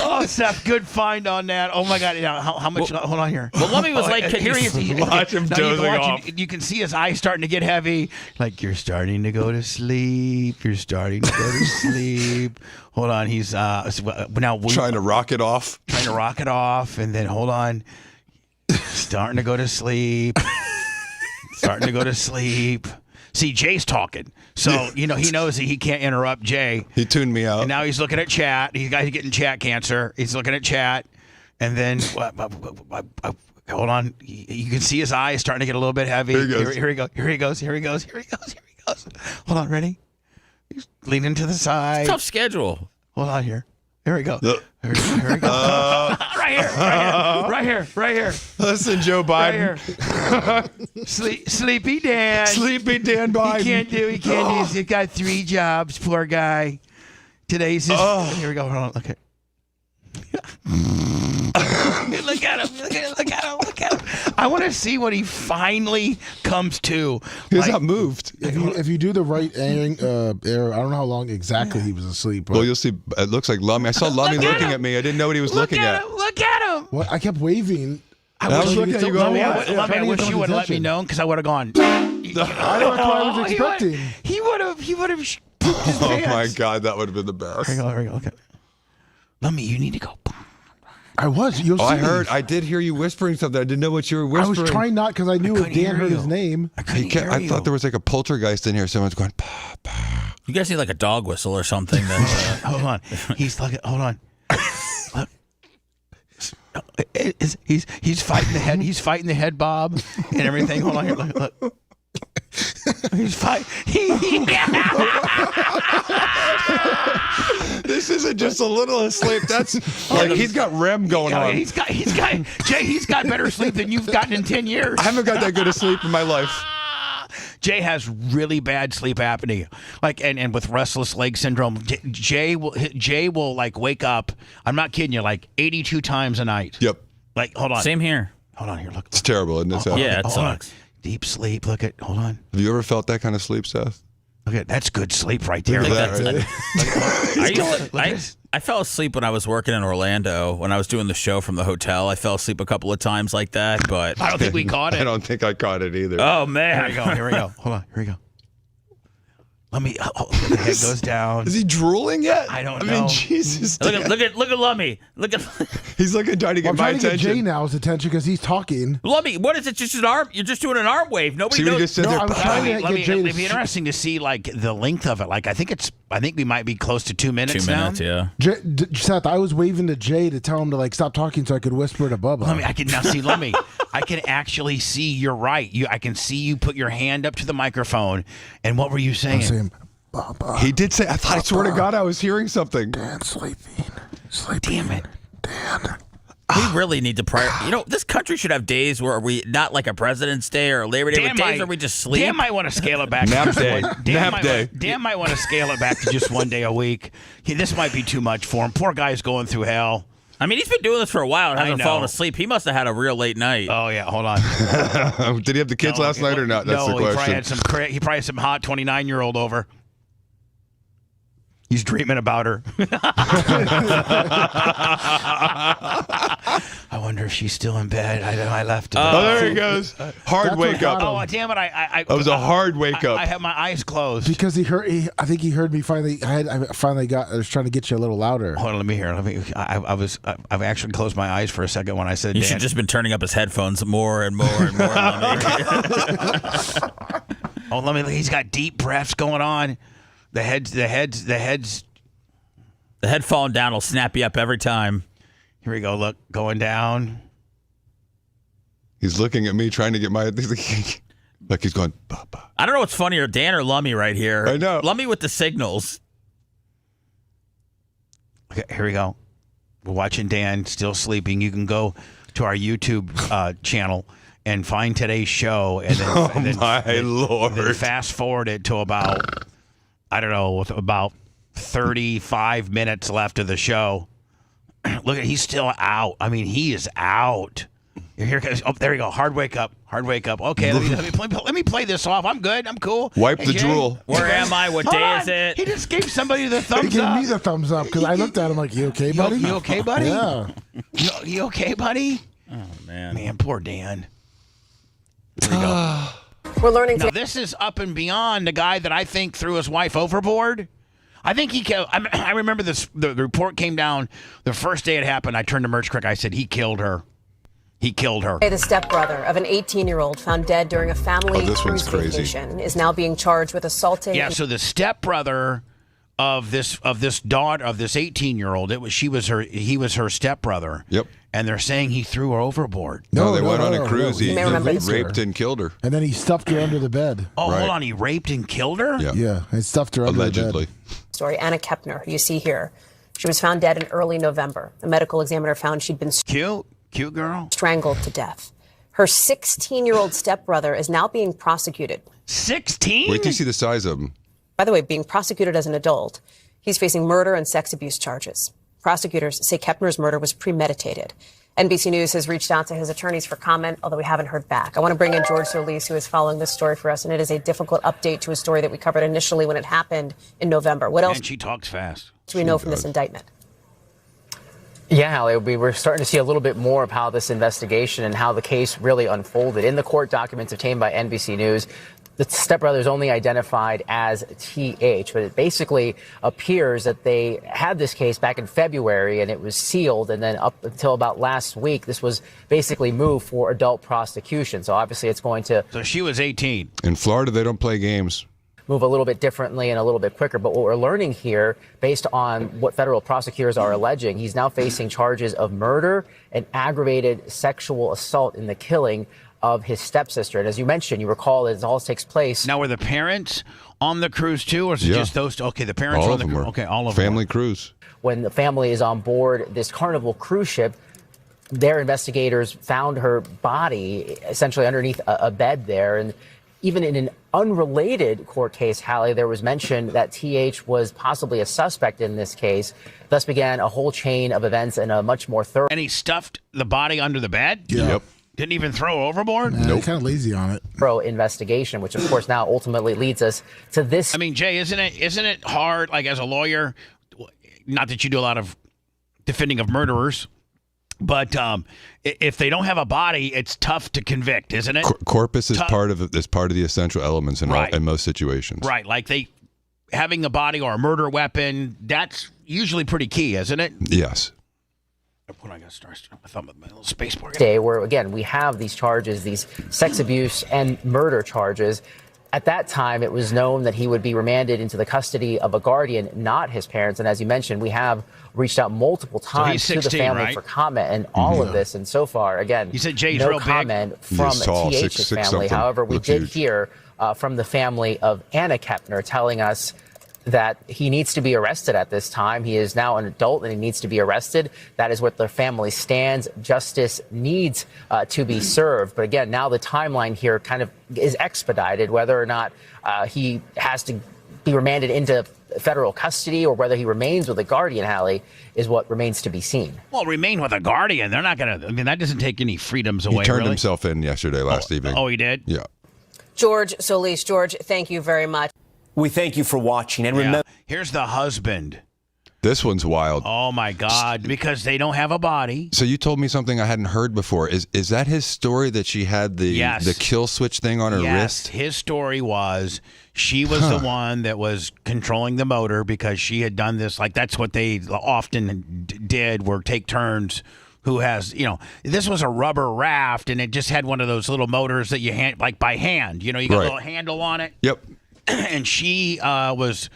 Speaker 18: Oh, Seth, good find on that. Oh my God! How much? Hold on here.
Speaker 8: Well, Lummy was like,
Speaker 18: here he is.
Speaker 1: Watch him dozing off.
Speaker 18: You can see his eyes starting to get heavy. Like, you're starting to go to sleep. You're starting to go to sleep. Hold on. He's now
Speaker 1: trying to rock it off.
Speaker 18: And then hold on. Starting to go to sleep. See, Jay's talking. So, he knows that he can't interrupt Jay.
Speaker 1: He tuned me out.
Speaker 18: And now he's looking at chat. He's getting chat cancer. He's looking at chat. And then, hold on. You can see his eyes starting to get a little bit heavy. Here he goes. Hold on, ready? He's leaning to the side.
Speaker 8: Tough schedule.
Speaker 18: Hold on here. Here we go. Here we go. Right here.
Speaker 1: Listen, Joe Biden.
Speaker 18: Right here. Sleepy Dan.
Speaker 1: Sleepy Dan Biden.
Speaker 18: He can't do. He's got 3 jobs. Poor guy. Today's his. Here we go. Hold on. Okay. Look at him. I want to see what he finally comes to.
Speaker 1: He's not moved.
Speaker 9: If you do the right error, I don't know how long exactly he was asleep.
Speaker 1: Well, you'll see. It looks like Lummy. I saw Lummy looking at me. I didn't know what he was looking at.
Speaker 18: Look at him.
Speaker 9: What? I kept waving.
Speaker 1: I was looking at you going,
Speaker 18: I wish you would have let me know, because I would have gone.
Speaker 9: I don't know what I was expecting.
Speaker 18: He would have pooped his
Speaker 1: Oh
Speaker 18: pants.
Speaker 1: my God, that would have been the best.
Speaker 18: Here we go. Okay. Lummy, you need to go.
Speaker 9: I was. You'll see.
Speaker 1: I did hear you whispering something. I didn't know what you were whispering.
Speaker 9: I was trying not because I knew if Dan heard his name.
Speaker 1: I thought there was like a poltergeist in here. Someone's going, pa, pa.
Speaker 8: You guys need like a dog whistle or something. That's,
Speaker 18: hold on. He's like, hold on. Look. He's fighting the head. He's fighting the head bob and everything. Hold on here. Look. He's fighting.
Speaker 1: This isn't just a little asleep. That's like he's got REM going on.
Speaker 18: He's got better sleep than you've gotten in 10 years.
Speaker 1: I haven't got that good of sleep in my life.
Speaker 18: Jay has really bad sleep apnea, like and with restless leg syndrome. Jay will like wake up. I'm not kidding you, like 82 times a night.
Speaker 1: Yep.
Speaker 18: Like hold on.
Speaker 8: Same here.
Speaker 18: Hold on here. Look.
Speaker 1: It's terrible, isn't it?
Speaker 8: Yeah, it sucks.
Speaker 18: Deep sleep. Look at. Hold on.
Speaker 1: Have you ever felt that kind of sleep, Seth?
Speaker 18: Look at that's good sleep right there.
Speaker 8: I fell asleep when I was working in Orlando when I was doing the show from the hotel. I fell asleep a couple of times like that, but
Speaker 18: I don't think we caught it.
Speaker 1: I don't think I caught it either.
Speaker 8: Oh man!
Speaker 18: Here we go. Hold on. Here we go. Let me. The head goes down.
Speaker 1: Is he drooling yet?
Speaker 18: I don't know.
Speaker 1: I mean, Jesus.
Speaker 8: Look at Lummy. Look at.
Speaker 1: He's looking trying to get my attention.
Speaker 9: I'm trying to get Jay now's attention because he's talking.
Speaker 8: Lummy, what is it? Just an arm? You're just doing an arm wave. Nobody knows.
Speaker 9: I'm trying to get Jay.
Speaker 18: It'd be interesting to see like the length of it. Like I think we might be close to 2 minutes.
Speaker 8: 2 minutes,
Speaker 18: now.
Speaker 8: yeah.
Speaker 9: Seth, I was waving to Jay to tell him to like stop talking so I could whisper to Bubba.
Speaker 18: I can now see. Let me. I can actually see. You're right. I can see you put your hand up to the microphone. And what were you saying?
Speaker 9: I'm saying, Bubba.
Speaker 1: He did say. I swear to God, I was hearing something.
Speaker 9: Dan sleeping.
Speaker 18: Damn it,
Speaker 9: Dan.
Speaker 8: We really need to this country should have days where we not like a President's Day or Labor Day, but days where we just sleep.
Speaker 18: Dan might want to scale it back.
Speaker 1: Nap day.
Speaker 18: Dan might want to scale it back to just 1 day a week. This might be too much for him. Poor guy's going through hell.
Speaker 8: I mean, he's been doing this for a while and hasn't fallen asleep. He must have had a real late night.
Speaker 18: Oh yeah, hold on.
Speaker 1: Did he have the kids last night or not? That's the question.
Speaker 18: He probably had some hot 29-year-old over. He's dreaming about her. I wonder if she's still in bed. I left her.
Speaker 1: Oh, there he goes. Hard wake up.
Speaker 18: Oh, damn it.
Speaker 1: That was a hard wake up.
Speaker 18: I have my eyes closed.
Speaker 9: Because I think he heard me finally. I was trying to get you a little louder.
Speaker 18: Hold on, let me hear. I've actually closed my eyes for a second when I said
Speaker 8: You
Speaker 18: Dan.
Speaker 8: should just been turning up his headphones more and more and more.
Speaker 18: He's got deep breaths going on. The
Speaker 8: head falling down will snap you up every time.
Speaker 18: Here we go. Look, going down.
Speaker 1: He's looking at me, trying to get my. Like he's going. Bubba.
Speaker 8: I don't know what's funnier, Dan or Lummy right here.
Speaker 1: I know.
Speaker 8: Lummy with the signals.
Speaker 18: Okay, here we go. We're watching Dan still sleeping. You can go to our YouTube channel and find today's show, and then,
Speaker 1: Lord!
Speaker 18: Then fast forward it to about. I don't know, with about 35 minutes left of the show. Look he's still out. I mean, he is out. Here goes. Oh, there you go. Hard wake up. Okay, let me play this off. I'm good. I'm cool.
Speaker 1: Wipe the drool.
Speaker 8: Where am I? What day is it?
Speaker 18: He just gave somebody the thumbs up.
Speaker 9: He gave me the thumbs up because I looked at him like, you okay, buddy?
Speaker 18: You okay, buddy?
Speaker 9: Yeah.
Speaker 18: You okay, buddy?
Speaker 8: Oh, man.
Speaker 18: Man, poor Dan. Here we go.
Speaker 3: We're learning
Speaker 18: now, this is up and beyond the guy that I think threw his wife overboard. I think he killed. I remember this. The report came down the first day it happened. I turned to Merch Crick. I said, he killed her. He killed her.
Speaker 3: The stepbrother of an 18-year-old found dead during a family
Speaker 1: cruise
Speaker 3: vacation is now being charged with assaulting.
Speaker 18: Yeah, so the stepbrother of this daughter of this 18-year-old, he was her stepbrother.
Speaker 1: Yep.
Speaker 18: And they're saying he threw her overboard.
Speaker 1: No, they went on a cruise.
Speaker 3: He
Speaker 1: raped and killed her.
Speaker 9: And then he stuffed her under the bed.
Speaker 18: Oh, hold on. He raped and killed her?
Speaker 9: Yeah, he stuffed her under the bed.
Speaker 3: Story. Anna Kepner, who you see here. She was found dead in early November. The medical examiner found she'd been
Speaker 18: cute girl,
Speaker 3: strangled to death. Her 16-year-old stepbrother is now being prosecuted.
Speaker 18: 16?
Speaker 1: Wait till you see the size of him.
Speaker 3: By the way, being prosecuted as an adult. He's facing murder and sex abuse charges. Prosecutors say Kepner's murder was premeditated. NBC News has reached out to his attorneys for comment, although we haven't heard back. I want to bring in George Solis, who is following this story for us, and it is a difficult update to a story that we covered initially when it happened in November. What else?
Speaker 18: And she talks fast.
Speaker 3: Do we know from this indictment?
Speaker 10: Yeah, Hallie, we were starting to see a little bit more of how this investigation and how the case really unfolded. In the court documents obtained by NBC News, the stepbrother is only identified as TH, but it basically appears that they had this case back in February and it was sealed, and then up until about last week, this was basically moved for adult prosecution. So obviously it's going to...
Speaker 18: So she was 18.
Speaker 1: In Florida, they don't play games.
Speaker 10: Move a little bit differently and a little bit quicker. But what we're learning here, based on what federal prosecutors are alleging, he's now facing charges of murder and aggravated sexual assault in the killing of his stepsister. And as you mentioned, you recall that it all takes place.
Speaker 18: Now, were the parents on the cruise too, or is it just those? Okay, the parents
Speaker 1: all
Speaker 18: were
Speaker 1: of
Speaker 18: on the
Speaker 1: them
Speaker 18: cruise.
Speaker 1: were.
Speaker 18: Okay, all of them.
Speaker 1: Family cruise.
Speaker 10: When the family is on board this Carnival cruise ship, their investigators found her body essentially underneath a bed there. And even in an unrelated court case, Hallie, there was mention that TH was possibly a suspect in this case. Thus began a whole chain of events and a much more thorough...
Speaker 18: And he stuffed the body under the bed?
Speaker 9: Yeah.
Speaker 1: Yep.
Speaker 18: Didn't even throw overboard?
Speaker 9: Nope. Kind of lazy on it.
Speaker 10: ...thorough investigation, which of course now ultimately leads us to this...
Speaker 18: I mean, Jay, isn't it hard, like as a lawyer, not that you do a lot of defending of murderers, but if they don't have a body, it's tough to convict, isn't it?
Speaker 1: Corpus is part of the essential elements in in most situations.
Speaker 18: Right, like having a body or a murder weapon, that's usually pretty key, isn't it?
Speaker 1: Yes.
Speaker 18: When I got started, I thought my little spacebar.
Speaker 10: Day where, again, we have these charges, these sex abuse and murder charges. At that time, it was known that he would be remanded into the custody of a guardian, not his parents. And as you mentioned, we have reached out multiple times
Speaker 18: 16,
Speaker 10: to the family
Speaker 18: right?
Speaker 10: for comment and all of this. And so far, again,
Speaker 18: you said Jay's
Speaker 10: no
Speaker 18: real big.
Speaker 10: comment from
Speaker 1: tall,
Speaker 10: TH's
Speaker 1: 6'6"
Speaker 10: family.
Speaker 1: something.
Speaker 10: However, we
Speaker 1: Looks
Speaker 10: did
Speaker 1: huge.
Speaker 10: hear from the family of Anna Kepner telling us that he needs to be arrested at this time. He is now an adult and he needs to be arrested. That is what the family stands. Justice needs to be served. But again, now the timeline here kind of is expedited, whether or not he has to be remanded into federal custody or whether he remains with a guardian, Hallie, is what remains to be seen.
Speaker 18: Well, remain with a guardian. They're not going to, I mean, that doesn't take any freedoms
Speaker 1: He
Speaker 18: away,
Speaker 1: turned
Speaker 18: really.
Speaker 1: himself in yesterday, last evening.
Speaker 18: Oh, he did?
Speaker 1: Yeah.
Speaker 13: George Solis. George, thank you very much. We thank you for watching. And remember,
Speaker 18: here's the husband.
Speaker 1: This one's wild.
Speaker 18: Oh, my God, because they don't have a body.
Speaker 1: So you told me something I hadn't heard before. Is that his story that she had the kill switch thing on her wrist?
Speaker 18: His story was she was the one that was controlling the motor because she had done this. Like, that's what they often did, were take turns. Who has, this was a rubber raft, and it just had one of those little motors that you hand, like by hand. You got a little handle on it.
Speaker 1: Yep.
Speaker 18: And she was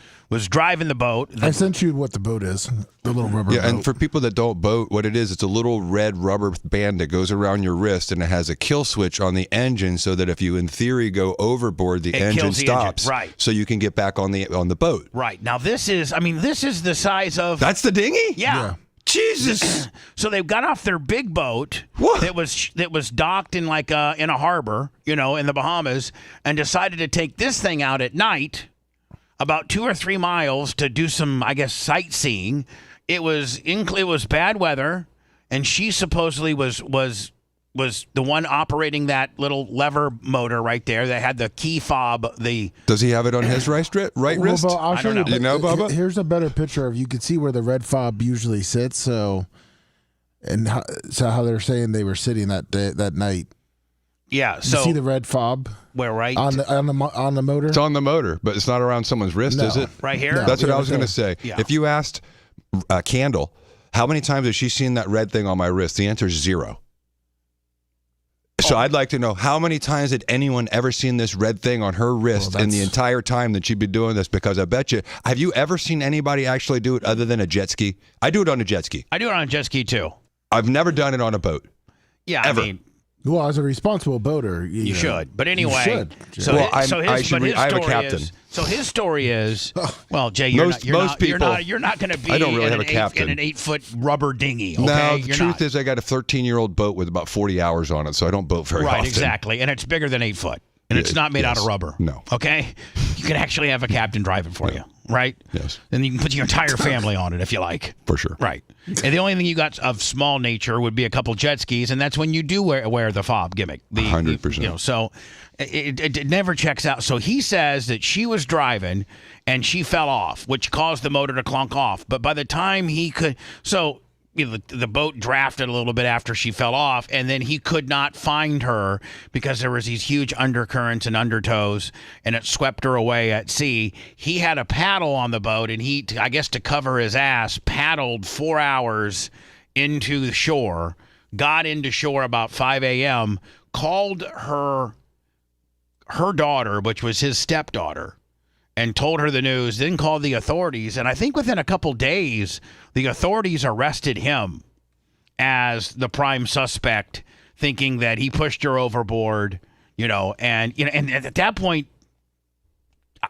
Speaker 18: driving the boat.
Speaker 9: I sent you what the boat is, the little rubber boat.
Speaker 1: And for people that don't boat, what it is, it's a little red rubber band that goes around your wrist, and it has a kill switch on the engine so that if you, in theory, go overboard, the engine stops.
Speaker 18: Right.
Speaker 1: So you can get back on the boat.
Speaker 18: Right. Now, this is the size of...
Speaker 1: That's the dinghy?
Speaker 18: Yeah.
Speaker 1: Jesus.
Speaker 18: So they've got off their big boat that was docked in in a harbor, in the Bahamas, and decided to take this thing out at night, about 2 or 3 miles, to do some, I guess, sightseeing. It was bad weather, and she supposedly was the one operating that little lever motor right there that had the key fob.
Speaker 1: Does he have it on his right wrist?
Speaker 9: Well, I'll show you.
Speaker 1: You know, Bubba?
Speaker 9: Here's a better picture of, you can see where the red fob usually sits. So how they're saying they were sitting that night.
Speaker 18: Yeah.
Speaker 9: You
Speaker 18: So
Speaker 9: see the red fob?
Speaker 18: Where, right?
Speaker 9: On the motor?
Speaker 1: It's on the motor, but it's not around someone's wrist,
Speaker 9: No.
Speaker 1: is it?
Speaker 18: Right here?
Speaker 9: No.
Speaker 1: That's what
Speaker 9: Yeah,
Speaker 1: I was going to say.
Speaker 18: Yeah.
Speaker 1: If you asked Candle, how many times has she seen that red thing on my wrist? The answer is 0. So I'd like to know, how many times had anyone ever seen this red thing on her wrist in the entire time that she'd been doing this? Because I bet you, have you ever seen anybody actually do it other than a jet ski? I do it on a jet ski.
Speaker 18: I do it on a jet ski too.
Speaker 1: I've never done it on a boat.
Speaker 18: Yeah,
Speaker 1: Ever.
Speaker 18: I mean,
Speaker 9: Well, as a responsible boater,
Speaker 18: you should. But anyway,
Speaker 9: you should.
Speaker 18: So,
Speaker 1: Well,
Speaker 18: his
Speaker 1: I have a
Speaker 18: story
Speaker 1: captain.
Speaker 18: So his story is, well, Jay, you're
Speaker 1: Most
Speaker 18: not
Speaker 1: people-
Speaker 18: going to be
Speaker 1: I don't really
Speaker 18: in,
Speaker 1: have
Speaker 18: an
Speaker 1: a captain.
Speaker 18: in an 8-foot rubber dinghy. Okay?
Speaker 1: No, the
Speaker 18: You're
Speaker 1: truth
Speaker 18: not.
Speaker 1: is I got a 13-year-old boat with about 40 hours on it, so I don't boat very
Speaker 18: Right,
Speaker 1: often.
Speaker 18: exactly. And it's bigger than 8 foot. And it's not made out of rubber.
Speaker 1: No.
Speaker 18: Okay? You can actually have a captain driving for you, right?
Speaker 1: Yes.
Speaker 18: And you can put your entire family on it if you like.
Speaker 1: For sure.
Speaker 18: Right. And the only thing you got of small nature would be a couple jet skis, and that's when you do wear the fob gimmick.
Speaker 1: 100%.
Speaker 18: So it never checks out. So he says that she was driving and she fell off, which caused the motor to clunk off. But by the time he could, so the boat drafted a little bit after she fell off, and then he could not find her because there was these huge undercurrents and undertows, and it swept her away at sea. He had a paddle on the boat, and he, I guess to cover his ass, paddled 4 hours into the shore, got into shore about 5 a.m., called her daughter, which was his stepdaughter, and told her the news, then called the authorities. And I think within a couple days, the authorities arrested him as the prime suspect, thinking that he pushed her overboard, and at that point,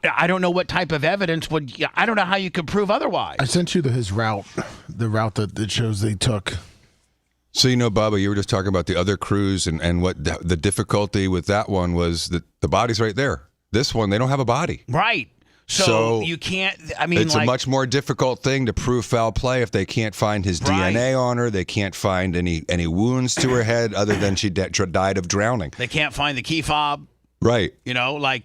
Speaker 18: I don't know what type of evidence I don't know how you could prove otherwise.
Speaker 9: I sent you the route that it shows they took.
Speaker 1: So, Bubba, you were just talking about the other cruise and what the difficulty with that one was that the body's right there. This one, they don't have a body.
Speaker 18: Right. So you can't,
Speaker 1: it's a much more difficult thing to prove foul play if they can't find his DNA on her. They can't find any wounds to her head other than she died of drowning.
Speaker 18: They can't find the key fob.
Speaker 1: Right.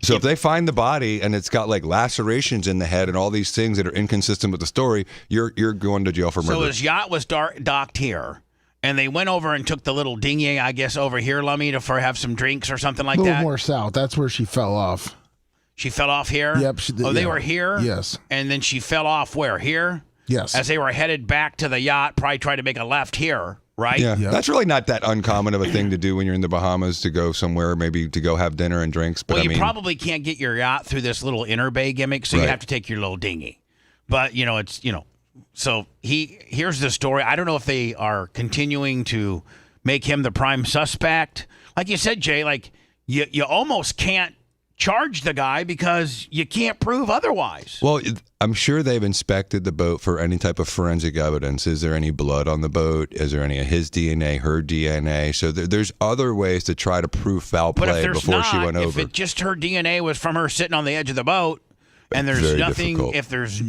Speaker 18: So
Speaker 1: if they find the body and it's got lacerations in the head and all these things that are inconsistent with the story, you're going to jail for murder.
Speaker 18: So his yacht was docked here. And they went over and took the little dinghy, I guess, over here, Lummy, to have some drinks or something like that.
Speaker 9: A little more south. That's where she fell off.
Speaker 18: She fell off here?
Speaker 9: Yep.
Speaker 18: They were here?
Speaker 9: Yes.
Speaker 18: And then she fell off where? Here?
Speaker 9: Yes.
Speaker 18: As they were headed back to the yacht, probably tried to make a left here, right?
Speaker 1: Yeah. Yep. That's really not that uncommon of a thing to do when you're in the Bahamas, to go somewhere, maybe to go have dinner and drinks. But
Speaker 18: you probably can't get your yacht through this little inner bay gimmick, so you have to take your little dinghy. But, So here's the story. I don't know if they are continuing to make him the prime suspect. Like you said, Jay, you almost can't charge the guy because you can't prove otherwise.
Speaker 1: Well, I'm sure they've inspected the boat for any type of forensic evidence. Is there any blood on the boat? Is there any of his DNA, her DNA? So there's other ways to try to prove foul play before she went over.
Speaker 18: If just her DNA was from her sitting on the edge of the boat, and there's
Speaker 1: Very
Speaker 18: nothing.
Speaker 1: difficult.
Speaker 18: If there's,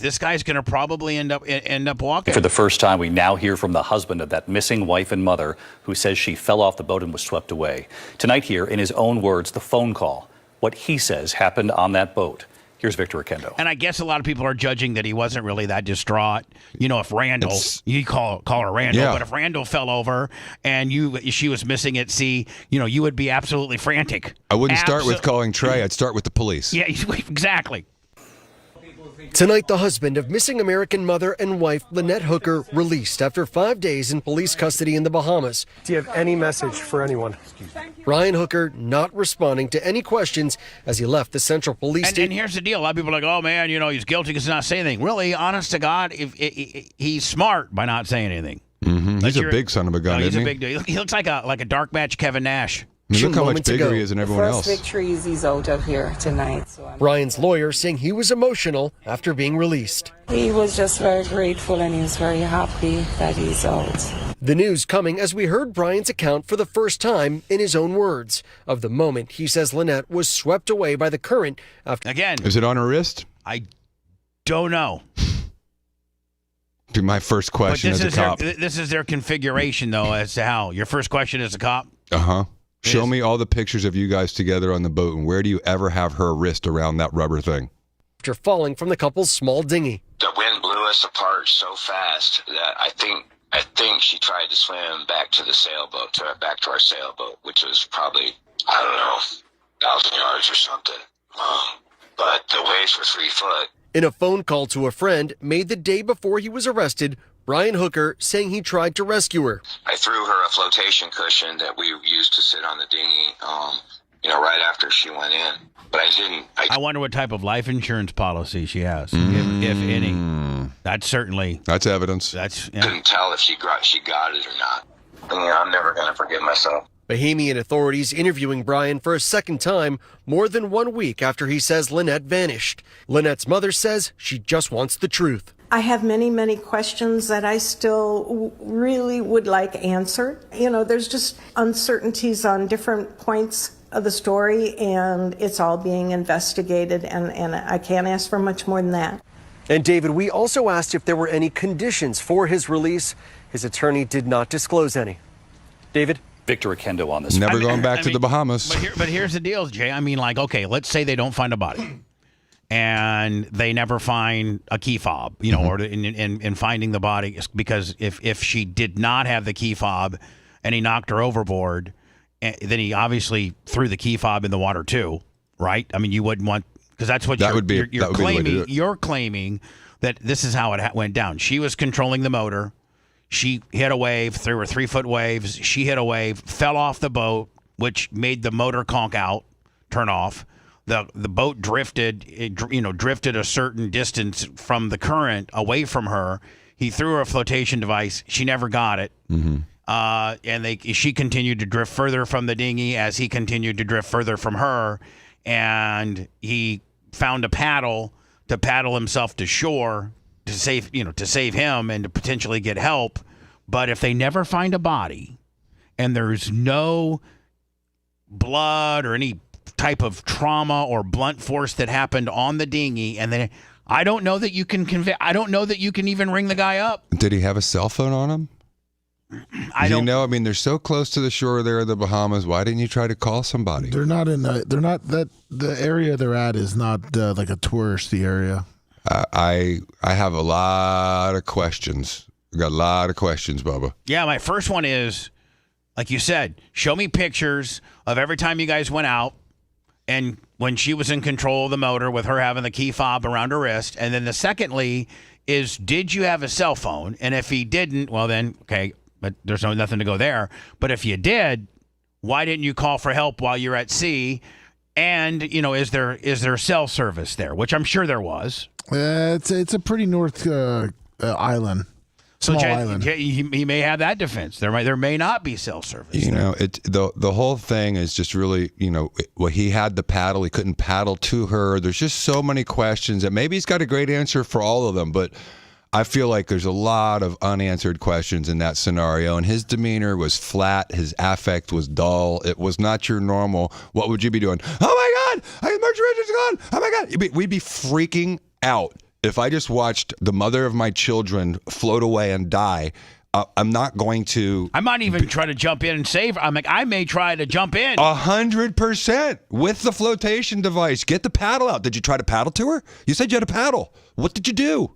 Speaker 18: this guy's going to probably end up walking.
Speaker 11: For the first time, we now hear from the husband of that missing wife and mother, who says she fell off the boat and was swept away. Tonight, here, in his own words, the phone call, what he says happened on that boat. Here's Victor Oquendo.
Speaker 18: And I guess a lot of people are judging that he wasn't really that distraught. If Randall, you call her Randall, but if Randall fell over and she was missing at sea, you would be absolutely frantic.
Speaker 1: I wouldn't start with calling Trey. I'd start with the police.
Speaker 18: Yeah, exactly.
Speaker 15: Tonight, the husband of missing American mother and wife Lynette Hooker released after 5 days in police custody in the Bahamas.
Speaker 21: Do you have any message for anyone?
Speaker 15: Ryan Hooker not responding to any questions as he left the Central Police Station.
Speaker 18: And here's the deal. A lot of people are like, oh, man, he's guilty because he's not saying anything. Really, honest to God, he's smart by not saying anything.
Speaker 1: Mm-hmm. He's a big son of a gun,
Speaker 18: he's
Speaker 1: isn't
Speaker 18: a big dude. He looks like a dark match Kevin Nash.
Speaker 1: Look how much bigger he is than everyone else.
Speaker 22: First victory is out of here tonight. So
Speaker 15: Ryan's lawyer saying he was emotional after being released.
Speaker 22: He was just very grateful and he was very happy that he's out.
Speaker 15: The news coming as we heard Brian's account for the first time in his own words of the moment he says Lynette was swept away by the current after.
Speaker 18: Again.
Speaker 1: Is it on her wrist?
Speaker 18: I don't know.
Speaker 1: Be my first question as a cop.
Speaker 18: This is their configuration, though, as to how. Your first question as a cop?
Speaker 1: Uh-huh. Show me all the pictures of you guys together on the boat, and where do you ever have her wrist around that rubber thing?
Speaker 15: After falling from the couple's small dinghy.
Speaker 23: The wind blew us apart so fast that I think she tried to swim back to the sailboat, back to our sailboat, which was probably, 1,000 yards or something. But the waves were 3 foot.
Speaker 15: In a phone call to a friend made the day before he was arrested, Ryan Hooker saying he tried to rescue her.
Speaker 23: I threw her a flotation cushion that we used to sit on the dinghy, right after she went in. But I didn't.
Speaker 18: I wonder what type of life insurance policy she has, if any. That's
Speaker 1: evidence.
Speaker 23: Couldn't tell if she got it or not. I'm never going to forgive myself.
Speaker 15: Bahamian authorities interviewing Brian for a second time more than 1 week after he says Lynette vanished. Lynette's mother says she just wants the truth.
Speaker 26: I have many, many questions that I still really would like answered. There's just uncertainties on different points of the story, and it's all being investigated, and I can't ask for much more than that.
Speaker 15: And David, we also asked if there were any conditions for his release. His attorney did not disclose any. David?
Speaker 11: Victor Oquendo on this.
Speaker 1: Never going back to the Bahamas.
Speaker 18: But here's the deal, Jay. Okay, let's say they don't find a body. and they never find a key fob, you know, or in finding the body, because if she did not have the key fob and he knocked her overboard, then he obviously threw the key fob in the water too, right? I mean, you wouldn't want, because that's what you're claiming. You're claiming that this is how it went down. She was controlling the motor. She hit a wave. There were 3-foot waves. She hit a wave, fell off the boat, which made the motor conk out, turn off. The boat drifted a certain distance from the current away from her. He threw her a flotation device. She never got it. And she continued to drift further from the dinghy as he continued to drift further from her. And he found a paddle to paddle himself to shore to save him and to potentially get help. But if they never find a body and there's no blood or any type of trauma or blunt force that happened on the dinghy, and then I don't know that you can I don't know that you can even ring the guy up.
Speaker 1: Did he have a cell phone on him? I mean, they're so close to the shore there in the Bahamas. Why didn't you try to call somebody?
Speaker 9: They're not the area they're at is not like a touristy area.
Speaker 1: I have a lot of questions. I got a lot of questions, Bubba.
Speaker 18: Yeah, my first one is, like you said, show me pictures of every time you guys went out and when she was in control of the motor with her having the key fob around her wrist. And then the secondly is, did you have a cell phone? And if he didn't, well then, okay, but there's nothing to go there. But if you did, why didn't you call for help while you're at sea? And, is there cell service there? Which I'm sure there was.
Speaker 9: It's a pretty north island. Small island.
Speaker 18: He may have that defense. There may not be cell service.
Speaker 1: The whole thing is just really, well, he had the paddle. He couldn't paddle to her. There's just so many questions, and maybe he's got a great answer for all of them. But I feel like there's a lot of unanswered questions in that scenario. And his demeanor was flat. His affect was dull. It was not your normal. What would you be doing? Oh my God! Merchant Richard's gone. Oh my God! We'd be freaking out. If I just watched the mother of my children float away and die, I'm not going to.
Speaker 18: I might even try to jump in and save her. I may try to jump in.
Speaker 1: 100% with the flotation device. Get the paddle out. Did you try to paddle to her? You said you had a paddle. What did you do?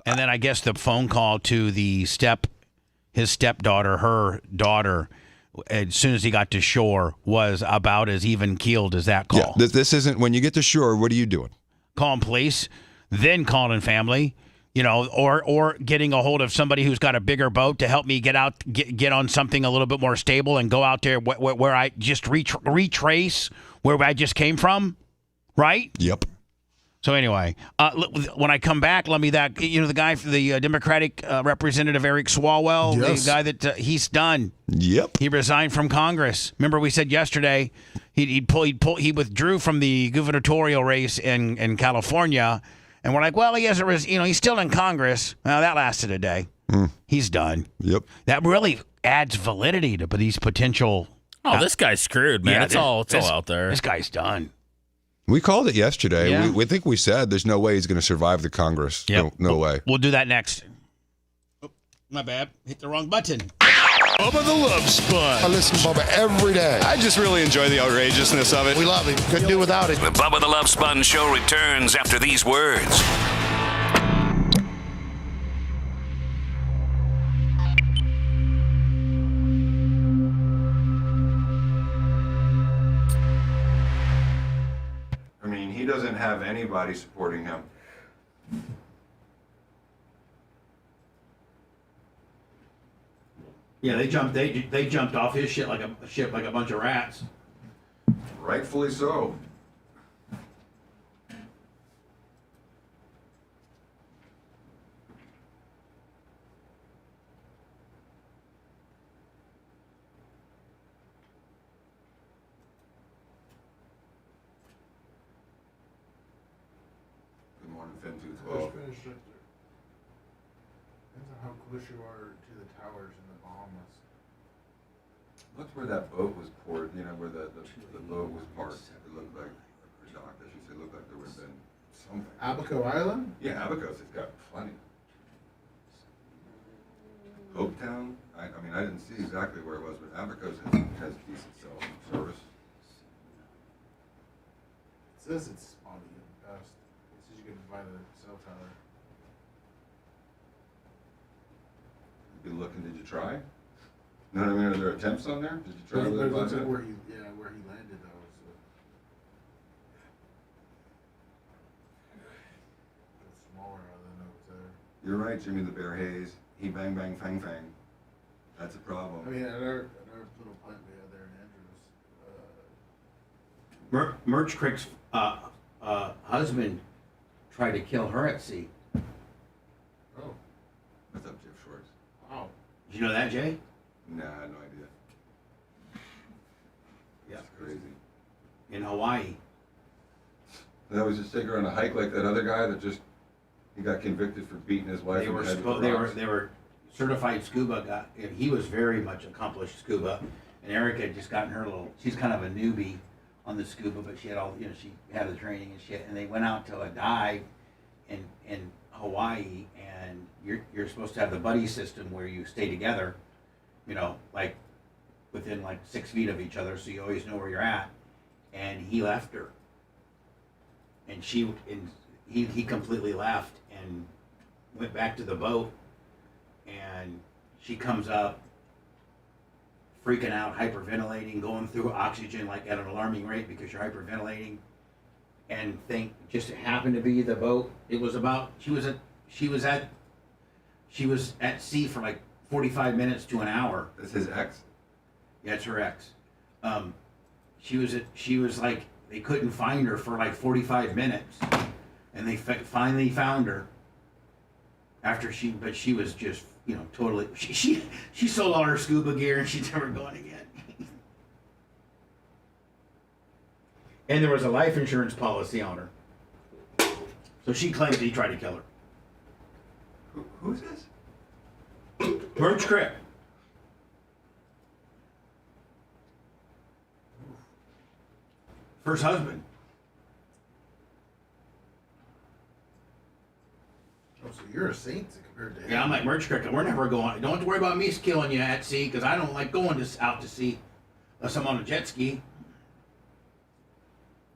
Speaker 18: And then I guess the phone call to his stepdaughter, her daughter, as soon as he got to shore, was about as even keeled as that call.
Speaker 1: Yeah, this isn't, when you get to shore, what are you doing?
Speaker 18: Calling police. Then calling family, or getting a hold of somebody who's got a bigger boat to help me get out, get on something a little bit more stable and go out there where I just retrace where I just came from, right?
Speaker 1: Yep.
Speaker 18: So anyway, when I come back, let me the guy for the Democratic Representative Eric Swalwell,
Speaker 9: yes.
Speaker 18: The guy that he's done.
Speaker 1: Yep.
Speaker 18: He resigned from Congress. Remember we said yesterday he withdrew from the gubernatorial race in California. And we're like, well, he hasn't, he's still in Congress. Well, that lasted a day. He's done.
Speaker 1: Yep.
Speaker 18: That really adds validity to these potential.
Speaker 8: Oh, this guy's screwed, man. Yeah, it's all out there.
Speaker 18: This guy's done.
Speaker 1: We called it yesterday.
Speaker 18: Yeah.
Speaker 1: We think we said there's no way he's going to survive the Congress.
Speaker 18: Yep.
Speaker 1: No way.
Speaker 18: We'll do that next. Oh, my bad. Hit the wrong button.
Speaker 14: Bubba the Love Sponge.
Speaker 7: I listen to Bubba every day.
Speaker 2: I just really enjoy the outrageousness of it.
Speaker 7: We love him. Couldn't do without it.
Speaker 14: The Bubba the Love Sponge Show returns after these words.
Speaker 1: I mean, he doesn't have anybody supporting him.
Speaker 18: Yeah, they jumped off his ship like a bunch of rats.
Speaker 1: Rightfully so. Good morning, Fin 212.
Speaker 9: Depends on how close you are to the towers in the Bahamas.
Speaker 1: Look where that boat was poured, where the boat was parked. It looked like, or docked, I should say, looked like there would have been something.
Speaker 9: Abaco Island?
Speaker 1: Yeah, Abaco's has got plenty. Hopetown? I didn't see exactly where it was, but Abaco's has decent cell service.
Speaker 9: It says it's spotty at best. by the cell tower.
Speaker 1: You looking? Did you try? No, I mean, are there attempts on there? Did you try?
Speaker 9: But it looks like where he landed though. So. It's smaller than over there.
Speaker 1: You're right, Jimmy the Bear Hayes. He bang bang fang fang. That's a problem.
Speaker 9: I mean, another little plant we had there in Andrews.
Speaker 18: Merch Crick's husband tried to kill her at sea.
Speaker 9: Oh.
Speaker 1: What's up, Jeff Schwartz?
Speaker 9: Wow.
Speaker 18: Did you know that, Jay?
Speaker 1: Nah, I had no idea.
Speaker 18: Yeah.
Speaker 1: That's crazy.
Speaker 18: In Hawaii.
Speaker 1: That was just take her on a hike like that other guy that he got convicted for beating his wife.
Speaker 18: They were certified scuba guy. He was very much accomplished scuba, and Eric had just gotten her she's kind of a newbie on the scuba, but she had she had the training and shit. And they went out to a dive in Hawaii, and you're supposed to have the buddy system where you stay together, like within 6 feet of each other, so you always know where you're at. And he left her, and he completely left and went back to the boat, and she comes up freaking out, hyperventilating, going through oxygen at an alarming rate because you're hyperventilating, and just happened to be the boat. It was about she was at sea for 45 minutes to an hour.
Speaker 1: That's his ex?
Speaker 18: Yeah, it's her ex. She was they couldn't find her for 45 minutes, and they finally found her after she was just totally she sold all her scuba gear and she's never going again. And there was a life insurance policy on her, so she claims he tried to kill her.
Speaker 1: Who's this?
Speaker 18: Merch Crick. First husband.
Speaker 9: Oh, so you're a saint compared to him.
Speaker 18: Yeah, I'm like Merch Crick. We're never going. Don't have to worry about me killing you at sea because I don't like going out to sea unless I'm on a jet ski.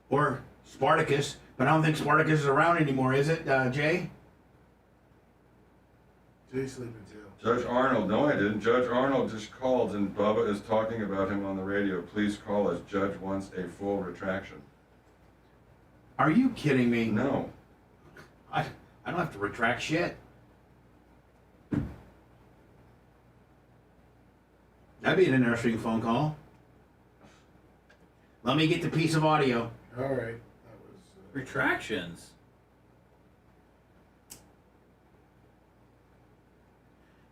Speaker 18: Or Spartacus, but I don't think Spartacus is around anymore, is it, Jay?
Speaker 9: Jay's sleeping too.
Speaker 1: Judge Arnold, no I didn't. Judge Arnold just called and Bubba is talking about him on the radio. Please call us. Judge wants a full retraction.
Speaker 18: Are you kidding me?
Speaker 1: No.
Speaker 18: I don't have to retract shit. That'd be an interesting phone call. Let me get the piece of audio.
Speaker 9: All right. That was
Speaker 12: retractions.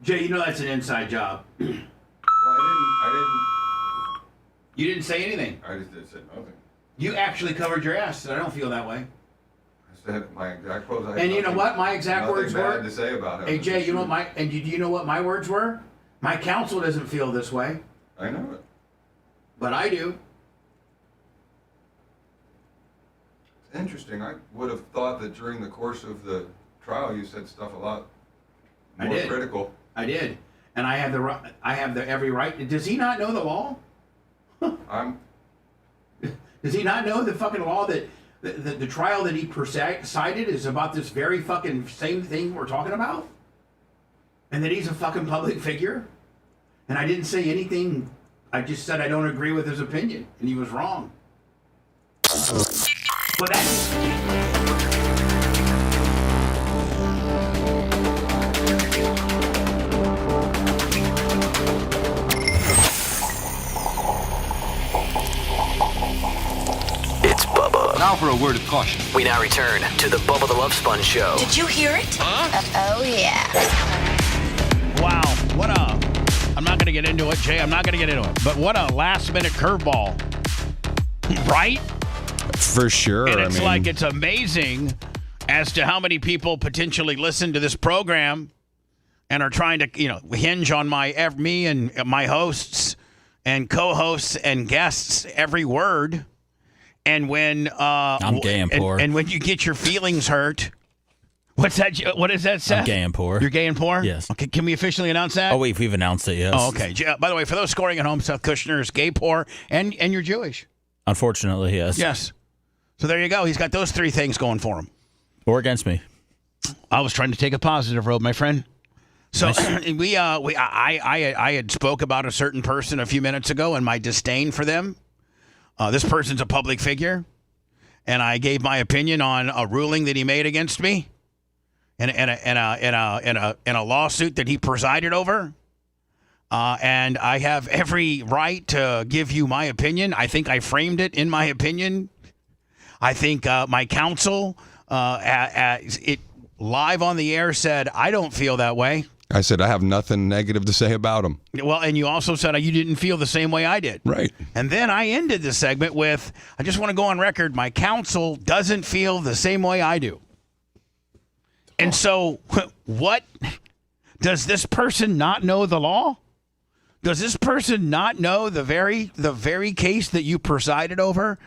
Speaker 18: Jay, that's an inside job.
Speaker 1: Well, I didn't.
Speaker 18: You didn't say anything.
Speaker 1: I just said nothing.
Speaker 18: You actually covered your ass, so I don't feel that way.
Speaker 1: I said my exact quotes.
Speaker 18: And you know what? My exact words were.
Speaker 1: Nothing bad to say about him.
Speaker 18: Hey Jay, do you know what my words were? My counsel doesn't feel this way.
Speaker 1: I know it.
Speaker 18: But I do.
Speaker 1: Interesting. I would have thought that during the course of the trial you said stuff a lot more critical.
Speaker 18: I did, and I have the every right. Does he not know the law? Does he not know the fucking law that the trial that he presided is about this very fucking same thing we're talking about, and that he's a fucking public figure? And I didn't say anything. I just said I don't agree with his opinion, and he was wrong. But that's.
Speaker 4: It's Bubba. Now for a word of caution. We now return to the Bubba the Love Sponge Show.
Speaker 16: Did you hear it? Oh, yeah.
Speaker 18: Wow. I'm not going to get into it, Jay. I'm not going to get into it. But what a last-minute curveball. Right?
Speaker 1: For sure.
Speaker 18: And it's it's amazing as to how many people potentially listen to this program and are trying to, hinge on me and my hosts and co-hosts and guests every word. And when
Speaker 8: I'm gay and poor,
Speaker 18: and when you get your feelings hurt, what's that? What is that, Seth?
Speaker 8: I'm gay and poor.
Speaker 18: You're gay and poor?
Speaker 8: Yes.
Speaker 18: Okay, can we officially announce that?
Speaker 8: Oh, we've announced it. Yes.
Speaker 18: Oh, okay. By the way, for those scoring at home, Seth Kushner is gay, poor, and you're Jewish.
Speaker 8: Unfortunately, yes.
Speaker 18: Yes. So there you go. He's got those three things going for him.
Speaker 8: Or against me.
Speaker 18: I was trying to take a positive road, my friend. So I had spoke about a certain person a few minutes ago and my disdain for them. This person's a public figure, and I gave my opinion on a ruling that he made against me, in a lawsuit that he presided over. And I have every right to give you my opinion. I think I framed it in my opinion. I think my counsel, it live on the air, said I don't feel that way.
Speaker 1: I said I have nothing negative to say about him.
Speaker 18: Well, and you also said you didn't feel the same way I did.
Speaker 1: Right.
Speaker 18: And then I ended the segment with, I just want to go on record, my counsel doesn't feel the same way I do. And so what? Does this person not know the law? Does this person not know the very case that you presided over?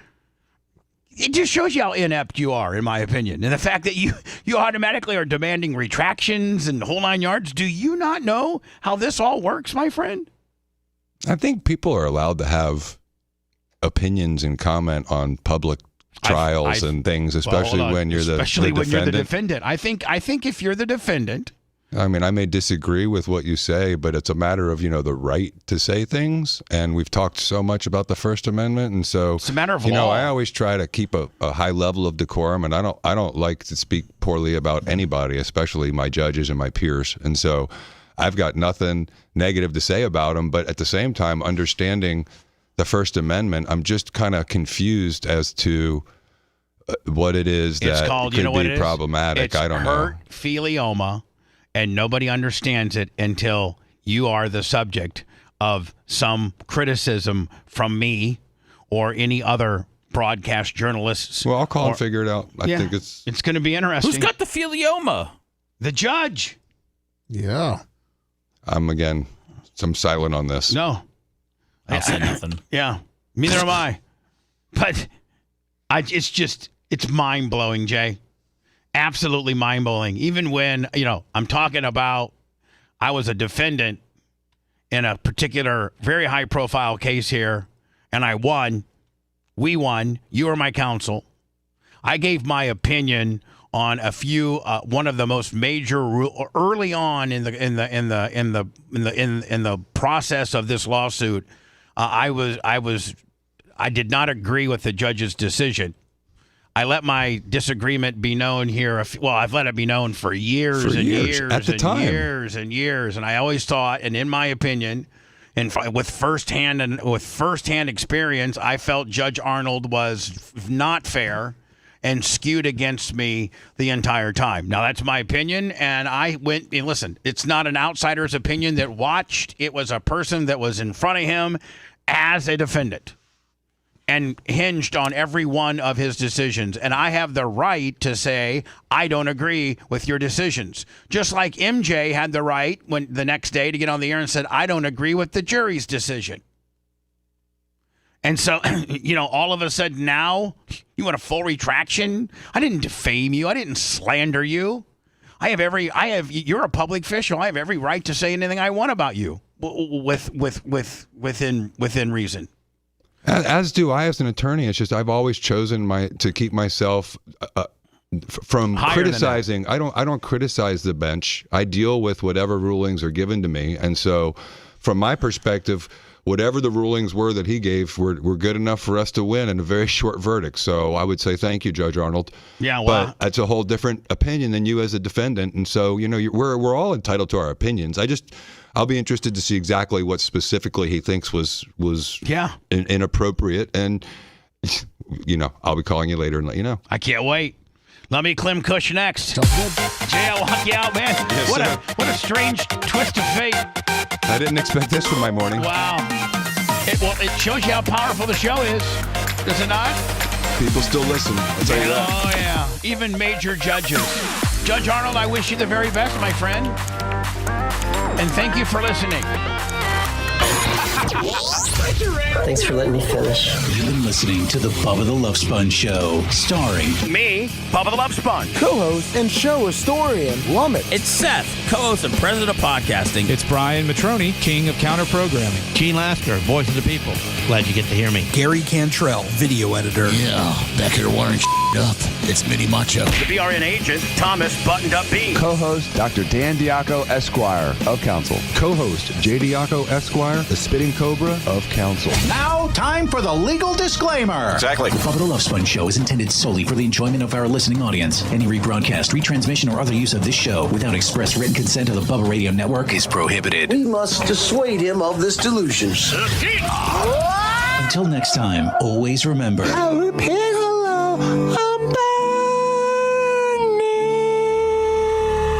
Speaker 18: It just shows you how inept you are, in my opinion. And the fact that you automatically are demanding retractions and the whole 9 yards. Do you not know how this all works, my friend?
Speaker 1: I think people are allowed to have opinions and comment on public trials and things, especially when you're the
Speaker 18: defendant. I think if you're the defendant.
Speaker 1: I mean, I may disagree with what you say, but it's a matter of, the right to say things. And we've talked so much about the First Amendment. And so
Speaker 18: it's a matter of law.
Speaker 1: I always try to keep a high level of decorum, and I don't like to speak poorly about anybody, especially my judges and my peers. And so I've got nothing negative to say about them. But at the same time, understanding the First Amendment, I'm just kind of confused as to what it is that could be problematic. I don't know.
Speaker 18: Hurt philioma. And nobody understands it until you are the subject of some criticism from me or any other broadcast journalists.
Speaker 1: Well, I'll call and figure it out. I think it's
Speaker 18: going to be interesting.
Speaker 8: Who's got the philioma?
Speaker 18: The judge.
Speaker 9: Yeah.
Speaker 1: I'm silent on this.
Speaker 18: No.
Speaker 8: I'll say nothing.
Speaker 18: Yeah. Neither am I. But it's mind-blowing, Jay. Absolutely mind-blowing. Even when, I'm talking about I was a defendant in a particular very high-profile case here, and I won. We won. You were my counsel. I gave my opinion on a few one of the most major early on in the process of this lawsuit. I did not agree with the judge's decision. I let my disagreement be known here. I've let it be known for years and years
Speaker 1: at the time.
Speaker 18: Years and years. And I always thought, and in my opinion, and with firsthand experience, I felt Judge Arnold was not fair and skewed against me the entire time. Now, that's my opinion, and I went and listen. It's not an outsider's opinion that watched. It was a person that was in front of him as a defendant and hinged on every one of his decisions. And I have the right to say, I don't agree with your decisions. Just like MJ had the right the next day to get on the air and said, I don't agree with the jury's decision. And so, all of a sudden now, you want a full retraction? I didn't defame you. I didn't slander you. You're a public official. I have every right to say anything I want about you within reason.
Speaker 1: As do I as an attorney. It's just I've always chosen to keep myself from
Speaker 18: higher
Speaker 1: criticizing. I don't criticize the bench. I deal with whatever rulings are given to me. And so from my perspective, whatever the rulings were that he gave were good enough for us to win in a very short verdict. So I would say thank you, Judge Arnold.
Speaker 18: Yeah, well,
Speaker 1: but that's a whole different opinion than you as a defendant. And so, we're all entitled to our opinions. I'll be interested to see exactly what specifically he thinks was inappropriate. And, I'll be calling you later and let you know.
Speaker 18: I can't wait. Let me Clem Kush next. Jay, I'll walk you out, man.
Speaker 1: Yes,
Speaker 18: what a strange twist of fate.
Speaker 1: I didn't expect this from my morning.
Speaker 18: Wow. It shows you how powerful the show is, does it not?
Speaker 1: People still listen. I'll tell you that.
Speaker 18: Oh, yeah. Even major judges. Judge Arnold, I wish you the very best, my friend. And thank you for listening.
Speaker 6: Thanks for letting me finish.
Speaker 14: You've been listening to the Bubba the Love Sponge Show, starring
Speaker 18: me, Bubba the Love Sponge,
Speaker 9: co-host and show historian, Lummit.
Speaker 8: It's Seth, co-host and president of podcasting.
Speaker 17: It's Brian Matroni, king of counter programming.
Speaker 19: Gene Lasker, voice of the people. Glad you get to hear me.
Speaker 20: Gary Cantrell, video editor.
Speaker 24: Yeah, back here watering
Speaker 7: up. It's Mini Macho.
Speaker 18: The BRN agent, Thomas Buttoned Up B.
Speaker 3: Co-host, Dr. Dan Diaco, Esquire of Council.
Speaker 1: Co-host, J. Diaco, Esquire, the Spitting Cobra of Council.
Speaker 5: Now, time for the legal disclaimer.
Speaker 2: Exactly.
Speaker 19: The Bubba the Love Sponge Show is intended solely for the enjoyment of our listening audience. Any rebroadcast, retransmission, or other use of this show without express written consent of the Bubba Radio Network is prohibited.
Speaker 6: We must dissuade him of this delusion.
Speaker 19: Until next time, always remember.
Speaker 6: I'll repeat hello.